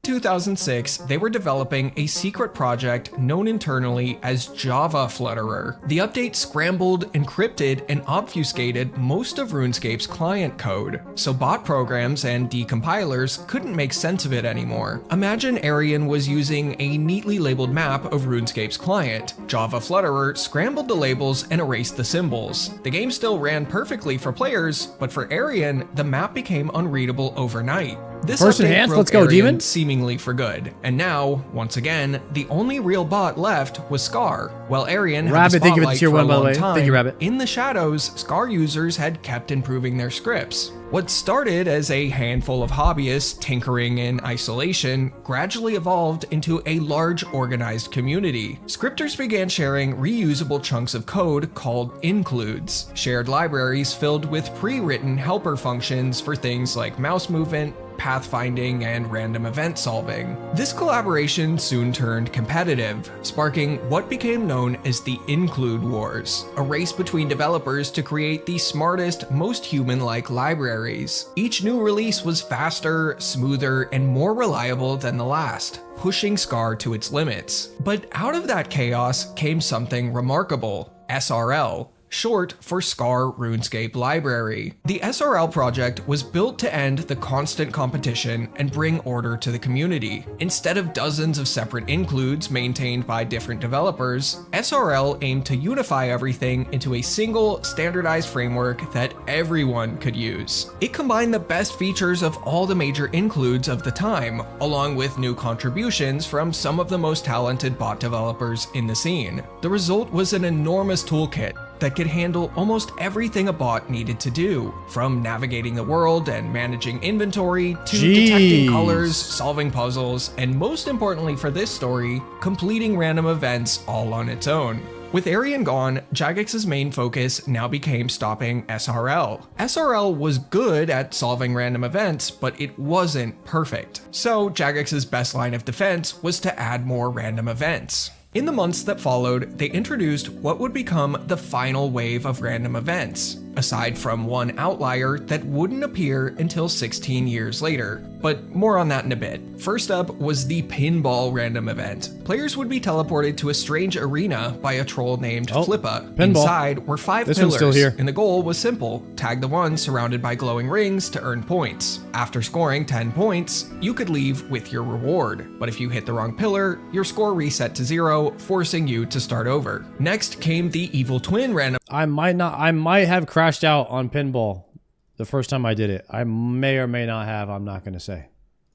2006, they were developing a secret project known internally as Java Flutterer. The update scrambled, encrypted, and obfuscated most of RuneScape's client code, so bot programs and decompilers couldn't make sense of it anymore. Imagine Arian was using a neatly labeled map of RuneScape's client. Java Flutterer scrambled the labels and erased the symbols. The game still ran perfectly for players, but for Arian, the map became unreadable overnight. This First update enhanced, broke let's go, Arian Demon. seemingly for good, and now, once again, the only real bot left was Scar. While Arian had the Rabbit, thank you for the spotlight tier for a 1, by the long way. time, Thank you, Rabbit. in the shadows, Scar users had kept improving their scripts. What started as a handful of hobbyists tinkering in isolation gradually evolved into a large organized community. Scripters began sharing reusable chunks of code called includes, shared libraries filled with pre-written helper functions for things like mouse movement, pathfinding, and random event solving. This collaboration soon turned competitive, sparking what became known as the Include Wars, a race between developers to create the smartest, most human-like libraries. Each new release was faster, smoother, and more reliable than the last, pushing Scar to its limits. But out of that chaos came something remarkable: SRL, short for Scar RuneScape Library. The SRL project was built to end the constant competition and bring order to the community. Instead of dozens of separate includes maintained by different developers, SRL aimed to unify everything into a single, standardized framework that everyone could use. It combined the best features of all the major includes of the time, along with new contributions from some of the most talented bot developers in the scene. The result was an enormous toolkit that could handle almost everything a bot needed to do, from navigating the world and managing inventory to detecting colors, solving puzzles, and most importantly for this story, completing random events all on its own. With Arian gone, Jagex's main focus now became stopping SRL. SRL was good at solving random events, but it wasn't perfect. So Jagex's best line of defense was to add more random events. In the months that followed, they introduced what would become the final wave of random events: aside from one outlier that wouldn't appear until 16 years later. But more on that in a bit. First up was the pinball random event. Players would be teleported to a strange arena by a troll named Flippa. Pinball. Inside were 5 This one's pillars, still here. and the goal was simple: tag the one surrounded by glowing rings to earn points. After scoring 10 points, you could leave with your reward, but if you hit the wrong pillar, your score reset to 0, forcing you to start over. Next came the evil twin random. I might have crashed out on pinball the first time I did it. I may or may not have. I'm not going to say.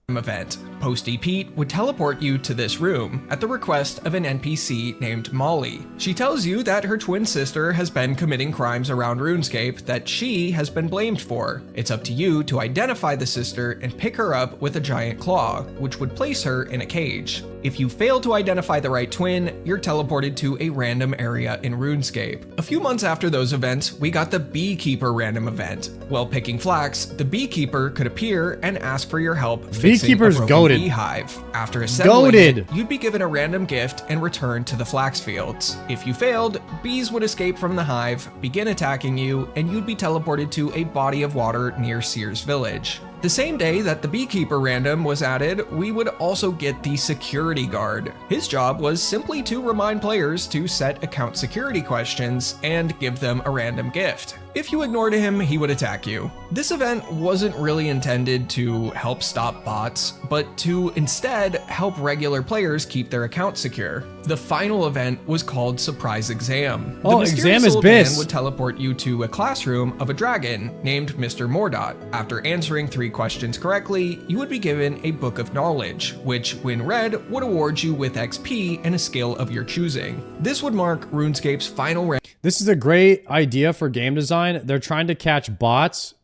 Event. Posty Pete would teleport you to this room at the request of an NPC named Molly. She tells you that her twin sister has been committing crimes around RuneScape that she has been blamed for. It's up to you to identify the sister and pick her up with a giant claw, which would place her in a cage. If you fail to identify the right twin, you're teleported to a random area in RuneScape. A few months after those events, we got the Beekeeper random event. While picking flax, the Beekeeper could appear and ask for your help fixing Beekeeper's a broken goated. beehive. After assembling Goated. it, you'd be given a random gift and return to the flax fields. If you failed, bees would escape from the hive, begin attacking you, and you'd be teleported to a body of water near Sears Village. The same day that the Beekeeper random was added, we would also get the Security Guard. His job was simply to remind players to set account security questions and give them a random gift. If you ignored him, he would attack you. This event wasn't really intended to help stop bots, but to instead help regular players keep their account secure. The final event was called Surprise Exam. Oh, The exam mysterious is old man bis. would teleport you to a classroom of a dragon named Mr. Mordot. After answering 3 questions correctly, you would be given a book of knowledge, which, when read, would award you with XP and a skill of your choosing. This would mark RuneScape's final This is a great idea for game design. They're trying to catch bots,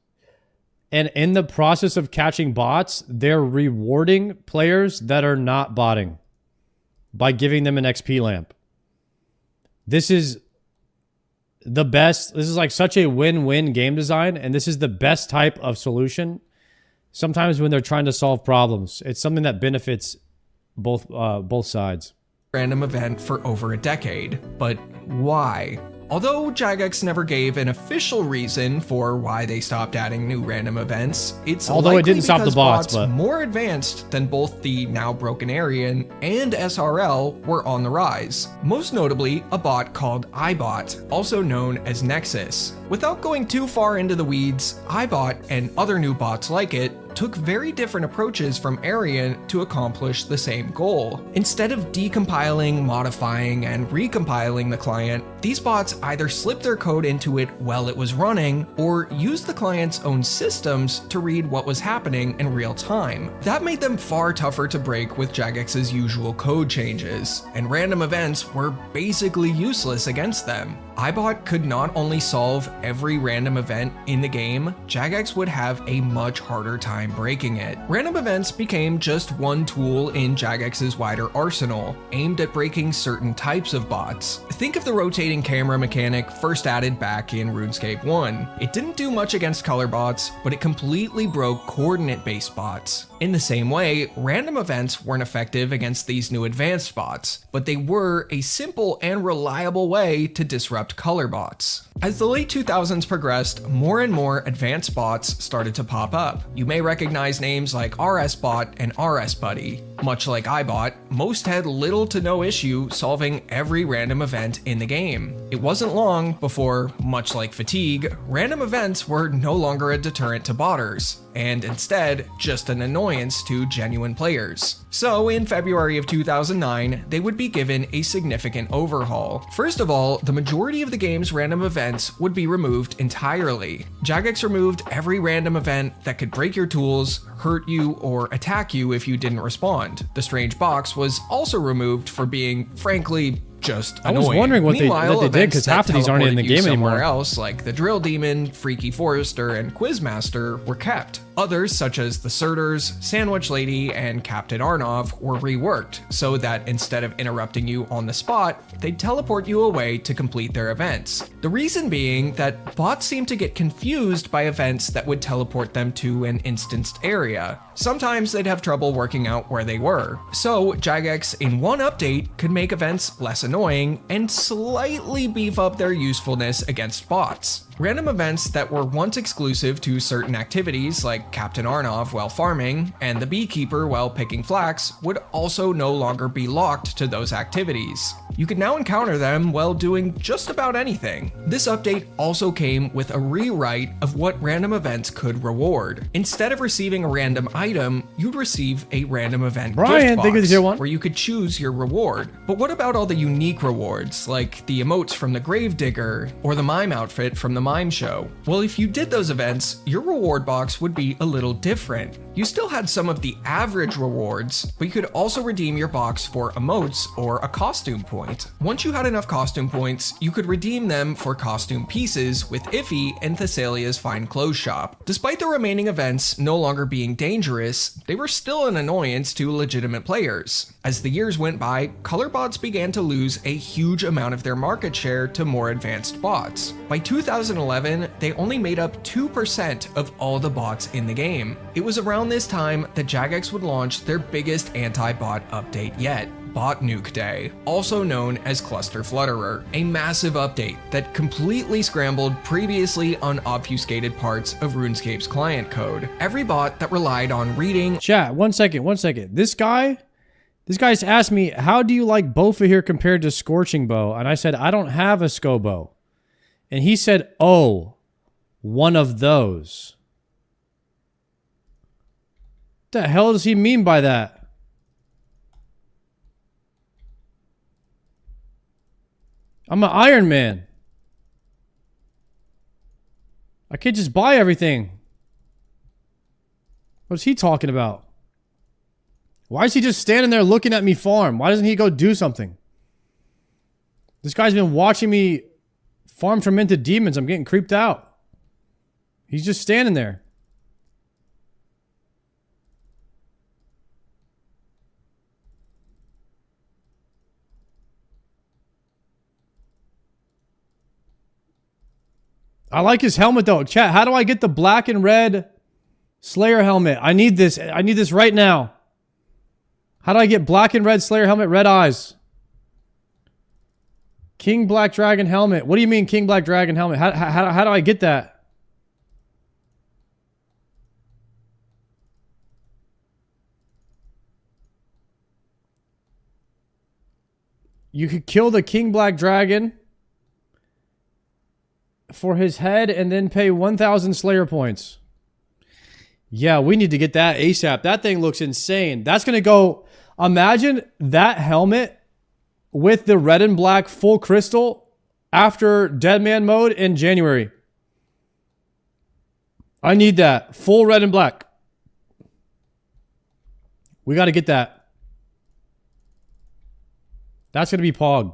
and in the process of catching bots, they're rewarding players that are not botting by giving them an XP lamp. This is the best. This is like such a win-win game design, and this is the best type of solution. Sometimes when they're trying to solve problems, it's something that benefits both sides. random event for over a decade. But why? Although Jagex never gave an official reason for why they stopped adding new random events, it's Although it likely didn't stop the because bots, but more advanced than both the now broken Aryan and SRL were on the rise. Most notably, a bot called iBot, also known as Nexus. Without going too far into the weeds, iBot and other new bots like it took very different approaches from Aryan to accomplish the same goal. Instead of decompiling, modifying, and recompiling the client, these bots either slipped their code into it while it was running, or used the client's own systems to read what was happening in real time. That made them far tougher to break with Jagex's usual code changes, and random events were basically useless against them. iBot could not only solve every random event in the game, Jagex would have a much harder time breaking it. Random events became just one tool in Jagex's wider arsenal, aimed at breaking certain types of bots. Think of the rotating camera mechanic first added back in RuneScape 1. It didn't do much against color bots, but it completely broke coordinate-based bots. In the same way, random events weren't effective against these new advanced bots, but they were a simple and reliable way to disrupt color bots. As the late 2000s progressed, more and more advanced bots started to pop up. You may recognize names like RSBot and RSBuddy. Much like iBot, most had little to no issue solving every random event in the game. It wasn't long before, much like fatigue, random events were no longer a deterrent to botters, and instead just an annoyance to genuine players. So in February of 2009, they would be given a significant overhaul. First of all, the majority of the game's random events would be removed entirely. Jagex removed every random event that could break your tools, hurt you, or attack you if you didn't respond. The strange box was also removed for being, frankly, just annoying. I was wondering what they did, because half of these aren't in the game anymore. Somewhere else, like the Drill Demon, Freaky Forester, and Quizmaster, were kept. Others, such as the Surters, Sandwich Lady, and Captain Arnov, were reworked, so that instead of interrupting you on the spot, they'd teleport you away to complete their events. The reason being that bots seem to get confused by events that would teleport them to an instanced area. Sometimes they'd have trouble working out where they were. So Jagex, in one update, could make events less annoying and slightly beef up their usefulness against bots. Random events that were once exclusive to certain activities like Captain Arnov while farming and the Beekeeper while picking flax would also no longer be locked to those activities. You could now encounter them while doing just about anything. This update also came with a rewrite of what random events could reward. Instead of receiving a random item, you'd receive a random event gift box where you could choose your reward. But what about all the unique rewards, like the emotes from the Gravedigger or the mime outfit from the mime show? Well, if you did those events, your reward box would be a little different. You still had some of the average rewards, but you could also redeem your box for emotes or a costume point. Once you had enough costume points, you could redeem them for costume pieces with Iffy and Thessalia's Fine Clothes Shop. Despite the remaining events no longer being dangerous, they were still an annoyance to legitimate players. As the years went by, color bots began to lose a huge amount of their market share to more advanced bots. By 2011, they only made up 2% of all the bots in the game. It was around this time that Jagex would launch their biggest anti-bot update yet, Bot Nuke Day, also known as Cluster Flutterer, a massive update that completely scrambled previously unobfuscated parts of RuneScape's client code. Every bot that relied on reading— Chat, one second. This guy's asked me, how do you like Bofa here compared to Scorching Bow? And I said, I don't have a Scobo. And he said, oh, one of those. What the hell does he mean by that? I'm an Iron Man. I can't just buy everything. What's he talking about? Why is he just standing there looking at me farm? Why doesn't he go do something? This guy's been watching me farm tormented demons. I'm getting creeped out. He's just standing there. I like his helmet though. Chat, how do I get the black and red Slayer helmet? I need this. I need this right now. How do I get black and red Slayer helmet, red eyes? King Black Dragon helmet. What do you mean King Black Dragon helmet? How do I get that? You could kill the King Black Dragon for his head and then pay 1,000 Slayer points. Yeah, we need to get that ASAP. That thing looks insane. That's going to go... Imagine that helmet with the red and black full crystal after Deadman mode in January. I need that. Full red and black. We got to get that. That's going to be Pog.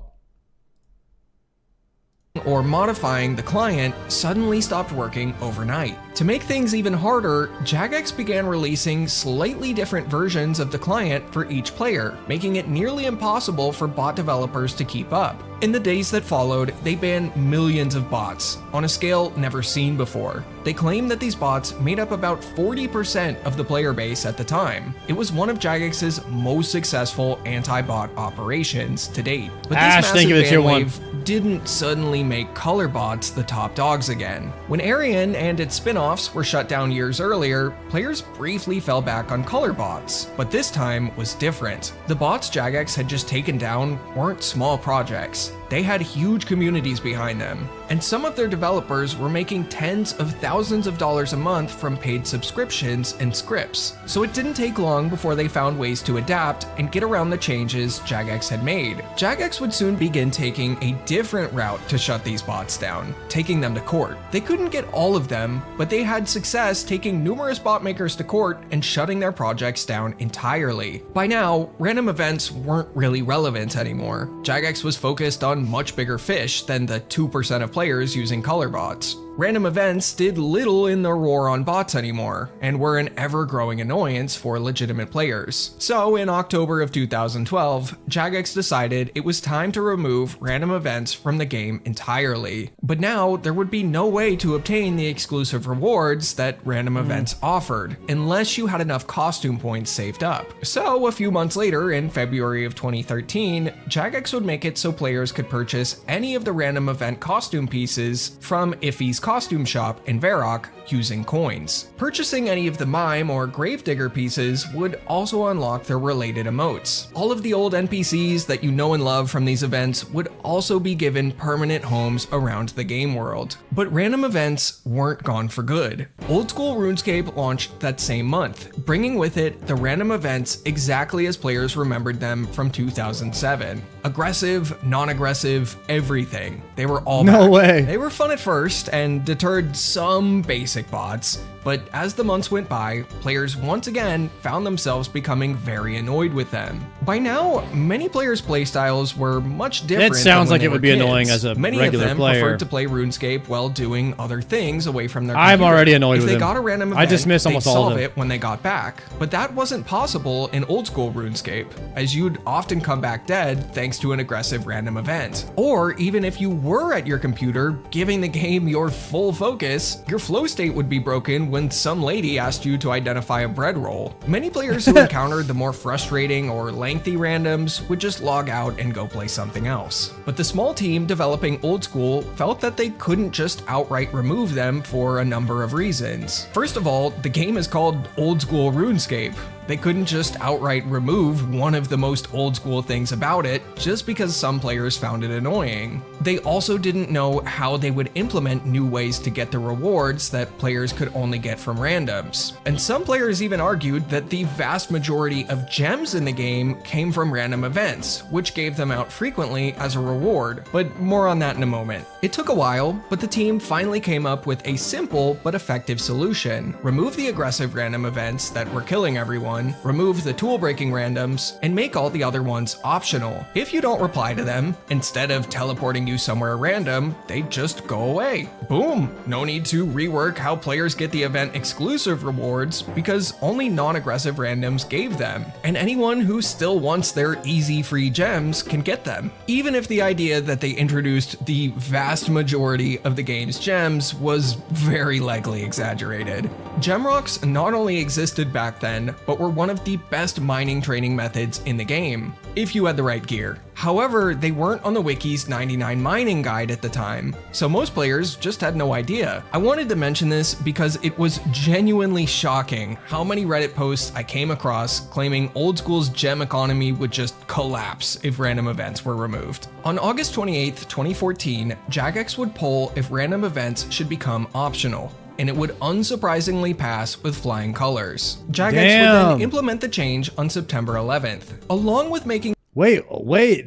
Or modifying the client suddenly stopped working overnight. To make things even harder, Jagex began releasing slightly different versions of the client for each player, making it nearly impossible for bot developers to keep up. In the days that followed, they banned millions of bots, on a scale never seen before. They claimed that these bots made up about 40% of the player base at the time. It was one of Jagex's most successful anti-bot operations to date. But this massive ban wave didn't suddenly make color bots the top dogs again. When Arian and its spin-offs were shut down years earlier, players briefly fell back on color bots, but this time was different. The bots Jagex had just taken down weren't small projects. They had huge communities behind them, and some of their developers were making tens of thousands of dollars a month from paid subscriptions and scripts. So it didn't take long before they found ways to adapt and get around the changes Jagex had made. Jagex would soon begin taking a different route to shut these bots down, taking them to court. They couldn't get all of them, but they had success taking numerous bot makers to court and shutting their projects down entirely. By now, random events weren't really relevant anymore. Jagex was focused on much bigger fish than the 2% of players using color bots. Random events did little in the war on bots anymore, and were an ever-growing annoyance for legitimate players. So in October of 2012, Jagex decided it was time to remove random events from the game entirely. But now, there would be no way to obtain the exclusive rewards that random events offered, unless you had enough costume points saved up. So a few months later, in February of 2013, Jagex would make it so players could purchase any of the random event costume pieces from Iffy's costume shop in Varrock using coins. Purchasing any of the Mime or Gravedigger pieces would also unlock their related emotes. All of the old NPCs that you know and love from these events would also be given permanent homes around the game world. But random events weren't gone for good. Old School RuneScape launched that same month, bringing with it the random events exactly as players remembered them from 2007. Aggressive, non-aggressive, everything. They were all No back. way. They were fun at first and deterred some basic bots, but as the months went by, players once again found themselves becoming very annoyed with them. By now, many players' playstyles were much different. It sounds than when like they it would were be kids. annoying as a Many regular of them player. preferred to play RuneScape while doing other things away from their I'm computer. already annoyed if with they him. got a random I event, dismiss they'd almost all of solve them. it when they got back. But that wasn't possible in Old School RuneScape, as you'd often come back dead thanks to an aggressive random event. Or even if you were at your computer giving the game your full focus, your flow state would be broken when some lady asked you to identify a bread roll. Many players who encountered the more frustrating or lengthy randoms would just log out and go play something else. But the small team developing Old School felt that they couldn't just outright remove them for a number of reasons. First of all, the game is called Old School RuneScape. They couldn't just outright remove one of the most old school things about it just because some players found it annoying. They also didn't know how they would implement new ways to get the rewards that players could only get from randoms. And some players even argued that the vast majority of gems in the game came from random events, which gave them out frequently as a reward, but more on that in a moment. It took a while, but the team finally came up with a simple but effective solution. Remove the aggressive random events that were killing everyone, remove the tool breaking randoms, and make all the other ones optional. If you don't reply to them, instead of teleporting you somewhere random, they just go away. Boom! No need to rework how players get the event exclusive rewards because only non-aggressive randoms gave them, and anyone who still wants their easy free gems can get them. Even if the idea that they introduced the vast majority of the game's gems was very likely exaggerated. Gem rocks not only existed back then, but were one of the best mining training methods in the game, if you had the right gear. However, they weren't on the wiki's 99 mining guide at the time, so most players just had no idea. I wanted to mention this because it was genuinely shocking how many Reddit posts I came across claiming Old School's gem economy would just collapse if random events were removed. On August 28, 2014, Jagex would poll if random events should become optional, and it would unsurprisingly pass with flying colors. Jagex would then implement the change on September 11th, along with making Wait,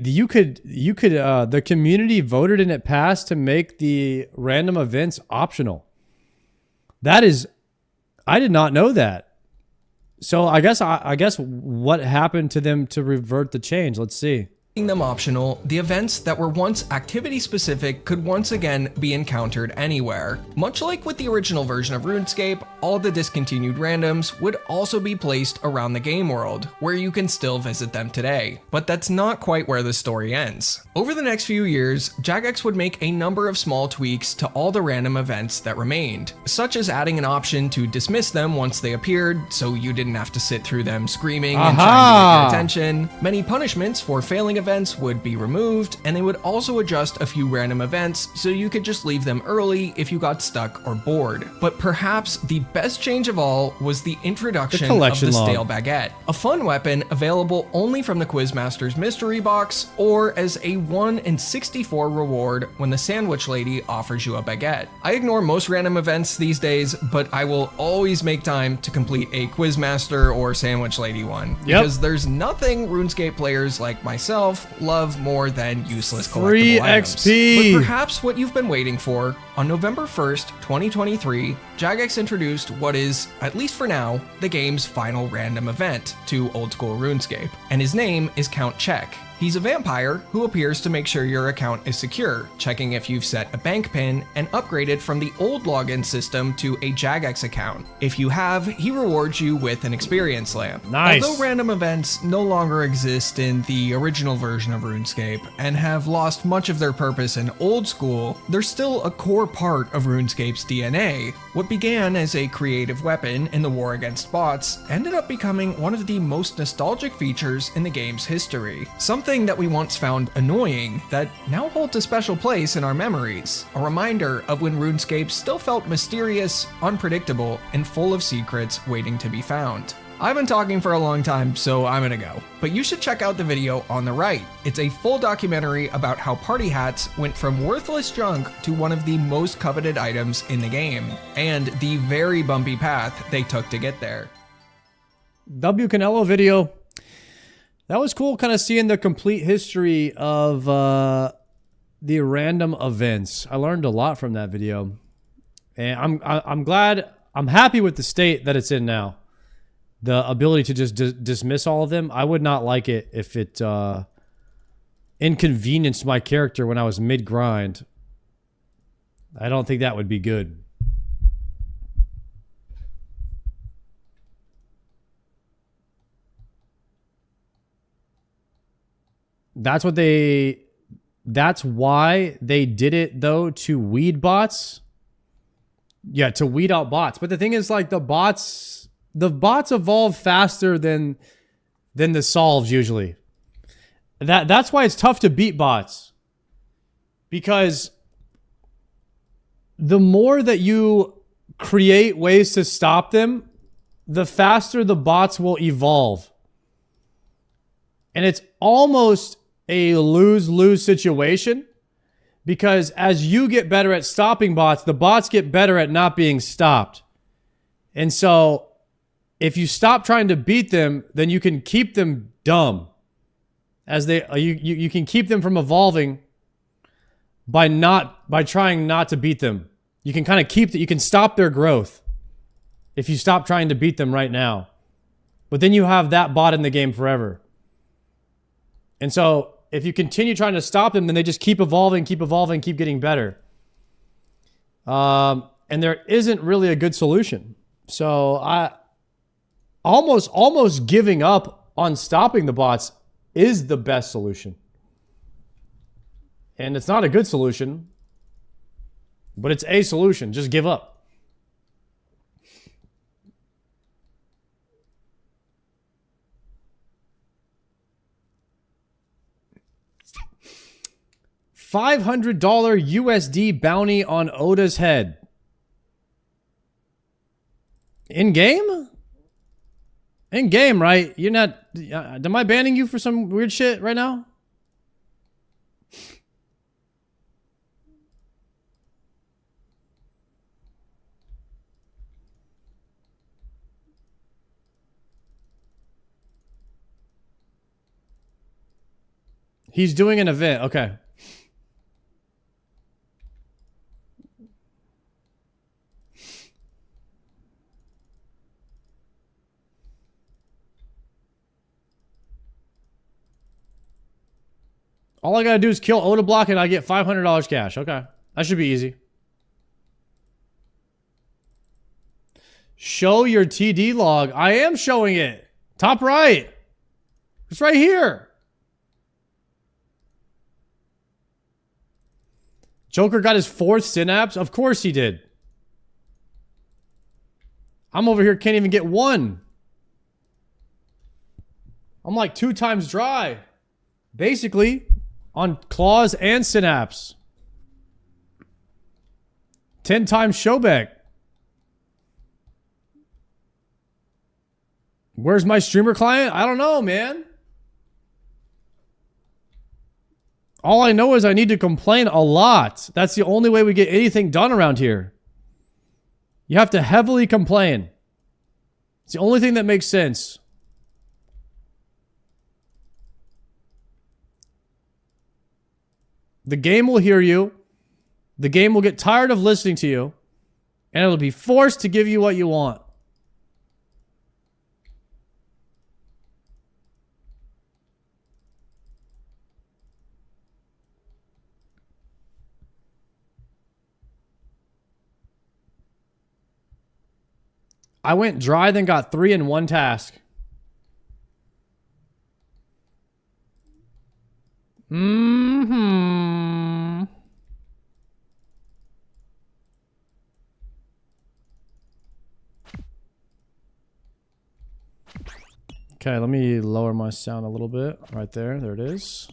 you could, the community voted and it passed to make the random events optional. That is, I did not know that. So I guess what happened to them to revert the change? Let's see. them optional, the events that were once activity specific could once again be encountered anywhere. Much like with the original version of RuneScape, all the discontinued randoms would also be placed around the game world, where you can still visit them today. But that's not quite where the story ends. Over the next few years, Jagex would make a number of small tweaks to all the random events that remained, such as adding an option to dismiss them once they appeared, so you didn't have to sit through them screaming and trying to get your attention. Many punishments for failing events would be removed, and they would also adjust a few random events so you could just leave them early if you got stuck or bored. But perhaps the best change of all was the introduction of the Stale Baguette, a fun weapon available only from the Quizmaster's mystery box or as a 1 in 64 reward when the sandwich lady offers you a baguette. I ignore most random events these days, but I will always make time to complete a Quizmaster or sandwich lady one, because there's nothing RuneScape players like myself love more than useless collectible Free items. XP. But perhaps what you've been waiting for, on November 1st, 2023, Jagex introduced what is, at least for now, the game's final random event to old school RuneScape, and his name is Count Check. He's a vampire who appears to make sure your account is secure, checking if you've set a bank pin and upgraded from the old login system to a Jagex account. If you have, he rewards you with an experience lamp. Nice. Although random events no longer exist in the original version of RuneScape and have lost much of their purpose in old school, they're still a core part of RuneScape's DNA. What began as a creative weapon in the war against bots ended up becoming one of the most nostalgic features in the game's history. Something something that we once found annoying that now holds a special place in our memories. A reminder of when RuneScape still felt mysterious, unpredictable, and full of secrets waiting to be found. I've been talking for a long time, so I'm gonna go. But you should check out the video on the right. It's a full documentary about how party hats went from worthless junk to one of the most coveted items in the game, and the very bumpy path they took to get there. W. Canelo video. That was cool, kind of seeing the complete history of the random events. I learned a lot from that video. And I'm glad, I'm happy with the state that it's in now. The ability to just dismiss all of them. I would not like it if it inconvenienced my character when I was mid-grind. I don't think that would be good. That's why they did it, though, to weed bots. Yeah, to weed out bots. But the thing is, like, the bots evolve faster than the solves usually. That's why it's tough to beat bots. Because the more that you create ways to stop them, the faster the bots will evolve. And it's almost a lose-lose situation, because as you get better at stopping bots, the bots get better at not being stopped. And so if you stop trying to beat them, then you can keep them dumb. As you can keep them from evolving by trying not to beat them. You can kind of you can stop their growth if you stop trying to beat them right now. But then you have that bot in the game forever. And so if you continue trying to stop them, then they just keep evolving, keep getting better. And there isn't really a good solution. So I almost giving up on stopping the bots is the best solution. And it's not a good solution, but it's a solution. Just give up. $500 USD bounty on Oda's head. In game? In game, right? You're not. Am I banning you for some weird shit right now? He's doing an event. Okay. All I gotta do is kill Oda Block and I get $500 cash. Okay. That should be easy. Show your TD log. I am showing it. Top right. It's right here. Joker got his 4th synapse? Of course he did. I'm over here, can't even get 1. I'm like 2 times dry. Basically, on claws and synapse. 10 times showback. Where's my streamer client? I don't know, man. All I know is I need to complain a lot. That's the only way we get anything done around here. You have to heavily complain. It's the only thing that makes sense. The game will hear you. The game will get tired of listening to you. And it'll be forced to give you what you want. I went dry, then got 3 in 1 task. Okay, let me lower my sound a little bit. Right there. There it is.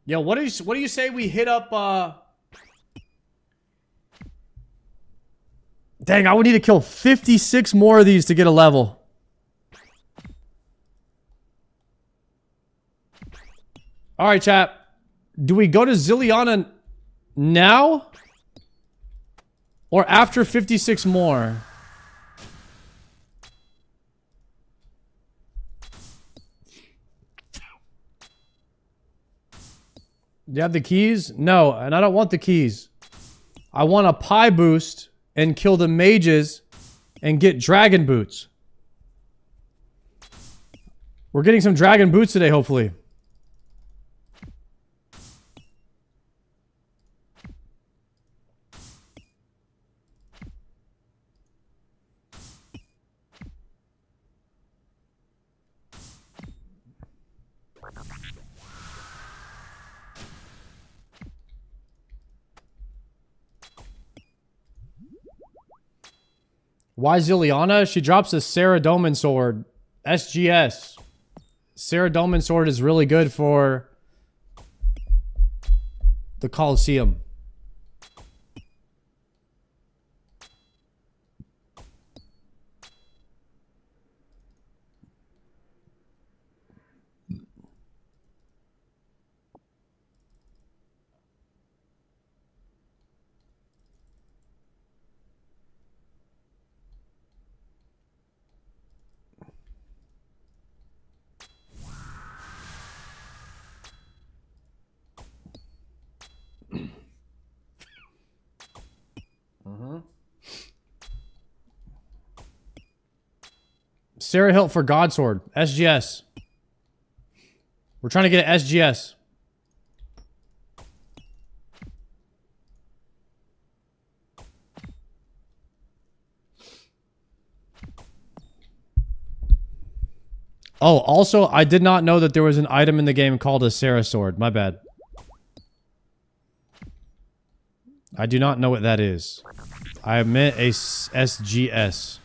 Yo, what do you say we hit up Dang, I would need to kill 56 more of these to get a level. All right, chat. Do we go to Zilliana now? Or after 56 more? Do you have the keys? No, and I don't want the keys. I want a pie boost and kill the mages and get dragon boots. We're getting some dragon boots today, hopefully. Why Zilliana? She drops a Saradomin sword. SGS. Saradomin sword is really good for the Colosseum. Sarah Hilt for Godsword. SGS. We're trying to get an SGS. Oh, also, I did not know that there was an item in the game called a Sarah Sword. My bad. I do not know what that is. I meant a SGS.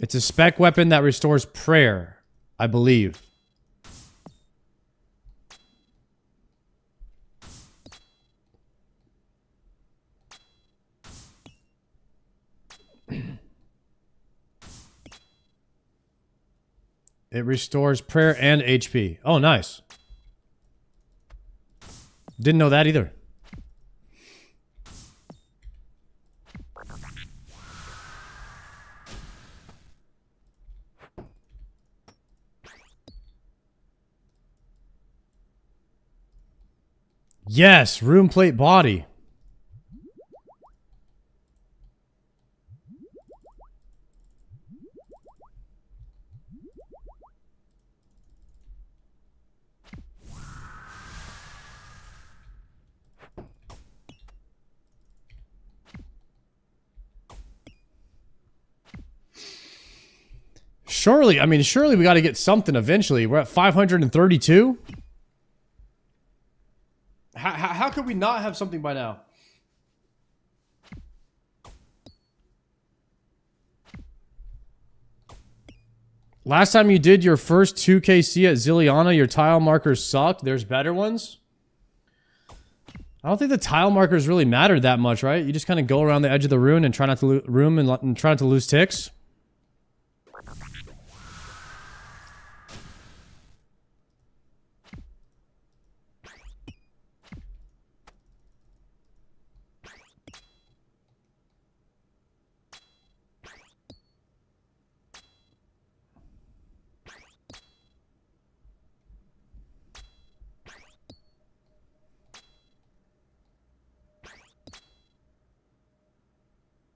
It's a spec weapon that restores prayer, I believe. It restores prayer and HP. Oh, nice. Didn't know that either. Yes, room plate body. Surely, I mean, surely we got to get something eventually. We're at 532. How could we not have something by now? Last time you did your first 2KC at Zilliana, your tile markers sucked. There's better ones. I don't think the tile markers really mattered that much, right? You just kind of go around the edge of the rune and try not to and try not to lose ticks.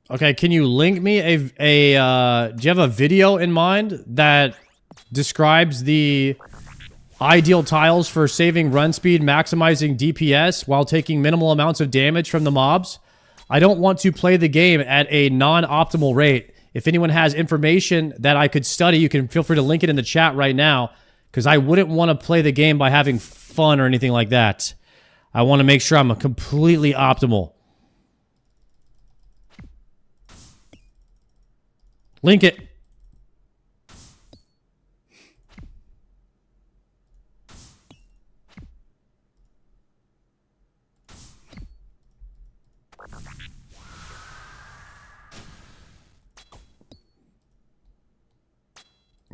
Okay, can you link me do you have a video in mind that describes the ideal tiles for saving run speed, maximizing DPS while taking minimal amounts of damage from the mobs? I don't want to play the game at a non-optimal rate. If anyone has information that I could study, you can feel free to link it in the chat right now, Because I wouldn't want to play the game by having fun or anything like that. I want to make sure I'm completely optimal. Link it.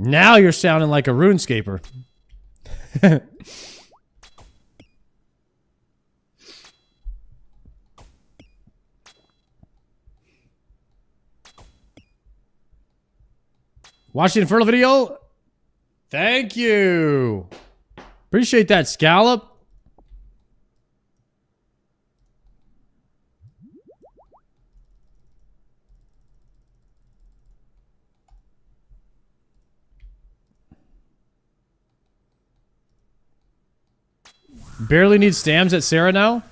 Now you're sounding like a runescaper. Watch the Inferno video? Thank you. Appreciate that, Scallop. Barely need stams at Sarah now.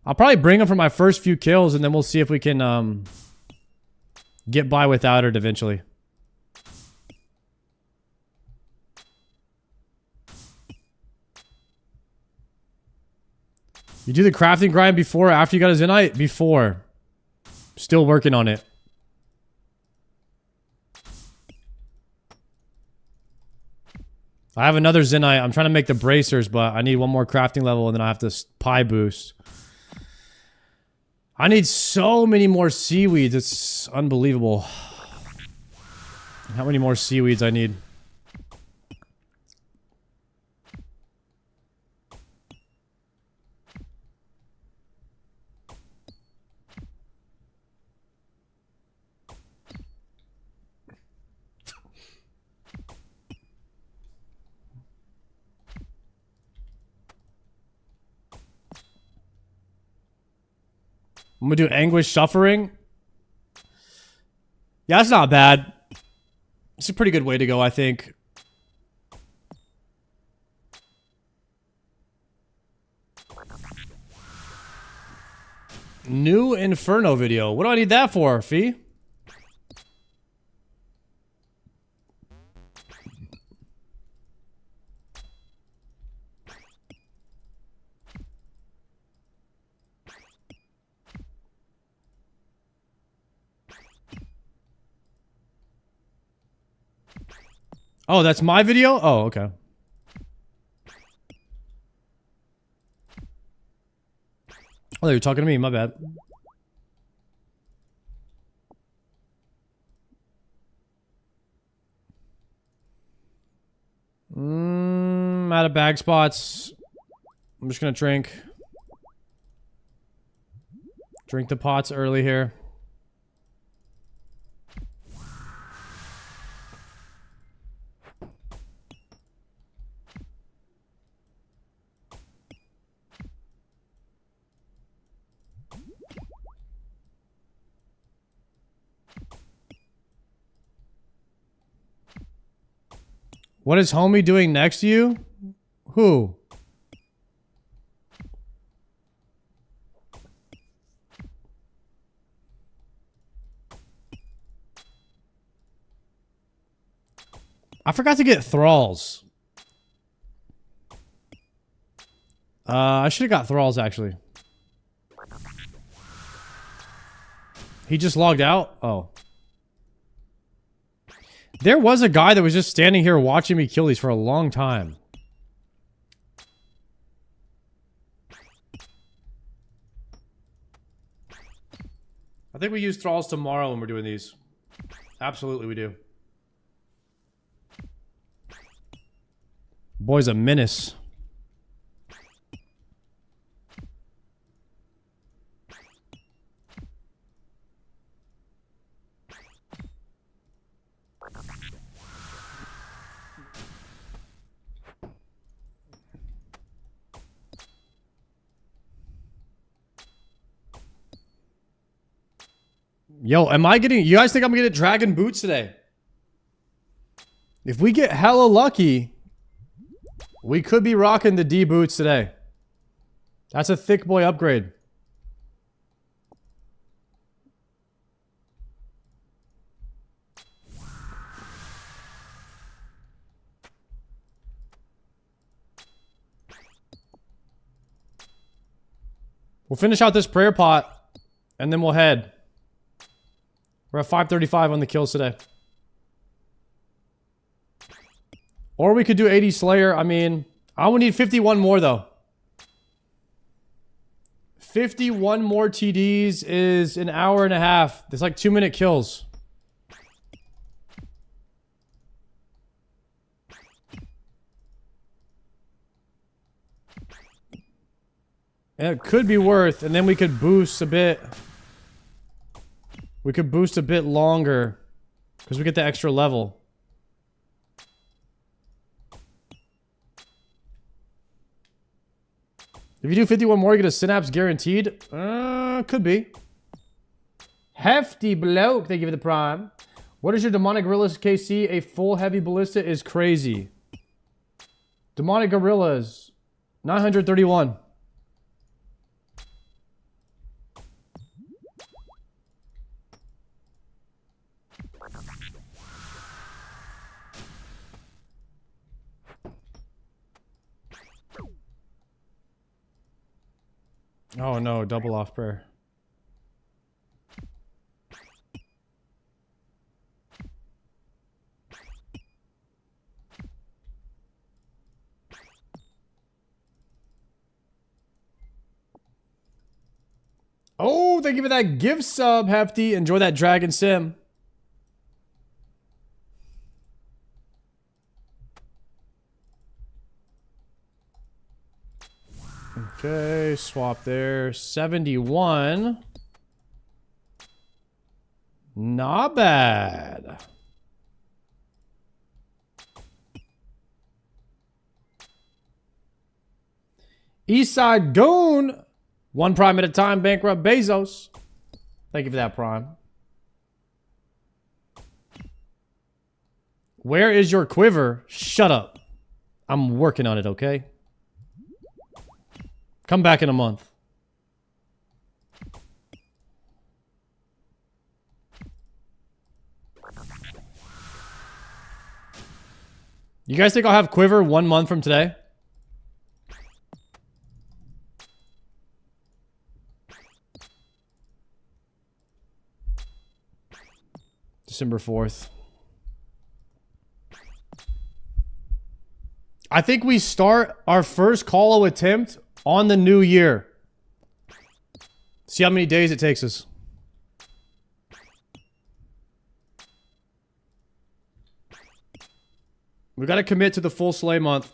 I'll probably bring him for my first few kills, and then we'll see if we can get by without it eventually. You do the crafting grind before or after you got a Zenite? Before. Still working on it. I have another Zenite. I'm trying to make the bracers, but I need one more crafting level and then I have to pie boost. I need so many more seaweeds. It's unbelievable. How many more seaweeds I need? I'm gonna do anguish suffering. Yeah, that's not bad. It's a pretty good way to go, I think. New Inferno video. What do I need that for, Fee? Oh, that's my video? Oh, okay. Oh, you're talking to me. My bad. Out of bag spots. I'm just gonna drink. Drink the pots early here. What is homie doing next to you? Who? I forgot to get thralls. I should have got thralls actually. He just logged out? Oh. There was a guy that was just standing here watching me kill these for a long time. I think we use thralls tomorrow when we're doing these. Absolutely we do. Boy's a menace. Yo, am I getting... You guys think I'm gonna get dragon boots today? If we get hella lucky, we could be rocking the D boots today. That's a thick boy upgrade. We'll finish out this prayer pot, and then we'll head. We're at 535 on the kills today. Or we could do 80 Slayer. I mean, I would need 51 more, though. 51 more TDs is an hour and a half. It's like 2-minute kills. And it could be worth, and then we could boost a bit. We could boost a bit longer, because we get the extra level. If you do 51 more, you get a synapse guaranteed. Could be. Hefty bloke, thank you for the prime. What is your demonic gorillas KC? A full heavy ballista is crazy. Demonic gorillas, 931. Oh no, double off prayer. Oh, thank you for that gift sub, Hefty. Enjoy that Dragon Sim. Okay, swap there. 71. Not bad. Eastside Goon. 1 prime at a time, bankrupt Bezos. Thank you for that prime. Where is your quiver? Shut up. I'm working on it, okay? Come back in a month. You guys think I'll have quiver 1 month from today? December 4th. I think we start our first call attempt on the new year. See how many days it takes us. We got to commit to the full Slay month.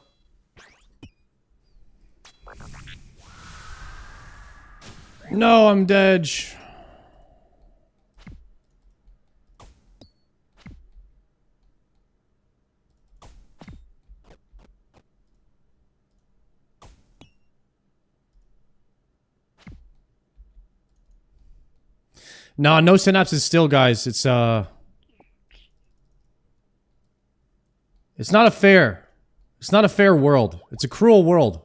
No, I'm dead. Nah, no synapses still, guys. It's not a fair. It's not a fair world. It's a cruel world.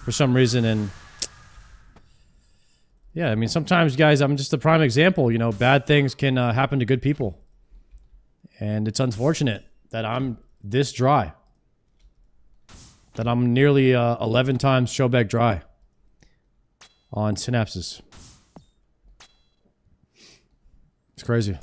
For some reason, and yeah, I mean, sometimes, guys, I'm just a prime example. You know, bad things can happen to good people. And it's unfortunate that I'm this dry. That I'm nearly 11 times showback dry on synapses. It's crazy.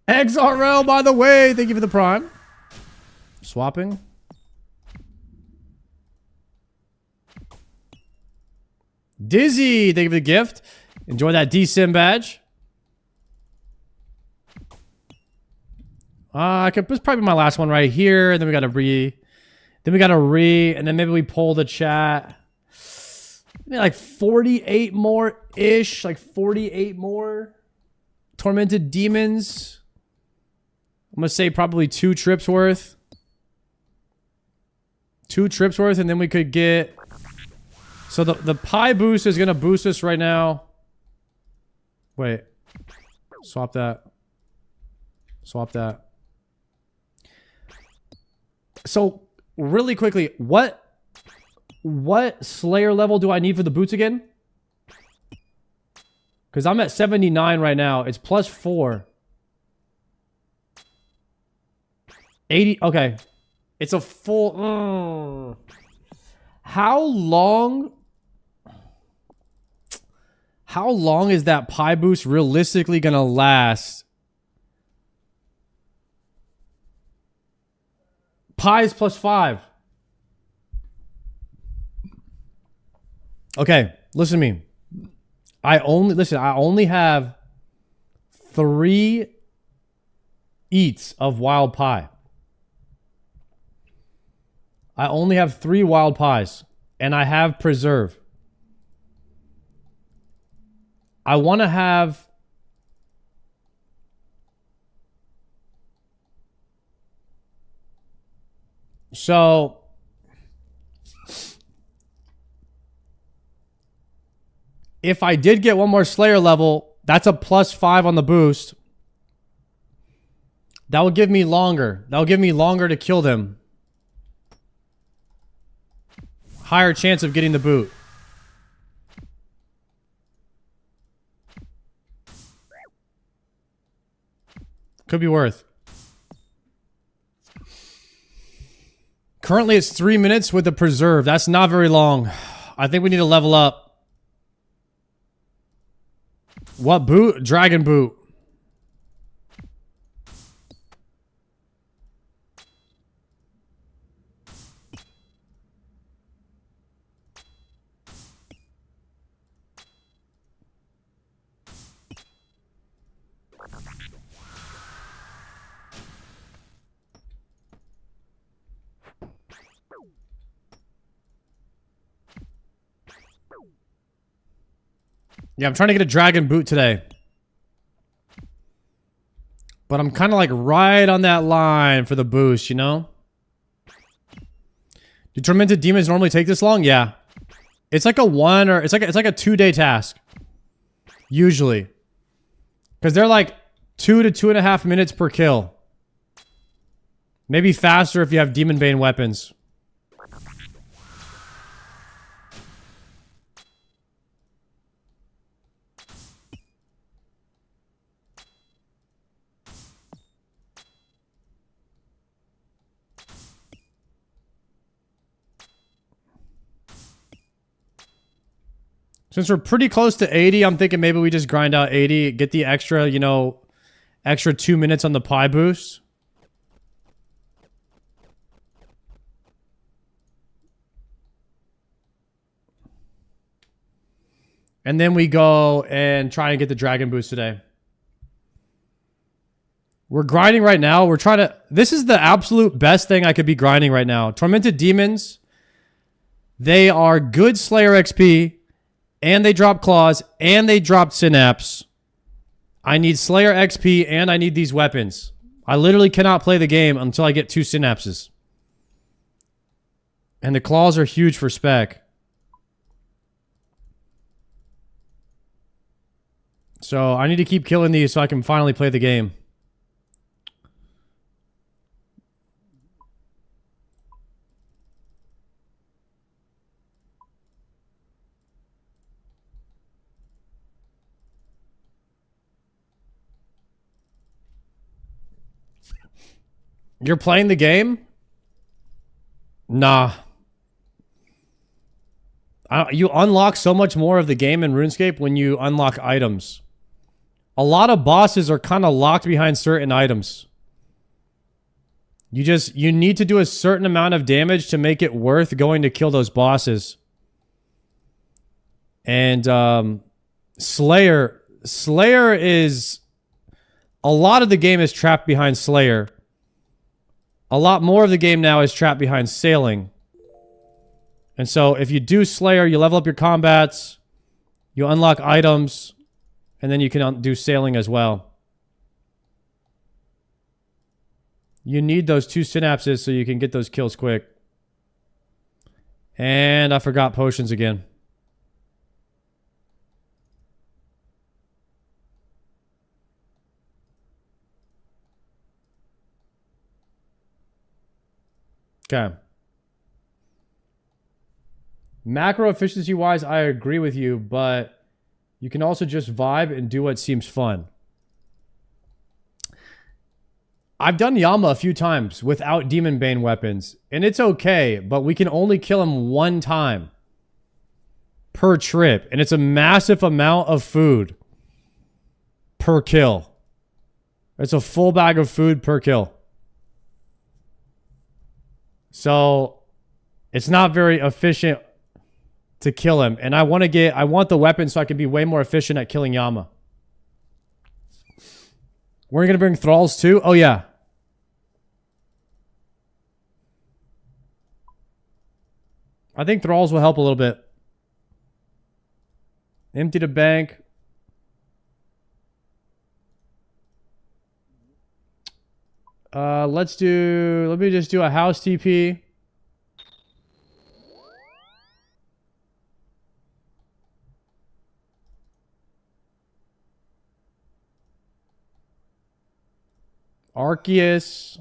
XRL, by the way, thank you for the prime. Swapping. Dizzy, thank you for the gift. Enjoy that DSIM badge. This is probably my last one right here. And then we got a and then maybe we pull the chat. Maybe like 48 more-ish. Like 48 more. Tormented Demons. I'm going to say probably 2 trips worth. 2 trips worth, and then we could get... So the pie boost is going to boost us right now. Wait. Swap that. Swap that. So, really quickly, what What Slayer level do I need for the boots again? Because I'm at 79 right now. It's plus 4. 80. Okay. It's a full... How long is that pie boost realistically going to last? Pi is plus 5. Okay, listen to me. I only have 3 eats of wild pie. I only have 3 wild pies, and I have preserve. I want to have... So... If I did get one more Slayer level, that's a plus 5 on the boost. That would give me longer. That would give me longer to kill them. Higher chance of getting the boot. Could be worth. Currently it's 3 minutes with the preserve. That's not very long. I think we need to level up. What boot? Dragon boot. Yeah, I'm trying to get a dragon boot today. But I'm kind of like right on that line for the boost, you know? Do tormented demons normally take this long? Yeah. It's like a 1 or it's like a 2-day task. Usually. Because they're like 2 to 2.5 minutes per kill. Maybe faster if you have Demon Bane weapons. Since we're pretty close to 80, I'm thinking maybe we just grind out 80, get the extra, you know, extra 2 minutes on the pie boost. And then we go and try and get the dragon boost today. We're grinding right now. We're trying to... This is the absolute best thing I could be grinding right now. Tormented Demons. They are good Slayer XP. And they drop claws. And they drop synapse. I need Slayer XP and I need these weapons. I literally cannot play the game until I get 2 synapses. And the claws are huge for spec. So I need to keep killing these so I can finally play the game. You're playing the game? Nah. You unlock so much more of the game in RuneScape when you unlock items. A lot of bosses are kind of locked behind certain items. You need to do a certain amount of damage to make it worth going to kill those bosses. And Slayer is... A lot of the game is trapped behind Slayer. A lot more of the game now is trapped behind Sailing. And so if you do Slayer, you level up your combats, you unlock items, and then you can do Sailing as well. You need those 2 synapses so you can get those kills quick. And I forgot potions again. Okay. Macro efficiency wise, I agree with you, but you can also just vibe and do what seems fun. I've done Yama a few times without Demon Bane weapons, and it's okay, but we can only kill him one time per trip, and it's a massive amount of food per kill. It's a full bag of food per kill. So it's not very efficient to kill him, and I want the weapon so I can be way more efficient at killing Yama. We're gonna bring thralls too? Oh yeah. I think thralls will help a little bit. Empty the bank. Let me just do a house TP. Arceus.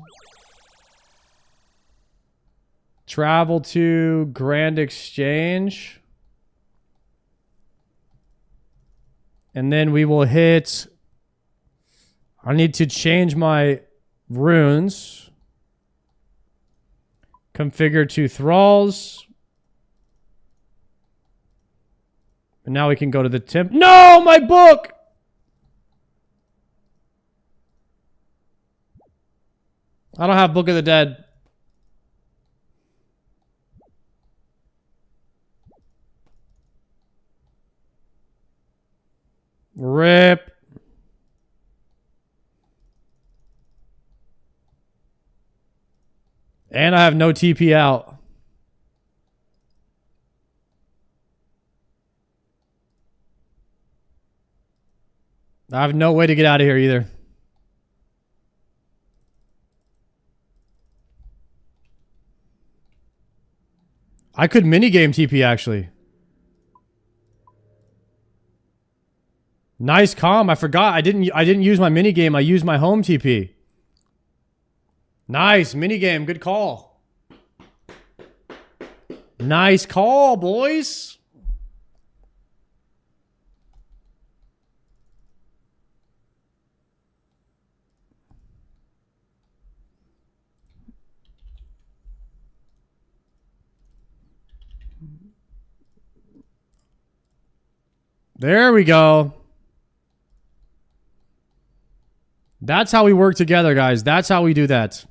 Travel to Grand Exchange. And then we will hit... I need to change my runes. Configure to thralls. And now we can go to the temp... No! My book! I don't have Book of the Dead. Rip. And I have no TP out. I have no way to get out of here either. I could minigame TP actually. Nice calm. I forgot. I didn't use my minigame. I used my home TP. Nice minigame. Good call. Nice call, boys. There we go. That's how we work together, guys. That's how we do that.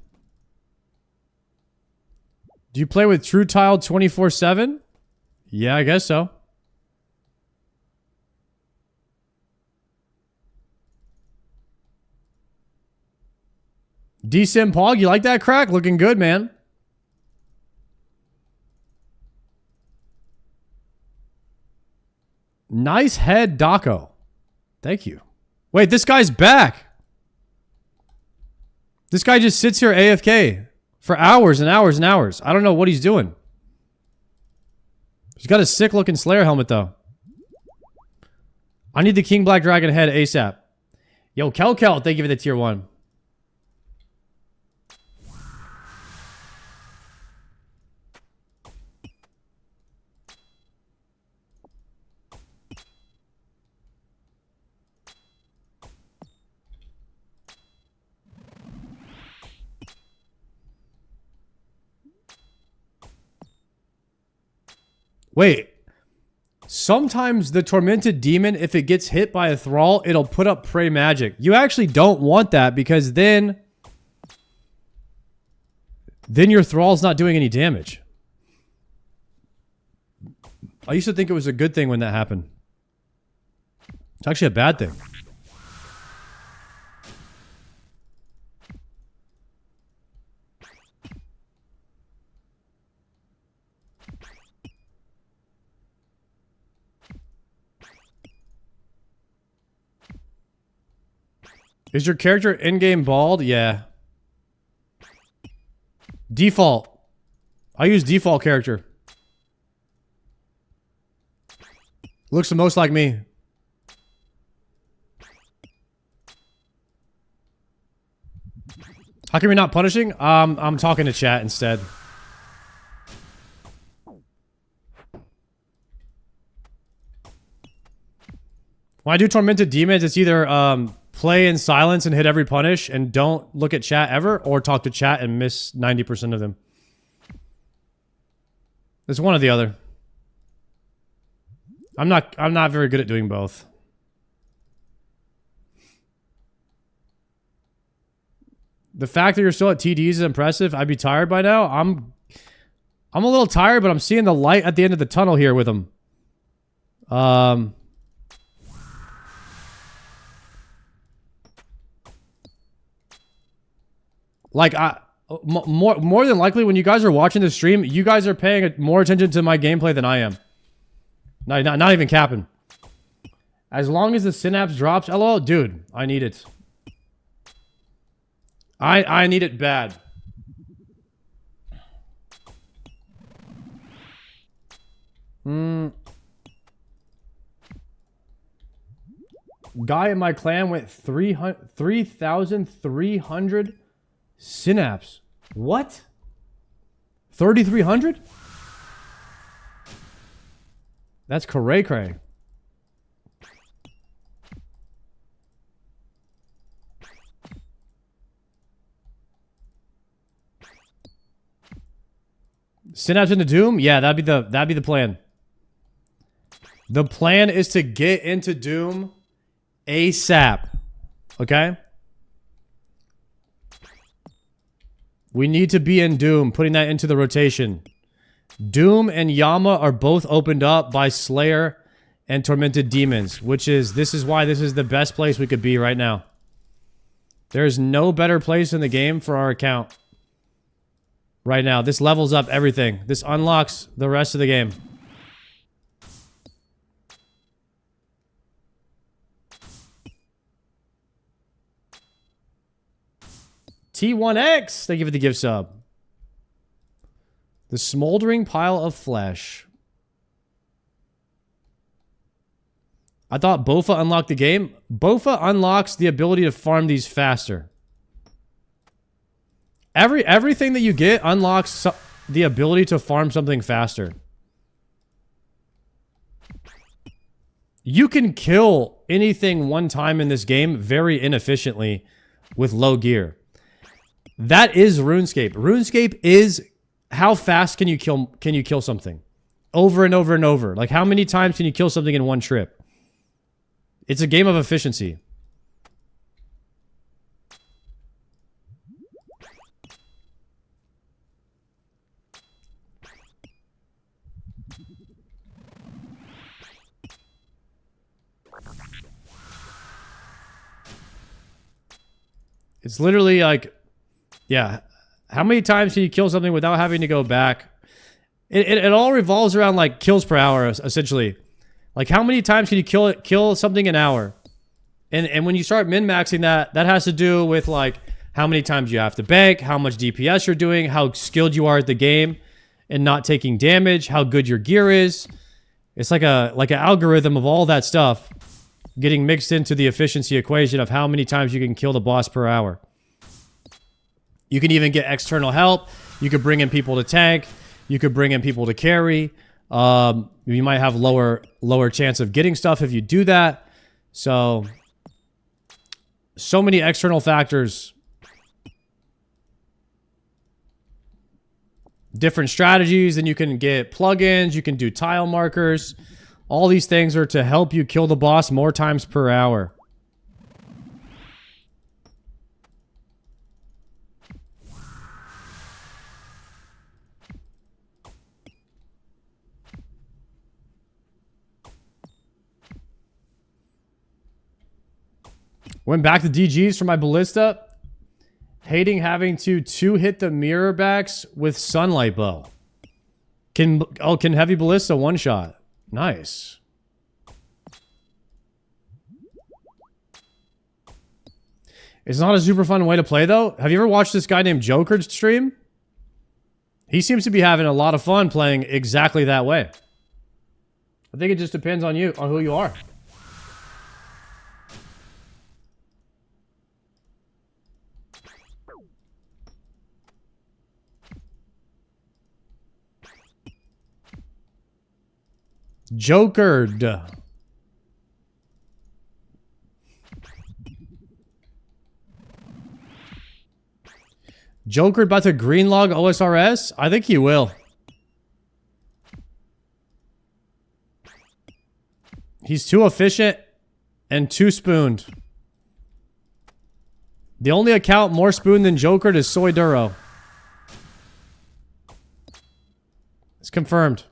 Do you play with True Tile 24/7? Yeah, I guess so. D-Sim Pog, you like that crack? Looking good, man. Nice head, Daco. Thank you. Wait, this guy's back. This guy just sits here AFK for hours and hours and hours. I don't know what he's doing. He's got a sick looking Slayer helmet though. I need the King Black Dragon head ASAP. Yo, Kel, thank you for the tier 1. Wait, sometimes the Tormented Demon, if it gets hit by a Thrall, it'll put up Prey Magic. You actually don't want that because then your Thrall's not doing any damage. I used to think it was a good thing when that happened. It's actually a bad thing. Is your character in-game bald? Yeah. Default. I use default character. Looks the most like me. How come you're not punishing? I'm talking to chat instead. When I do Tormented Demons, it's either play in silence and hit every punish and don't look at chat ever, or talk to chat and miss 90% of them. It's one or the other. I'm not very good at doing both. The fact that you're still at TDs is impressive. I'd be tired by now. I'm a little tired, but I'm seeing the light at the end of the tunnel here with them. Like more than likely, when you guys are watching the stream, you guys are paying more attention to my gameplay than I am. Not even capping. As long as the synapse drops, LOL, dude, I need it. I need it bad. Guy in my clan went 3,300 synapse. What? 3,300? That's cray-cray. Synapse into Doom? Yeah, that'd be the plan. The plan is to get into Doom ASAP. Okay? We need to be in Doom, putting that into the rotation. Doom and Yama are both opened up by Slayer and Tormented Demons, this is why this is the best place we could be right now. There's no better place in the game for our account. Right now, this levels up everything. This unlocks the rest of the game. T1X, thank you for the gift sub. The smoldering pile of flesh. I thought Bofa unlocked the game. Bofa unlocks the ability to farm these faster. Everything that you get unlocks the ability to farm something faster. You can kill anything one time in this game very inefficiently with low gear. That is RuneScape. RuneScape is how fast can you kill something? Over and over and over. Like, how many times can you kill something in one trip? It's a game of efficiency. It's literally like, yeah, how many times can you kill something without having to go back? It all revolves around like kills per hour, essentially. Like, how many times can you kill something an hour? And when you start min-maxing that has to do with like how many times you have to bank, how much DPS you're doing, how skilled you are at the game and not taking damage, how good your gear is. It's like an algorithm of all that stuff getting mixed into the efficiency equation of how many times you can kill the boss per hour. You can even get external help. You could bring in people to tank. You could bring in people to carry. You might have lower chance of getting stuff if you do that. So many external factors. Different strategies, and you can get plugins. You can do tile markers. All these things are to help you kill the boss more times per hour. Went back to DGs for my ballista. Hating having to hit the mirror backs with sunlight bow. Can heavy ballista one shot? Nice. It's not a super fun way to play though. Have you ever watched this guy named Joker stream? He seems to be having a lot of fun playing exactly that way. I think it just depends on you, on who you are. Jokered. Joker about to green log OSRS? I think he will. He's too efficient and too spooned. The only account more spooned than Joker is Soy Duro. It's confirmed.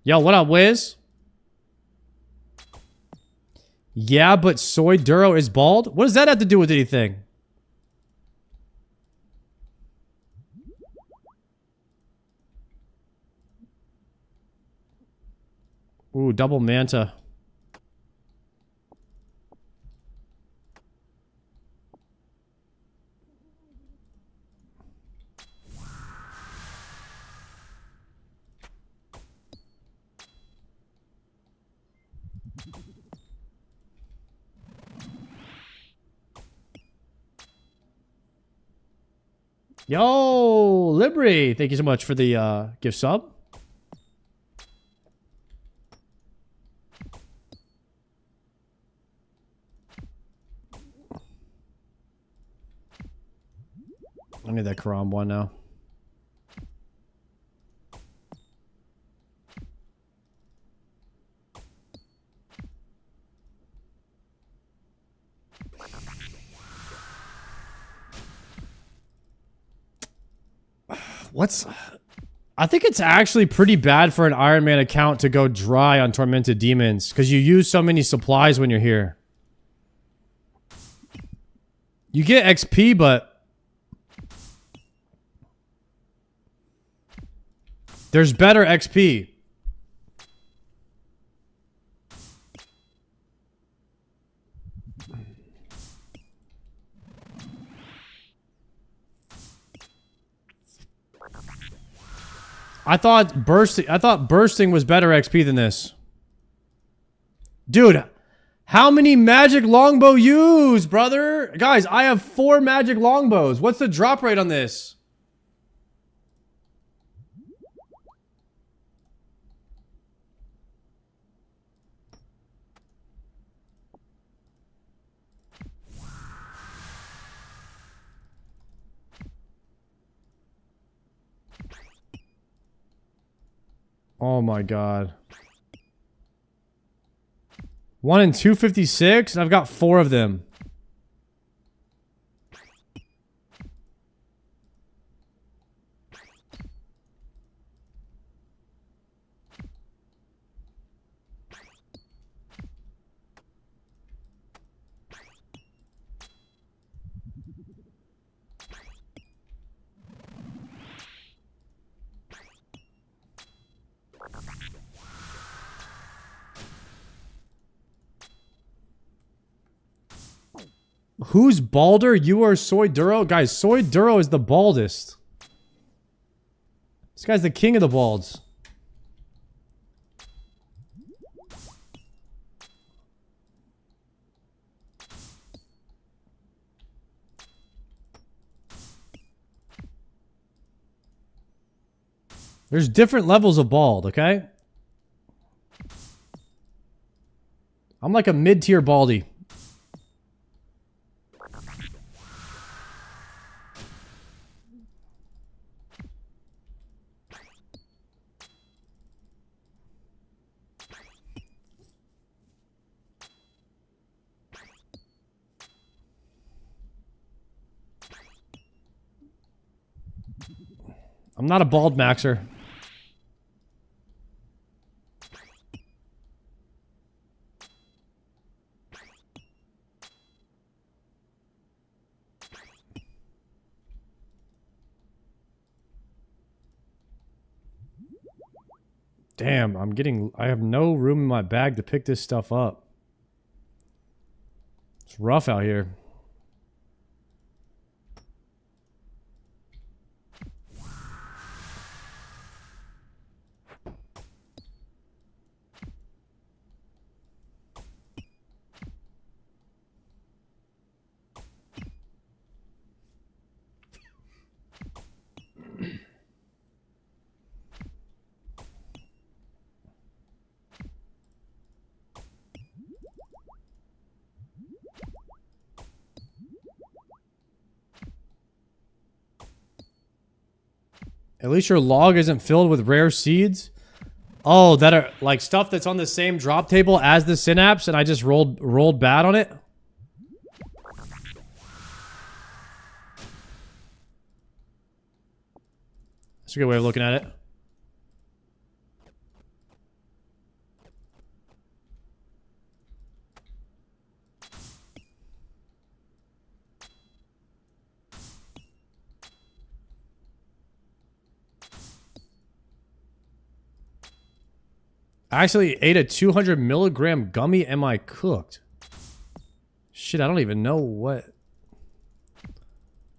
Yo, what up, Wiz? Yeah, but Soy Duro is bald? What does that have to do with anything? Ooh, double manta. Yo, Libri, thank you so much for the gift sub. I need that Karam one now. I think it's actually pretty bad for an Iron Man account to go dry on Tormented Demons because you use so many supplies when you're here. You get XP, but there's better XP. I thought bursting was better XP than this. Dude, how many magic longbow use, brother? Guys, I have 4 magic longbows. What's the drop rate on this? Oh my god. 1 in 256, and I've got 4 of them. Who's balder? You or Soy Duro? Guys, Soy Duro is the baldest. This guy's the king of the balds. There's different levels of bald, okay? I'm like a mid-tier baldy. I'm not a bald maxer. Damn, I have no room in my bag to pick this stuff up. It's rough out here. At least your log isn't filled with rare seeds. Oh, that are like stuff that's on the same drop table as the synapse, and I just rolled bad on it. That's a good way of looking at it. I actually ate a 200 milligram gummy. Am I cooked? Shit, I don't even know what.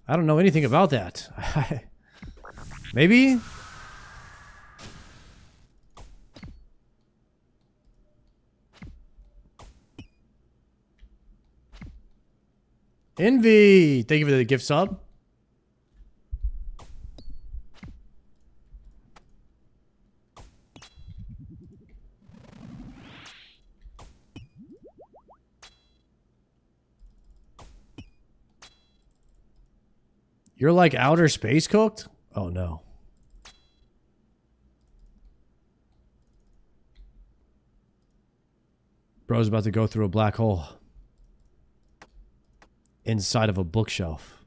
I don't know anything about that. Maybe? Envy! Thank you for the gift sub. You're like outer space cooked? Oh no. Bro's about to go through a black hole. Inside of a bookshelf.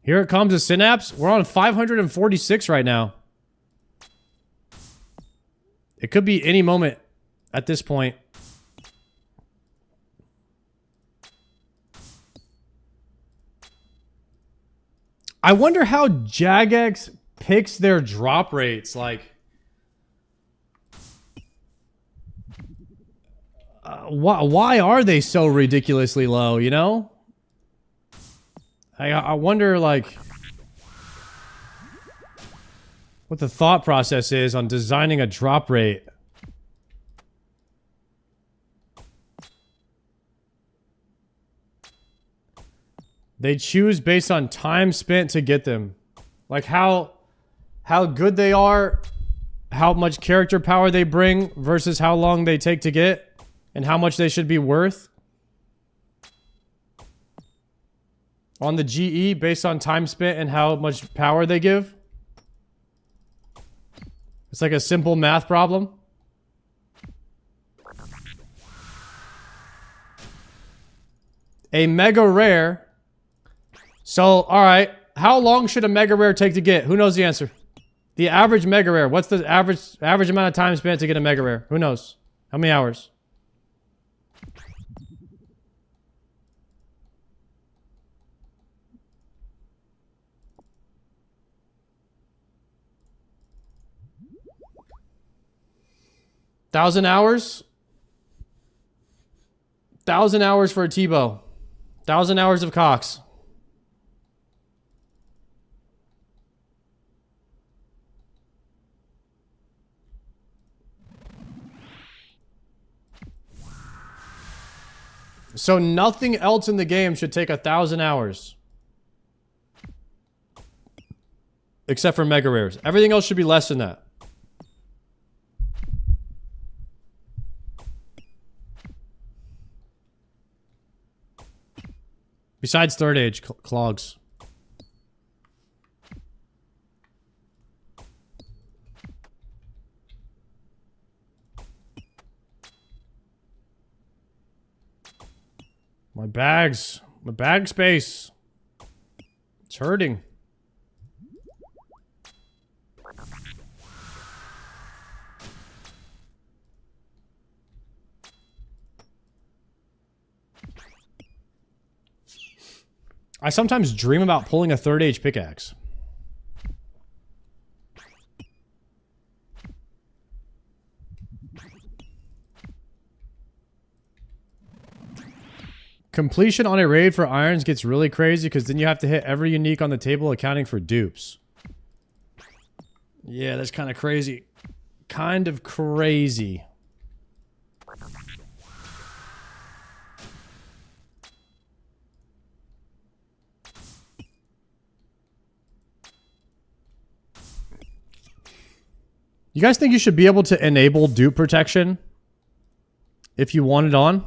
Here it comes, a synapse. We're on 546 right now. It could be any moment at this point. I wonder how Jagex picks their drop rates. Like, why are they so ridiculously low, you know? I wonder, like, what the thought process is on designing a drop rate. They choose based on time spent to get them. Like how good they are, how much character power they bring versus how long they take to get, and how much they should be worth. On the GE based on time spent and how much power they give. It's like a simple math problem. A mega rare. So, alright. How long should a mega rare take to get? Who knows the answer? The average mega rare. What's the average amount of time spent to get a mega rare? Who knows? How many hours? $1,000 hours for a T-bow. 1,000 hours of Cox. So nothing else in the game should take 1,000 hours. Except for mega rares. Everything else should be less than that. Besides third age clogs. My bag space. It's hurting. I sometimes dream about pulling a third age pickaxe. Completion on a raid for irons gets really crazy because then you have to hit every unique on the table accounting for dupes. Yeah, that's kind of crazy. Kind of crazy. You guys think you should be able to enable dupe protection if you want it on?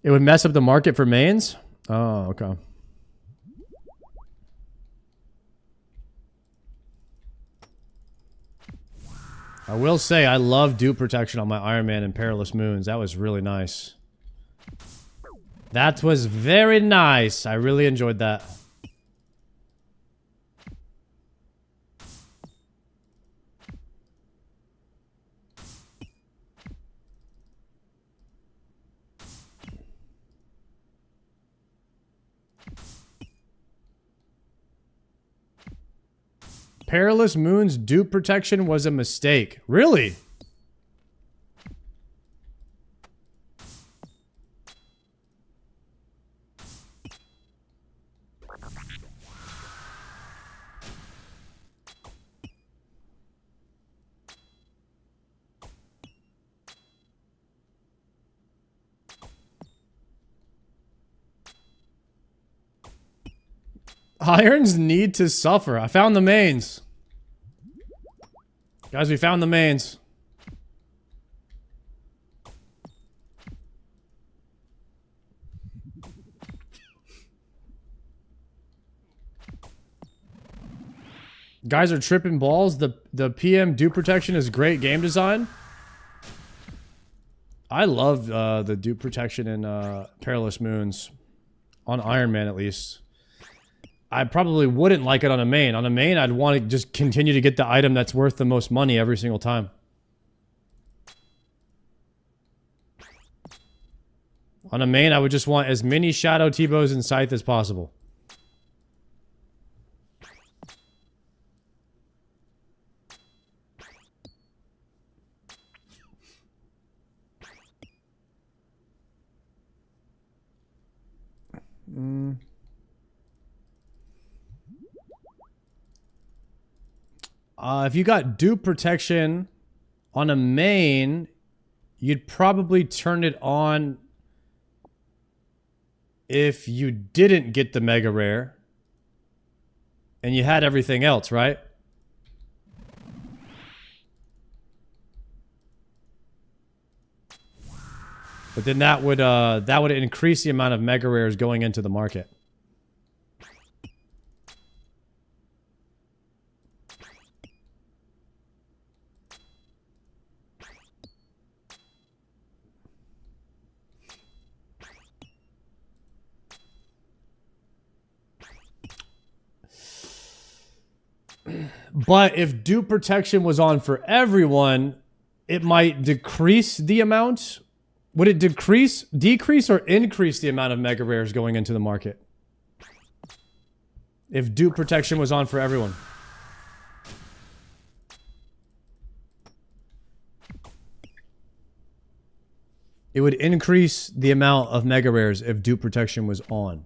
It would mess up the market for mains? Oh, okay. I will say I love dupe protection on my Iron Man and Perilous Moons. That was really nice. That was very nice. I really enjoyed that. Perilous Moon's dupe protection was a mistake. Really? Irons need to suffer. I found the mains. Guys, we found the mains. Guys are tripping balls. The PM dupe protection is great game design. I love the dupe protection in Perilous Moons. On Iron Man, at least. I probably wouldn't like it on a main. On a main, I'd want to just continue to get the item that's worth the most money every single time. On a main, I would just want as many Shadow T-Bows and Scythe as possible. If you got dupe protection on a main, you'd probably turn it on if you didn't get the mega rare and you had everything else, right? But then that would increase the amount of mega rares going into the market. But if dupe protection was on for everyone, it might decrease the amount. Would it decrease or increase the amount of mega rares going into the market? If dupe protection was on for everyone. It would increase the amount of mega rares if dupe protection was on.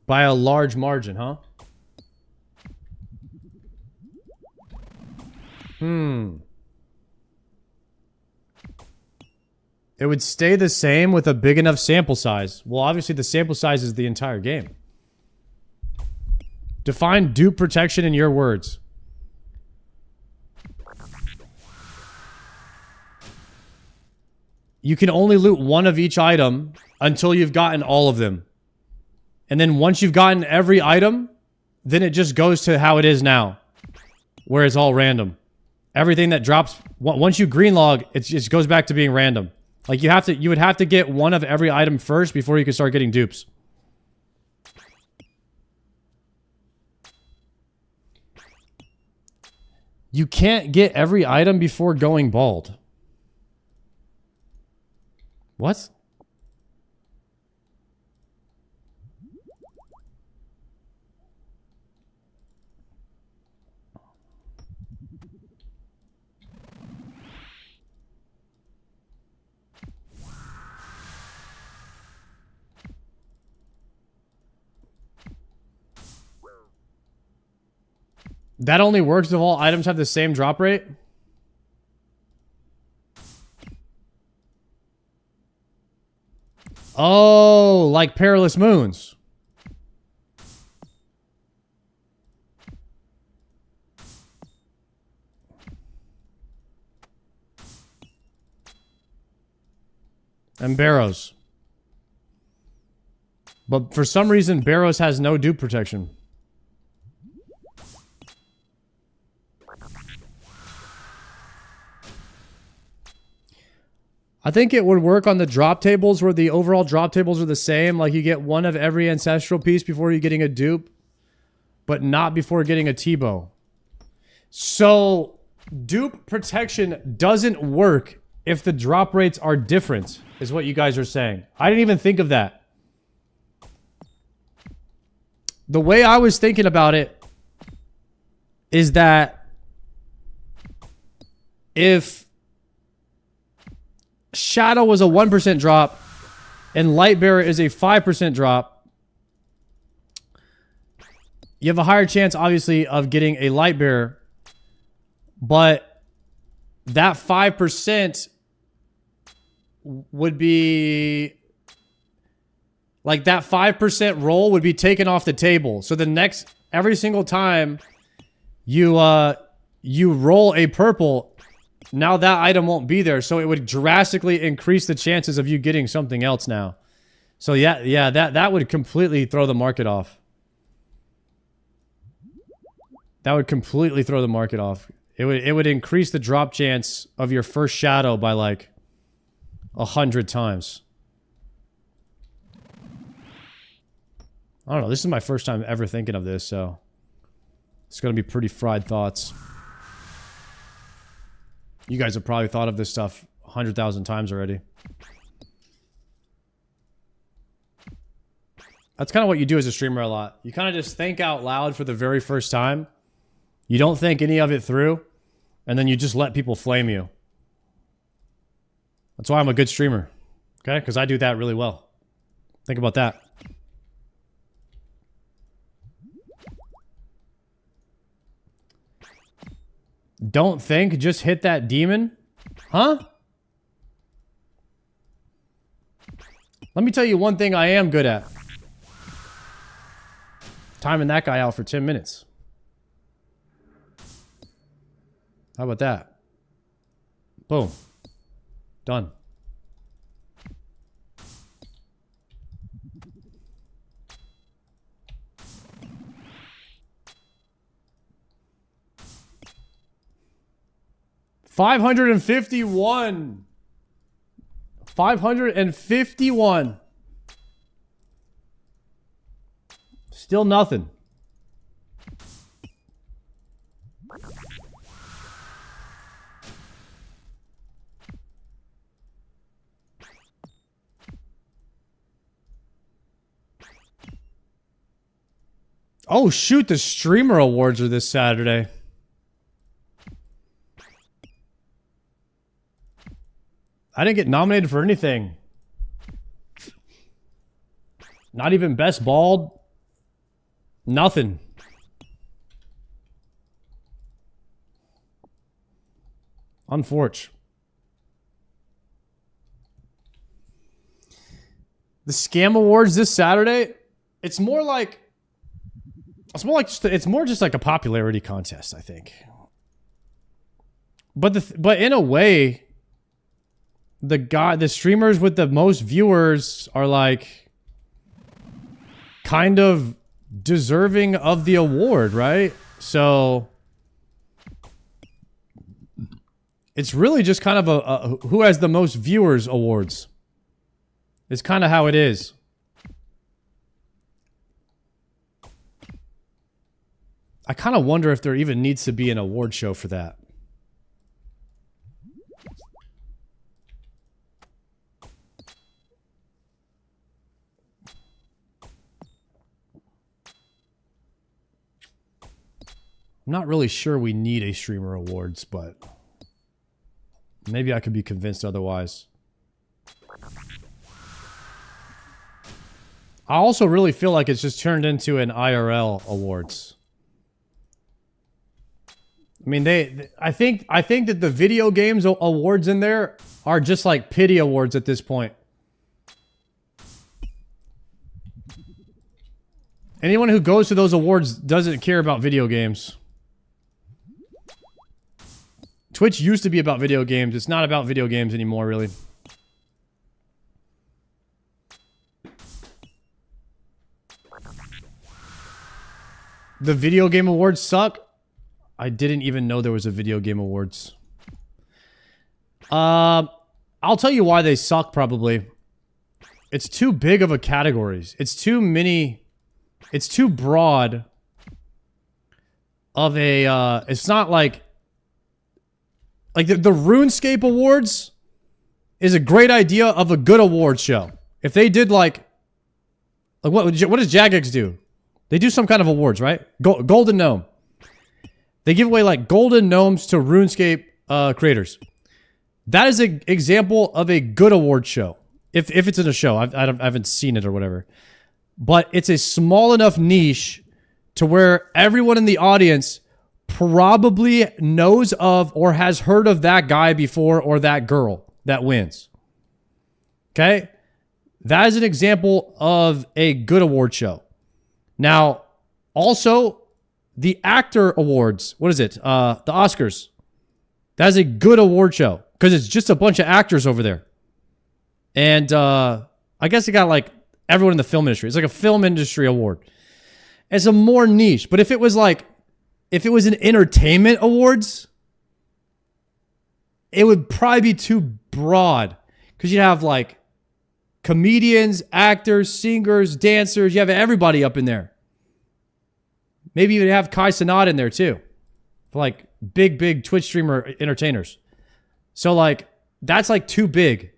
By a large margin, huh? It would stay the same with a big enough sample size. Well, obviously the sample size is the entire game. Define dupe protection in your words. You can only loot one of each item until you've gotten all of them. And then once you've gotten every item, then it just goes to how it is now, where it's all random. Everything that drops, once you green log, it just goes back to being random. Like you would have to get one of every item first before you could start getting dupes. You can't get every item before going bald. What? That only works if all items have the same drop rate? Oh, like Perilous Moons. And Barrows. But for some reason, Barrows has no dupe protection. I think it would work on the drop tables where the overall drop tables are the same. Like you get one of every ancestral piece before you're getting a dupe, but not before getting a T-bow. So dupe protection doesn't work if the drop rates are different, is what you guys are saying. I didn't even think of that. The way I was thinking about it is that if Shadow was a 1% drop and Lightbearer is a 5% drop, you have a higher chance, obviously, of getting a Lightbearer, but that 5% would be like that 5% roll would be taken off the table. So the next, every single time you roll a purple, now that item won't be there. So it would drastically increase the chances of you getting something else now. So yeah, that would completely throw the market off. That would completely throw the market off. It would increase the drop chance of your first Shadow by like 100 times. I don't know. This is my first time ever thinking of this, so it's going to be pretty fried thoughts. You guys have probably thought of this stuff 100,000 times already. That's kind of what you do as a streamer a lot. You kind of just think out loud for the very first time. You don't think any of it through, and then you just let people flame you. That's why I'm a good streamer. Okay? Because I do that really well. Think about that. Don't think, just hit that demon? Huh? Let me tell you one thing I am good at. Timing that guy out for 10 minutes. How about that? Boom. Done. $551. 551. Still nothing. Oh shoot, the streamer awards are this Saturday. I didn't get nominated for anything. Not even best bald. Nothing. Unfortunate. The scam awards this Saturday, it's more just like a popularity contest, I think. But in a way, the streamers with the most viewers are like kind of deserving of the award, right? So it's really just kind of a who has the most viewers awards. It's kind of how it is. I kind of wonder if there even needs to be an award show for that. I'm not really sure we need a streamer awards, but maybe I could be convinced otherwise. I also really feel like it's just turned into an IRL awards. I mean, I think that the video games awards in there are just like pity awards at this point. Anyone who goes to those awards doesn't care about video games. Twitch used to be about video games. It's not about video games anymore, really. The video game awards suck. I didn't even know there was a video game awards. I'll tell you why they suck, probably. It's too big of a categories. It's too many. It's too broad of a, it's not like the RuneScape Awards is a great idea of a good award show. If they did like what does Jagex do? They do some kind of awards, right? Golden Gnome. They give away like golden gnomes to RuneScape creators. That is an example of a good award show. If it's in a show, I haven't seen it or whatever. But it's a small enough niche to where everyone in the audience probably knows of or has heard of that guy before or that girl that wins. Okay? That is an example of a good award show. Now, also, the actor awards, what is it? The Oscars. That is a good award show because it's just a bunch of actors over there. And I guess it got like everyone in the film industry. It's like a film industry award. It's a more niche. But if it was an entertainment awards, it would probably be too broad. Because you'd have like comedians, actors, singers, dancers. You have everybody up in there. Maybe you'd have Kai Cenat in there too. For like big Twitch streamer entertainers. So like, that's like too big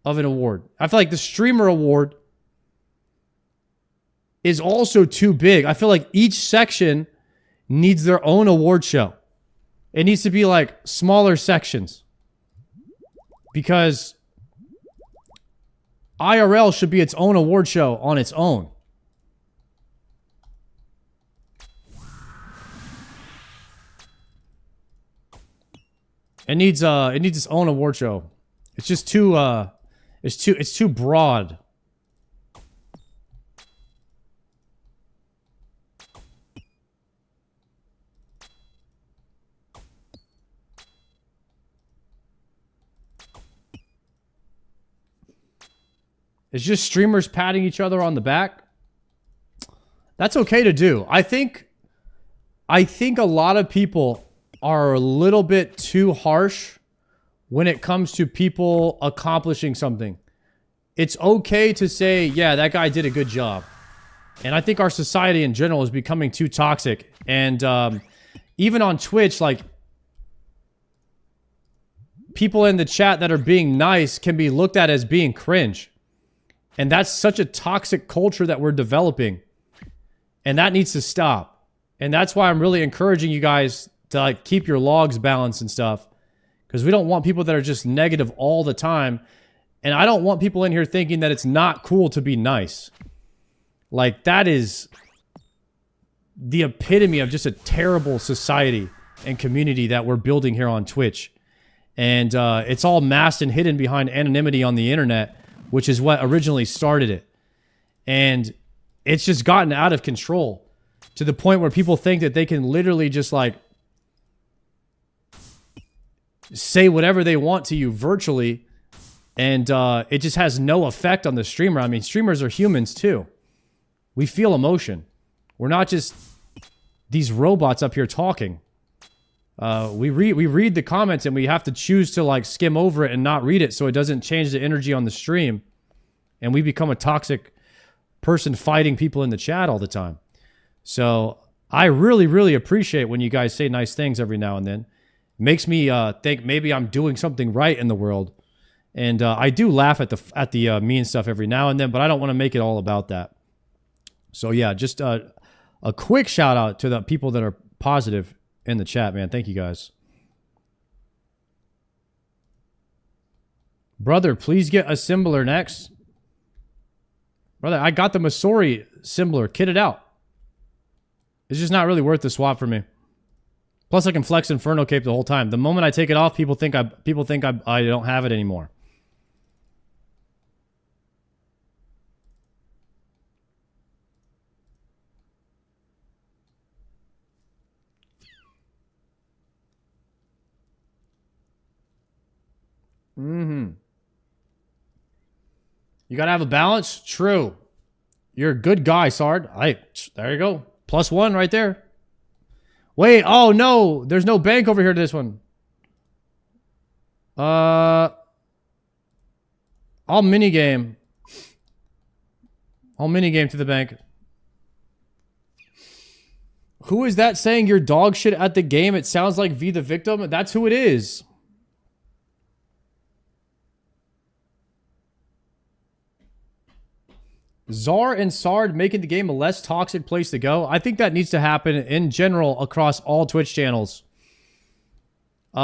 of an award. I feel like the streamer award is also too big. I feel like each section needs their own award show. It needs to be like smaller sections. Because IRL should be its own award show on its own. It needs its own award show. It's just too it's too broad. It's just streamers patting each other on the back. That's okay to do. I think a lot of people are a little bit too harsh when it comes to people accomplishing something. It's okay to say, yeah, that guy did a good job. And I think our society in general is becoming too toxic. And even on Twitch, like, people in the chat that are being nice can be looked at as being cringe. And that's such a toxic culture that we're developing. And that needs to stop. And that's why I'm really encouraging you guys to like keep your logs balanced and stuff. Because we don't want people that are just negative all the time. And I don't want people in here thinking that it's not cool to be nice. Like, that is the epitome of just a terrible society and community that we're building here on Twitch. And it's all masked and hidden behind anonymity on the internet, which is what originally started it. And it's just gotten out of control to the point where people think that they can literally just like say whatever they want to you virtually, and it just has no effect on the streamer. I mean, streamers are humans too. We feel emotion. We're not just these robots up here talking. We read the comments and we have to choose to like skim over it and not read it so it doesn't change the energy on the stream. And we become a toxic person fighting people in the chat all the time. So I really, really appreciate when you guys say nice things every now and then. It makes me think maybe I'm doing something right in the world. And I do laugh at the mean stuff every now and then, but I don't want to make it all about that. So yeah, just a quick shout out to the people that are positive in the chat, man. Thank you guys. Brother, please get a Symbler next. Brother, I got the Masori Symbler kitted out. It's just not really worth the swap for me. Plus, I can flex Inferno Cape the whole time. The moment I take it off, people think I don't have it anymore. Mm-hmm. You gotta have a balance. True. You're a good guy, Sard. There you go. +1 right there. Wait, oh no, there's no bank over here to this one. I'll minigame. I'll minigame to the bank. Who is that saying you're dog shit at the game? It sounds like V the victim. That's who it is. Czar and Sard making the game a less toxic place to go. I think that needs to happen in general across all Twitch channels. We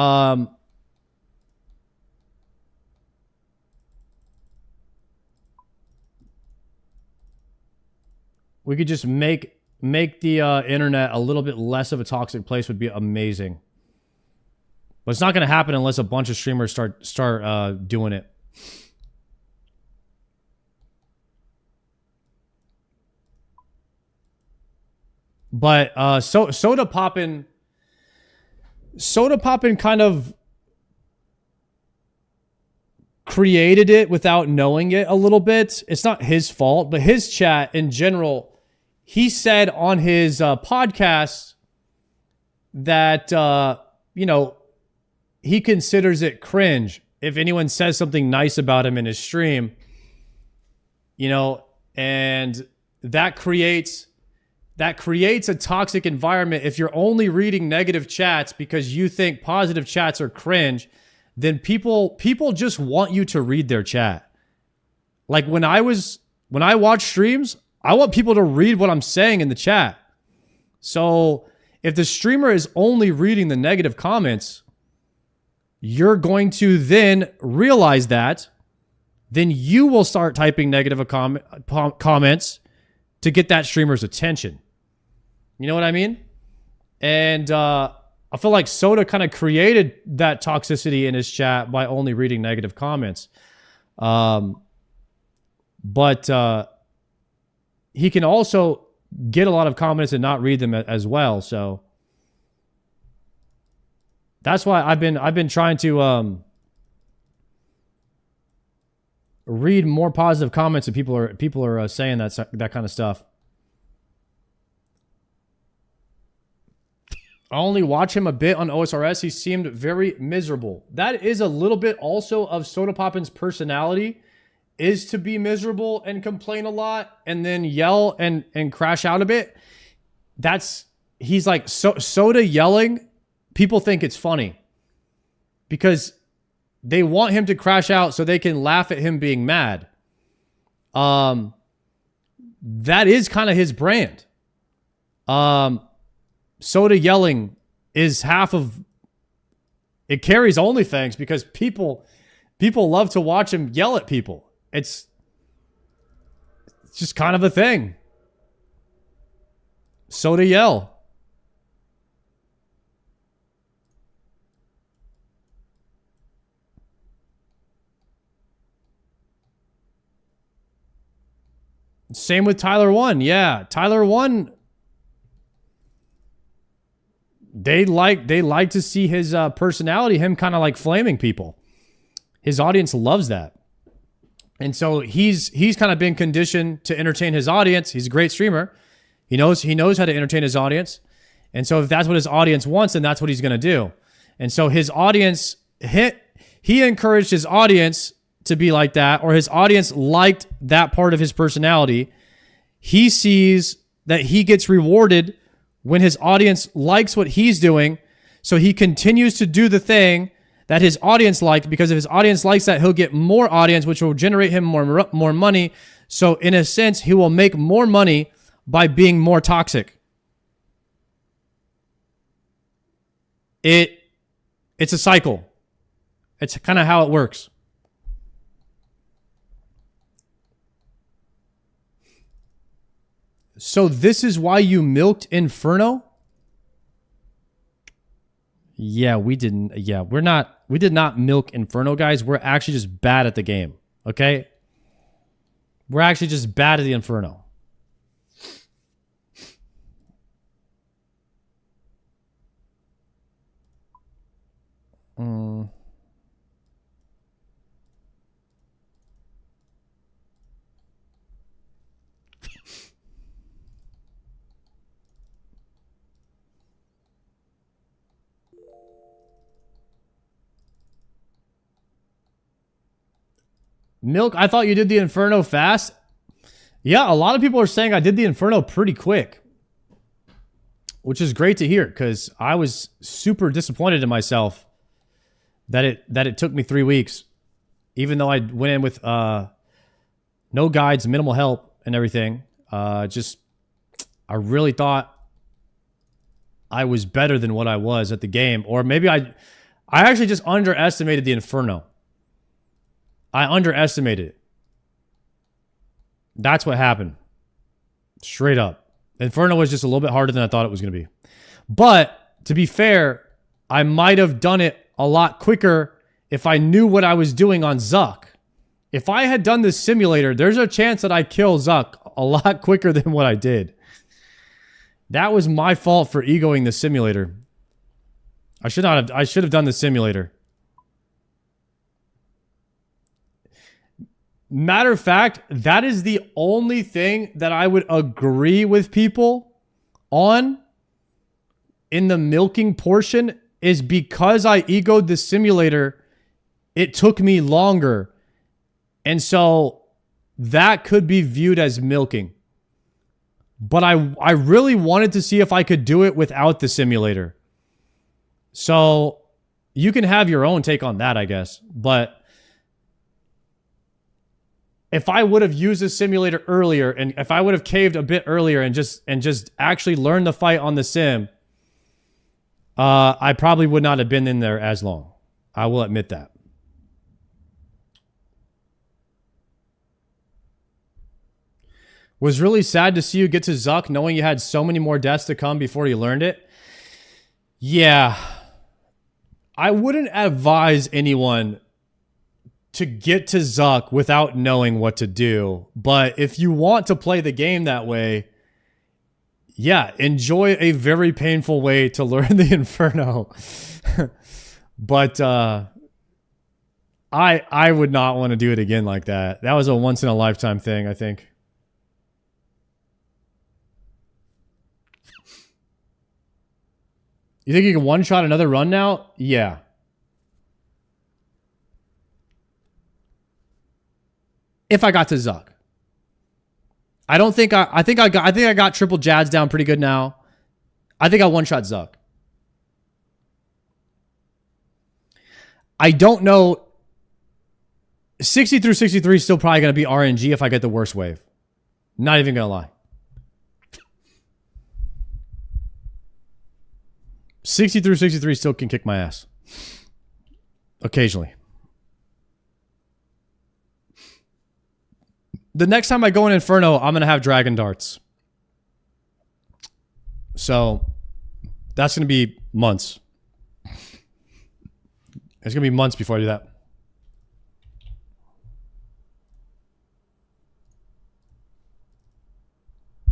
could just make the internet a little bit less of a toxic place would be amazing. But it's not going to happen unless a bunch of streamers start doing it. But soda poppin kind of created it without knowing it a little bit. It's not his fault, but his chat in general, he said on his podcast that he considers it cringe if anyone says something nice about him in his stream, and that creates a toxic environment. If you're only reading negative chats because you think positive chats are cringe, then people just want you to read their chat. Like when I watch streams, I want people to read what I'm saying in the chat. So if the streamer is only reading the negative comments, you're going to then realize that. Then you will start typing negative comments to get that streamer's attention. You know what I mean? And I feel like Soda kind of created that toxicity in his chat by only reading negative comments. But he can also get a lot of comments and not read them as well. So that's why I've been trying to read more positive comments, and people are saying that kind of stuff. I only watch him a bit on OSRS. He seemed very miserable. That is a little bit also of Soda Poppin's personality, is to be miserable and complain a lot and then yell and crash out a bit. He's like Soda yelling. People think it's funny because they want him to crash out so they can laugh at him being mad. That is kind of his brand. Soda yelling is half of it. Carries OnlyFans because people love to watch him yell at people. It's just kind of a thing. Soda yell. Same with Tyler 1. Yeah, Tyler 1. They like to see his personality, him kind of like flaming people. His audience loves that. And so he's kind of been conditioned to entertain his audience. He's a great streamer. He knows how to entertain his audience. And so if that's what his audience wants, then that's what he's going to do. And so his audience, he encouraged his audience to be like that, or his audience liked that part of his personality. He sees that he gets rewarded when his audience likes what he's doing, so he continues to do the thing that his audience liked, because if his audience likes that, he'll get more audience, which will generate him more money. So in a sense, he will make more money by being more toxic. It's a cycle. It's kind of how it works. So this is why you milked Inferno? Yeah, we didn't. Yeah, we did not milk Inferno, guys. We're actually just bad at the game. Okay? We're actually just bad at the Inferno. Milk, I thought you did the Inferno fast. Yeah, a lot of people are saying I did the Inferno pretty quick, which is great to hear because I was super disappointed in myself that it took me 3 weeks, even though I went in with no guides, minimal help, and everything. I really thought I was better than what I was at the game, or maybe I actually just underestimated the Inferno. I underestimated it. That's what happened. Straight up. Inferno was just a little bit harder than I thought it was going to be. But, to be fair, I might have done it a lot quicker if I knew what I was doing on Zuck. If I had done this simulator, there's a chance that I kill Zuck a lot quicker than what I did. That was my fault for egoing the simulator. I should have done the simulator. Matter of fact, that is the only thing that I would agree with people on in the milking portion is because I egoed the simulator, it took me longer. And so that could be viewed as milking. But I really wanted to see if I could do it without the simulator. So you can have your own take on that, I guess. But if I would have used the simulator earlier, and if I would have caved a bit earlier and just actually learned the fight on the sim, I probably would not have been in there as long. I will admit that. Was really sad to see you get to Zuck knowing you had so many more deaths to come before you learned it. Yeah. I wouldn't advise anyone to get to Zuck without knowing what to do. But if you want to play the game that way, yeah, enjoy a very painful way to learn the Inferno. But I would not want to do it again like that. That was a once in a lifetime thing, I think. You think you can one-shot another run now? Yeah. If I got to Zuck. I think I got triple Jads down pretty good now. I think I one-shot Zuck. I don't know. 60 through 63 is still probably going to be RNG if I get the worst wave. Not even going to lie. 60 through 63 still can kick my ass. Occasionally. The next time I go in Inferno, I'm going to have Dragon Darts. So, that's going to be months. It's going to be months before I do that.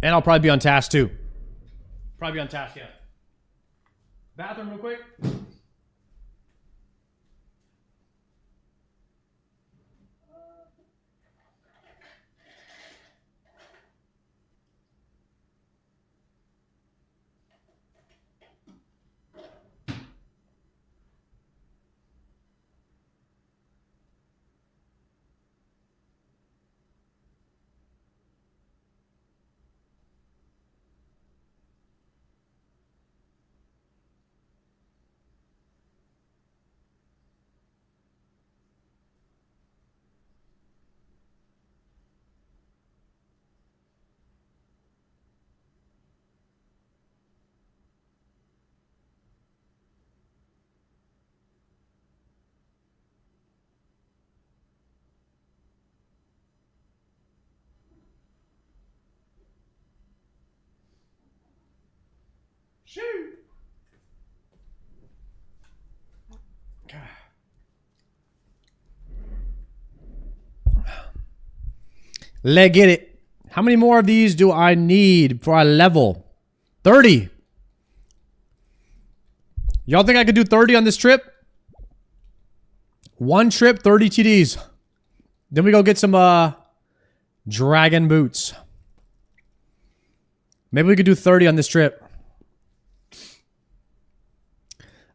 And I'll probably be on task too. Probably be on task, yeah. Bathroom real quick. Let's get it. How many more of these do I need for a level? 30. Y'all think I could do 30 on this trip? One trip, 30 TDs. Then we go get some dragon boots. Maybe we could do 30 on this trip.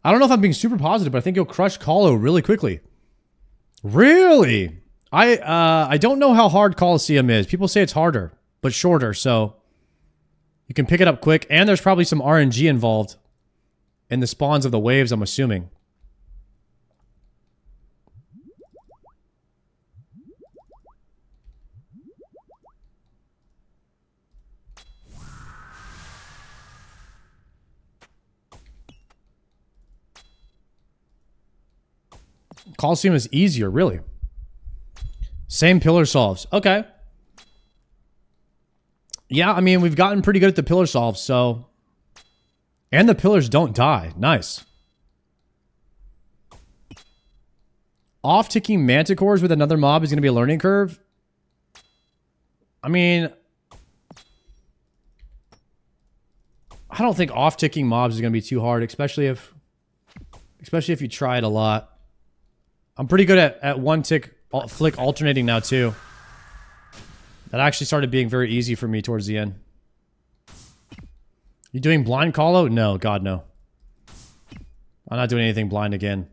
I don't know if I'm being super positive, but I think you'll crush Colo really quickly. Really? I don't know how hard Coliseum is. People say it's harder, but shorter, so you can pick it up quick. And there's probably some RNG involved in the spawns of the waves, I'm assuming. Coliseum is easier, really. Same pillar solves. Okay. Yeah, I mean, we've gotten pretty good at the pillar solves, so... And the pillars don't die. Nice. Off-ticking manticores with another mob is going to be a learning curve. I mean... I don't think off-ticking mobs is going to be too hard, especially if you try it a lot. I'm pretty good at one tick flick alternating now too. That actually started being very easy for me towards the end. You doing blind call out? No, God no. I'm not doing anything blind again.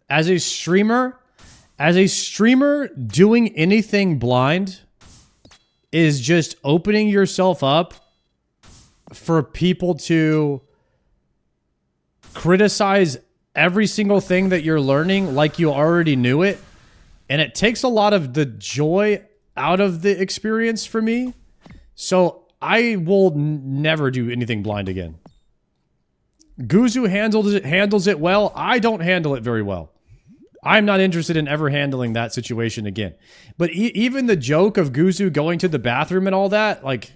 As a streamer doing anything blind is just opening yourself up for people to criticize every single thing that you're learning like you already knew it. And it takes a lot of the joy out of the experience for me. So I will never do anything blind again. Guzu handles it well. I don't handle it very well. I'm not interested in ever handling that situation again. But even the joke of Guzu going to the bathroom and all that, like...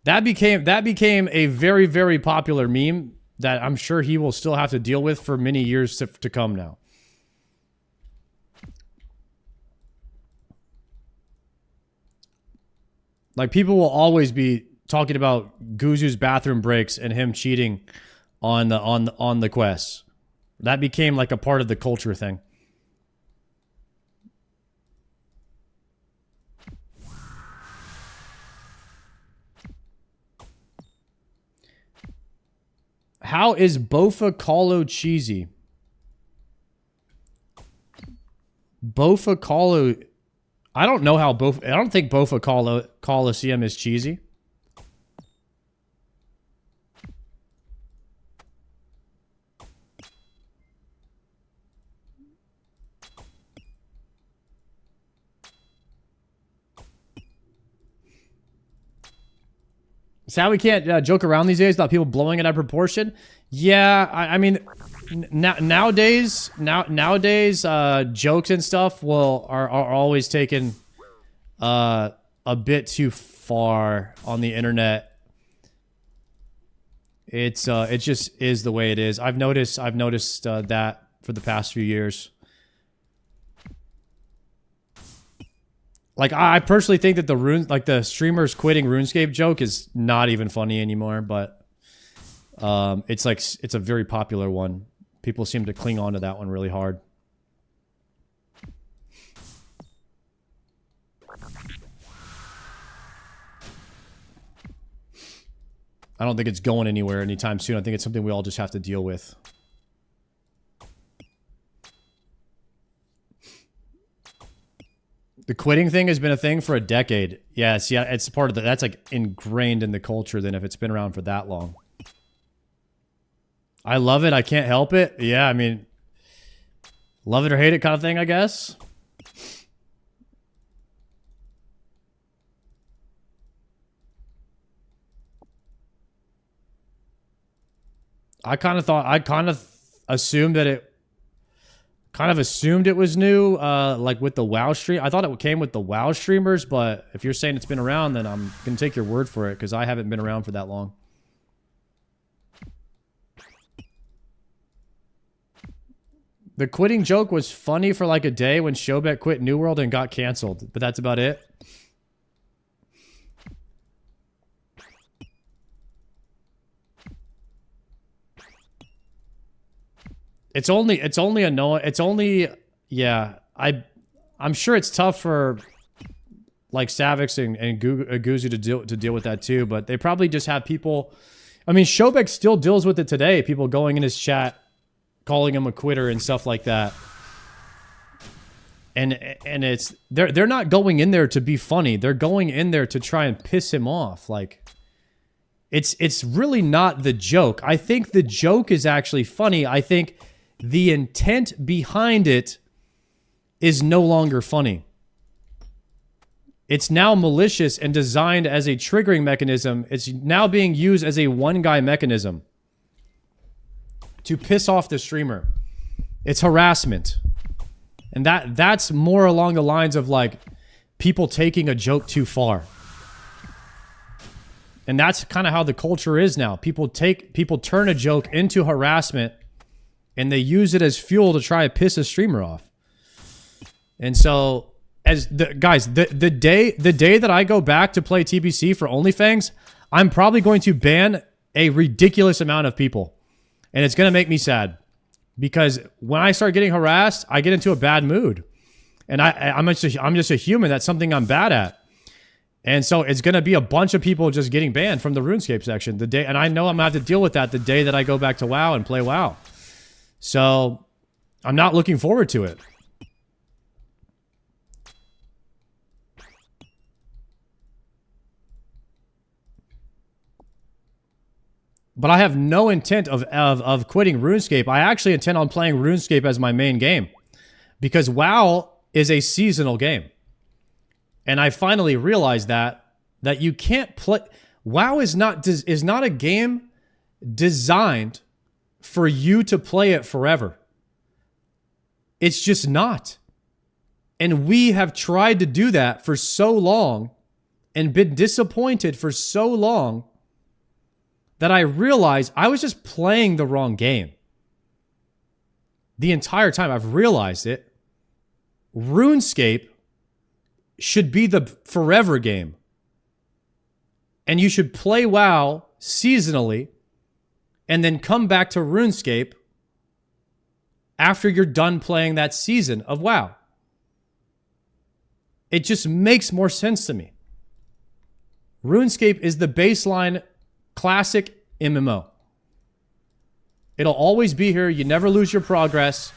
That became a very, very popular meme that I'm sure he will still have to deal with for many years to come now. Like, people will always be talking about Guzu's bathroom breaks and him cheating on the quests. That became like a part of the culture thing. How is Bofa Colo cheesy? Bofa Colo... I don't know how Bofa... I don't think Bofa Coliseum is cheesy. It's how we can't joke around these days about people blowing it out of proportion. Yeah, I mean, nowadays, jokes and stuff are always taken a bit too far on the internet. It just is the way it is. I've noticed that for the past few years. Like, I personally think that the streamers quitting RuneScape joke is not even funny anymore, but it's a very popular one. People seem to cling on to that one really hard. I don't think it's going anywhere anytime soon. I think it's something we all just have to deal with. The quitting thing has been a thing for a decade. Yes, yeah, it's part of that's like ingrained in the culture then if it's been around for that long. I love it. I can't help it. Yeah, I mean, love it or hate it kind of thing, I guess. I kind of assumed that it was new, like with the WoW stream. I thought it came with the WoW streamers, but if you're saying it's been around, then I'm going to take your word for it, because I haven't been around for that long. The quitting joke was funny for like a day when Showbet quit New World and got canceled, but that's about it. It's only annoying. It's only, yeah, I'm sure it's tough for like Savix and Guzu to deal with that too, but they probably just have people. I mean, Showbeck still deals with it today. People going in his chat, calling him a quitter and stuff like that. And it's they're not going in there to be funny. They're going in there to try and piss him off. Like it's really not the joke. I think the joke is actually funny. I think the intent behind it is no longer funny. It's now malicious and designed as a triggering mechanism. It's now being used as a one-guy mechanism to piss off the streamer. It's harassment. And that's more along the lines of like people taking a joke too far. And that's kind of how the culture is now. People turn a joke into harassment and they use it as fuel to try to piss a streamer off. And so the day that I go back to play TBC for OnlyFans, I'm probably going to ban a ridiculous amount of people. And it's going to make me sad. Because when I start getting harassed, I get into a bad mood. And I'm just a human. That's something I'm bad at. And so it's going to be a bunch of people just getting banned from the RuneScape section. And I know I'm going to have to deal with that the day that I go back to WoW and play WoW. So I'm not looking forward to it. But I have no intent of quitting RuneScape. I actually intend on playing RuneScape as my main game. Because WoW is a seasonal game. And I finally realized that you can't play... WoW is not a game designed for you to play it forever. It's just not. And we have tried to do that for so long and been disappointed for so long that I realized I was just playing the wrong game. The entire time I've realized it. RuneScape should be the forever game. And you should play WoW seasonally and then come back to RuneScape after you're done playing that season of WoW. It just makes more sense to me. RuneScape is the baseline classic MMO. It'll always be here. You never lose your progress.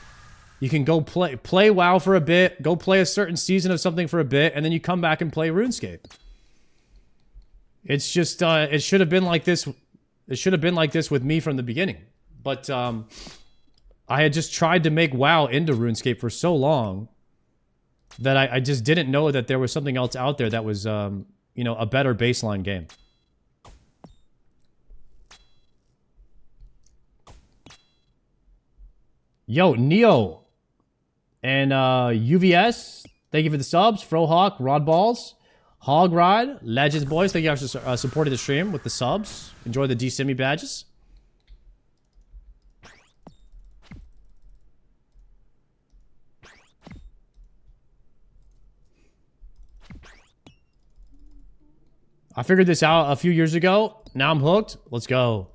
You can go play WoW for a bit, go play a certain season of something for a bit, and then you come back and play RuneScape. It's just, it should have been like this. It should have been like this with me from the beginning. But I had just tried to make WoW into RuneScape for so long that I just didn't know that there was something else out there that was, you know, a better baseline game. Yo, Neo and UVS, thank you for the subs. Frohawk, Rod Balls, Hog Ride, Legends Boys, thank you guys for supporting the stream with the subs. Enjoy the D-Simi badges. I figured this out a few years ago. Now I'm hooked. Let's go.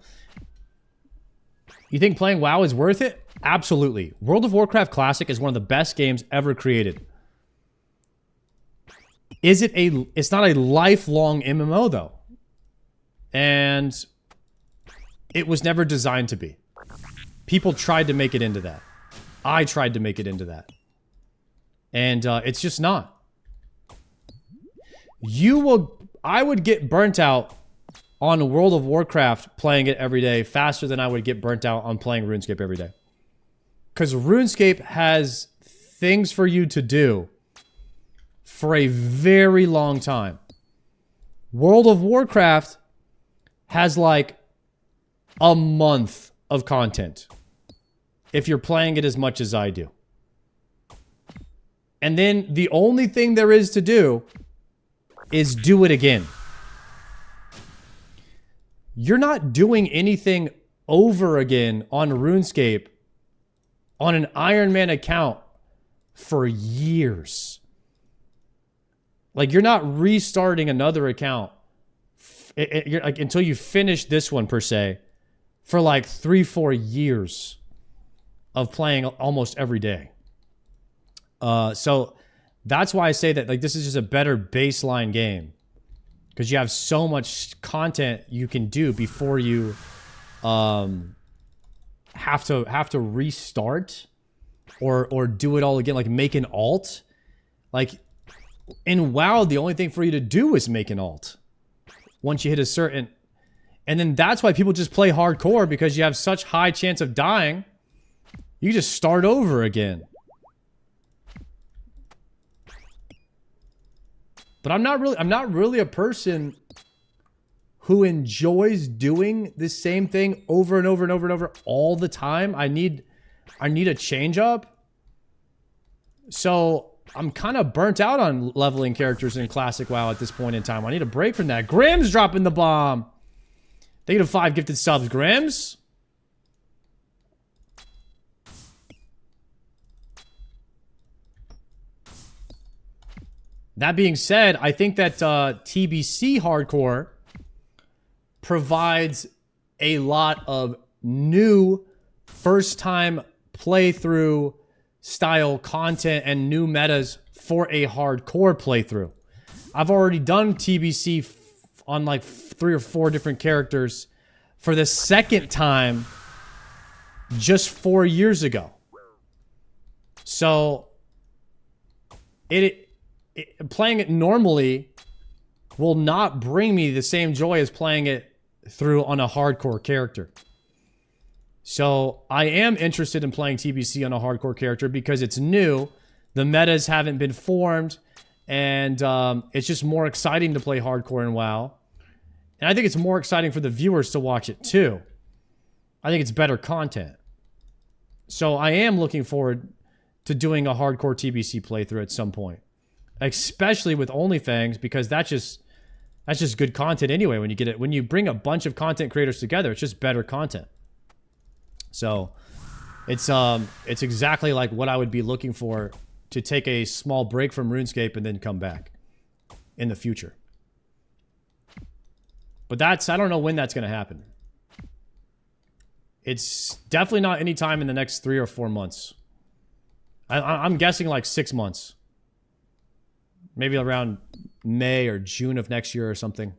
You think playing WoW is worth it? Absolutely. World of Warcraft Classic is one of the best games ever created. It's not a lifelong MMO though. And it was never designed to be. People tried to make it into that. I tried to make it into that. And it's just not. I would get burnt out on World of Warcraft playing it every day faster than I would get burnt out on playing RuneScape every day. Because RuneScape has things for you to do for a very long time. World of Warcraft has like a month of content if you're playing it as much as I do. And then the only thing there is to do is do it again. You're not doing anything over again on RuneScape on an Iron Man account for years. Like, you're not restarting another account you're like until you finish this one per se for like 3-4 years of playing almost every day. So that's why I say that, like, this is just a better baseline game because you have so much content you can do before you have to restart or do it all again, like make an alt. Like in WoW, the only thing for you to do is make an alt once you hit a certain, and then that's why people just play hardcore, because you have such high chance of dying. You just start over again. But I'm not really a person who enjoys doing the same thing over and over and over and over all the time. I need a change up. So I'm kind of burnt out on leveling characters in Classic WoW at this point in time. I need a break from that. Grimm's dropping the bomb. Thank you to 5 gifted subs, Grimm's. That being said, I think that TBC Hardcore provides a lot of new first-time playthrough style content and new metas for a hardcore playthrough. I've already done TBC on like 3 or 4 different characters for the second time just 4 years ago. So playing it normally will not bring me the same joy as playing it through on a hardcore character. So I am interested in playing TBC on a hardcore character because it's new, the metas haven't been formed, and it's just more exciting to play hardcore in WoW. And I think it's more exciting for the viewers to watch it too. I think it's better content. So I am looking forward to doing a hardcore TBC playthrough at some point. Especially with OnlyFans, because that's just good content anyway. When you get it, when you bring a bunch of content creators together, it's just better content. So it's exactly like what I would be looking for to take a small break from RuneScape and then come back in the future. But I don't know when that's going to happen. It's definitely not anytime in the next 3 or 4 months. I'm guessing like 6 months. Maybe around May or June of next year or something.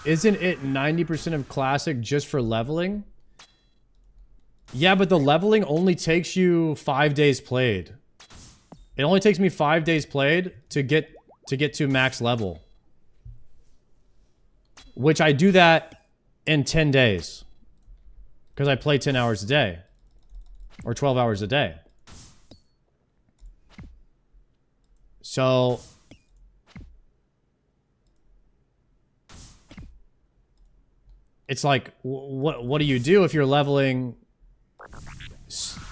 Isn't it 90% of Classic just for leveling? Yeah, but the leveling only takes you 5 days played. It only takes me 5 days played to get to max level. Which I do that in 10 days. Because I play 10 hours a day. Or 12 hours a day. So it's like, what do you do if you're leveling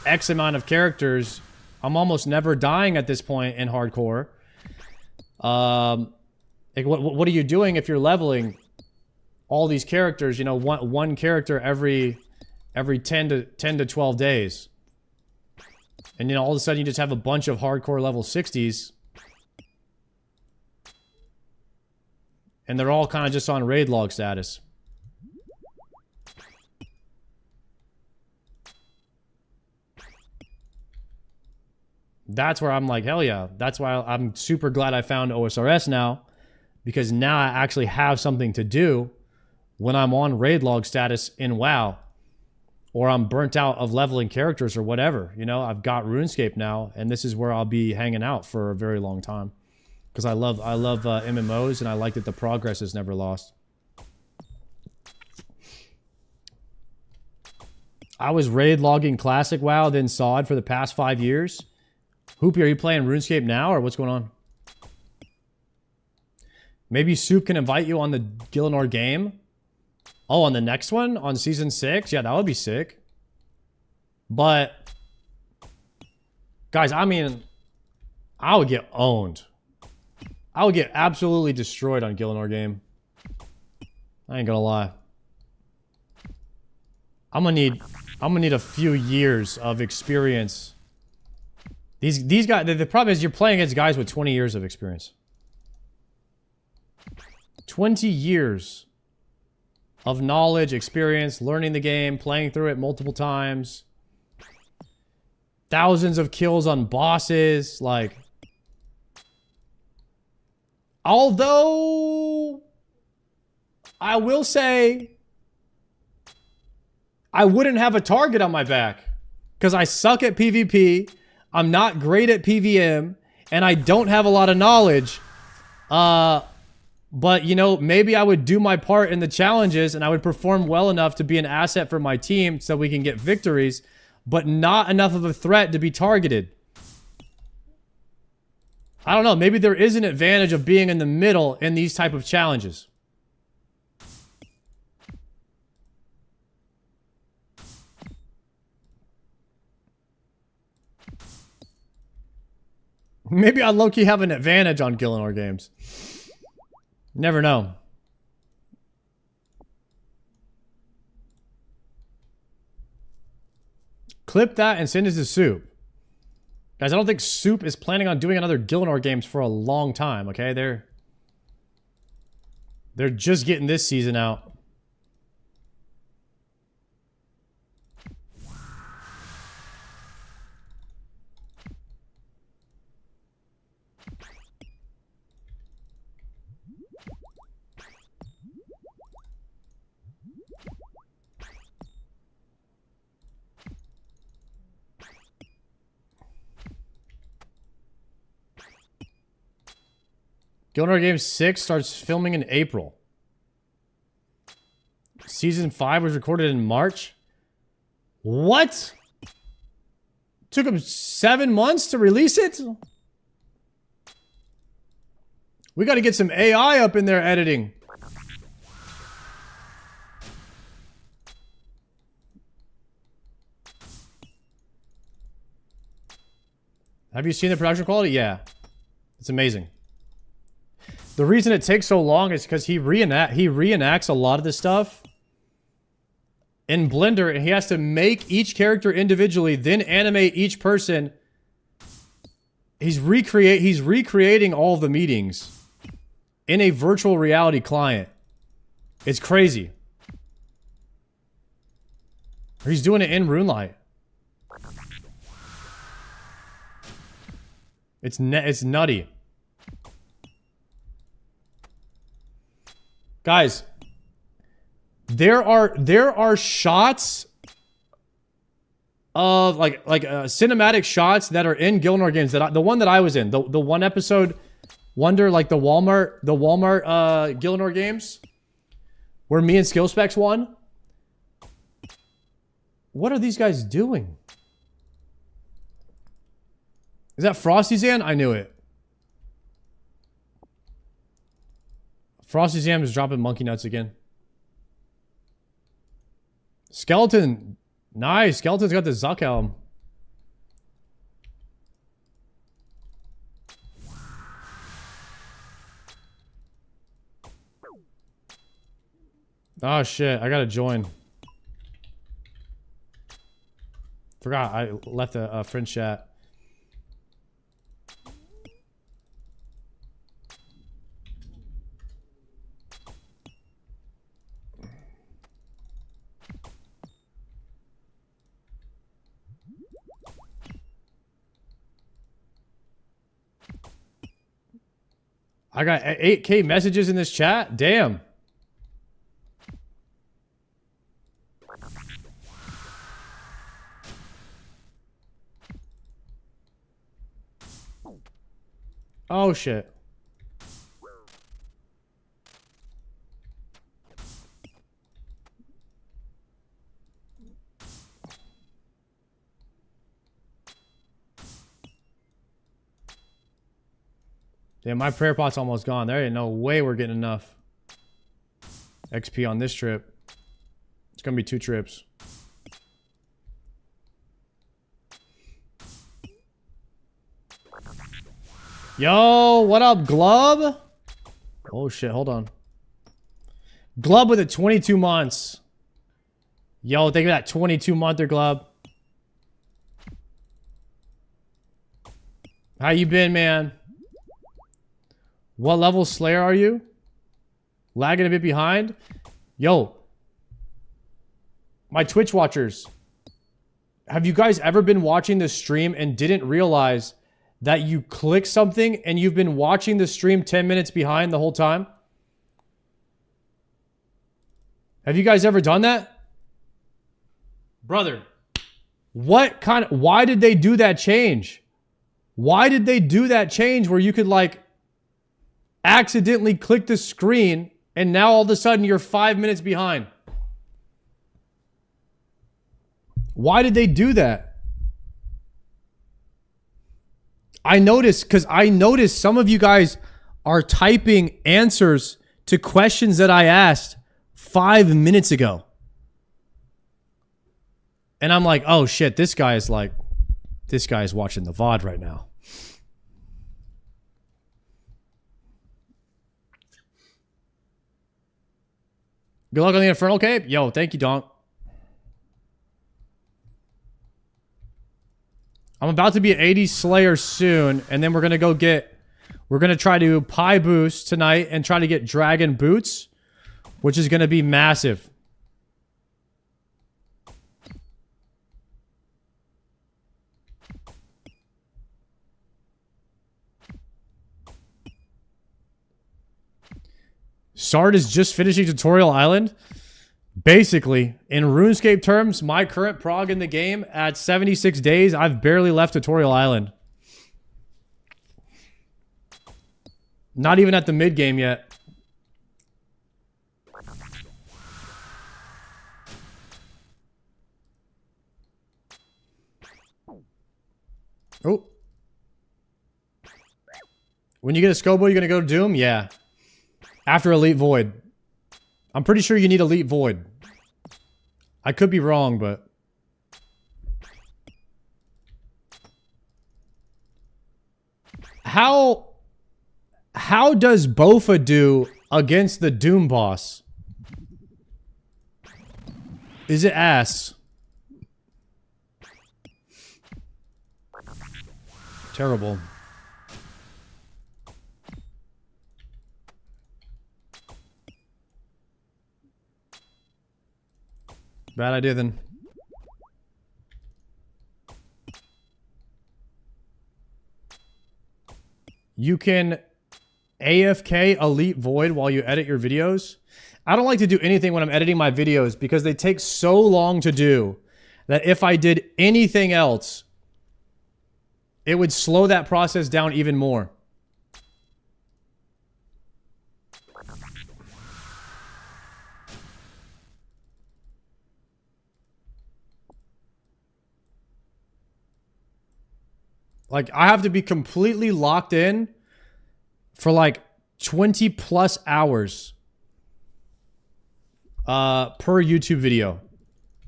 X amount of characters? I'm almost never dying at this point in hardcore. Like what are you doing if you're leveling all these characters, you know, one character every 10 to 12 days? And you know, all of a sudden you just have a bunch of hardcore level 60s. And they're all kind of just on raid log status. That's where I'm like, hell yeah. That's why I'm super glad I found OSRS now. Because now I actually have something to do when I'm on raid log status in WoW. Or I'm burnt out of leveling characters or whatever. You know, I've got RuneScape now. And this is where I'll be hanging out for a very long time. Because I love MMOs, and I like that the progress is never lost. I was raid logging Classic WoW, then SOD for the past 5 years. Hoopy, are you playing RuneScape now, or what's going on? Maybe Soup can invite you on the Gillinor game? Oh, on the next one? On Season 6? Yeah, that would be sick. But Guys, I mean, I would get owned. I would get absolutely destroyed on Gillinor game. I ain't gonna lie. I'm gonna need a few years of experience. These guys, the problem is you're playing against guys with 20 years of experience. 20 years of knowledge, experience, learning the game, playing through it multiple times. Thousands of kills on bosses, like... Although... I will say... I wouldn't have a target on my back. Because I suck at PvP, I'm not great at PvM, and I don't have a lot of knowledge. But, you know, maybe I would do my part in the challenges and I would perform well enough to be an asset for my team so we can get victories, but not enough of a threat to be targeted. I don't know. Maybe there is an advantage of being in the middle in these type of challenges. Maybe I low-key have an advantage on Gillinor games. Never know. Clip that and send it to Soup. Guys, I don't think Soup is planning on doing another Gillinor games for a long time, okay? They're just getting this season out. Gillinor Game 6 starts filming in April. Season 5 was recorded in March. What? Took them 7 months to release it? We got to get some AI up in there editing. Have you seen the production quality? Yeah. It's amazing. The reason it takes so long is because he reenacts a lot of the stuff in Blender, and he has to make each character individually, then animate each person. He's recreating all the meetings in a virtual reality client. It's crazy. He's doing it in RuneLight. It's nutty. Guys, there are shots of like cinematic shots that are in Gillinor games that the one that I was in, the one episode Wonder, like the Walmart Gillinor games where me and Skillspecs won. What are these guys doing? Is that Frosty Zan? I knew it. Frosty Zam is dropping monkey nuts again. Skeleton. Nice. Skeleton's got the Zuck helm. Oh shit. I gotta join. Forgot. I left a friend chat. I got 8K messages in this chat? Damn. Oh shit. Yeah, my prayer pot's almost gone. There ain't no way we're getting enough XP on this trip. It's gonna be 2 trips. Yo, what up, Glub? Oh shit, hold on. Glub with a 22 months. Yo, think of that 22-monther, Glub. How you been, man? What level Slayer are you? Lagging a bit behind? Yo. My Twitch watchers. Have you guys ever been watching the stream and didn't realize that you click something and you've been watching the stream 10 minutes behind the whole time? Have you guys ever done that? Brother, why did they do that change? Why did they do that change where you could like accidentally click the screen and now all of a sudden you're 5 minutes behind? Why did they do that? I noticed some of you guys are typing answers to questions that I asked 5 minutes ago. And I'm like, oh shit, this guy is watching the VOD right now. Good luck on the Infernal Cape. Yo, thank you, Donk. I'm about to be an 80 Slayer soon, and then we're going to try to Pie Boost tonight and try to get Dragon Boots, which is going to be massive. Sard is just finishing Tutorial Island. Basically, in RuneScape terms, my current prog in the game at 76 days, I've barely left Tutorial Island. Not even at the mid game yet. Oh. When you get a Scobo, you're going to go to Doom? Yeah. After Elite Void. I'm pretty sure you need Elite Void. I could be wrong, but... How does Bofa do against the Doom boss? Is it ass? Terrible. Bad idea then. You can AFK Elite Void while you edit your videos. I don't like to do anything when I'm editing my videos because they take so long to do that if I did anything else, it would slow that process down even more. Like, I have to be completely locked in for like 20 plus hours per YouTube video.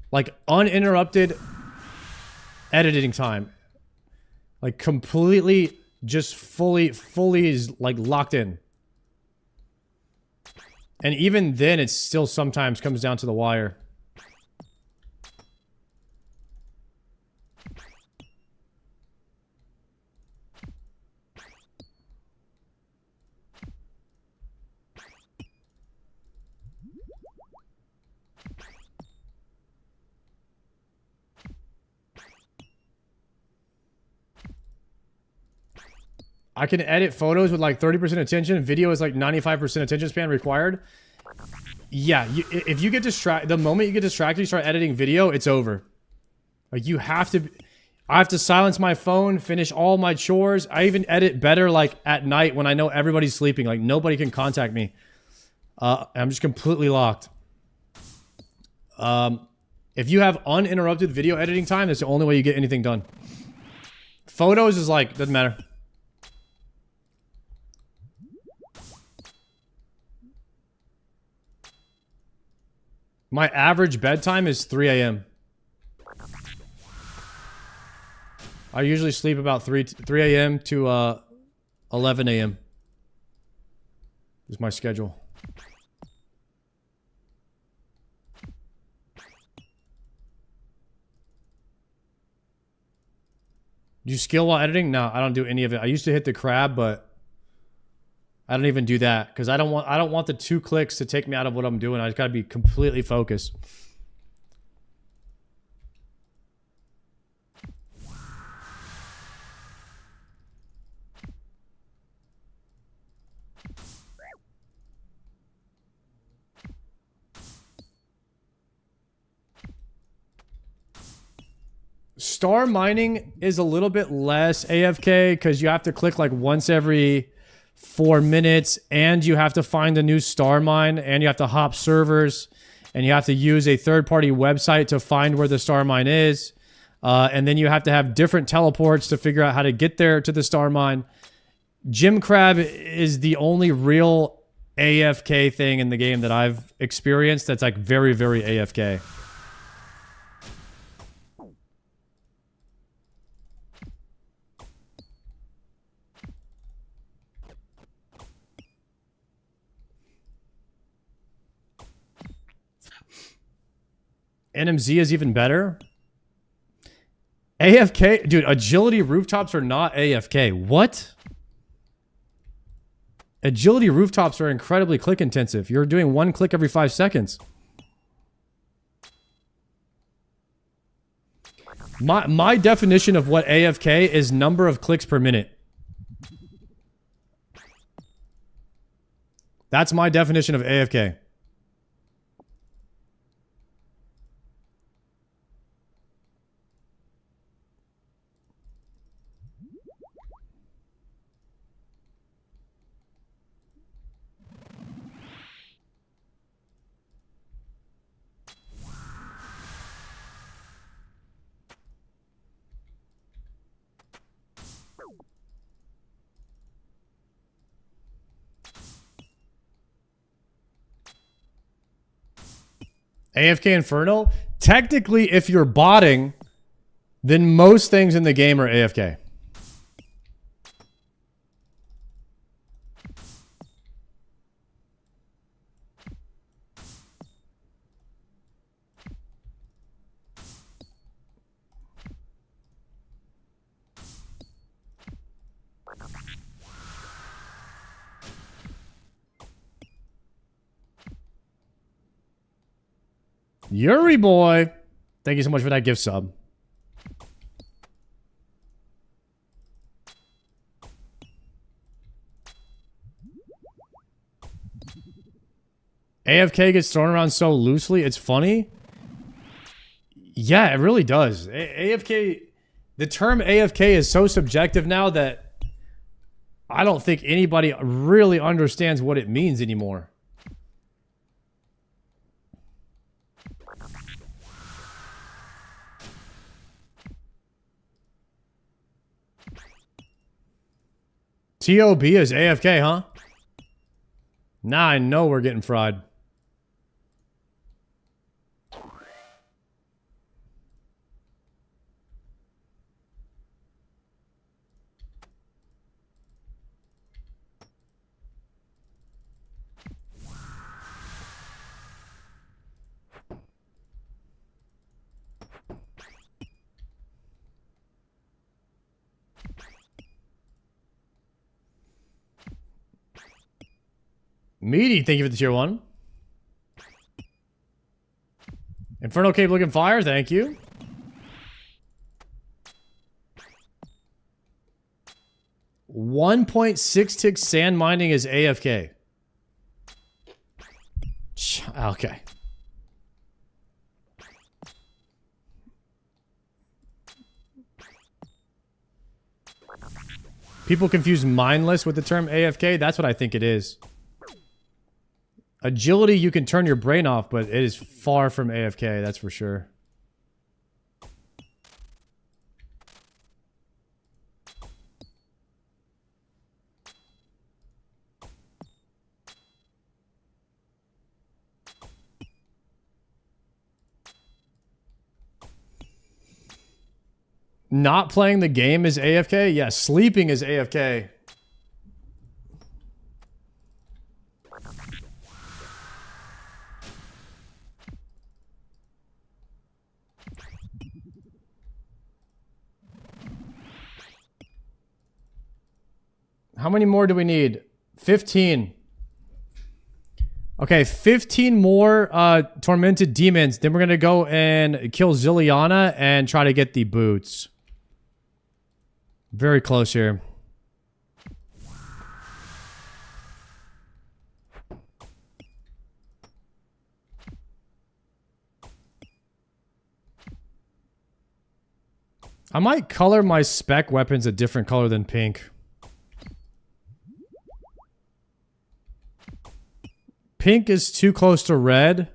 Like, uninterrupted editing time. Like, completely, just fully is like locked in. And even then, it still sometimes comes down to the wire. I can edit photos with like 30% attention. Video is like 95% attention span required. Yeah, if you get distracted, the moment you get distracted, you start editing video, it's over. Like you have to, I have to silence my phone, finish all my chores. I even edit better like at night when I know everybody's sleeping. Like nobody can contact me. I'm just completely locked. If you have uninterrupted video editing time, that's the only way you get anything done. Photos is like, doesn't matter. My average bedtime is 3 a.m. I usually sleep about 3 a.m. to 11 a.m. is my schedule. Do you skill while editing? No, I don't do any of it. I used to hit the crab, but I don't even do that because I don't want the 2 clicks to take me out of what I'm doing. I just got to be completely focused. Star mining is a little bit less AFK because you have to click like once every 4 minutes, and you have to find a new star mine, and you have to hop servers, and you have to use a third-party website to find where the star mine is, and then you have to have different teleports to figure out how to get there to the star mine. Gym Crab is the only real AFK thing in the game that I've experienced that's like very, very AFK. NMZ is even better. AFK? Dude, agility rooftops are not AFK. What? Agility rooftops are incredibly click intensive. You're doing 1 click every 5 seconds. My definition of what AFK is number of clicks per minute. That's my definition of AFK. AFK Inferno? Technically, if you're botting, then most things in the game are AFK. Yuri boy, thank you so much for that gift sub. AFK gets thrown around so loosely, it's funny. Yeah, it really does. AFK, the term AFK is so subjective now that I don't think anybody really understands what it means anymore. TOB is AFK, huh? Now I know we're getting fried. Meaty, thank you for the tier 1. Inferno Cape looking fire, thank you. .6 sand mining is AFK. Okay. People confuse mindless with the term AFK. That's what I think it is. Agility, you can turn your brain off, but it is far from AFK, that's for sure. Not playing the game is AFK? Yeah, sleeping is AFK. How many more do we need? 15. Okay, 15 more tormented demons. Then we're going to go and kill Zilliana and try to get the boots. Very close here. I might color my spec weapons a different color than pink. Pink is too close to red.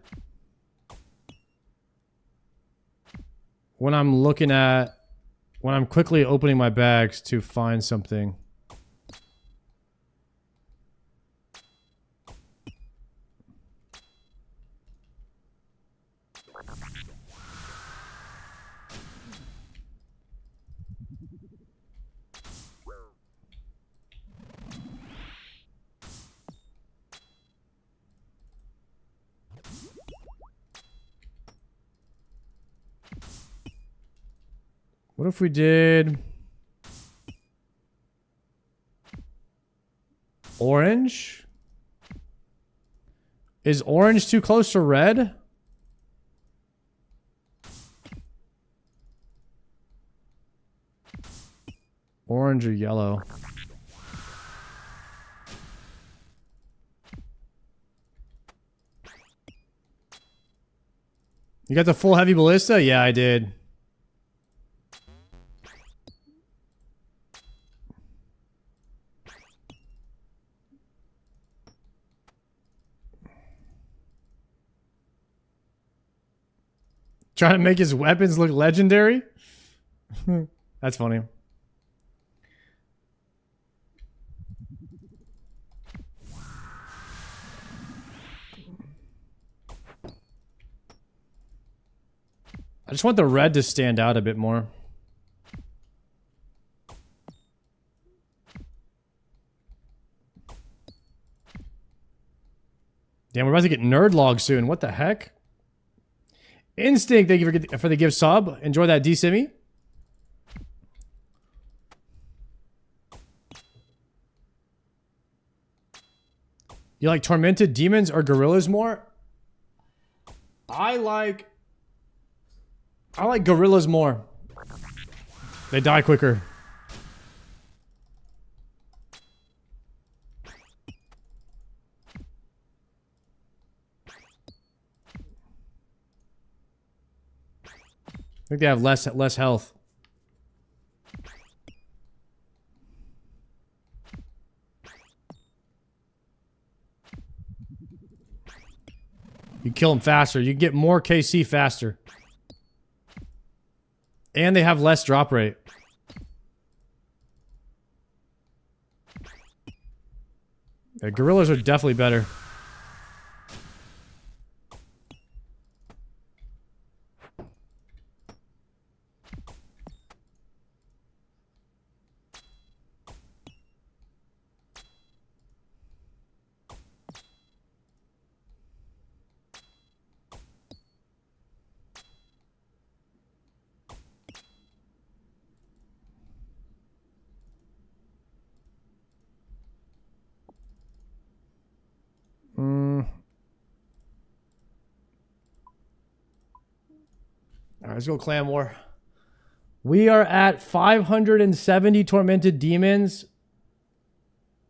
When I'm quickly opening my bags to find something. What if we did orange? Is orange too close to red? Orange or yellow? You got the full heavy ballista? Yeah, I did. Trying to make his weapons look legendary? That's funny. I just want the red to stand out a bit more. Damn, we're about to get nerd log soon. What the heck? Instinct, thank you for the gift sub. Enjoy that, D-Simi. You like tormented demons or gorillas more? I like gorillas more. They die quicker. I think they have less health. You kill them faster. You get more KC faster. And they have less drop rate. The gorillas are definitely better. Alright, let's go clan war. We are at 570 tormented demons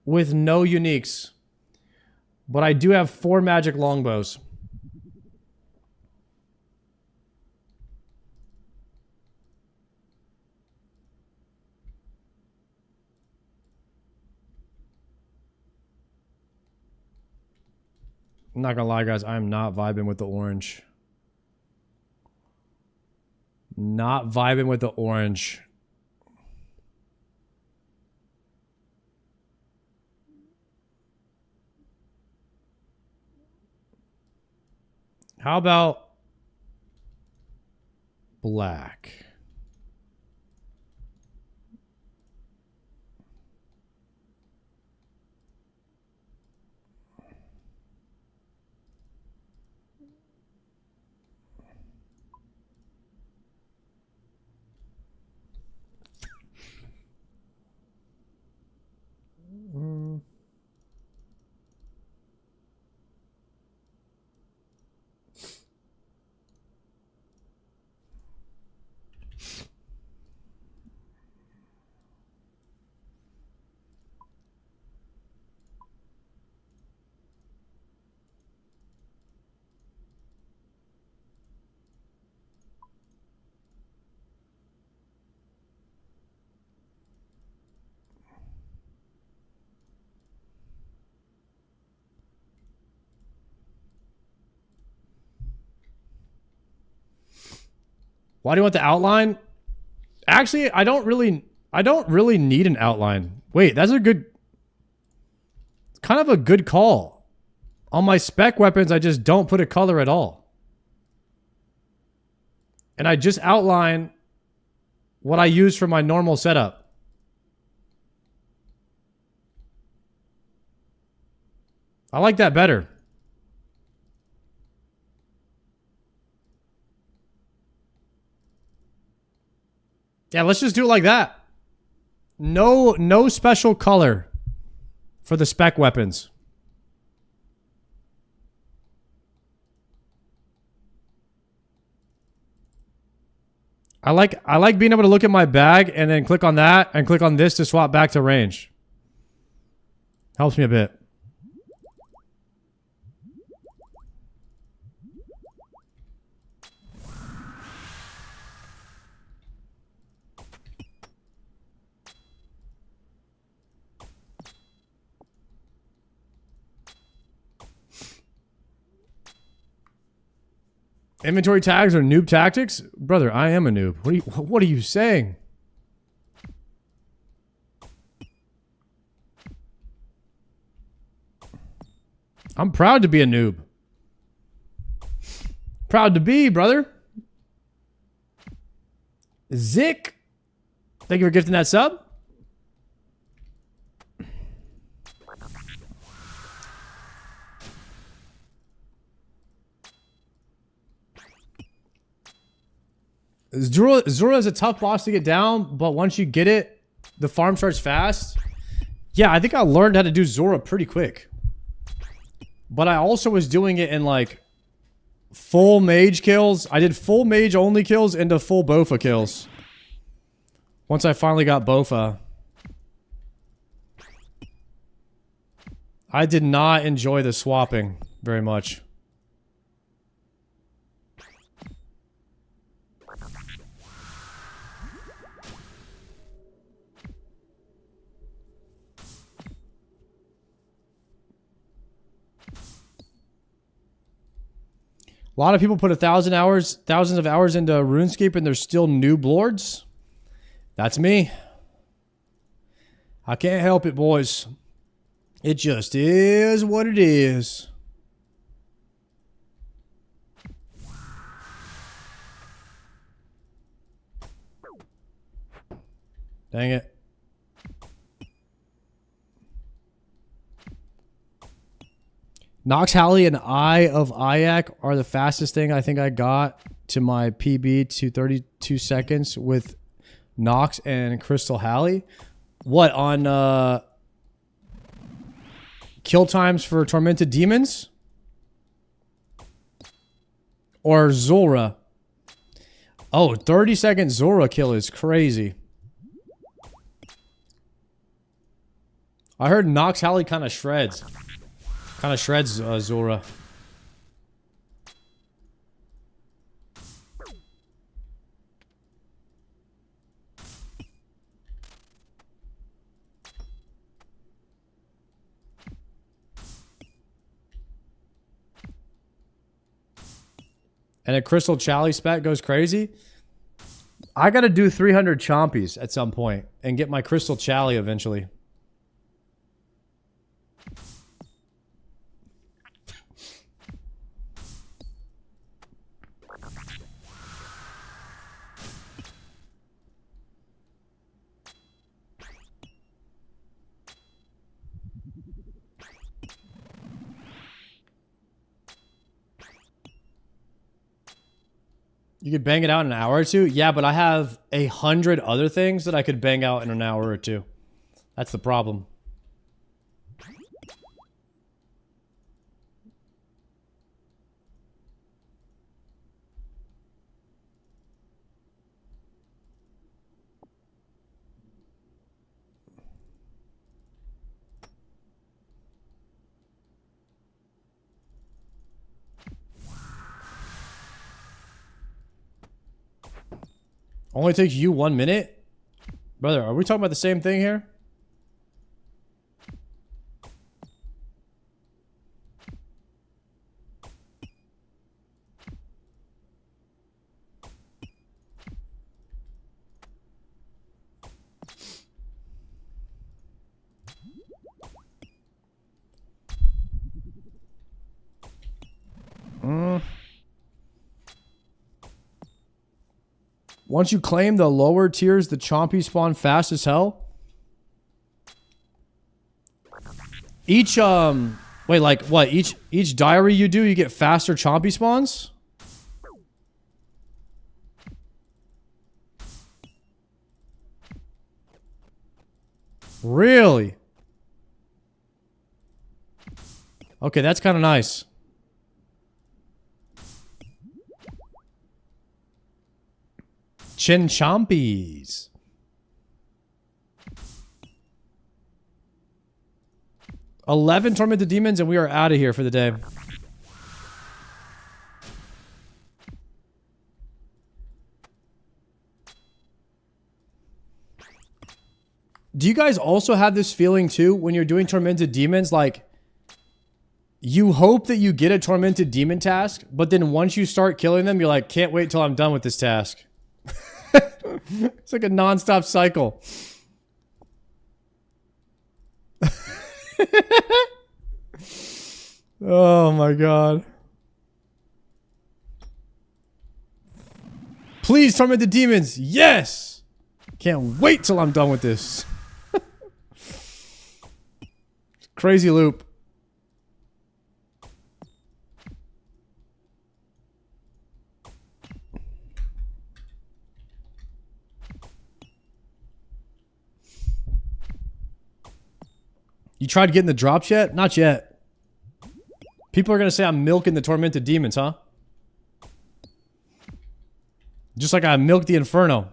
with no uniques. But I do have 4 magic longbows. I'm not gonna lie, guys. I'm not vibing with the orange. Not vibing with the orange. How about black? Why do you want the outline? Actually, I don't really need an outline. Wait, that's a good, kind of a good call. On my spec weapons, I just don't put a color at all. And I just outline what I use for my normal setup. I like that better. Yeah, let's just do it like that. No special color for the spec weapons. I like being able to look at my bag and then click on that and click on this to swap back to range. Helps me a bit. Inventory tags are noob tactics? Brother, I am a noob. What are you saying? I'm proud to be a noob. Proud to be, brother. Zick. Thank you for gifting that sub. Zura is a tough boss to get down, but once you get it, the farm starts fast. Yeah, I think I learned how to do Zora pretty quick. But I also was doing it in like full mage kills. I did full mage only kills into full Bofa kills. Once I finally got Bofa. I did not enjoy the swapping very much. A lot of people put thousands of hours into RuneScape and they're still noob lords. That's me. I can't help it, boys. It just is what it is. Dang it. Nox Halley and Eye of Ayak are the fastest thing I think I got to my PB to 32 seconds with Nox and Crystal Halley. What, on kill times for Tormented Demons? Or Zora? Oh, 30-second Zora kill is crazy. I heard Nox Halley kind of shreds. Kind of shreds Zora. And a Crystal Chally spec goes crazy. I gotta do 300 Chompies at some point and get my Crystal Chally eventually. You could bang it out in an hour or two? Yeah, but I have 100 other things that I could bang out in an hour or two. That's the problem. Only takes you 1 minute? Brother, are we talking about the same thing here? Once you claim the lower tiers, the chompy spawn fast as hell. Each wait, like what? Each diary you do, you get faster chompy spawns? Really? Okay, that's kind of nice. Chinchompies. $11 tormented demons, and we are out of here for the day. Do you guys also have this feeling too when you're doing tormented demons? Like, you hope that you get a tormented demon task, but then once you start killing them, you're like, can't wait till I'm done with this task. It's like a non-stop cycle. Oh my god. Please torment the demons. Yes! Can't wait till I'm done with this. Crazy loop. You tried getting the drops yet? Not yet. People are going to say I'm milking the tormented demons, huh? Just like I milked the Inferno.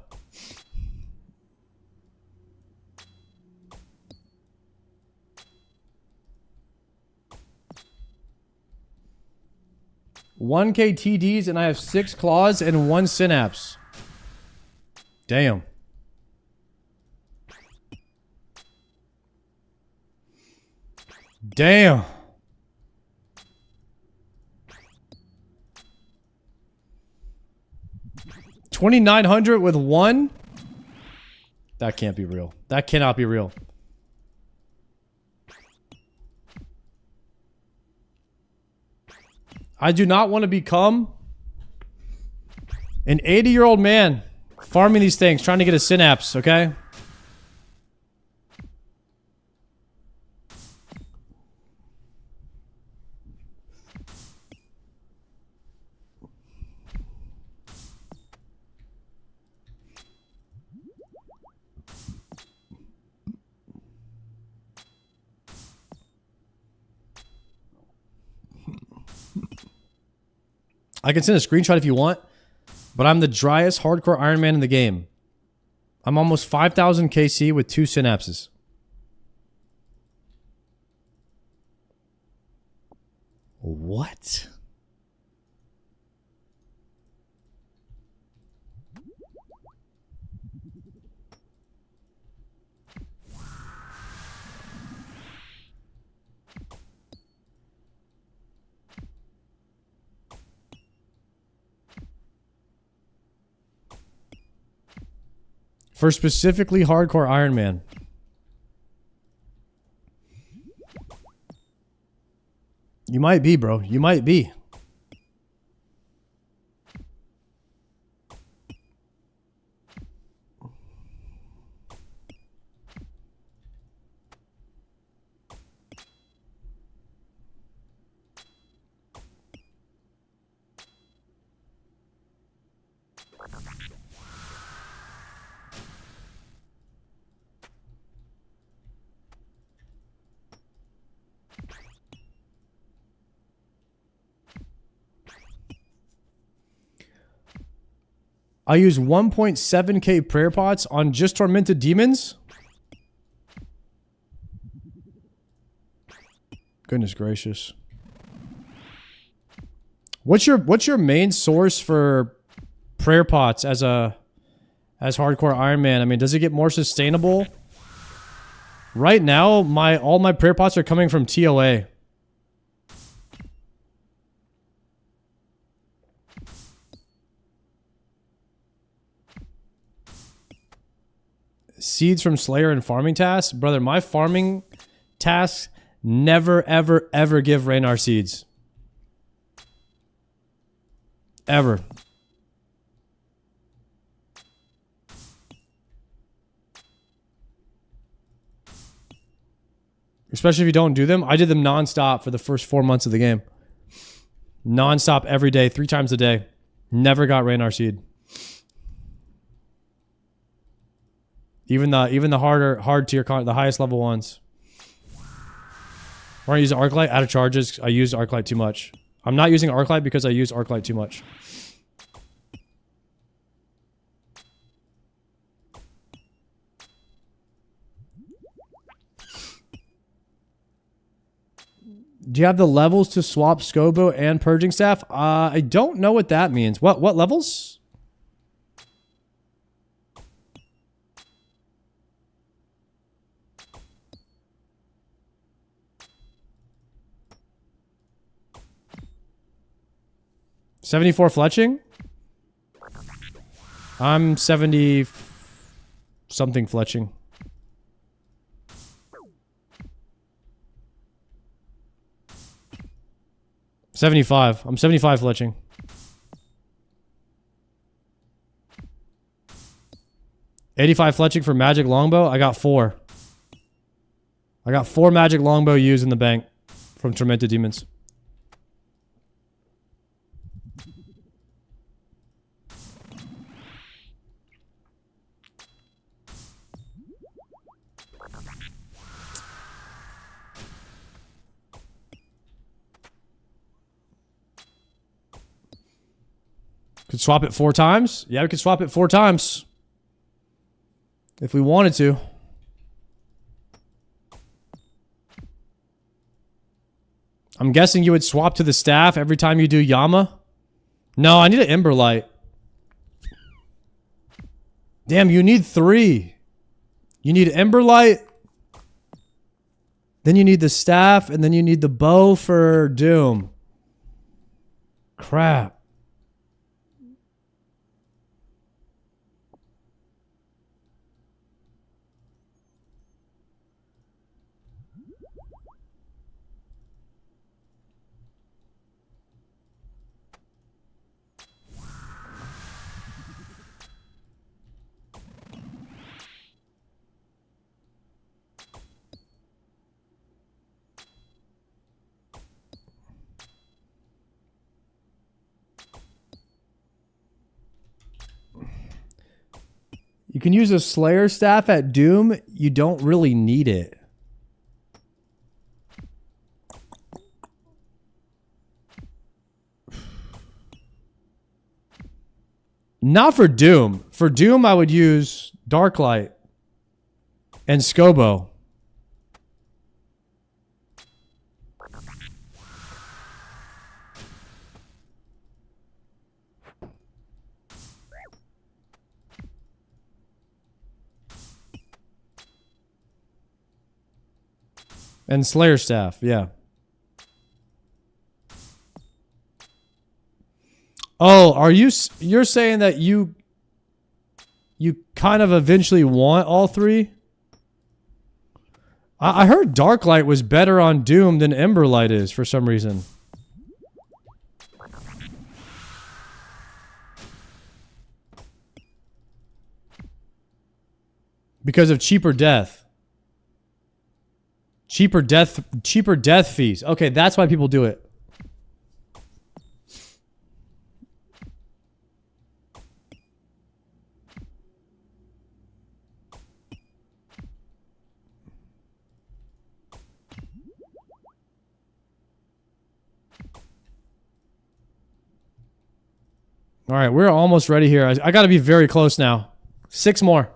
$1K TDs and I have 6 claws and 1 synapse. Damn. Damn. 2,900 with 1? That can't be real. That cannot be real. I do not want to become an 80-year-old man farming these things, trying to get a synapse, okay? I can send a screenshot if you want, but I'm the driest hardcore Iron Man in the game. I'm almost 5,000 KC with 2 synapses. What? For specifically hardcore Iron Man. You might be, bro. You might be. I use 1.7k prayer pots on just tormented demons. Goodness gracious. What's your main source for prayer pots as hardcore Iron Man? I mean, does it get more sustainable? Right now, all my prayer pots are coming from TOA. Seeds from Slayer and farming tasks? Brother, my farming tasks never, ever, ever give Raynar seeds. Ever. Especially if you don't do them. I did them nonstop for the first 4 months of the game. Nonstop every day, 3 times a day. Never got Raynar Seed. Even the hard tier the highest level ones. When I use Arclight out of charges, I use Arclight too much. I'm not using Arclight because I use Arclight too much. Do you have the levels to swap Scobo and Purging Staff? I don't know what that means. What levels? $74 fletching? I'm 70 something fletching. $75. I'm 75 fletching. $85 fletching for Magic Longbow. I got 4. I got 4 Magic Longbow used in the bank from Tormented Demons. Could swap it 4 times? Yeah, we could swap it 4 times. If we wanted to. I'm guessing you would swap to the staff every time you do Yama? No, I need an Ember Light. Damn, you need 3. You need Ember Light. Then you need the staff, and then you need the bow for Doom. Crap. You can use a Slayer staff at Doom. You don't really need it. Not for Doom. For Doom, I would use Darklight and Scobo. And Slayer staff, yeah. Oh, you're saying that you kind of eventually want all 3? I heard Darklight was better on Doom than Emberlight is for some reason. Because of cheaper death. Cheaper death fees. Okay, that's why people do it. All right, we're almost ready here. I got to be very close now. 6 more.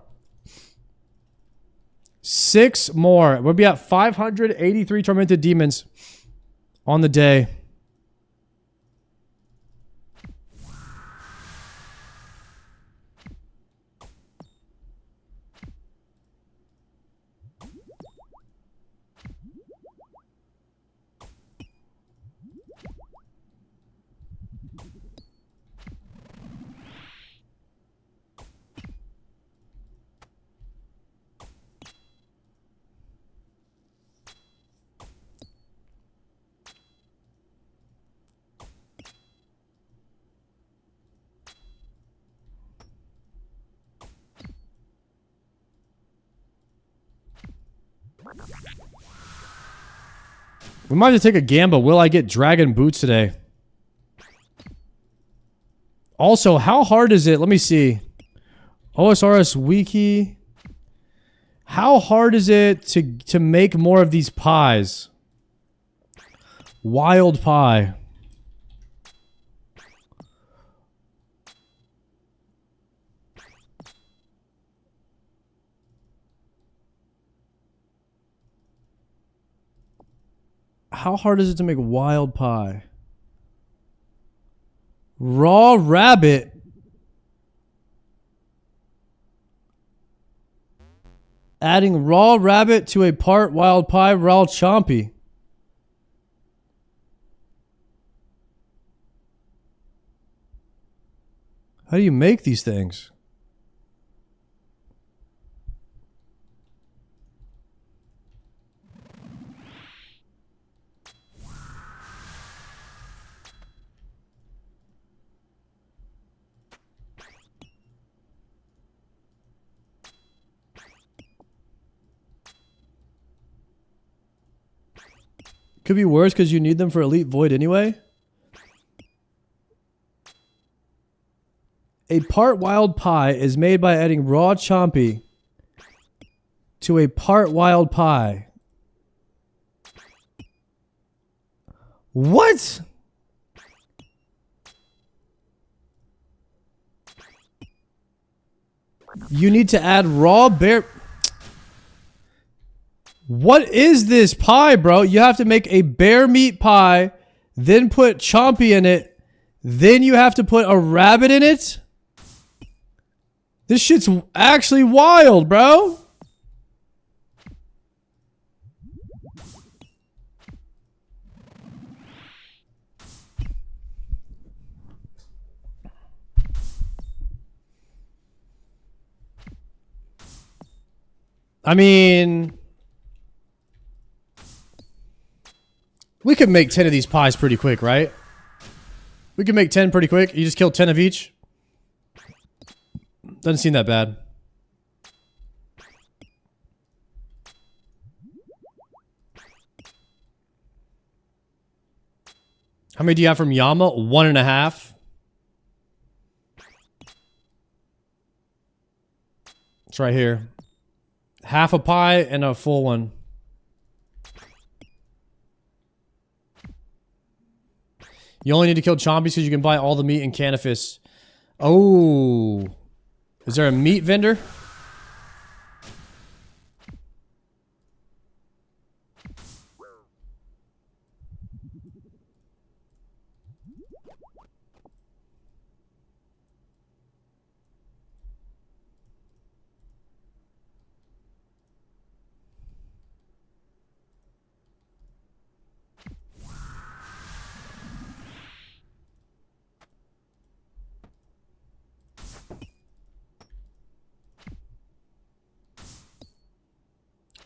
6 more. We'll be at 583 Tormented Demons on the day. We might have to take a gamble. Will I get dragon boots today? Also, how hard is it? Let me see. OSRS wiki. How hard is it to make more of these pies? Wild pie. How hard is it to make wild pie? Raw rabbit. Adding raw rabbit to a part wild pie, raw chompy. How do you make these things? Could be worse because you need them for Elite Void anyway. A part wild pie is made by adding raw chompy to a part wild pie. What? You need to add raw bear... What is this pie, bro? You have to make a bear meat pie, then put chompy in it, then you have to put a rabbit in it? This shit's actually wild, bro. I mean... We could make 10 of these pies pretty quick, right? We can make 10 pretty quick. You just kill 10 of each. Doesn't seem that bad. How many do you have from Yama? 1.5. It's right here. Half a pie and a full one. You only need to kill chompies because you can buy all the meat in Canifis. Oh. Is there a meat vendor?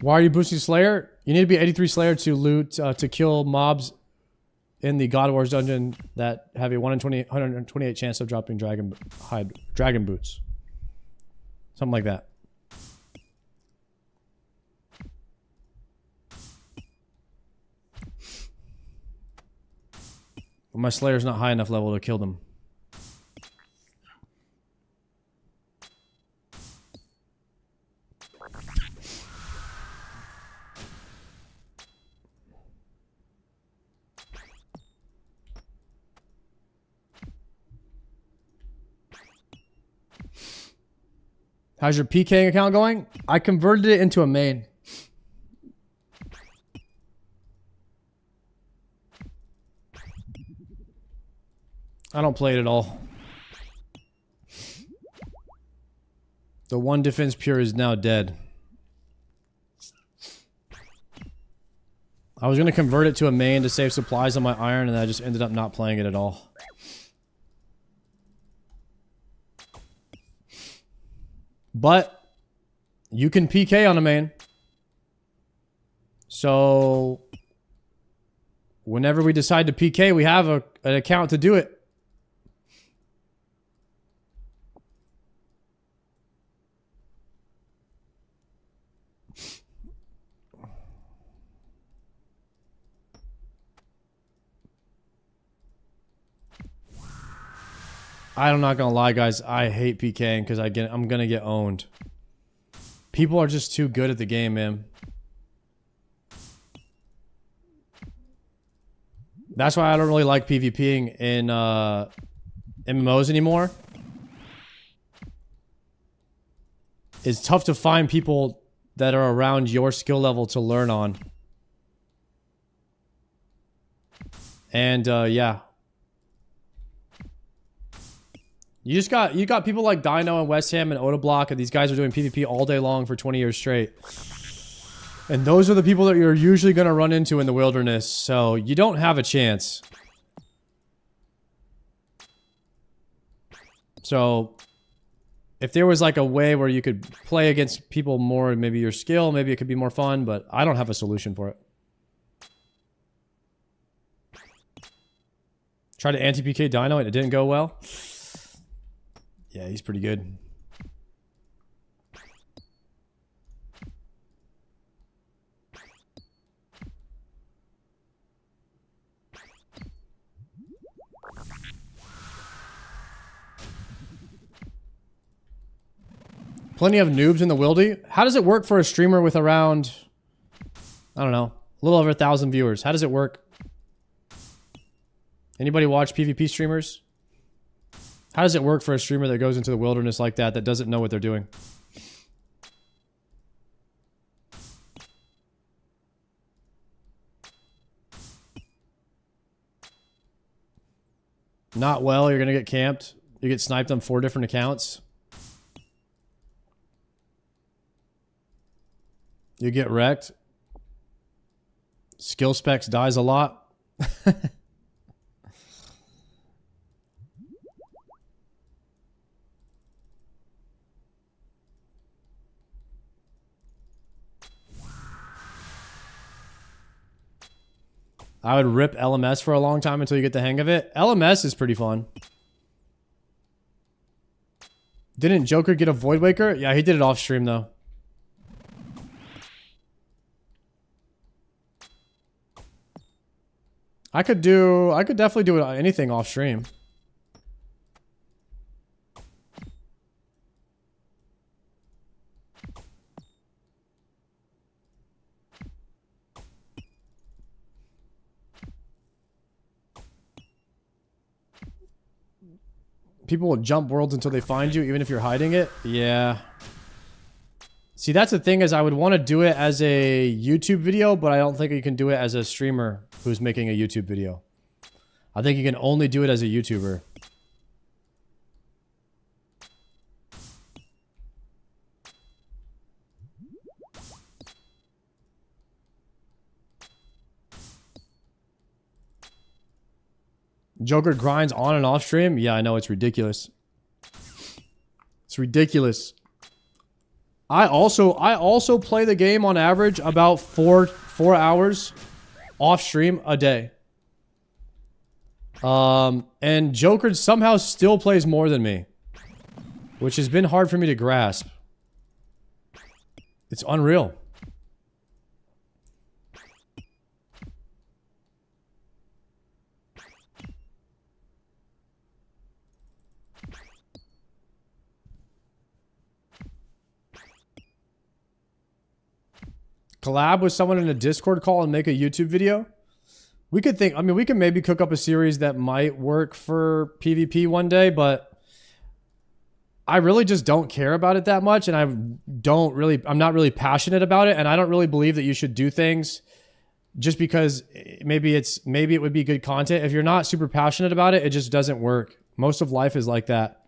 Why are you boosting Slayer? You need to be 83 Slayer to loot, to kill mobs in the God Wars dungeon that have a 128 chance of dropping dragon boots. Something like that. But my Slayer's not high enough level to kill them. How's your PKing account going? I converted it into a main. I don't play it at all. The one defense pure is now dead. I was going to convert it to a main to save supplies on my iron, and I just ended up not playing it at all. But you can PK on a main. So whenever we decide to PK, we have an account to do it. I'm not gonna lie, guys. I hate PKing because I'm gonna get owned. People are just too good at the game, man. That's why I don't really like PvPing in MMOs anymore. It's tough to find people that are around your skill level to learn on. And yeah. You got people like Dino and West Ham and Otoblock, and these guys are doing PvP all day long for 20 years straight. And those are the people that you're usually going to run into in the wilderness, so you don't have a chance. So, if there was like a way where you could play against people more, maybe your skill, maybe it could be more fun, but I don't have a solution for it. Tried to anti-PK Dino and it didn't go well. Yeah, he's pretty good. Plenty of noobs in the wildy. How does it work for a streamer with around, I don't know, a little over 1,000 viewers? How does it work? Anybody watch PvP streamers? How does it work for a streamer that goes into the wilderness like that doesn't know what they're doing? Not well, you're gonna get camped. You get sniped on 4 different accounts. You get wrecked. Skill specs dies a lot. I would rip LMS for a long time until you get the hang of it. LMS is pretty fun. Didn't Joker get a Void Waker? Yeah, he did it off stream though. I could definitely do anything off stream. People will jump worlds until they find you, even if you're hiding it. Yeah. See, that's the thing is I would want to do it as a YouTube video, but I don't think you can do it as a streamer who's making a YouTube video. I think you can only do it as a YouTuber. Joker grinds on and off stream? Yeah, I know, it's ridiculous. It's ridiculous. I also play the game on average about 4 hours off stream a day. And Joker somehow still plays more than me, which has been hard for me to grasp. It's unreal. Collab with someone in a Discord call and make a YouTube video? We could think, I mean, we could maybe cook up a series that might work for PvP one day, but I really just don't care about it that much, and I'm not really passionate about it, and I don't really believe that you should do things just because maybe it would be good content. If you're not super passionate about it, it just doesn't work. Most of life is like that.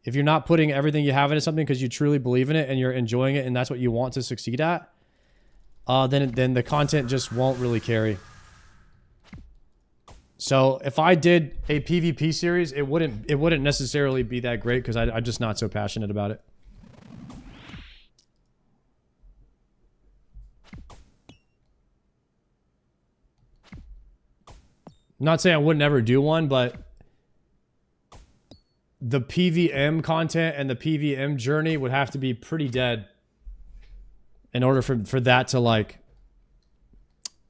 If you're not putting everything you have into something because you truly believe in it and you're enjoying it and that's what you want to succeed at, then the content just won't really carry. So if I did a PvP series, it wouldn't necessarily be that great because I'm just not so passionate about it. I'm not saying I would never do one, but the PVM content and the PVM journey would have to be pretty dead in order for that to like,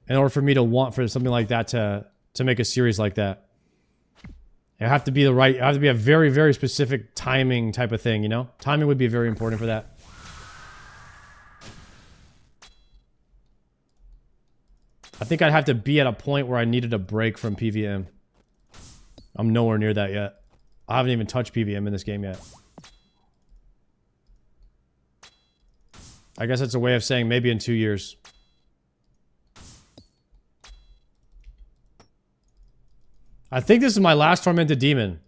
in order for me to want for something like that to make a series like that. It have to be the right. It have to be a very, very specific timing type of thing. You know, timing would be very important for that. I think I'd have to be at a point where I needed a break from PVM. I'm nowhere near that yet. I haven't even touched PVM in this game yet. I guess that's a way of saying maybe in 2 years. I think this is my last Tormented Demon.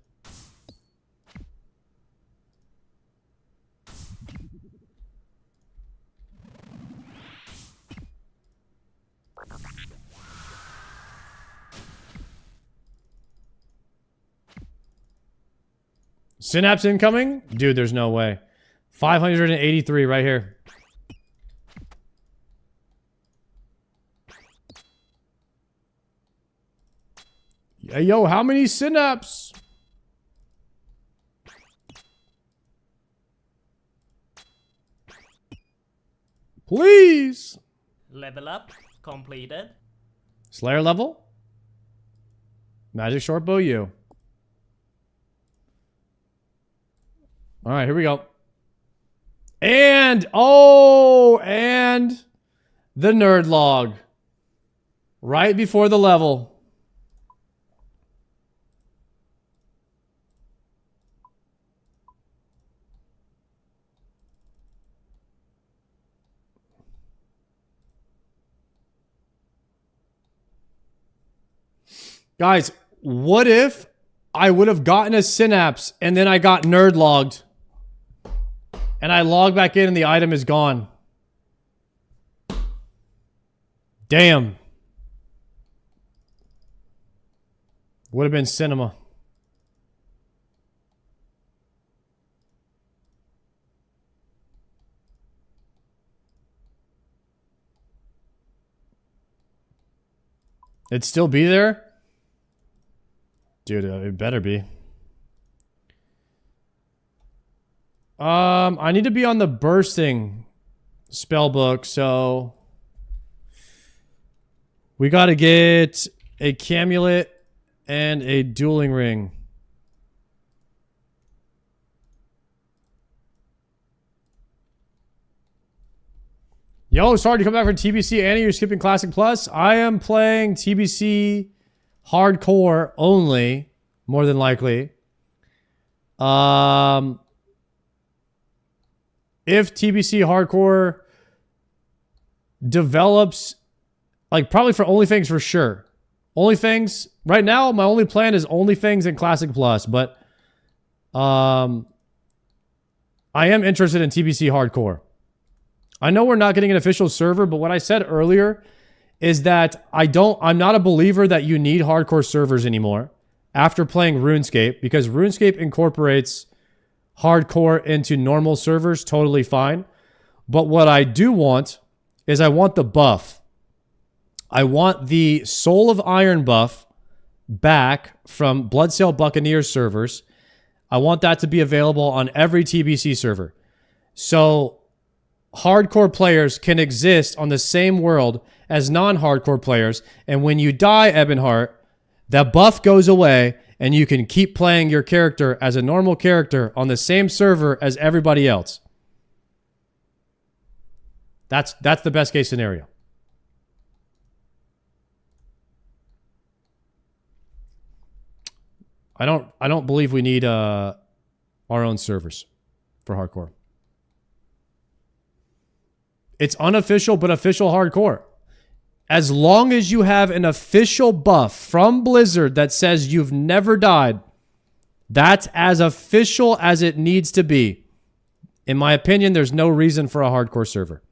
Synapse incoming? Dude, there's no way. 583 right here. Hey, yo, how many synapse? Please. Level up completed. Slayer level? Magic Shortbow U. Alright, here we go. And, oh, and the nerd log. Right before the level. Guys, what if I would have gotten a synapse and then I got nerd logged? And I log back in and the item is gone. Damn. Would have been cinema. It'd still be there? Dude, it better be. I need to be on the bursting spellbook, so we gotta get a Camulet and a dueling ring. Yo, sorry to come back for TBC. Annie, you're skipping Classic Plus. I am playing TBC Hardcore only, more than likely. If TBC Hardcore develops, like probably for OnlyFans for sure. OnlyFans, right now, my only plan is OnlyFans and Classic Plus, but I am interested in TBC Hardcore. I know we're not getting an official server, but what I said earlier is that I'm not a believer that you need hardcore servers anymore after playing RuneScape, because RuneScape incorporates hardcore into normal servers, totally fine. But what I do want is I want the buff. I want the Soul of Iron buff back from Bloodsail Buccaneers servers. I want that to be available on every TBC server. So hardcore players can exist on the same world as non-hardcore players. And when you die, Ebonheart, that buff goes away and you can keep playing your character as a normal character on the same server as everybody else. That's the best case scenario. I don't believe we need our own servers for hardcore. It's unofficial but official hardcore. As long as you have an official buff from Blizzard that says you've never died, that's as official as it needs to be. In my opinion, there's no reason for a hardcore server.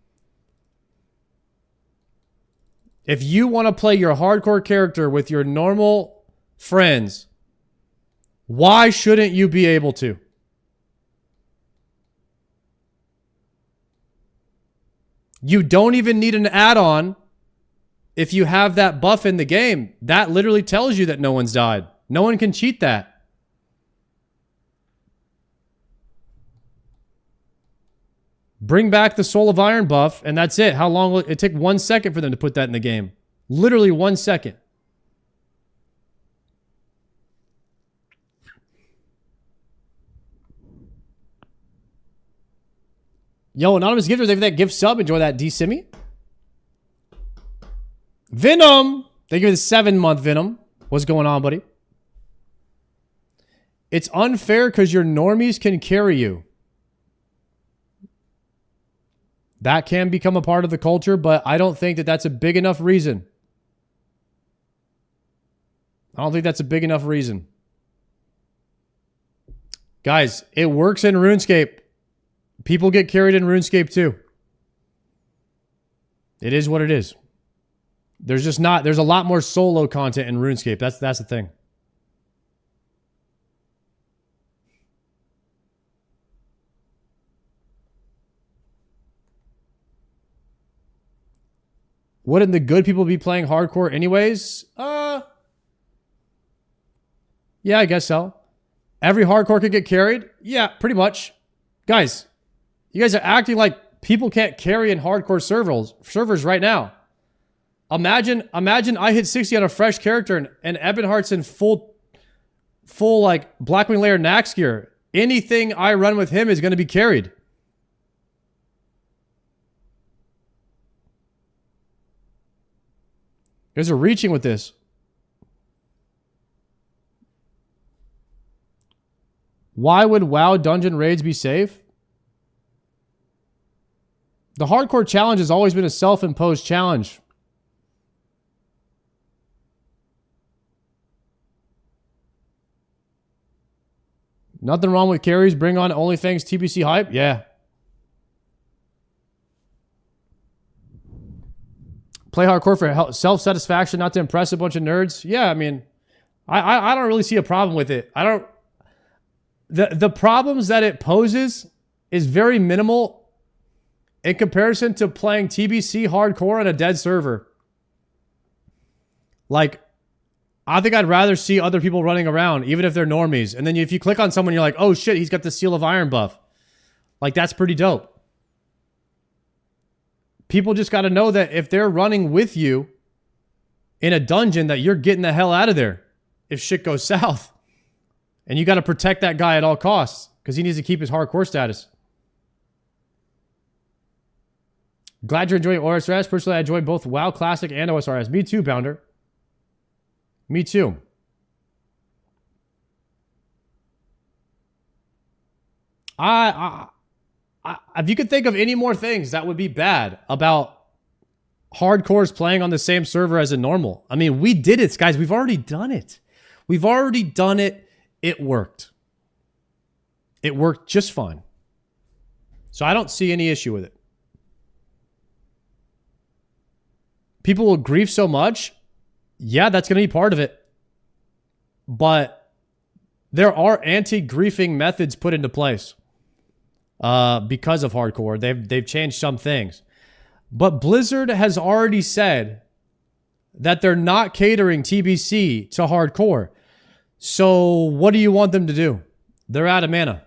If you want to play your hardcore character with your normal friends, why shouldn't you be able to? You don't even need an add-on if you have that buff in the game. That literally tells you that no one's died. No one can cheat that. Bring back the Soul of Iron buff, and that's it. How long will it take? 1 second for them to put that in the game. Literally 1 second. Yo, anonymous gifters, if that gift sub, enjoy that. D-Simi. Venom. They give it a 7-month Venom. What's going on, buddy? It's unfair because your normies can carry you. That can become a part of the culture, but I don't think that that's a big enough reason. I don't think that's a big enough reason. Guys, it works in RuneScape. People get carried in RuneScape too. It is what it is. There's a lot more solo content in RuneScape. That's the thing. Wouldn't the good people be playing hardcore anyways? Yeah, I guess so. Every hardcore could get carried? Yeah, pretty much. Guys, you guys are acting like people can't carry in hardcore servers right now. Imagine I hit 60 on a fresh character and Ebonheart's in full like Blackwing Lair Nax gear. Anything I run with him is going to be carried. You guys are reaching with this. Why would WoW dungeon raids be safe? The hardcore challenge has always been a self-imposed challenge. Nothing wrong with carries. Bring on OnlyFans TBC hype. Yeah. Play hardcore for self-satisfaction, not to impress a bunch of nerds. Yeah, I mean, I don't really see a problem with it. The problems that it poses is very minimal in comparison to playing TBC hardcore on a dead server. Like, I think I'd rather see other people running around, even if they're normies. And then if you click on someone, you're like, oh shit, he's got the Seal of Iron buff. Like, that's pretty dope. People just got to know that if they're running with you in a dungeon, that you're getting the hell out of there if shit goes south. And you got to protect that guy at all costs because he needs to keep his hardcore status. Glad you're enjoying OSRS. Personally, I enjoy both WoW Classic and OSRS. Me too, Bounder. Me too. If you could think of any more things that would be bad about hardcores playing on the same server as a normal. I mean, we did it, guys. We've already done it. We've already done it. It worked. It worked just fine. So I don't see any issue with it. People will grief so much. Yeah, that's going to be part of it. But there are anti-griefing methods put into place because of hardcore. They've changed some things. But Blizzard has already said that they're not catering TBC to hardcore. So what do you want them to do? They're out of mana.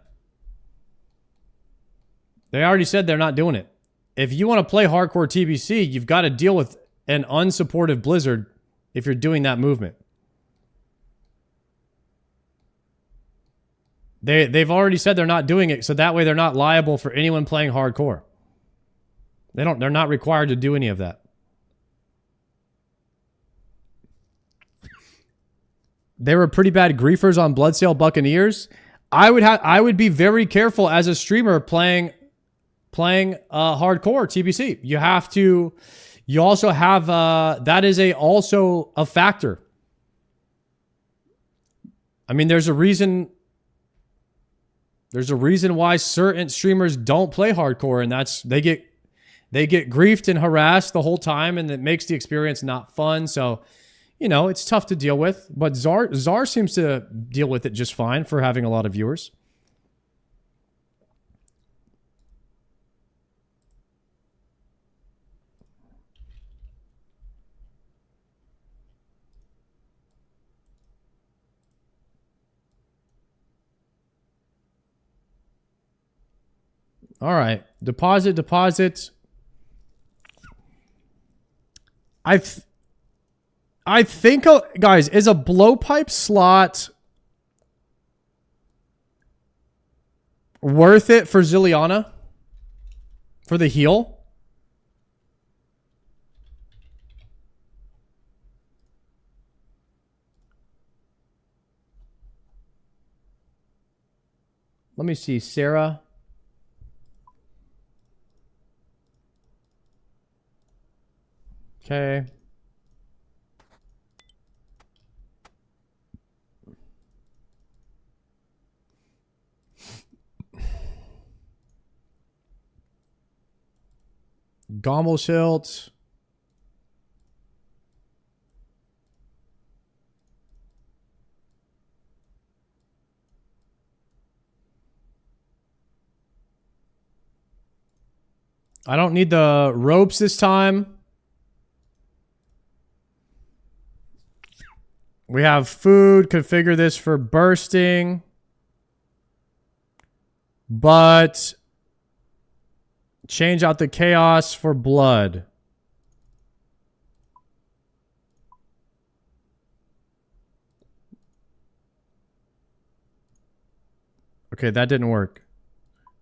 They already said they're not doing it. If you want to play hardcore TBC, you've got to deal with an unsupportive Blizzard if you're doing that movement. They've already said they're not doing it, so that way they're not liable for anyone playing hardcore. They're not required to do any of that. They were pretty bad griefers on Bloodsail Buccaneers. I would be very careful as a streamer playing hardcore TBC. You also have that is also a factor. I mean, there's a reason why certain streamers don't play hardcore, and that's they get griefed and harassed the whole time, and it makes the experience not fun. So, you know, it's tough to deal with. But Czar seems to deal with it just fine for having a lot of viewers. All right. Deposit. I think, guys, is a blowpipe slot worth it for Zilliana? For the heal? Let me see, Sarah. Okay. Gommelshilt. I don't need the ropes this time. We have food. Configure this for bursting. But change out the chaos for blood. Okay, that didn't work.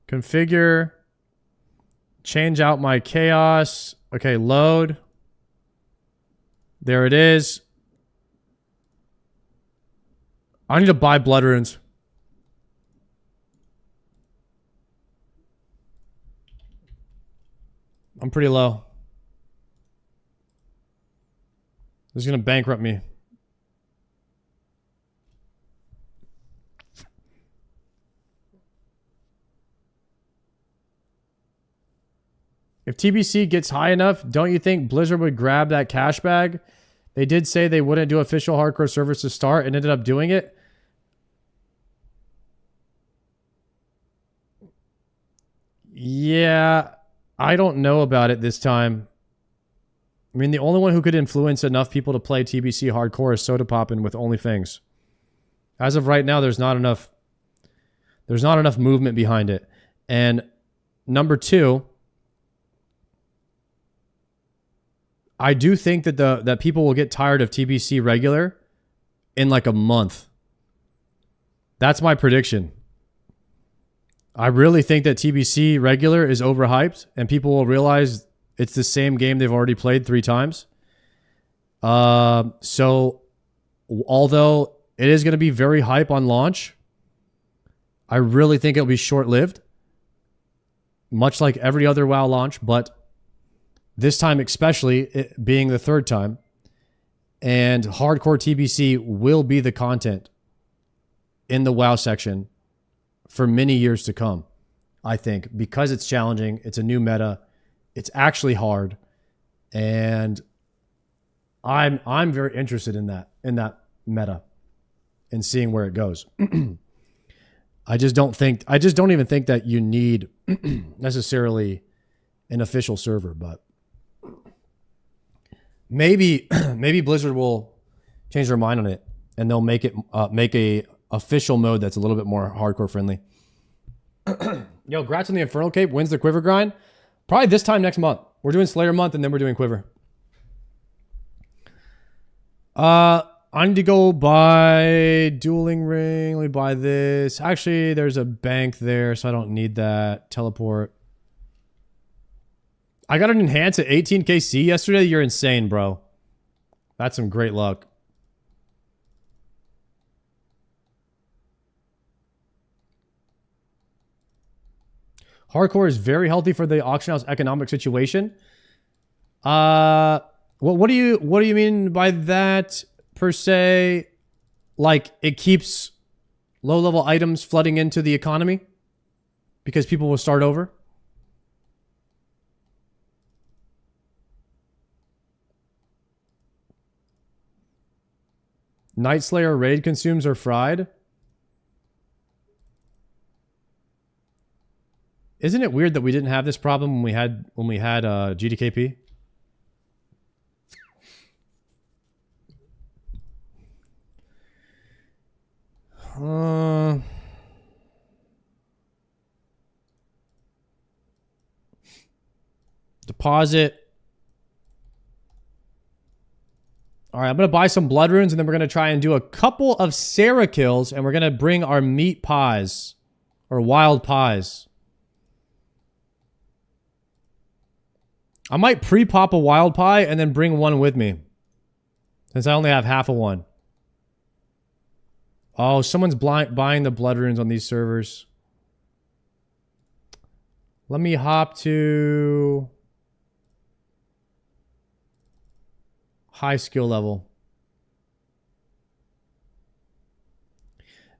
Configure. Change out my chaos. Okay, load. There it is. I need to buy blood runes. I'm pretty low. This is going to bankrupt me. If TBC gets high enough, don't you think Blizzard would grab that cash bag? They did say they wouldn't do official hardcore servers to start and ended up doing it. Yeah, I don't know about it this time. I mean, the only one who could influence enough people to play TBC hardcore is Soda Poppin' with OnlyFans. As of right now, there's not enough movement behind it. And number two, I do think that that people will get tired of TBC regular in like a month. That's my prediction. I really think that TBC regular is overhyped and people will realize it's the same game they've already played 3 times. So although it is going to be very hype on launch, I really think it'll be short-lived, much like every other WoW launch, but this time especially, it being the 3rd time, and hardcore TBC will be the content in the WoW section for many years to come, I think, because it's challenging, it's a new meta, it's actually hard, and I'm very interested in that meta and seeing where it goes. I just don't even think that you need necessarily an official server, but maybe Blizzard will change their mind on it and they'll make a official mode that's a little bit more hardcore friendly. Yo, Grats on the Infernal Cape wins the Quiver grind. Probably this time next month. We're doing Slayer month and then we're doing Quiver. I need to go buy Dueling Ring. Let me buy this. Actually, there's a bank there, so I don't need that. Teleport. I got an enhance at 18k C yesterday. You're insane, bro. That's some great luck. Hardcore is very healthy for the auction house economic situation. What do you mean by that per se? Like it keeps low-level items flooding into the economy because people will start over? Night Slayer raid consumes are fried. Isn't it weird that we didn't have this problem when we had GDKP? Deposit. All right, I'm going to buy some blood runes and then we're going to try and do a couple of Sarah kills and we're going to bring our meat pies or wild pies. I might pre-pop a wild pie and then bring one with me. Since I only have half of one. Oh, someone's buying the blood runes on these servers. Let me hop to high skill level.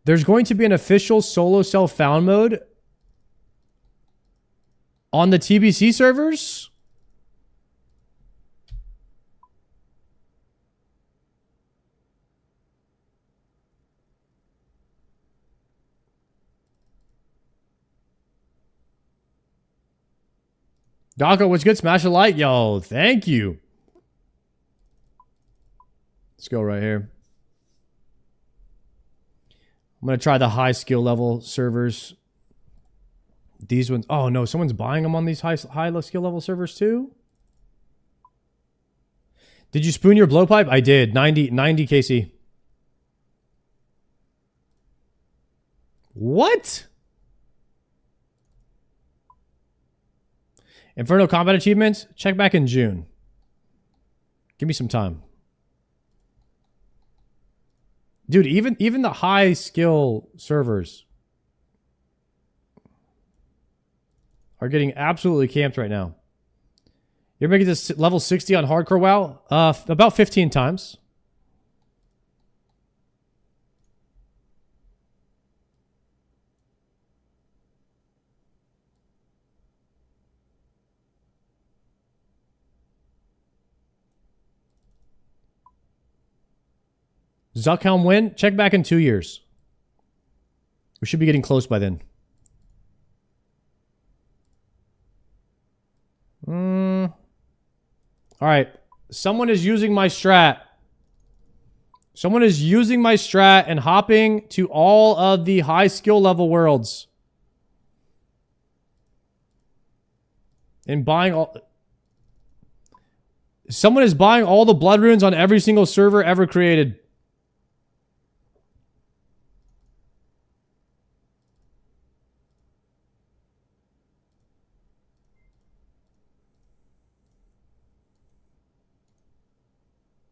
There's going to be an official solo self found mode on the TBC servers. Dako, what's good? Smash a like. Yo, thank you. Let's go right here. I'm going to try the high skill level servers. These ones. Oh, no. Someone's buying them on these high skill level servers too? Did you spoon your blowpipe? I did. 90 KC. What? Inferno combat achievements? Check back in June. Give me some time. Dude, even the high skill servers are getting absolutely camped right now. You're making this level 60 on hardcore WoW? About 15 times. Zuckhelm win? Check back in 2 years. We should be getting close by then. All right. Someone is using my strat. Someone is using my strat and hopping to all of the high skill level worlds. And buying all... Someone is buying all the blood runes on every single server ever created.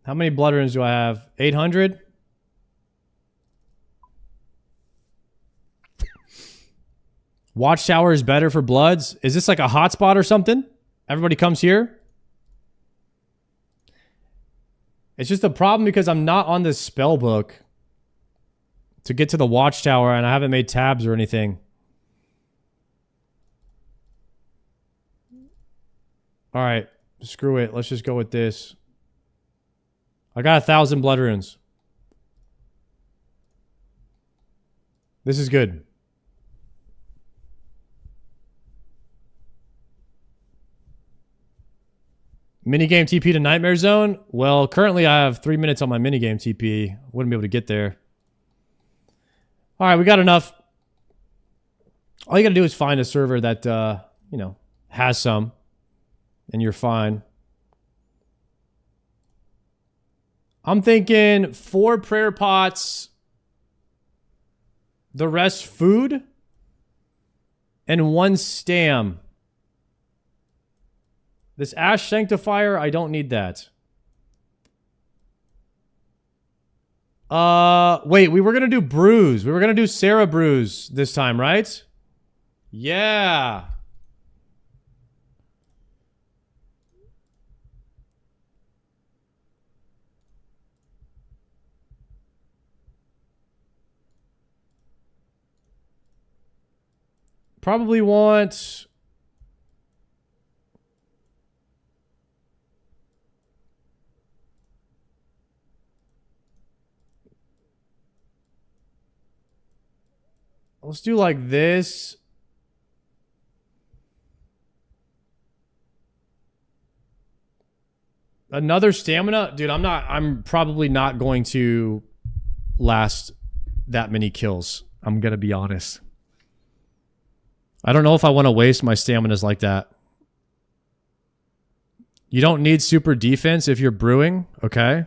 How many blood runes do I have? 800? Watchtower is better for bloods. Is this like a hotspot or something? Everybody comes here? It's just a problem because I'm not on this spell book to get to the Watchtower and I haven't made tabs or anything. Alright, screw it. Let's just go with this. I got 1,000 blood runes. This is good. Minigame TP to Nightmare Zone? Well, currently I have 3 minutes on my minigame TP. Wouldn't be able to get there. Alright, we got enough. All you gotta do is find a server that, you know, has some. And you're fine. I'm thinking 4 prayer pots, the rest food, and 1 stam. This Ash Sanctifier, I don't need that. Wait, we were going to do brews. We were going to do Sarah brews this time, right? Yeah. Probably want... Let's do like this. Another stamina? Dude, I'm probably not going to last that many kills. I'm going to be honest. I don't know if I want to waste my staminas like that. You don't need super defense if you're brewing, okay?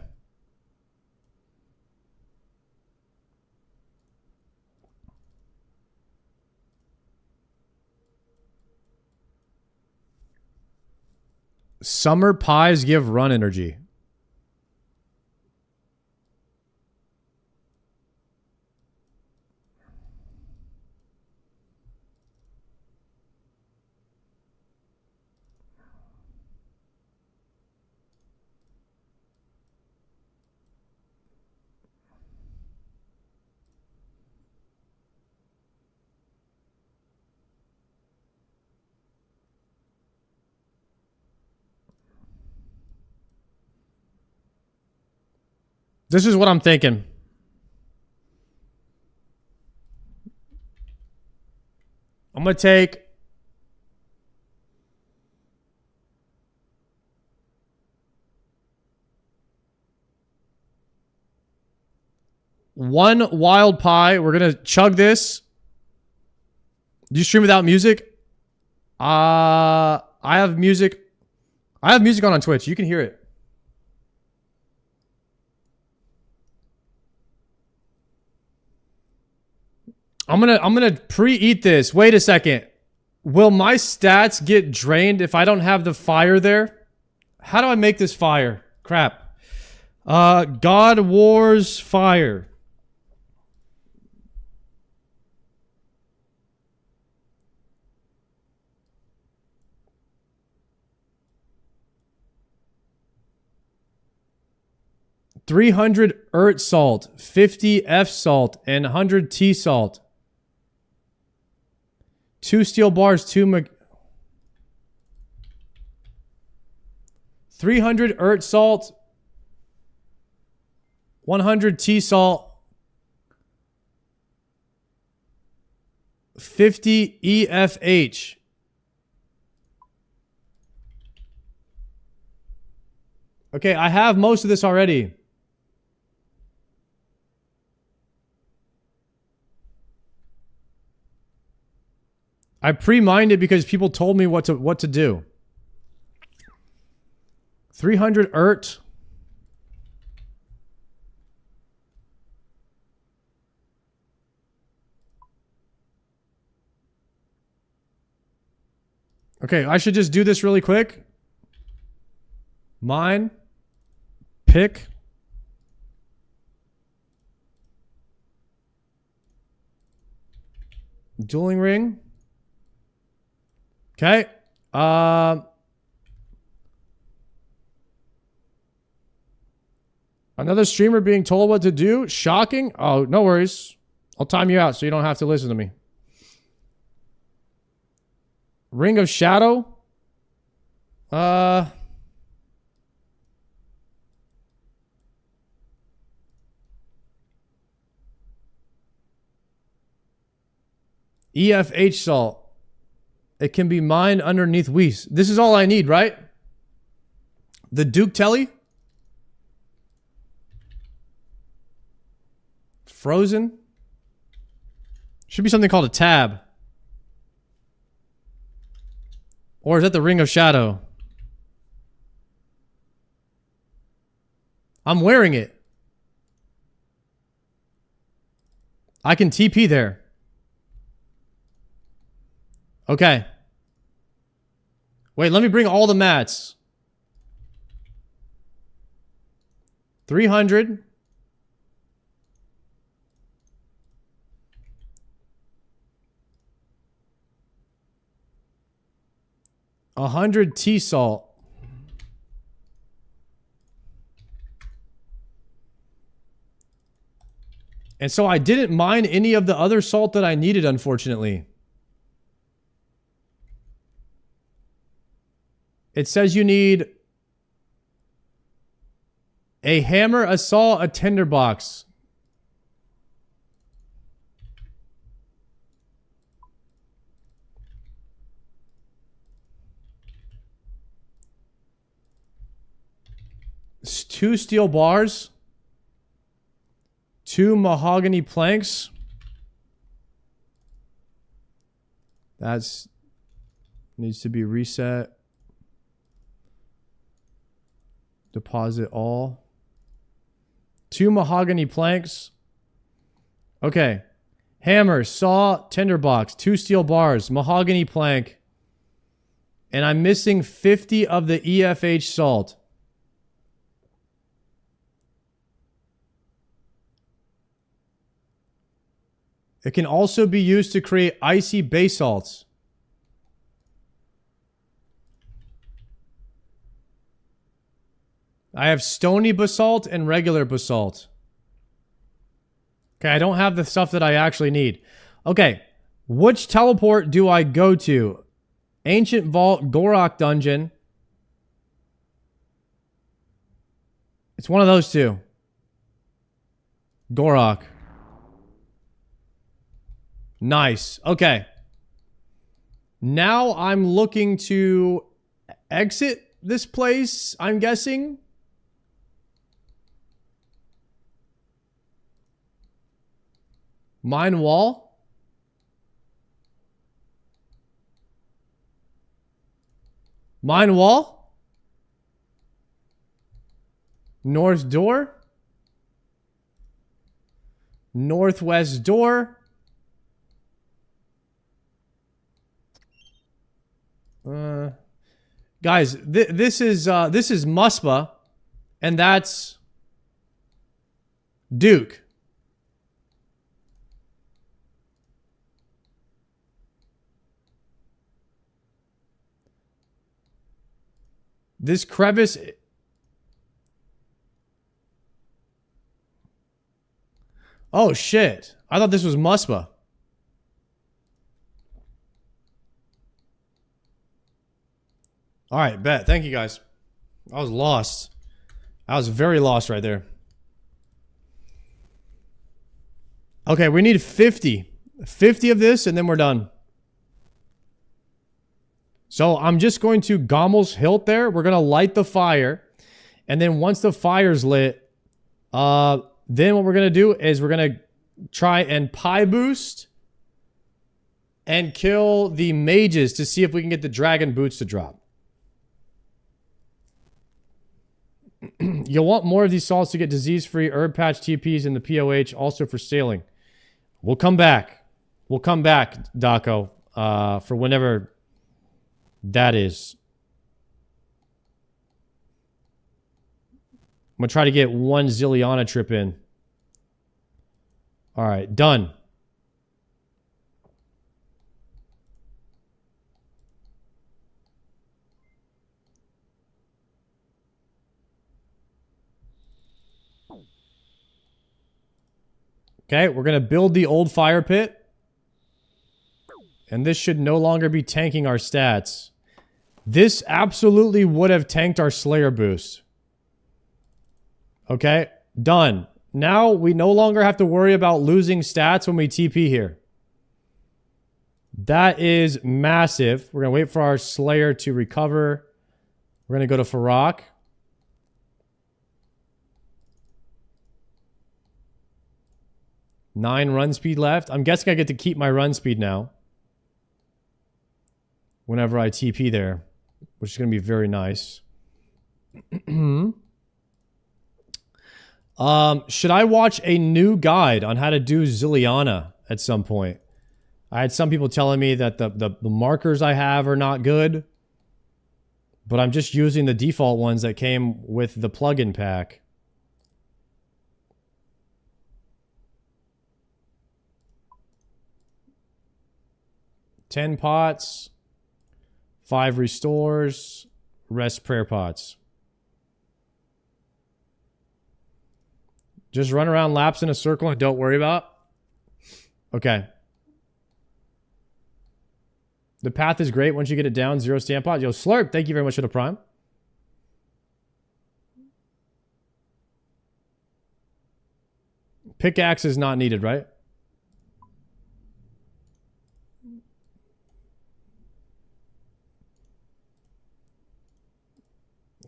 Summer pies give run energy. This is what I'm thinking. I'm going to take one wild pie. We're going to chug this. Do you stream without music? I have music. I have music on Twitch. You can hear it. I'm gonna pre-eat this. Wait a second. Will my stats get drained if I don't have the fire there? How do I make this fire? Crap. God Wars fire. $300 earth salt, 50 F salt, and 100 T salt. 2 steel bars, 300 earth salt, 100 T salt, 50 EFH. Okay, I have most of this already. I pre-mined it because people told me what to do. 300 ERT. Okay, I should just do this really quick. Mine. Pick. Dueling ring. Okay. Another streamer being told what to do. Shocking. Oh, no worries. I'll time you out so you don't have to listen to me. Ring of Shadow. EFH salt. It can be mined underneath Weiss. This is all I need, right? The Duke Telly. Frozen. Should be something called a tab. Or is that the Ring of Shadow? I'm wearing it. I can TP there. Okay. Wait, let me bring all the mats. 300. A 100 T salt. And so I didn't mine any of the other salt that I needed, unfortunately. It says you need a hammer, a saw, a tinderbox. It's 2 steel bars. 2 mahogany planks. That's needs to be reset. Deposit all. 2 mahogany planks. Okay. Hammer, saw, tinderbox, 2 steel bars, mahogany plank, And I'm missing 50 of the EFH salt. It can also be used to create icy basalts. I have stony basalt and regular basalt. Okay, I don't have the stuff that I actually need. Okay, which teleport do I go to? Ancient Vault, Gorok Dungeon. It's one of those two. Gorok. Nice. Okay. Now I'm looking to exit this place, I'm guessing. Mine wall. Mine wall. North door. Northwest door. Guys, this is Muspa, and that's Duke. This crevice. Oh shit! I thought this was Muspa. All right, bet. Thank you, guys. I was lost. I was very lost right there. Okay, we need 50. 50 of this, and then we're done. So I'm just going to Gommel's Hilt there. We're going to light the fire. And then once the fire's lit, then what we're going to do is we're going to try and pie boost and kill the mages to see if we can get the dragon boots to drop. You'll want more of these salts to get disease-free herb patch TPs in the POH, also for sailing. We'll come back. We'll come back, Daco, for whenever that is. I'm going to try to get one Zilliana trip in. All right, done. Okay, we're going to build the old fire pit. And this should no longer be tanking our stats. This absolutely would have tanked our Slayer boost. Okay, done. Now we no longer have to worry about losing stats when we TP here. That is massive. We're going to wait for our Slayer to recover. We're going to go to Farak. Nine run speed left. I'm guessing I get to keep my run speed now. Whenever I TP there. Which is going to be very nice. Should I watch a new guide on how to do Zilliana at some point? I had some people telling me that the markers I have are not good. But I'm just using the default ones that came with the plugin pack. $10 pots, 5 restores, rest prayer pots. Just run around laps in a circle and don't worry about. Okay. The path is great once you get it down. 0 stamp pot. Yo, Slurp, thank you very much for the prime. Pickaxe is not needed, right?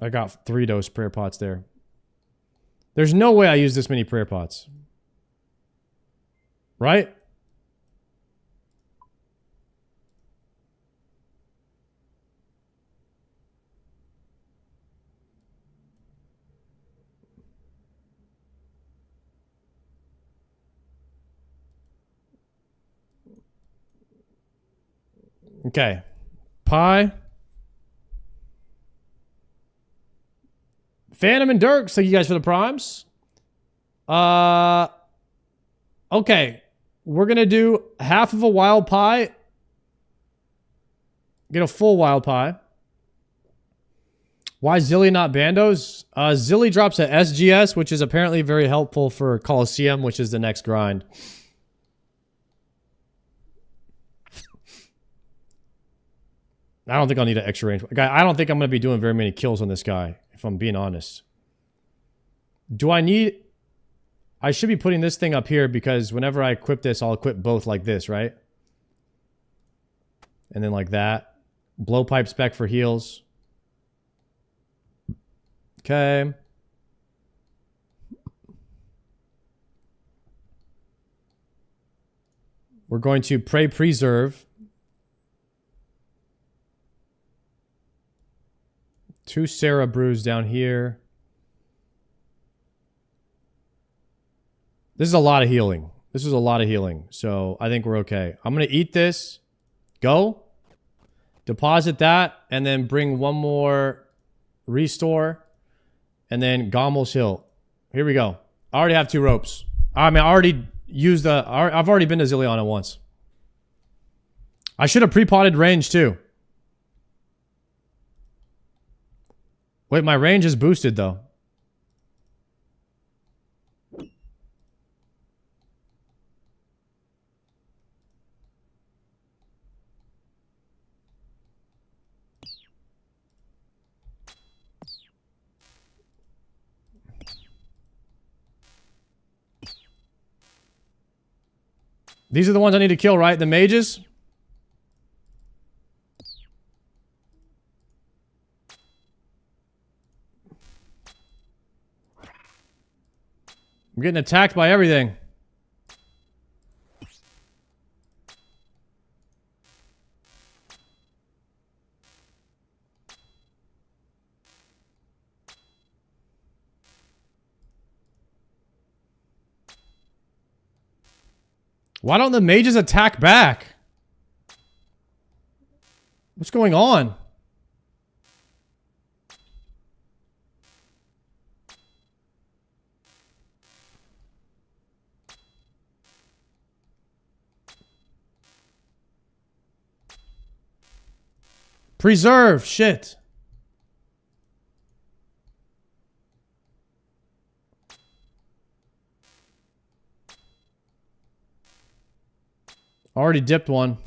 I got 3 dose prayer pots there. There's no way I use this many prayer pots. Right? Okay. Pie. Phantom and Dirk, thank you guys for the primes. Okay. We're going to do half of a wild pie. Get a full wild pie. Why Zilly not Bandos? Zilly drops a SGS, which is apparently very helpful for Coliseum, which is the next grind. I don't think I'll need an extra range. I don't think I'm going to be doing very many kills on this guy, if I'm being honest. Do I need... I should be putting this thing up here because whenever I equip this, I'll equip both like this, right? And then like that. Blowpipe spec for heals. Okay. We're going to Pray Preserve. 2 Sarah brews down here. This is a lot of healing. This is a lot of healing. So I think we're okay. I'm going to eat this. Go. Deposit that. And then bring one more restore. And then Gommel's Hill. Here we go. I already have 2 ropes. I mean, I already used the... I've already been to Zillion once. I should have pre-potted range too. Wait, my range is boosted though. These are the ones I need to kill, right? The mages? I'm getting attacked by everything. Why don't the mages attack back? What's going on? Preserve, shit. Already dipped one.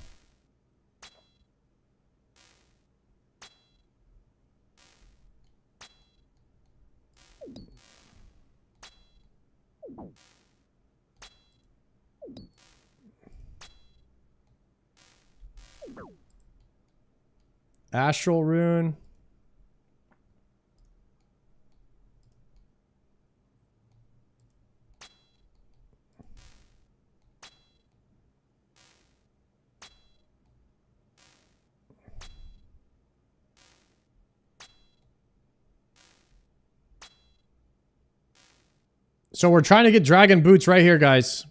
Astral rune. So we're trying to get dragon boots right here, guys.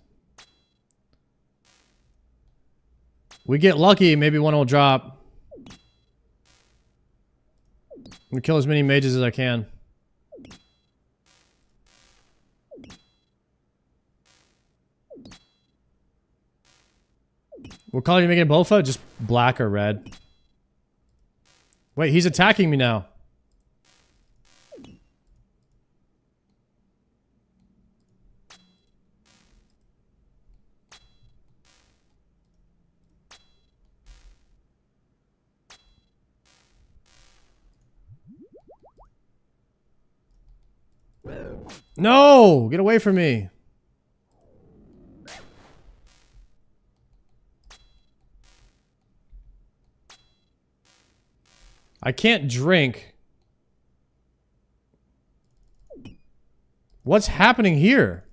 We get lucky, maybe one will drop. I'm gonna kill as many mages as I can. What color are you making Bofa? Just black or red. Wait, he's attacking me now. No! Get away from me. I can't drink. What's happening here?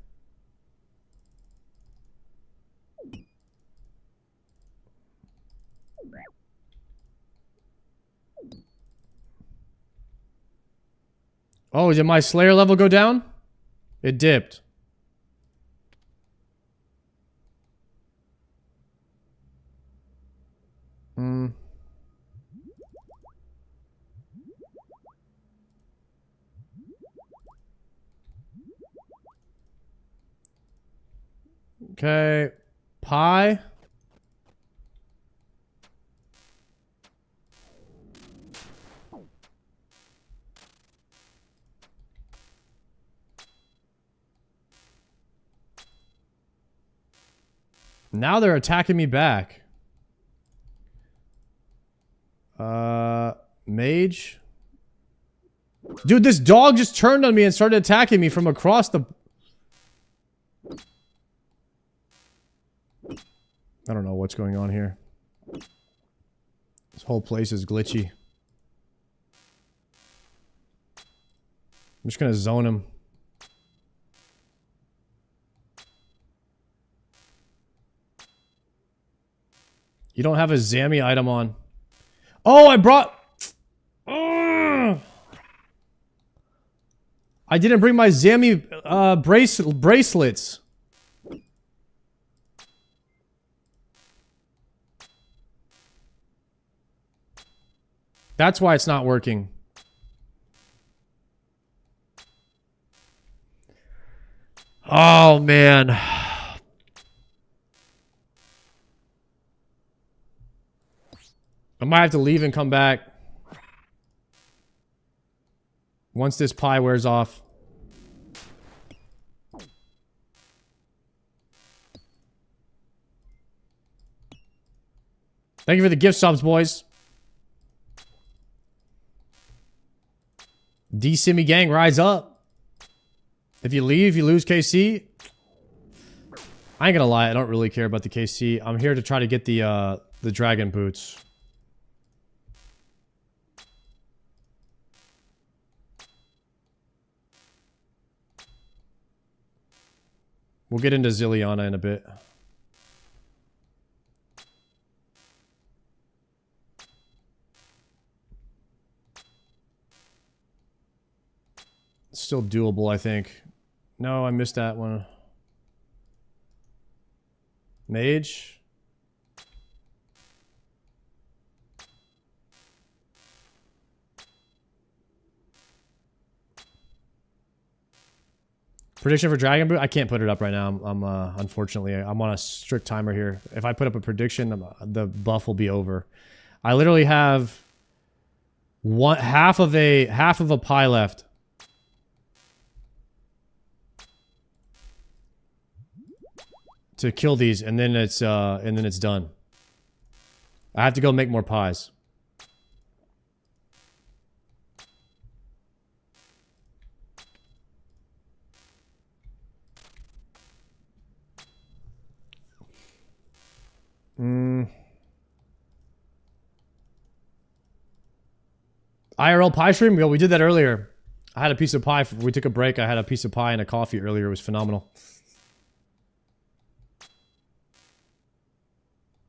Oh, did my Slayer level go down? It dipped. Okay. Pie. Now they're attacking me back. Mage. Dude, this dog just turned on me and started attacking me from across the... I don't know what's going on here. This whole place is glitchy. I'm just gonna zone him. You don't have a Zammy item on. Oh, I brought... Ugh. I didn't bring my Zammy bracelets. That's why it's not working. Oh, man. I might have to leave and come back. Once this pie wears off. Thank you for the gift subs, boys. D-Simmy gang, rise up. If you leave, you lose KC. I ain't gonna lie, I don't really care about the KC. I'm here to try to get the dragon boots. We'll get into Zilliana in a bit. It's still doable, I think. No, I missed that one. Mage. Prediction for Dragon Boot? I can't put it up right now. I'm unfortunately, I'm on a strict timer here. If I put up a prediction, the buff will be over. I literally have half of a pie left. To kill these, and then it's done. I have to go make more pies. IRL pie stream? Well, we did that earlier. I had a piece of pie. We took a break. I had a piece of pie and a coffee earlier. It was phenomenal.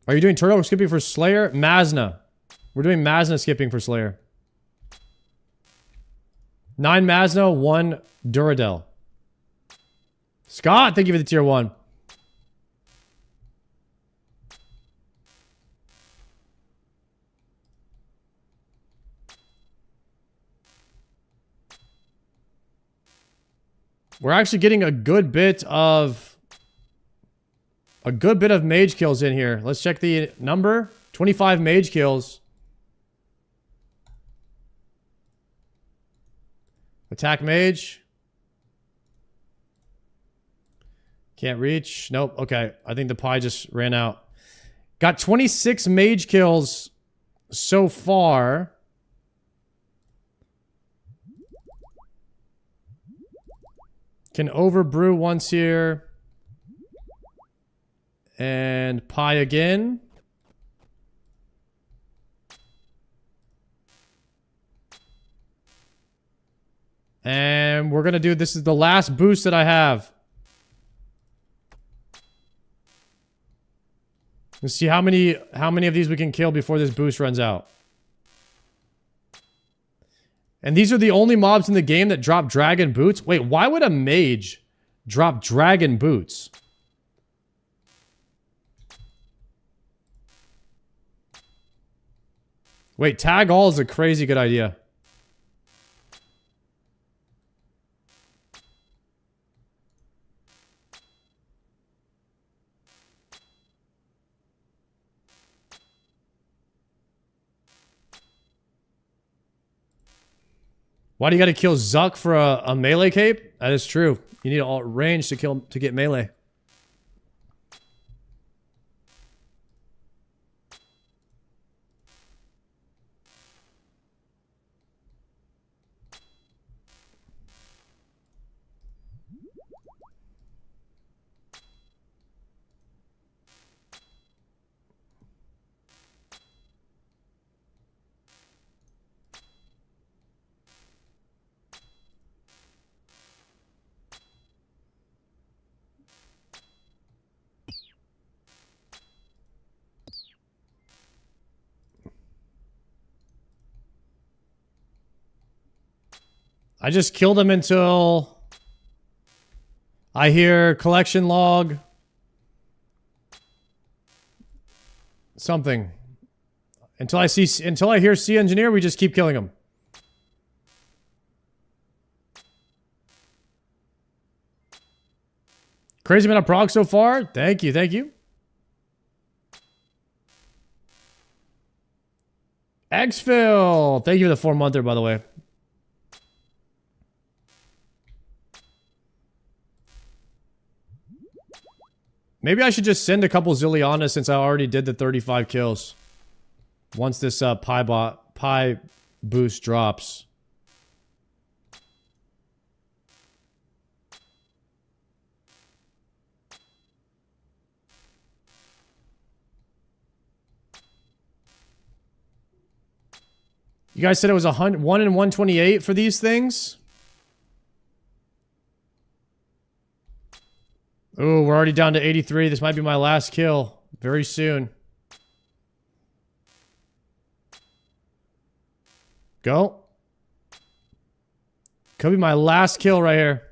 Are you doing turtle skipping for Slayer? Mazna. We're doing Mazna skipping for Slayer. 9 Mazna, 1 Duradel. Scott, thank you for the tier 1. We're actually getting a good bit of mage kills in here. Let's check the number. 25 mage kills. Attack mage. Can't reach. Nope. Okay. I think the pie just ran out. Got 26 mage kills so far. Can overbrew once here. And pie again. And we're gonna do, this is the last boost that I have. Let's see how many of these we can kill before this boost runs out. And these are the only mobs in the game that drop dragon boots. Wait, why would a mage drop dragon boots? Wait, tag all is a crazy good idea. Why do you got to kill Zuck for a melee cape? That is true. You need all range to get melee. I just killed him until I hear collection log. Something. Until I hear C engineer, we just keep killing him. Crazy amount of prog so far. Thank you, thank you. Exfil. Thank you for the 4-monther, by the way. Maybe I should just send a couple Zillianas since I already did the 35 kills. Once this pie boost drops. You guys said it was 1 in 128 for these things? Oh, we're already down to 83. This might be my last kill very soon. Go. Could be my last kill right here.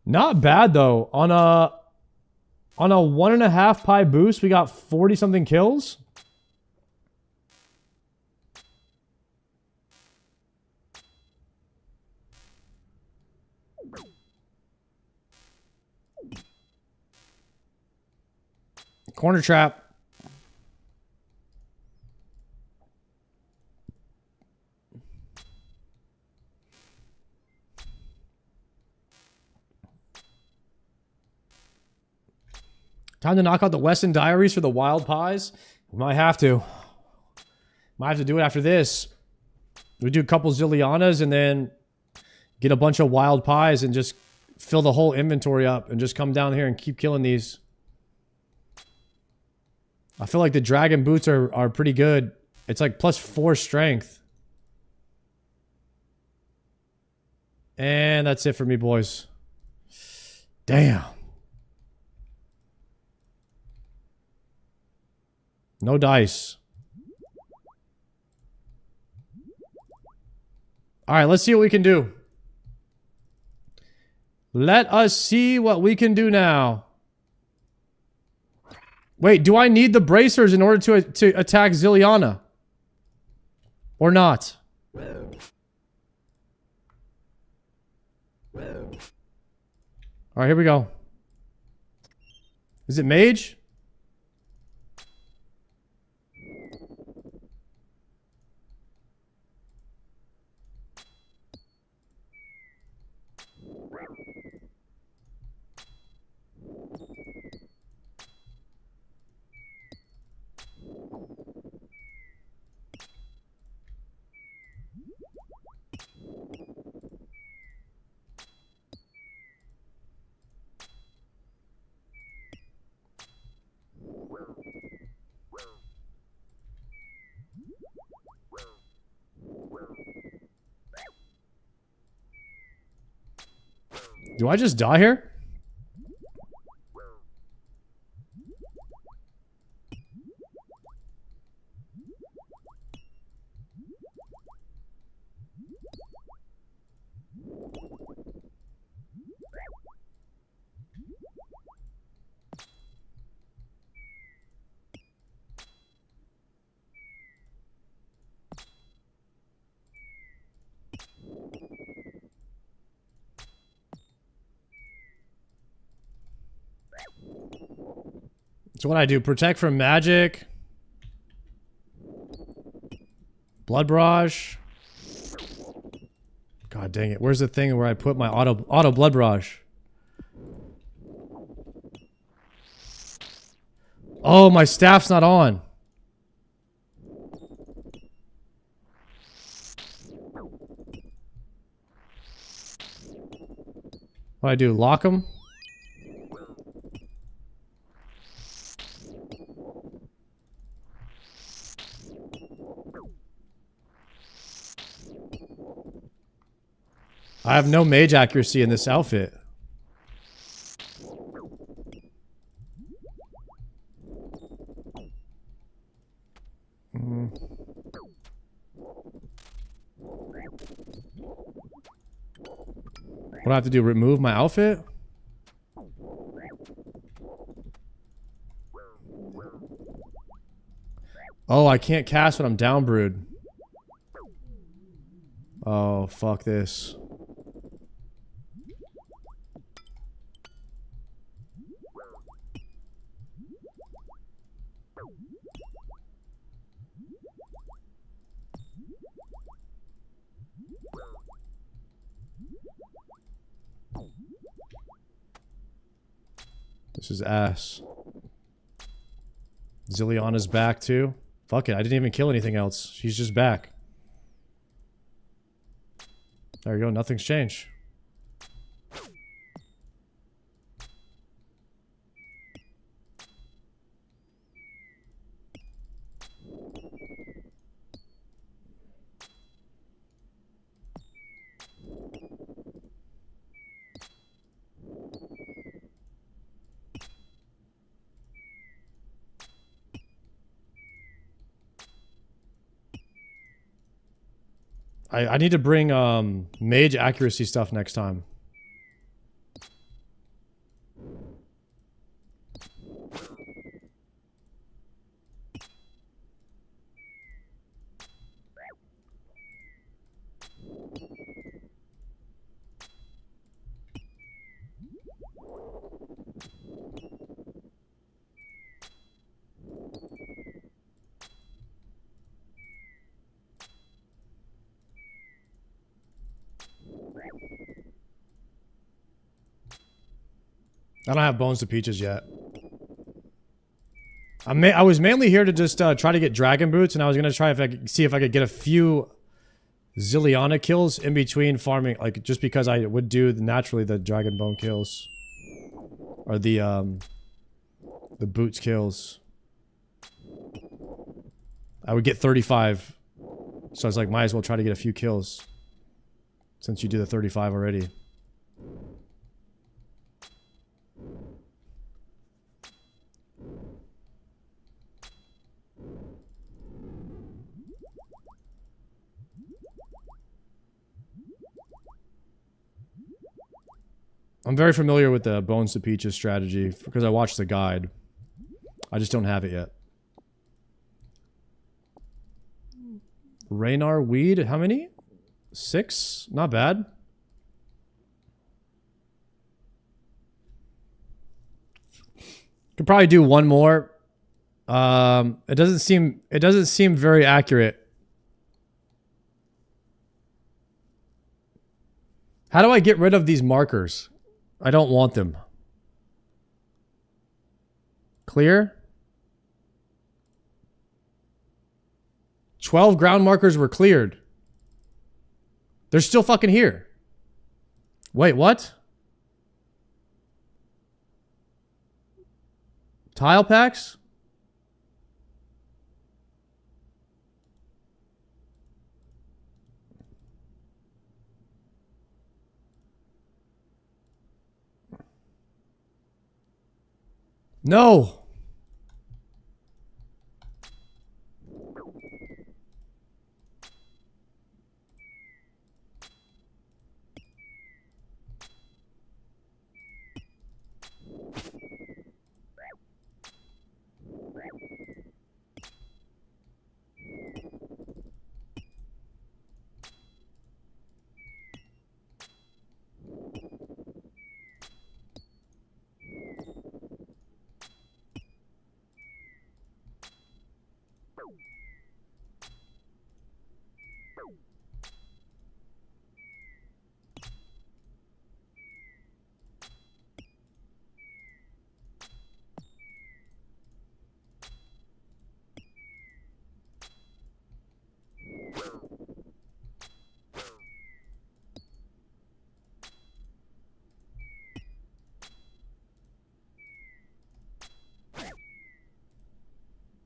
Not bad though. On a 1.5 pie boost, we got 40 something kills. Corner trap. Time to knock out the Weston Diaries for the wild pies. Might have to. Might have to do it after this. We do a couple Zillianas and then get a bunch of wild pies and just fill the whole inventory up and just come down here and keep killing these. I feel like the dragon boots are pretty good. It's like +4 strength. And that's it for me, boys. Damn. No dice. All right, let's see what we can do. Let us see what we can do now. Wait, do I need the bracers in order to attack Zilliana? Or not? All right, here we go. Is it mage? Do I just die here? So what I do, protect from magic. Blood barrage. God dang it. Where's the thing where I put my auto blood barrage? Oh, my staff's not on. What I do, lock him? I have no mage accuracy in this outfit. What do I have to do? Remove my outfit? Oh, I can't cast when I'm down brewed. Oh, fuck this. This is ass. Zilliana's back too. Fuck it, I didn't even kill anything else. She's just back. There you go, nothing's changed. I need to bring mage accuracy stuff next time. I don't have bones to peaches yet. I was mainly here to just try to get dragon boots, and I was gonna try see if I could get a few Zilliana kills in between farming, like just because I would do naturally the dragon bone kills or the boots kills. I would get 35, so I was like, might as well try to get a few kills since you do the 35 already. I'm very familiar with the Bones to Peaches strategy because I watched the guide. I just don't have it yet. Raynar weed, how many? 6? Not bad. Could probably do one more. It doesn't seem very accurate. How do I get rid of these markers? I don't want them. Clear? 12 ground markers were cleared. They're still fucking here. Wait, what? Tile packs? No.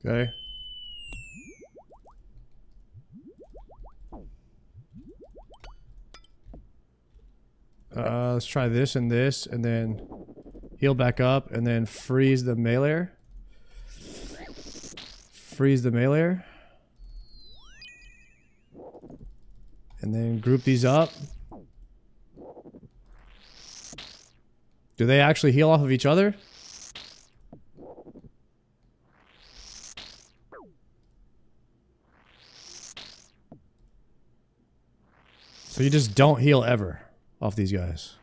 Okay. Let's try this, and then heal back up, and then freeze the melee. Freeze the melee. And then group these up. Do they actually heal off of each other? So you just don't heal ever off these guys.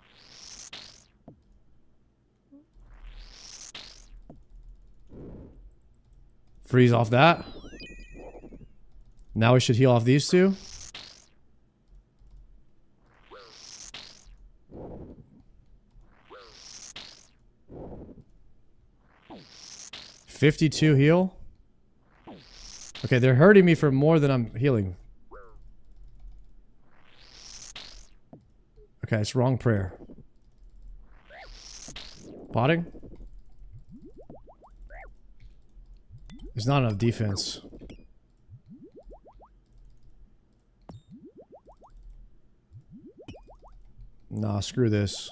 Freeze off that. Now we should heal off these two. $52 heal. Okay, they're hurting me for more than I'm healing. Okay, it's wrong prayer. Potting? There's not enough defense. Nah, screw this.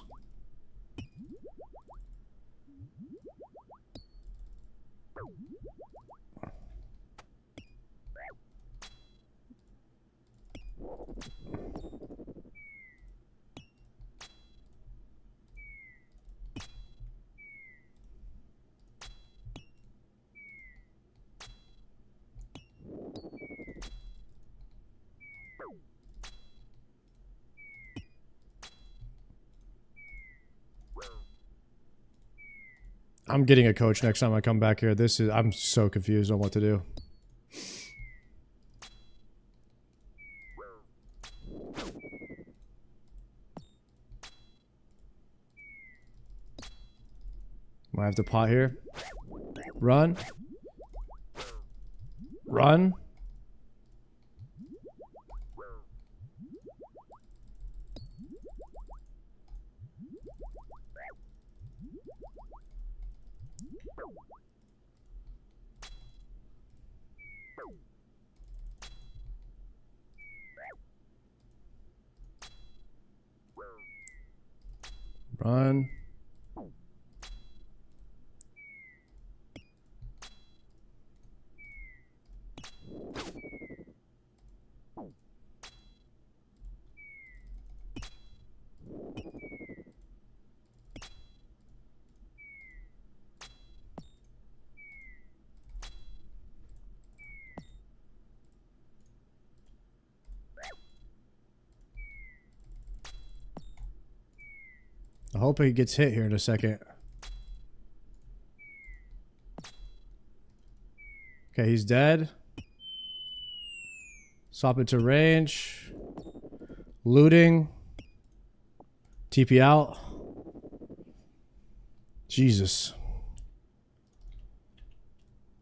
I'm getting a coach next time I come back here. I'm so confused on what to do. Might have to pot here. Run. Run. Run. I hope he gets hit here in a second. Okay, he's dead. Swap it to range. Looting. TP out. Jesus.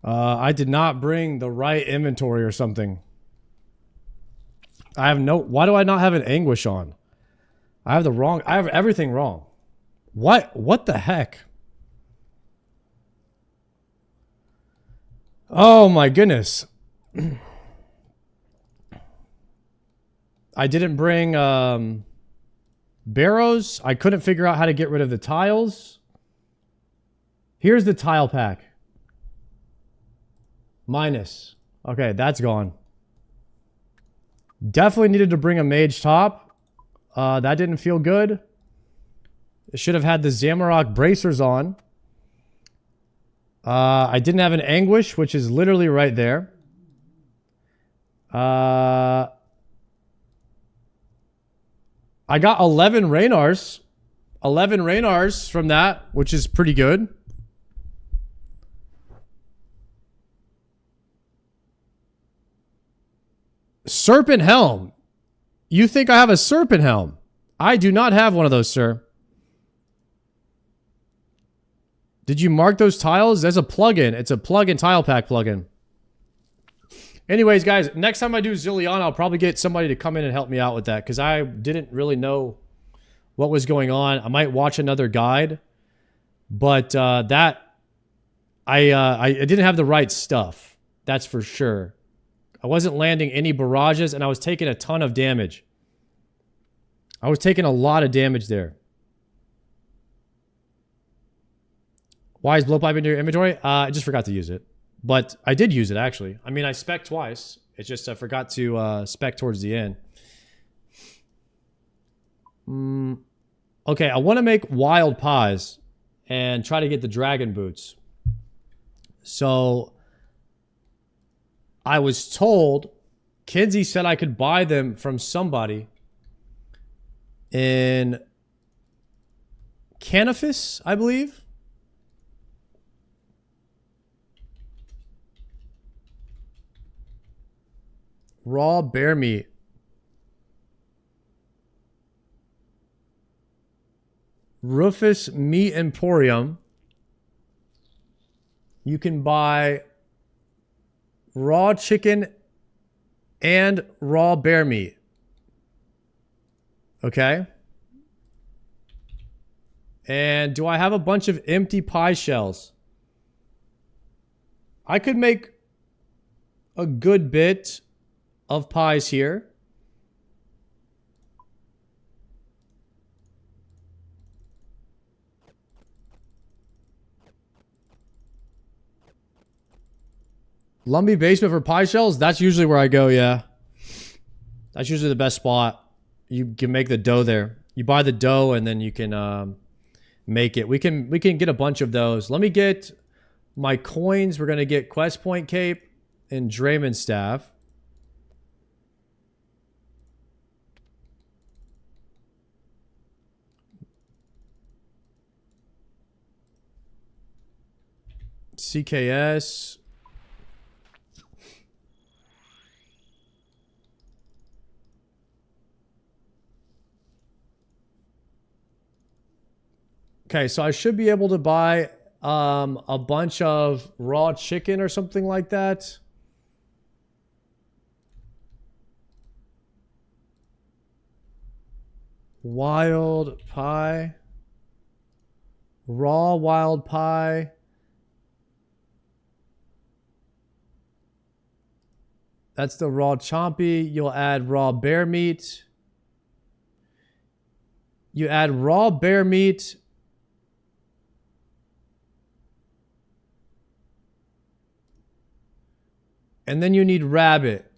I did not bring the right inventory or something. I have no... Why do I not have an anguish on? I have the wrong... I have everything wrong. What the heck? Oh my goodness. I didn't bring barrows. I couldn't figure out how to get rid of the tiles. Here's the tile pack. Minus. Okay, that's gone. Definitely needed to bring a mage top. That didn't feel good. It should have had the Zamorak bracers on. I didn't have an anguish, which is literally right there. I got 11 Raynars. 11 Raynars from that, which is pretty good. Serpent Helm. You think I have a Serpent Helm? I do not have one of those, sir. Did you mark those tiles? There's a plugin. It's a plugin tile pack plugin. Anyways, guys, next time I do Zillion, I'll probably get somebody to come in and help me out with that because I didn't really know what was going on. I might watch another guide, but that I didn't have the right stuff. That's for sure. I wasn't landing any barrages, and I was taking a ton of damage. I was taking a lot of damage there. Why is blowpipe in your inventory? I just forgot to use it. But I did use it, actually. I mean, I spec'd twice. It's just I forgot to spec towards the end. Okay, I want to make wild pies and try to get the dragon boots. So I was told, Kinsey said I could buy them from somebody in Canifis, I believe. Raw bear meat. Rufus Meat Emporium. You can buy raw chicken and raw bear meat. Okay. And do I have a bunch of empty pie shells? I could make a good bit of pies here. Lumbee basement for pie shells? That's usually where I go, yeah. That's usually the best spot. You can make the dough there. You buy the dough and then you can make it. We can get a bunch of those. Let me get my coins. We're going to get Quest Point Cape and Draymond Staff. CKS. Okay, so I should be able to buy a bunch of raw chicken or something like that. Wild pie. Raw wild pie. That's the raw chompy. You'll add raw bear meat. You add raw bear meat. And then you need rabbit.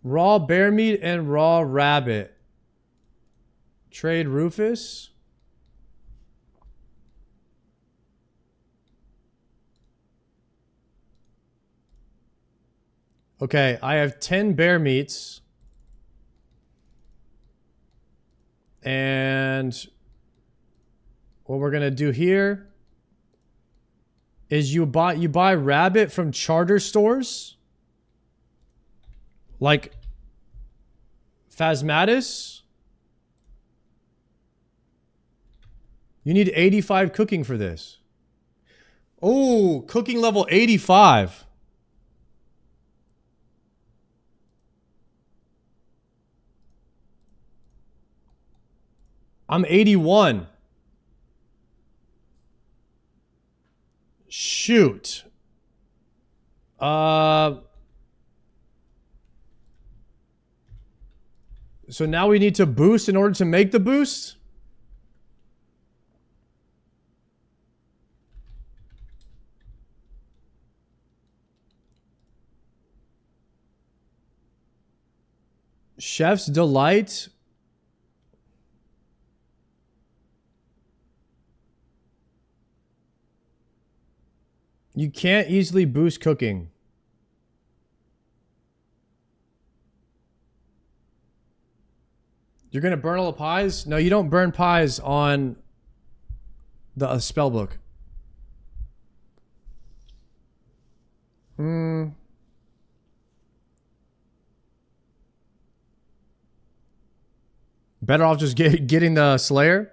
Raw bear meat and raw rabbit. Trade Rufus. Okay, I have 10 bear meats. And what we're going to do here is you buy rabbit from charter stores. Like Phasmatis. You need 85 cooking for this. Oh, cooking level 85. I'm 81. Shoot. So now we need to boost in order to make the boost? Chef's Delight. You can't easily boost cooking. You're going to burn all the pies? No, you don't burn pies on the spellbook. Better off just getting the Slayer?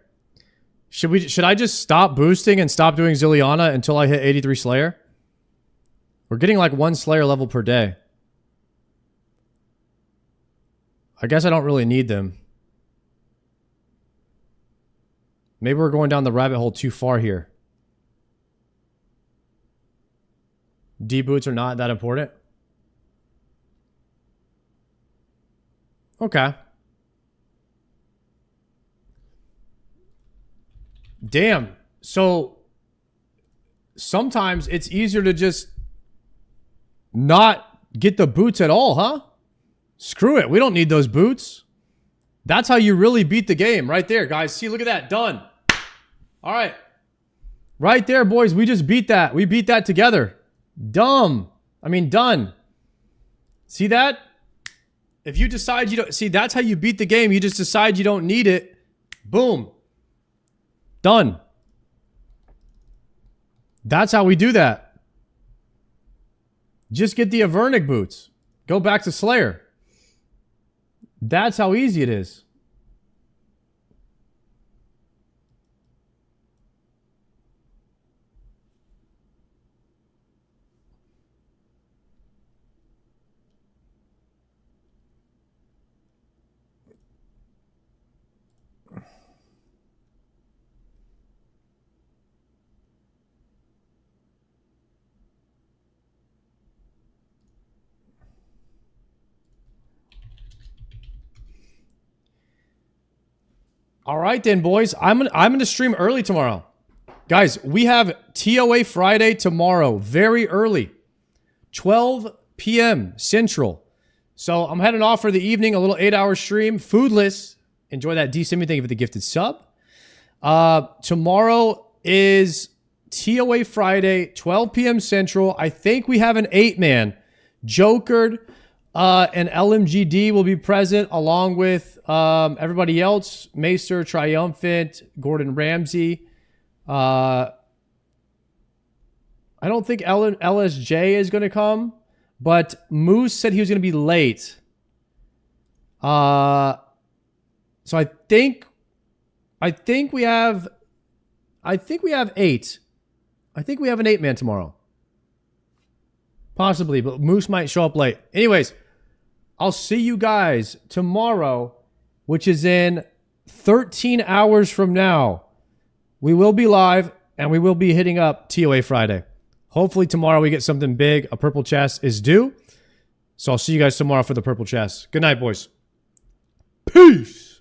Should I just stop boosting and stop doing Zilliana until I hit 83 Slayer? We're getting like 1 Slayer level per day. I guess I don't really need them. Maybe we're going down the rabbit hole too far here. D boots are not that important? Okay. Damn. So sometimes it's easier to just not get the boots at all, huh? Screw it. We don't need those boots. That's how you really beat the game right there, guys. See, look at that. Done. All right. Right there, boys. We just beat that. We beat that together. Done. See that? If you decide you don't... See, that's how you beat the game. You just decide you don't need it. Boom. Done. That's how we do that. Just get the Avernic boots. Go back to Slayer. That's how easy it is. All right then, boys. I'm gonna stream early tomorrow. Guys, we have TOA Friday tomorrow, very early. 12 p.m. Central. So I'm heading off for the evening, a little 8-hour stream, foodless. Enjoy that D-Simi. Thank you for the gifted sub. Tomorrow is TOA Friday, 12 p.m. Central. I think we have an 8-man. Jokered and LMGD will be present along with everybody else. Maester, Triumphant, Gordon Ramsay. I don't think LSJ is going to come, but Moose said he was going to be late. So I think we have 8. I think we have an 8-man tomorrow. Possibly, but Moose might show up late. Anyways, I'll see you guys tomorrow, which is in 13 hours from now. We will be live, and we will be hitting up TOA Friday. Hopefully tomorrow we get something big. A purple chest is due. So I'll see you guys tomorrow for the purple chest. Good night, boys. Peace.